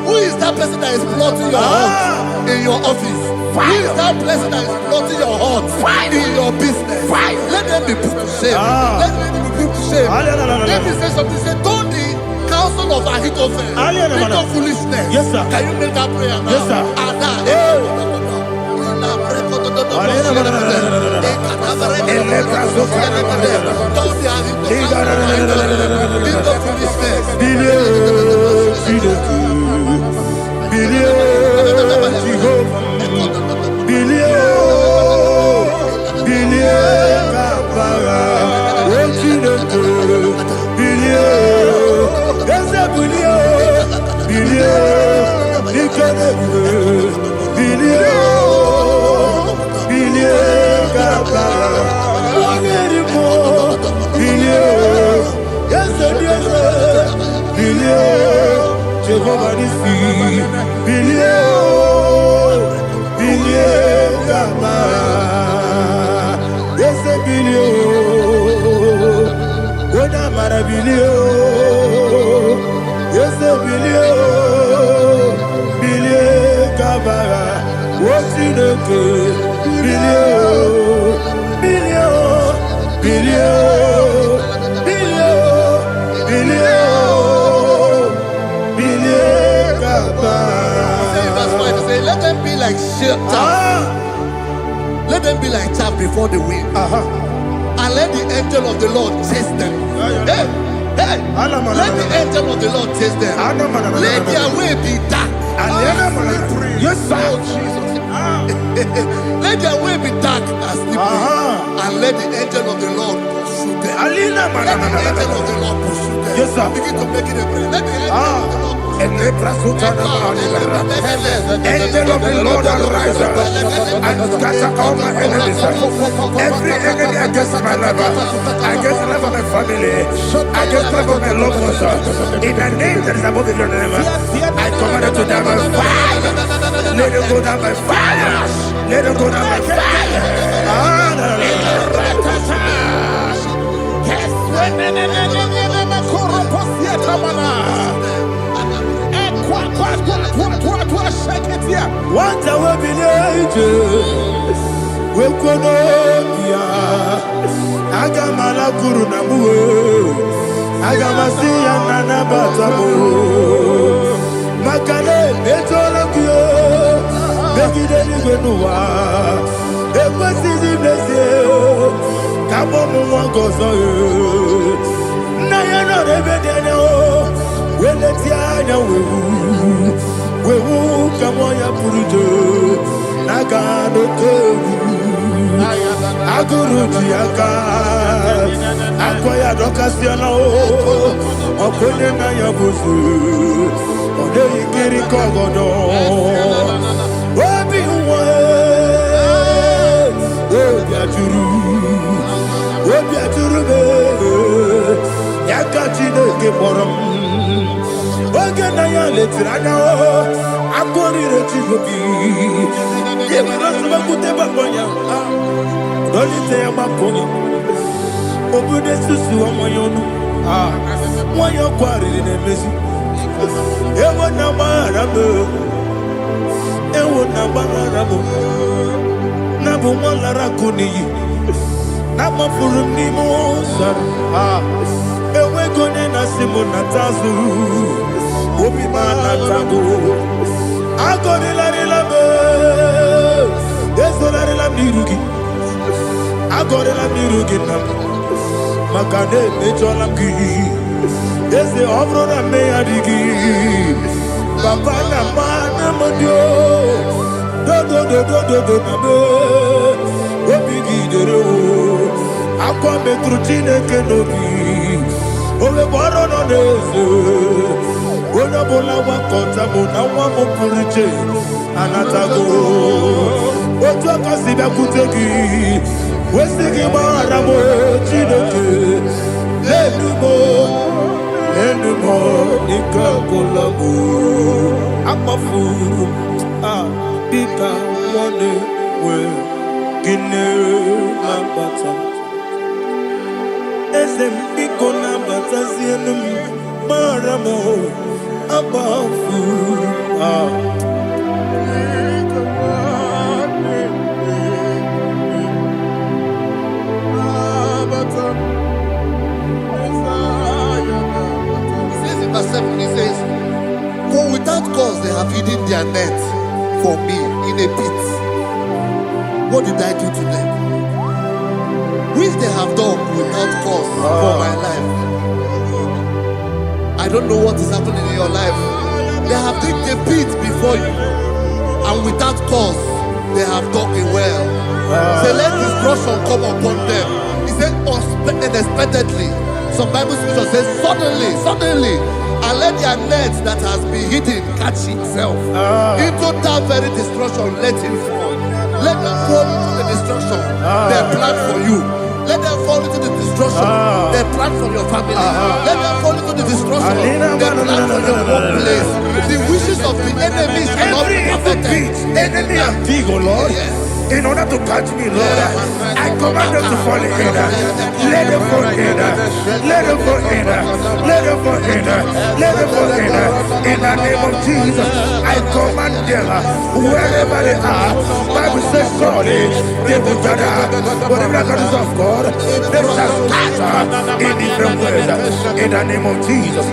Who is that person that is plotting your heart in your office? Who is that person that is plotting your heart in your business? Let them be put to shame. Let them be put to shame. Let me say something. Say, don't the counsel of Ahithophel think of foolishness. Can you make that prayer now? Don't let them be like chaff. Let them be like chaff before the wind. And let the angel of the Lord chase them. Let the angel of the Lord chase them. Let their way be dark. Yes, sir. Let their way be dark and slippery. And let the angel of the Lord pursue them. Let the angel of the Lord pursue them. Yes, sir. Begin to make it a prayer. Let the angel of the Lord. Angel of the Lord arise and scatter all my enemies. Every enemy against my life, against the life of my family, against the life of my loved ones, in the name that is above your name, I command it to die by fire. Let it go down by fire. Let it go down by fire. What I will be nature, we could Agamala Guru Namu, Agamasia Nana Batamu, Makane, Betolakio, Begideni Benua, the Masisi Blessio, Kabomu Wangozo, Nayana Rebedeno, Weletiana we will come on your Purujo, Nagano Kobu, Aguru Tiaka, Akoya Docasiano, Okonye na ya bozu. Ode ikiri kogodo. Obi uwe. Obi aturu. Obi aturu be. Yaka Chineke borom. Oge na ya letiranya o. Akori rechigobi. Yebara suba kuteba konya. Dolite ya makonya. Obude susu amoyonu. Moyo kwari nemezi. Ewo na marabo. Ewo na marabo. Na bu molara kuniyi. Na mafuru ni mosa. Ewe kone na simu na tazu. Obi mana tago. Agore la relabe. Yeso la relabe rugi. Agore la mirugi na. Makane mechola ki. Yese obro na me adigi. Papa na mana modio. Do na me. Obi gidero. Akwa metru Chineke nobi. Owe boro no neze. Ona bola wakota mona wamo puriche. Anatago. Otu akasiba kutegi. Wesigi maramo Chineke. Lenumo nikakolamu. Akmafu. Dika one we. Gine mabata. Esem biko na batazienum maramo abafu. Verse 7, he says, for without cause they have hidden their net for me in a pit. What did I do to them? Which they have done without cause for my life. I don't know what is happening in your life. They have digged a pit before you, and without cause they have dug it well. Say, let destruction come upon them. He said, unexpectedly. Some Bible scripture says, suddenly, and let their net that has been hidden catch itself. Into that very destruction, let it fall. Let them fall into the destruction they plan for you. Let them fall into the destruction they plan for your family. Let them fall into the destruction they plan for your workplace. The wishes of the enemies are not perfected. Enemy of dig, oh Lord. Yes. In order to catch me, Lord, I command them to fall in. Let them fall in. Let them fall in. Let them fall in. Let them fall in. In the name of Jesus, I command them wherever they are. Bible says, surely they will gather. But if the God of God, they shall scatter in different ways. In the name of Jesus.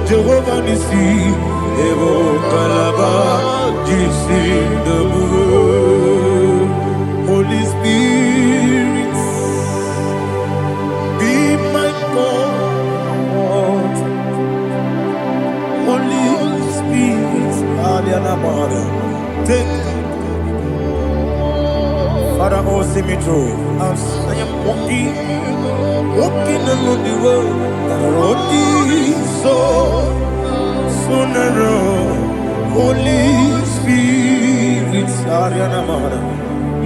Jehovah Nissi, Evo Kalaba, Jisi Holy Spirit, be my God. Holy Spirit, take Father, oh, see me through. As I am walking along the road, the road is so narrow. Holy Spirit,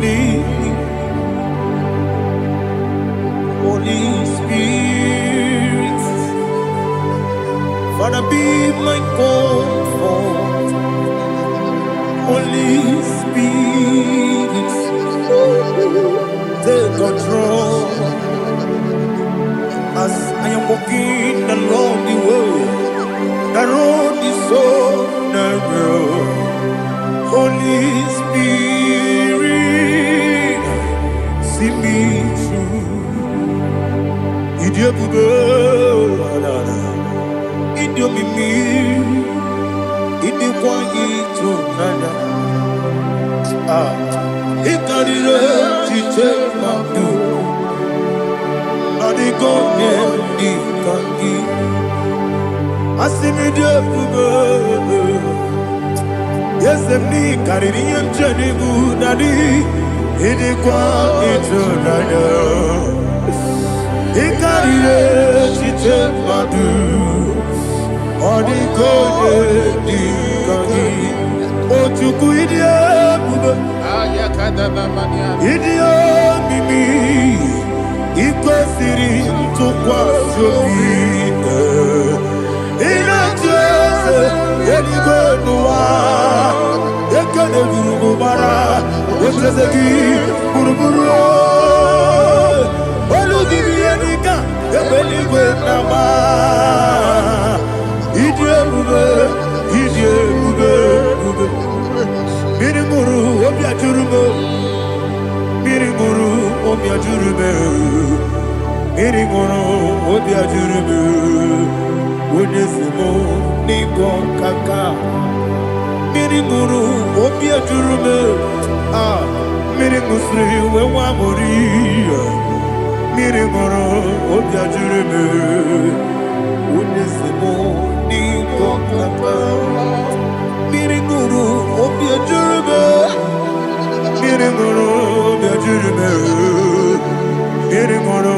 lead me. Holy Spirit, Father, be my comfort. Holy Spirit, take control. As I am walking along the road is so narrow. Holy Spirit, see me through. Idiobube, Idiomimi, Idikwanyitu nana. Ikarire chiche madu. Adikone dikangi. Asimidiyobube. Yes, me kariri yemcheni budadi. Idikwanyitu nana. Ikarire chiche madu. Adikone dikangi. Ochuku idiyobube. Idio mimi iko siri tukwa sopine ina jese yenigwe nuwa yekane gurugu bara wotezeki buruburu olugibi yenika yebeligwe nama idio bube Mirimuru obia jurume Mirimuru obia jurume Mirimuru obia jurume Unesimo nigo kaka Mirimuru obia jurume Mirimusri wewa mori Mirimuru obia jurume Unesimo nigo kaka Mirimuru obia jurume Mirimuru obia jurume Mirimuru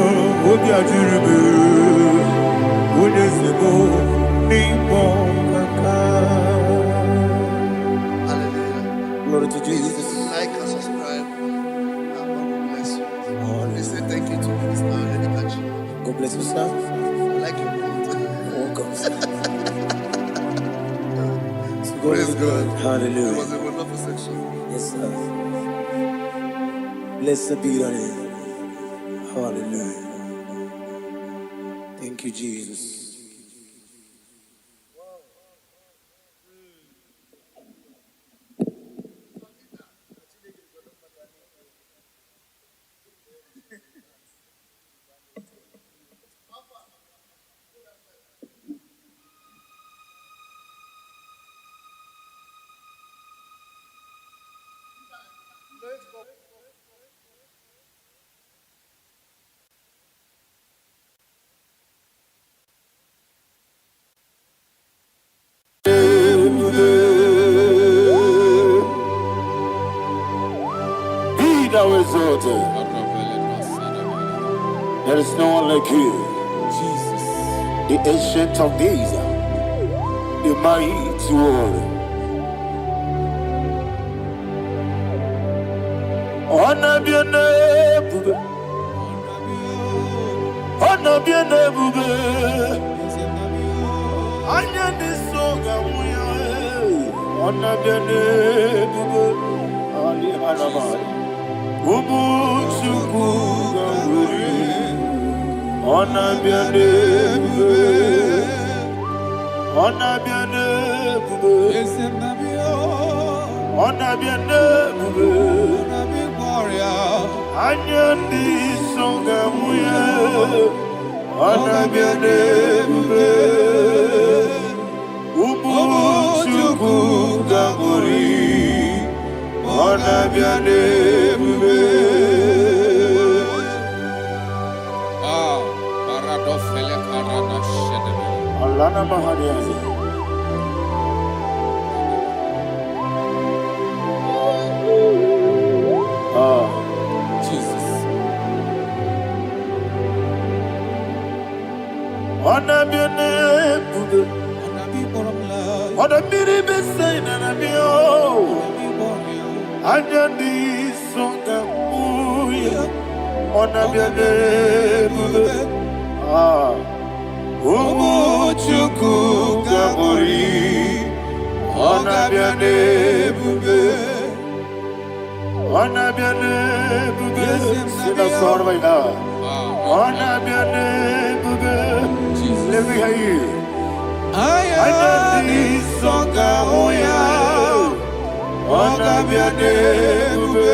obia jurume Unesimo nigo kaka. Hallelujah. Glory to Jesus. Like and subscribe. God bless you. They say thank you to Minister Lady Kachi. God bless you, sir. Like you. Welcome, sir. Praise God. Hallelujah. It was a wonderful section. Yes, sir. Blessed be your name. Hallelujah. Thank you, Jesus. Be thou exalted. There is no one like you, Jesus. the ancient of days, the mighty one. Honor be your name, bube. Honor be your name, bube. Anya ni soga muya. Honor be your name, bube. Ali Alabari. Ubu chuku gamburi. Honor be your name, bube. Honor be your name, bube. Honor be your name, bube. Anya ni soga muya. Honor be your name, bube. Ubu Alana Mahadiazi. Jesus. On a miri beside and a mio. I don't need song on a biane. Umuchuku Gamori Onabiane Bube Onabiane Bube Sina Sorvaina Onabiane Bube Let me hear you. Ayani Songa Oya Onabiane Bube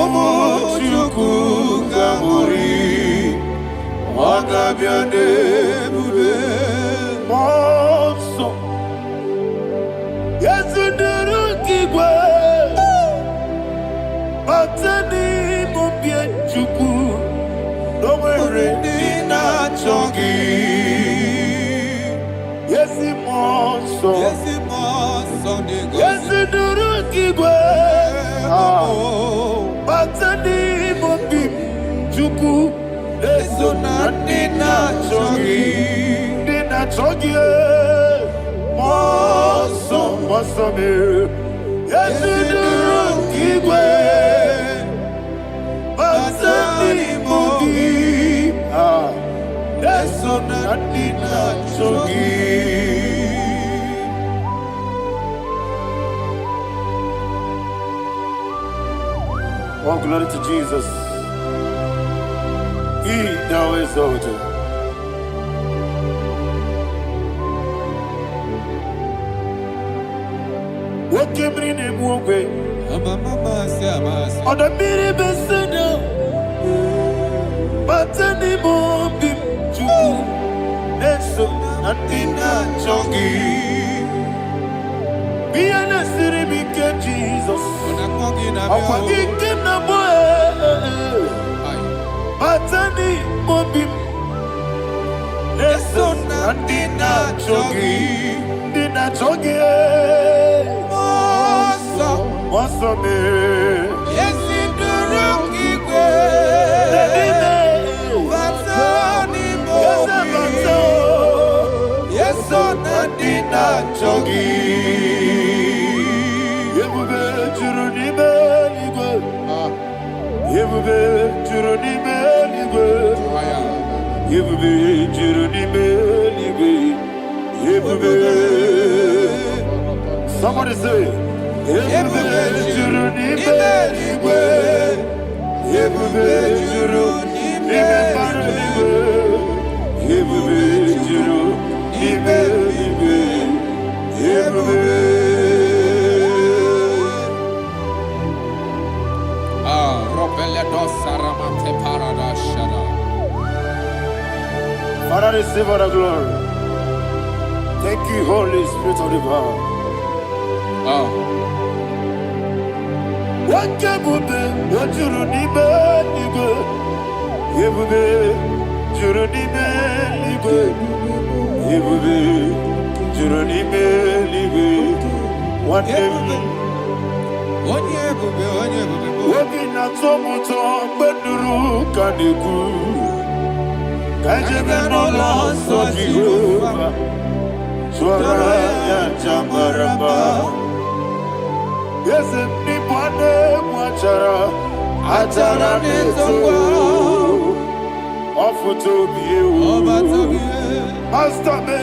Umuchuku Gamori Onabiane Bube Monso Yasuduru Kigwe Batani Mubie Chuku Nomere Nina Chongi Yesi Monso Yasuduru Kigwe Batani Mubie Chuku Eso na dina chogi Moso me Yesu duru kigwe Basani mobi Eso na dina chogi. Oh, glory to Jesus. He thou exalted. What came in him one way? On the miri besena, but any more bim to Neso Natina Chongi. Be an asiri bike Jesus. I'm forgetting the boy. Batani mobim Neso Natina Chongi. Dina Chongi Moso me Yesi duruki kwe Batani mobi Yeso Natina Chongi. Yebube Juruni Beligwe Yebube Juruni Beligwe Yebube Juruni Beligwe Yebube. Somebody say Yebube Juruni Beligwe Yebube Juruni Beligwe Yebube Juruni Beligwe Yebube. Father, receive all the glory. Thank you, Holy Spirit of the power. What can you do? What you need, you Yebube, Juruni Beligwe, Yebube, Juruni Beligwe. What Wabina Tomuto, Beduru, Kaniku, Kajabano, so Jehovah, Swaraya Jamaraba. Yes, Nipane, Wachara, Atara Neto, Offer to be you, Master Me,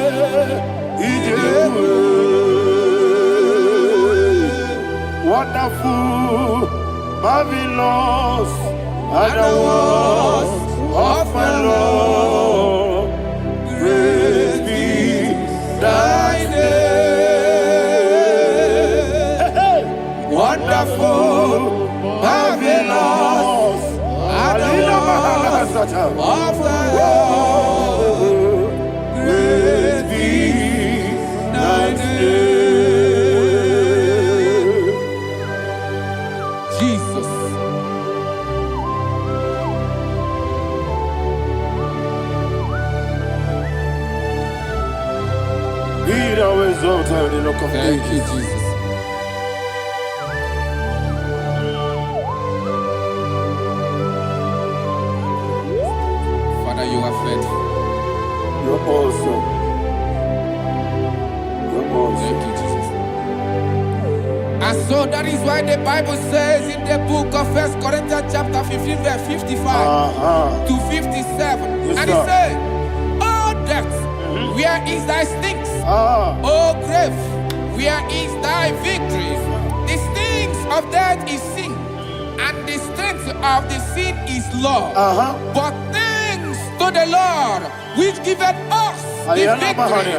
wonderful, marvelous, and the words of my Lord. Praise be thy name. Wonderful, marvelous, and the words of my Lord. Praise be thy name. Be thou exalted in the rock of Thank you, ages. Jesus. Father, you are faithful. You're awesome. You're awesome. Thank you, Jesus. And so that is why the Bible says in the book of 1 Corinthians chapter 15, verse 55 to 57. Yes, and it sir. says, "Oh death, where is thy stings? Oh grave, where is thy victory? The stings of death is sin, and the strength of the sin is law. But thanks to the Lord, which giveth us the victory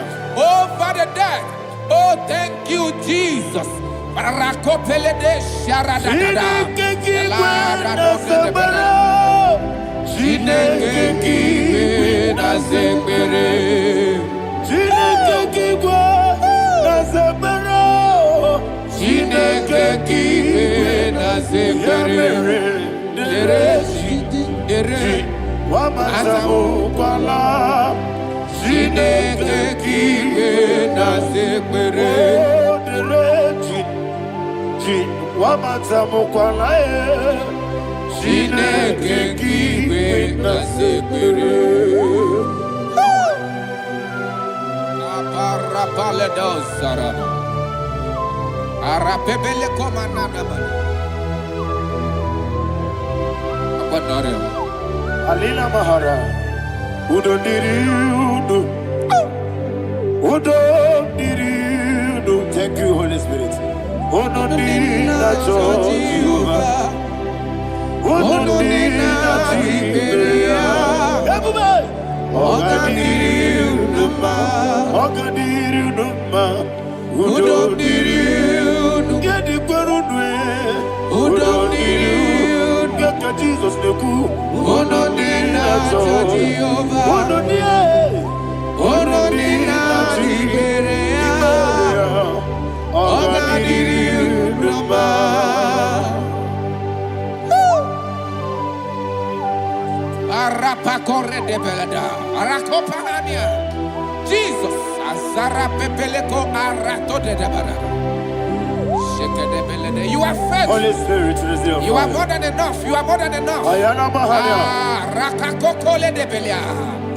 over the death." Oh, thank you, Jesus. Rakopele de sharadada. Chineke kibe na zekbere. Chineke kibe na zekbere. Dere Wamazamu kwala. Chineke kibe na zekbere. Wamazamu kwala. Chineke kibe na zekbere. Aparapale dos saraba. Arapebele komanana mana. Abanare. Alina Mahara. Udo diri udo. Udo diri udo. Thank you, Holy Spirit. Udo diri na Jehovah. Udo diri na Jehovah. Everybody. Oga diri udo ma. Oga diri udo ma. Udo diri udo. Gedi kwerudwe. Udo diri udo. Geka Jesus neku. Udo diri na Jehovah. Udo diri. Udo diri na Jehovah. Oga diri udo ma. Arapa corre de belada. Arakopania. Jesus. Azara pepeleko arato de debara. Sheke de belede. You are faithful. Holy Spirit, reserve. You are more than enough. You are more than enough. Ayana Mahania. Rakakokole de belia.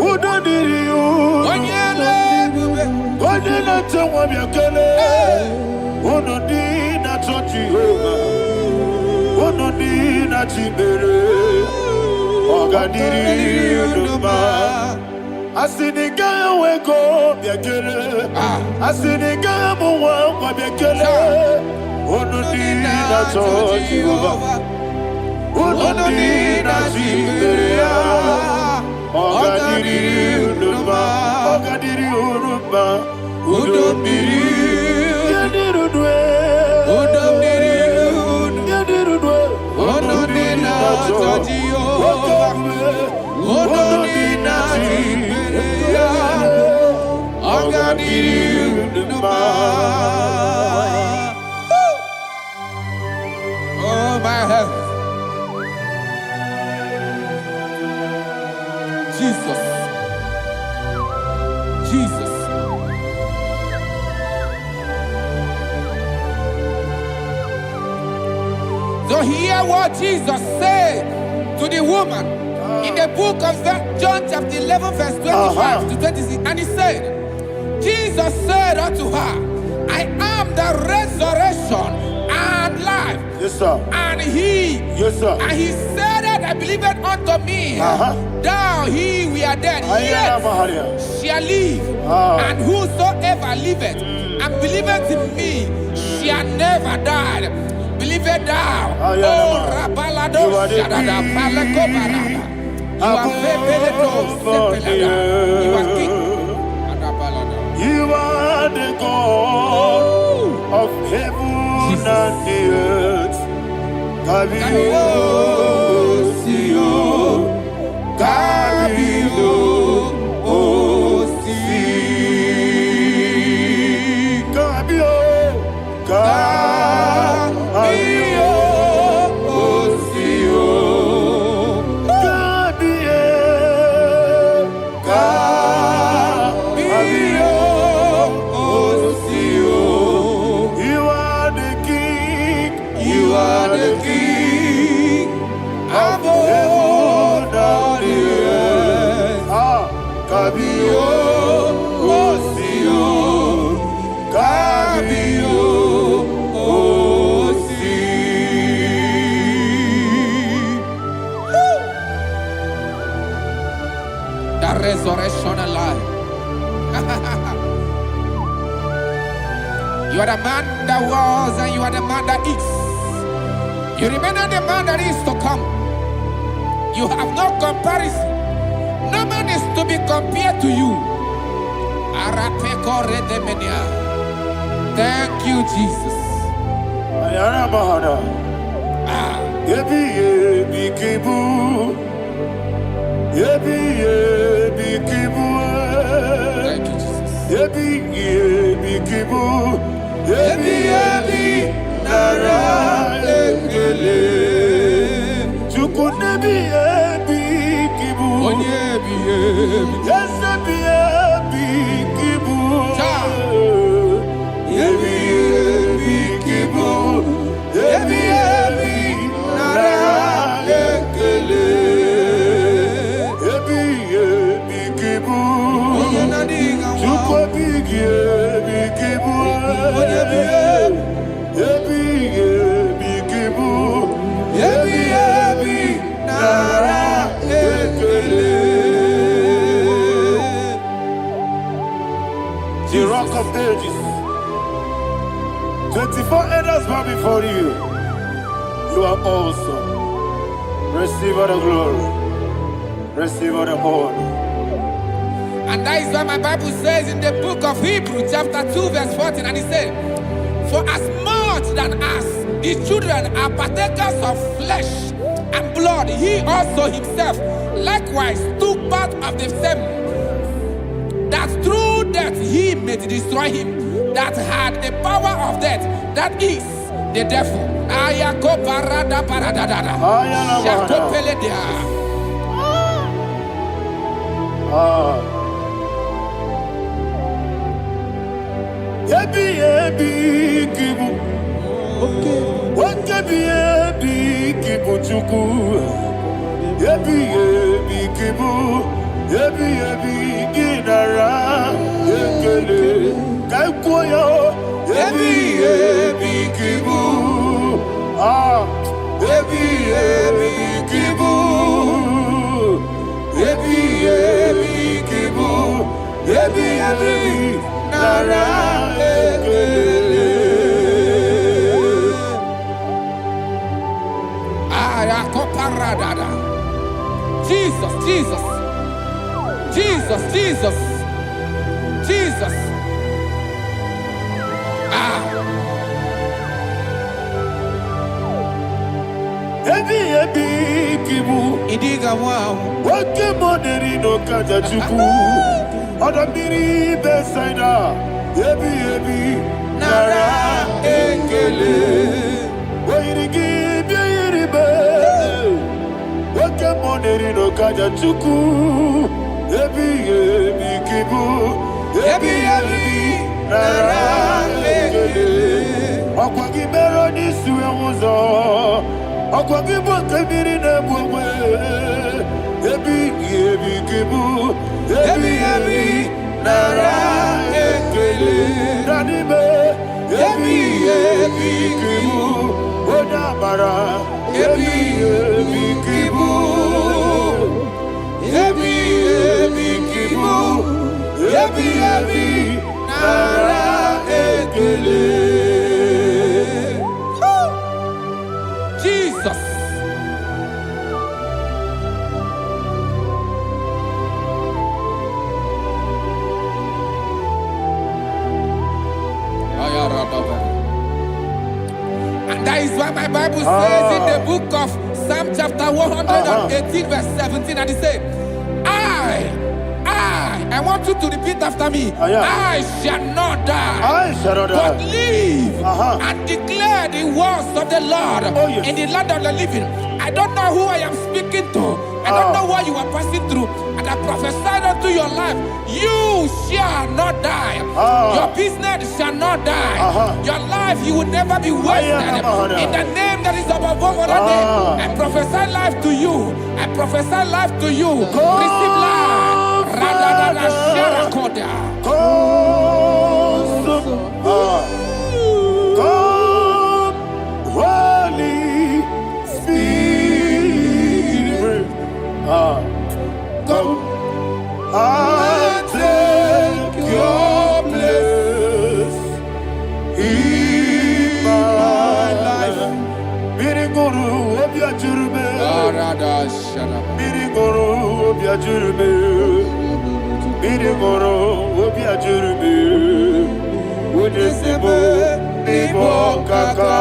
Udo diri udo. Onyele bube. Udo na Jehovah biakele. Udo diri na Jehovah. Udo diri na Jibere. Oga diri udo ma. Asiniga weko biakele. Asiniga muwa kwa biakele. Udo diri na Jehovah. Udo diri na Jibere. Oga diri udo ma. Oga diri udo ma. Udo diri. Yadirudwe. Udo diri udo. Yadirudwe. Udo diri na Jehovah. Udo diri na Jibere. Oga diri udo ma. Oh my heaven. Jesus. Jesus. So hear what Jesus said to the woman in the book of John chapter 11 verse 25 to 26. And he said, Jesus said unto her, I am the resurrection and life. Yes, sir. And he, Yes, sir. and he said that I believe it unto me, thou he we are dead, Ayana yet Mahania. shall live, and whosoever liveth and believeth in me shall never die. Believe it thou. Ayana Oh, Mahania. Rabalado You are the Shadada Palako Barada. You are Pepeledo Sepelada. You are king. Adabalada. You are the God of heaven and the earth. Kabio, Sio, Kabio, Osi, Kabio, Kabio, Osio, Kabio, Kabio, You are the man that was and you are the man that is. You remain the man that is to come. You have no comparison. No man is to be compared to you. Thank you, Jesus. Thank you, Jesus. The Rock of Ages. 24 elders bow before you. You are awesome. Receive all the glory. Receive all the honor. And that is what my Bible says in the book of Hebrews chapter 2 verse 14. And it said, for as much than as the children are partakers of flesh and blood, he also himself likewise took part of the same, that through death he may destroy him that had the power of death, that is the devil. Jesus, Jesus, Jesus, Jesus, Jesus. Idiga wow. Wake money no kaja chuku. Odamiri besaida. Ebi nara ekele. Wairigi biiribe. Wake money no kaja chuku. Ebi kibu. Ebi nara ekele. Akwagi mero ni suwe muzo. Akwagi bokebiri ne bwe. Ebi kibu. Ebi nara ekele. Nanibe. Ebi kibu. Odabara. Ebi kibu. Ebi kibu. Ebi nara ekele. Jesus. And that is why my Bible says in the book of Psalm chapter 118 verse 17, and it says, I want you to repeat after me. I shall not die, but live and declare the words of the Lord in the land of the living. I don't know who I am speaking to. I don't know what you are passing through. And I prophesy unto your life, you shall not die. Your business shall not die. Your life, you will never be wasted. In the name that is above all other name, I prophesy life to you. I prophesy life to you. Receive life. Come, Holy Spirit, come and take your place ajurme. Biri moro, obi ajurme. Unesimo, nibo kaka.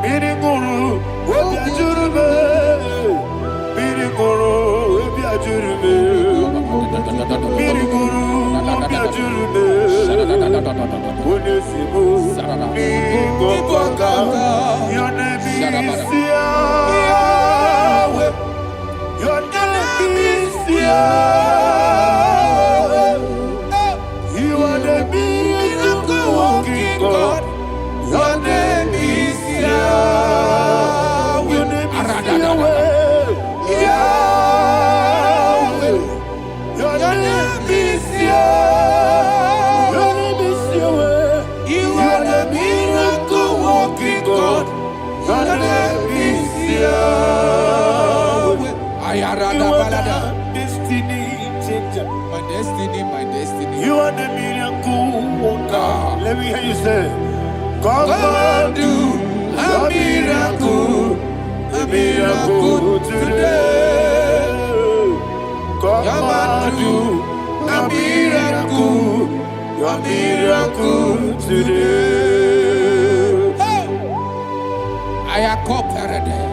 Biri guru, obi ajurme. Biri guru, obi ajurme. Biri guru, obi ajurme. Unesimo, nibo kaka. Your name is Yahweh. Your name is Yahweh. You are the miracle working God. Your name is Yahweh. Your name is Yahweh. Yahweh. Your name is Yahweh. Your name is Yahweh. You are the miracle working God. Your name is Yahweh. You are the destiny changer. My destiny, my destiny. You are the miracle worker. Let me hear you say, come and do a miracle today. Come and do a miracle today. I am cooperative.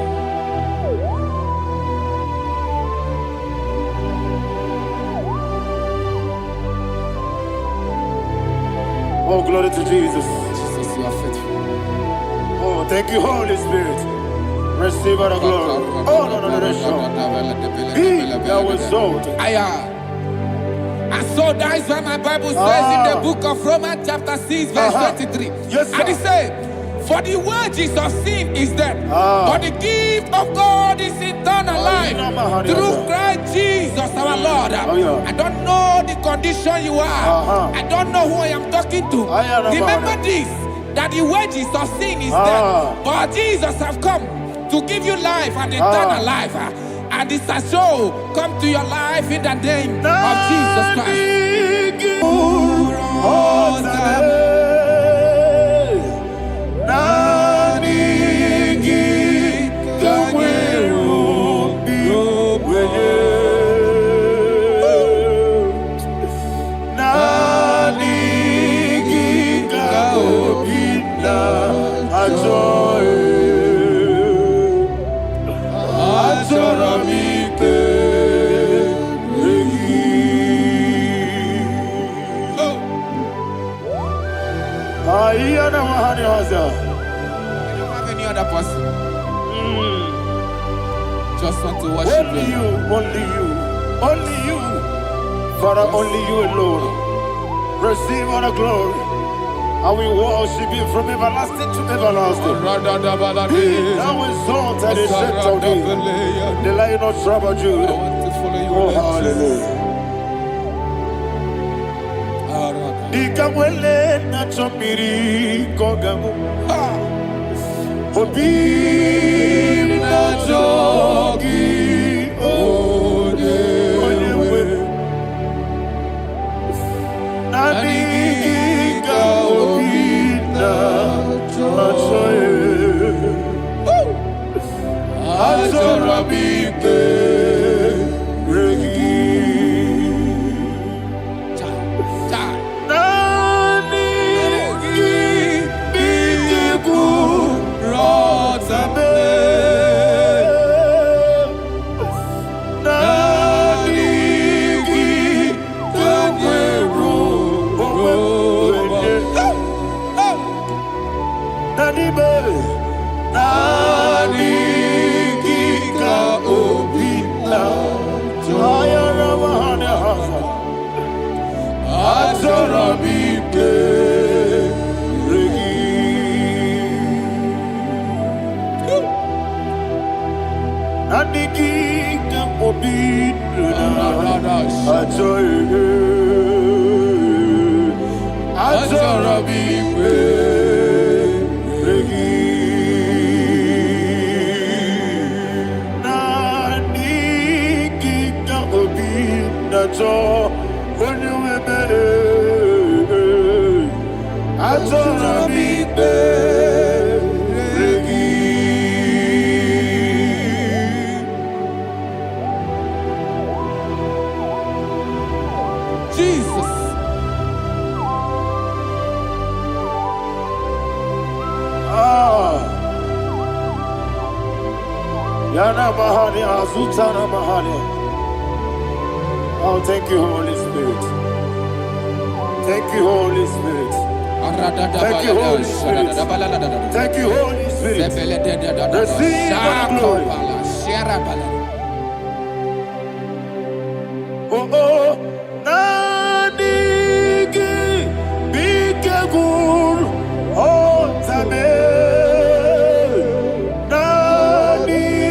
Oh, glory to Jesus. Jesus, you are faithful. Oh, thank you, Holy Spirit. Receive our glory. Oh, no, Be thou exalted. And so that is why my Bible says in the book of Romans chapter 6 verse 23. Yes, sir. And it says, for the wages of sin is death, but the gift of God is eternal life through Christ Jesus our Lord. I don't know the condition you are. I don't know who I am talking to. Remember this, that the wages of sin is death, but Jesus have come to give you life and eternal life. And this has so come to your life in the name of Jesus Christ. I don't have any other person. Just want to worship only you, only you, only you. Father, only you alone. Receive all the glory. I will worship you from everlasting to everlasting. Be thou exalted and set of thee, the Lion of tribe of Judah. I want to follow you. Oh, hallelujah. Ikamwele na chomiri kogamu. Obi na jogi onyewe. Naniga obi na choye. Azorabike regi. Yana Mahani Azutana Mahani. Oh, thank you, Holy Spirit. Thank you, Holy Spirit. Thank you, Holy Spirit. Thank you, Holy Spirit. Receive the glory. Oh, oh, Nanigi, Bigagul, oh, Tame, Nanigi,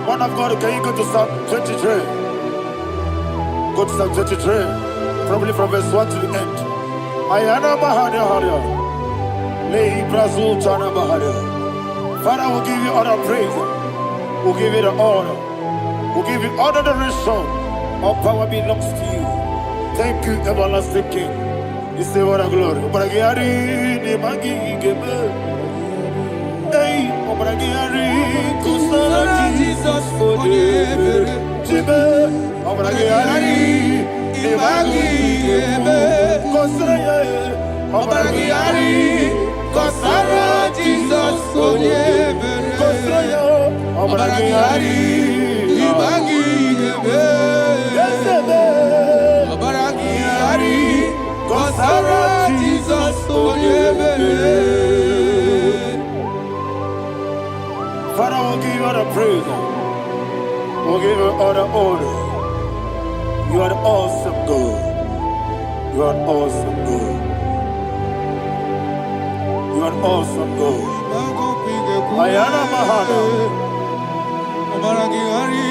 One of God, can you go to Psalm 23? Go to Psalm 23, probably from verse 1 to the end. Ayana Mahania Haria. Lei Brazil Chana Mahania. Father, we'll give you all the praise. We'll give you the honor. We'll give you all the adoration. All power belongs to you. Thank you, everlasting King. You say what a glory. Obragiari ni magi gebe. Hey, Obragiari kusara Jesus forever. Jibe, Obragiari ni magi gebe. Kusara, Obragiari kusara Jesus forever. Kusara, Obragiari ni magi gebe. Yesebe, Obragiari kusara Jesus forever. Father, we'll give you all the praise. We'll give you all the honor. You are the awesome God. You are an awesome God. You are an awesome God. Ayana Mahana. Omaragihari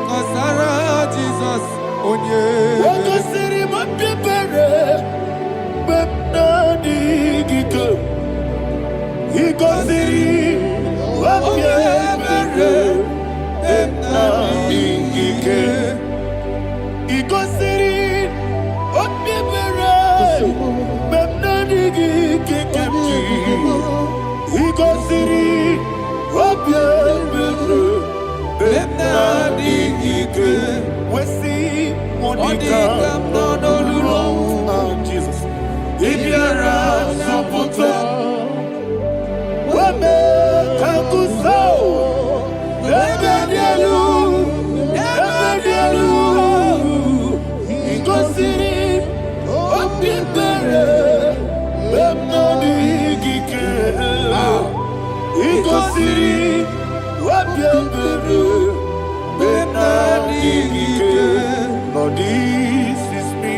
kasara Jesus onye. Waka siri mapipere. Bepnadi gike. Iko siri mapipere. Bepnadi gike. Iko siri mapipere. Bepnadi gike kemji. Iko siri mapipere. Bepnadi gike. Wesi monika nodolulo. Jesus. Ibiara saputo. Wame kakuso. Ebedielu. Ebedielu. Ikosiri. Opipere. Bemnadi gike. Ikosiri. Opipere. Bemnadi gike. Lord, this is me.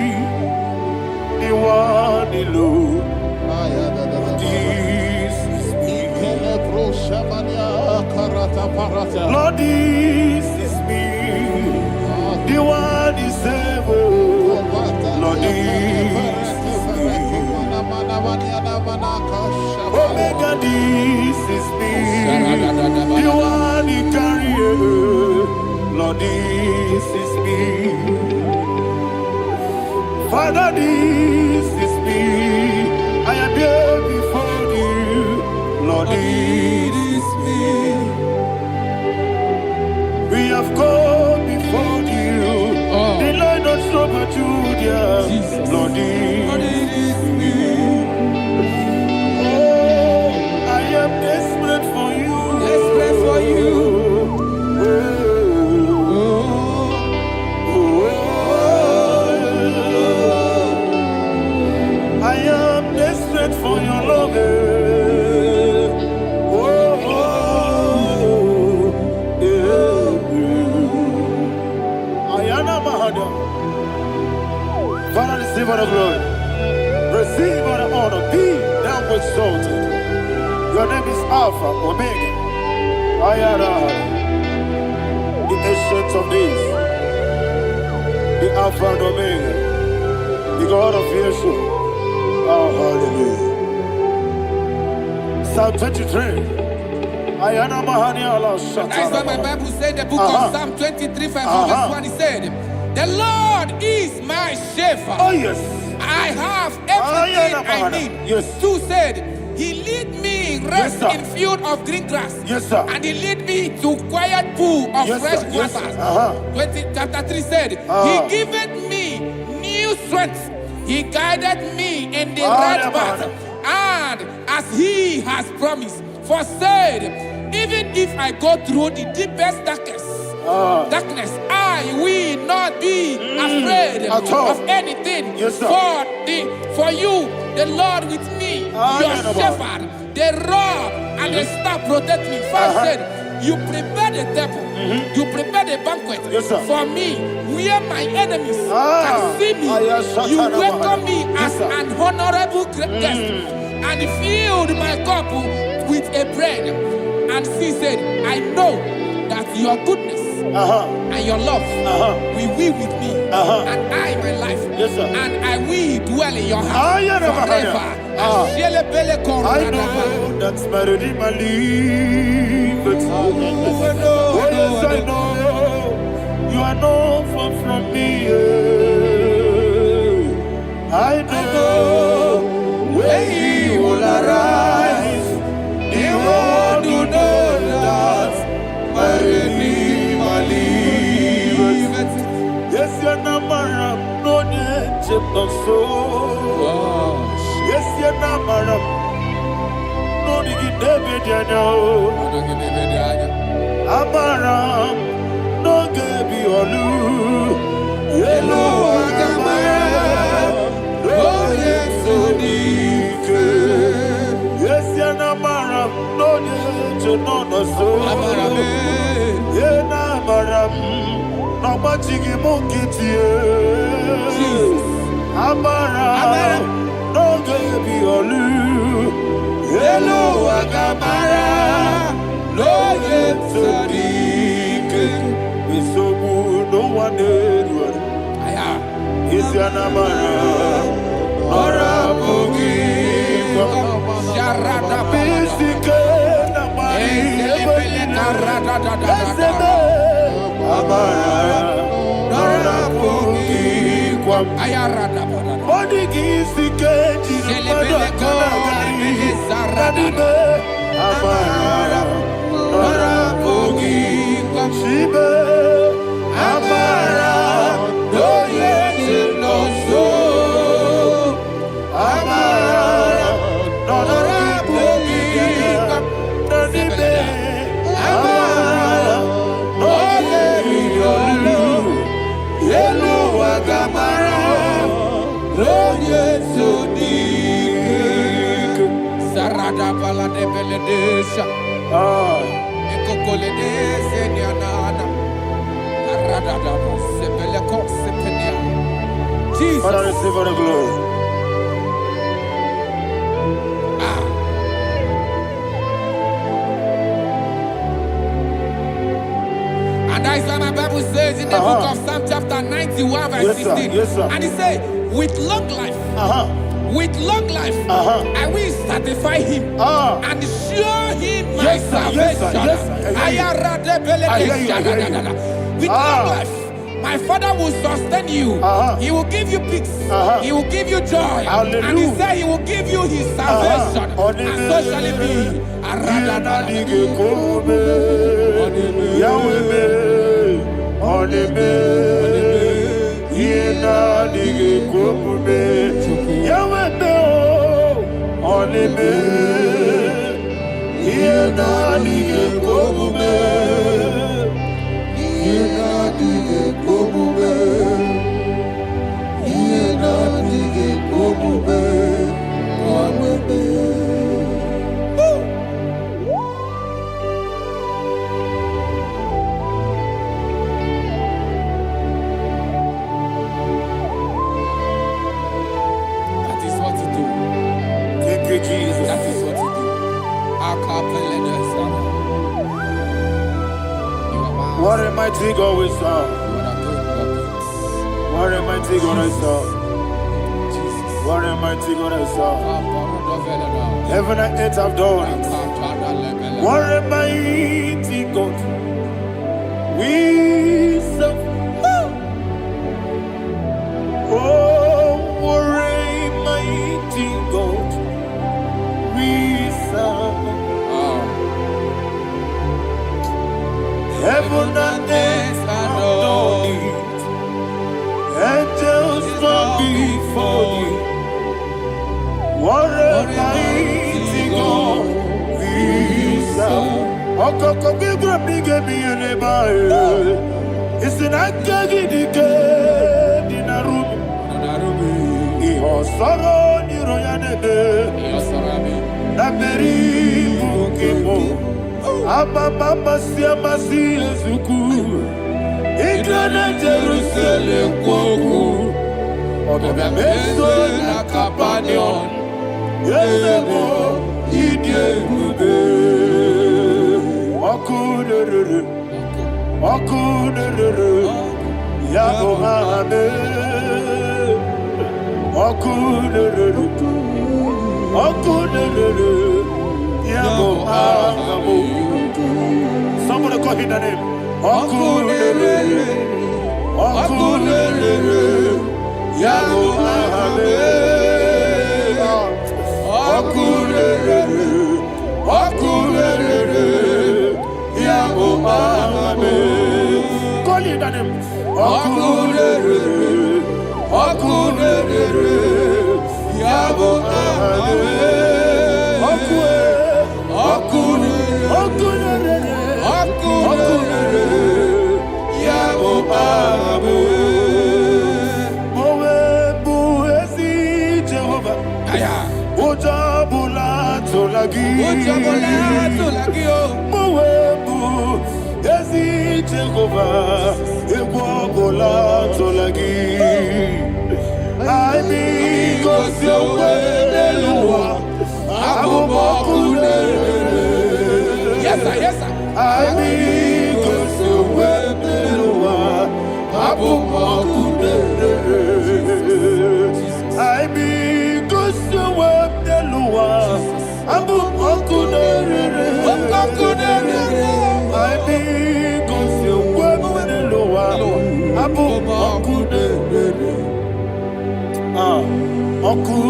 The one alone. This is me. Lord, this is me. The one is able. Lord, this Omega, this is me. You are the carrier. Lord, this is me. Father, this is me. I am here before you. Lord, this is me. We have come before you. The Lord of Super Judah. Lord, this is me. Oh, I am desperate for you. Desperate for you. I am desperate for your love. Father, receive all the glory. Receive all the honor. Be thou exalted. Your name is Alpha, Omega. Ayara, the ancient of days. The Alpha and Omega. The God of Yeshua. Oh, hallelujah. Psalm 23. Ayana Mahani Allah Shatara. That's why my Bible said the book of Psalm 23, 5, verse 1, he said, the Lord is my shepherd. Oh, yes. I have everything I need. Yes. 2 said, he lead me rest Yes, in field of green grass. Yes, sir. And he lead me to quiet pool of Yes, fresh sir. Yes, waters. sir. Chapter 3 said, he giveth me new strength. He guided me in the right path. And as he has promised, for said, even if I go through the deepest darkness, I will not be afraid of anything. Yes, sir. For you, the Lord with me, your shepherd, the rod and the staff protect me. First said, you prepare the table, you prepare the banquet for me, where my enemies can see me. You welcome me as an honorable guest, and filled my cup with a bread. And she said, I know that your goodness and your love will be with me, and I, my life, and I will dwell in your house forever. I know that's my Redeemer lives. Oh, yes, I know you are not far from me. I know when he will arise, he won't do that. My Redeemer lives. Yes, you're not married, no need to so. Yes, you're not married, no need to be Amaram, no gebi olu. Yellow Agamara, no yesodike. Yes, you're not married, no need to know the soul. Yena maram, no machigi mukiti. Amaram, no gebi olu. Yellow Agamara, no yesodike. We so good, no one did. Is your namara, or a boogie? Sharada Bisike, namari, Amara, Nora boogie, Ayarada. Body gisike, Amara, Nora boogie, Shibe, Amara, no yet no so, Amara, Nora boogie, Noribe, Amara, no yet yellow Agamara, no yet so deep. Sarada bala de beledesha. Ekokole de seniana. Arada da sebele ko sepenia. Jesus. Father, receive all the glory. And that's why my Bible says in the book of Psalm chapter 91 verse 16. Yes, sir. And he said, with long life with long life, I will satisfy him and show him my salvation. With long life, my Father will sustain you. He will give you peace. He will give you joy. Hallelujah. And he said he will give you his salvation. And so shall it be. Jesus. That is what you do. What a mighty God we serve. What a mighty God I serve. What a mighty God I serve. Heaven and earth have done it. What a mighty God we serve. Oh, what a mighty God we serve. Heaven and earth have done it. Angels bow before you. What a mighty God we serve. Okoko bibra bige biyeneba. It's an akagi dike dinarubi. Iho soro ni royanebe. Naberi bukibo. Ababa siama siyesuku. Igrana Jerusalem kwoku. Obe meso na kapanion. Yesebo idie gube. Okuderere. Okuderere. Yabo hame. Okuderere. Okuderere. Yabo hame. Somebody call him the name. Okuderere. Okuderere. Yabo hame. Okuderere. Okuderere. Yabo hame. Call him the name. Okuderere. Okuderere. Yabo hame. Yes, sir. Yes, sir. Yes, sir.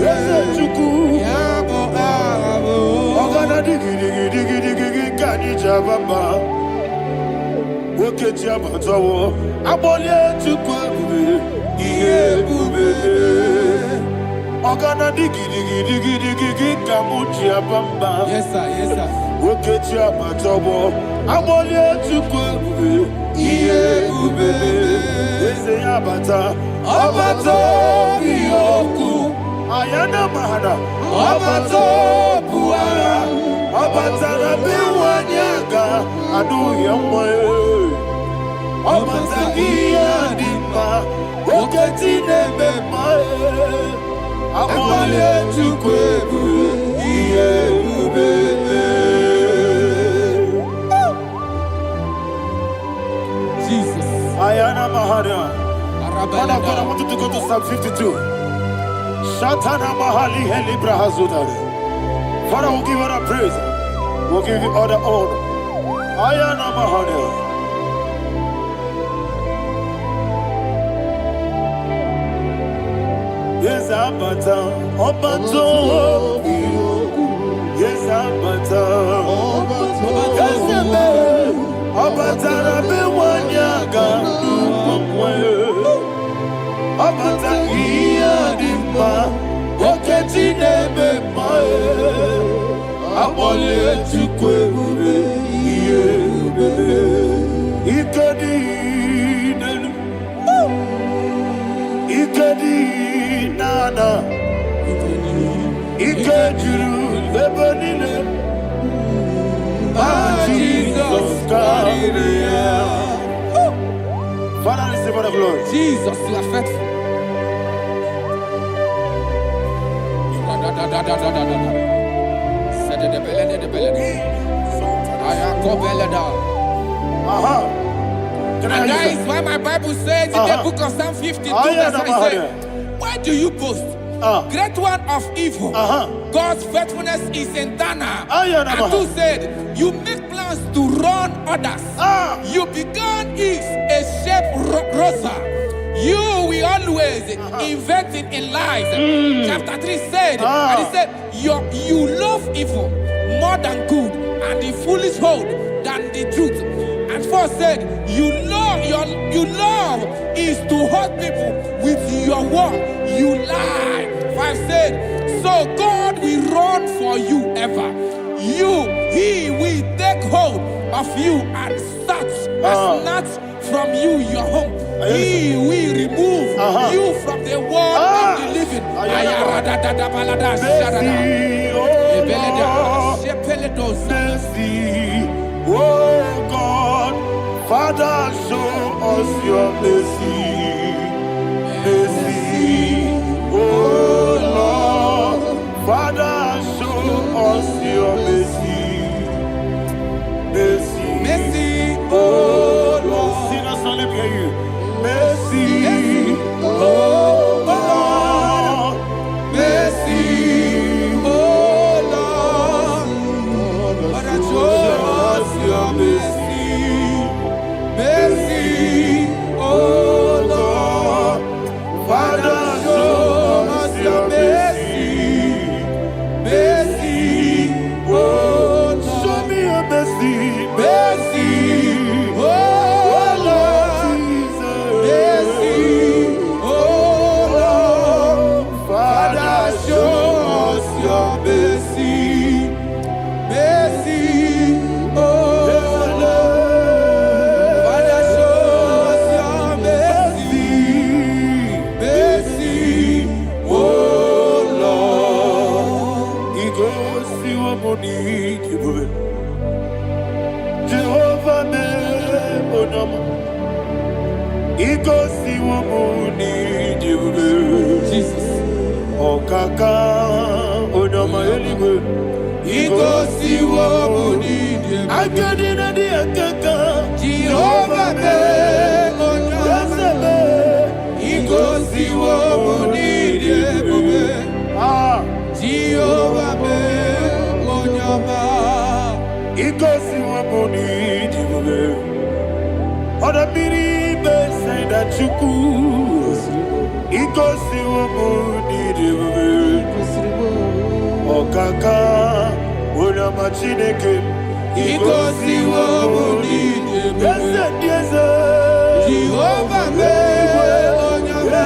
Yes, sir. Ayana mahada. Obato buara. Obatara biwanyaga. Adu yamwe. Obata iya dimba. Oketi nebe mae. Amale chukwebu. Iye ubebe. Jesus. Ayana mahada. Father God, I want you to go to Psalm 52. Shatana mahali heli brahazudare. Father, we'll give you all the praise. We'll give you all the honor. Ayana mahada. Yes, Abata. Obato. Yes, Abata. Yes, Abata. Rabe wanyaga. Abata iya dimba. Oketi nebe mae. Amole chukwe ube. Iye ube. Ikadi nenu. Ikadi nana. Ikadiru lebanine. Jesus God. Father, receive all the glory. Jesus, you are faithful. And that is why my Bible says in the book of Psalm 52, verse 9, why do you boast? Great one of evil. God's faithfulness is eternal. And two said, you make plans to run others. You began is a shape rosa. You will always inventing in lies. Chapter 3 said, and he said, you love evil more than good, and the foolish hold than the truth. And 4 said, you love is to hurt people with your word. You lie. 5 said, so God will run for you ever. He will take hold of you and snatch from you your home. He will remove you from the world of the living. Oh God, Father, show us your mercy. Mercy, oh Lord, Father, show us your mercy. Mercy, Mercy, oh Lord. Sing us all, let me hear you. Mercy, oh Lord. mercy, oh Lord. Father, show us your mercy. Mercy, oh Lord. Father, show us your mercy. Mercy, oh Lord. Show me your mercy. Mercy, oh Lord. Mercy, oh Lord. Father, show us your mercy. Mercy, oh Lord. Father, show us your mercy. Mercy, oh Lord. He goes to a money. Jehovah me onama. He goes to a money. Jesus. Okaka onama eligwe. He goes to Womuni. I got in the akaka. Jehovah me onama. He goes to Womuni. Jehovah me onama. He goes to a money. Other mini say that you could. He goes to a money. Okaka onama chineke. He goes to Womuni. Yes, Jehovah me onama.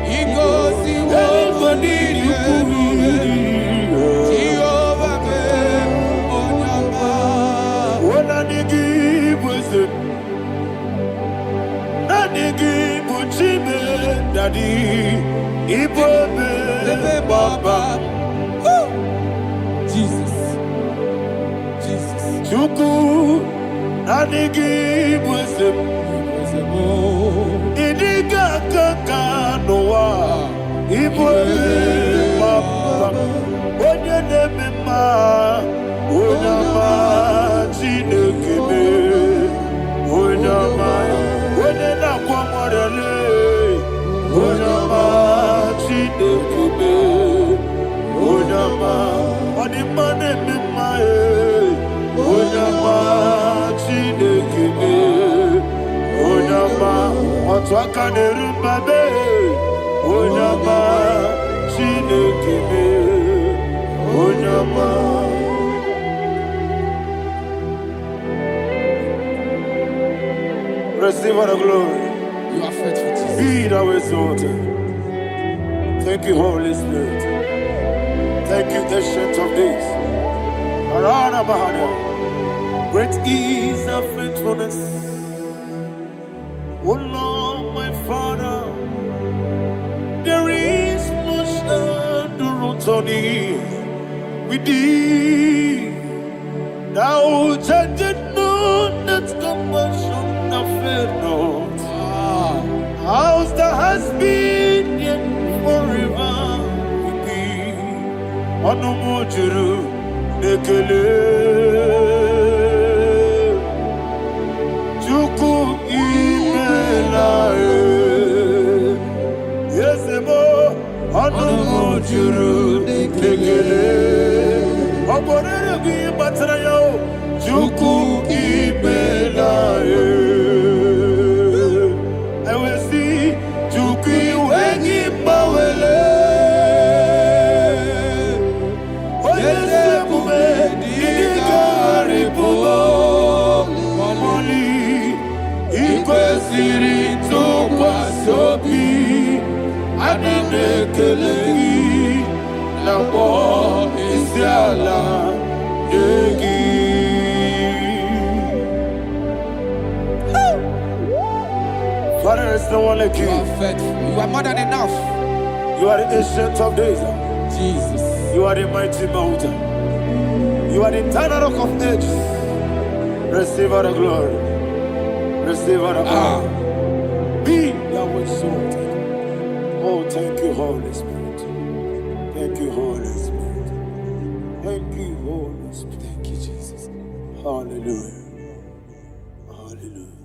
He goes to Womuni. Jehovah me onama. When I give was it, I give Ibuchime Daddy Ibobe Baba. Jesus. Jesus. Chuku Nanigi Bwesem Idiga Kaka Noa Ibobe Baba. Onye neme ma Onyama Chinekebe Onyama Onye nakwa morele Onyama Chinekebe Onyama Onimane mema Onyama Chinekebe Onyama Otwaka nerumbabe Onyama Chinekebe Onyama. Receive all the glory. You are faithful, Jesus. Be thou exalted. Thank you, Holy Spirit. Thank you, Ancient of Days. Arana Bahana. Great is thy faithfulness. O Lord, my Father, there is no shadow on thee. With thee, thou judgest not that compassion of faith not. How's the has been yet forever with thee? Anumujuru nekele Chuku imelae Yesemo Anumujuru nekele Oborere gi batara yo Chuku imelae Ewesi Chuku iwengi bawele Oyesebume Digari bubo Moli Ikwesiri tukwa sobi Aninekeleyi Lambo Isiala Yegi. Father, there's no one like you. You are faithful. You are more than enough. You are the ancient of days. Jesus. You are the mighty mountain. You are the eternal rock of ages. Receive all the glory. Receive all the honor. Be thou exalted. Oh, thank you, Holy Spirit. Thank you, Holy Spirit. Thank you, Holy Spirit. Thank you, Jesus. Hallelujah. Hallelujah.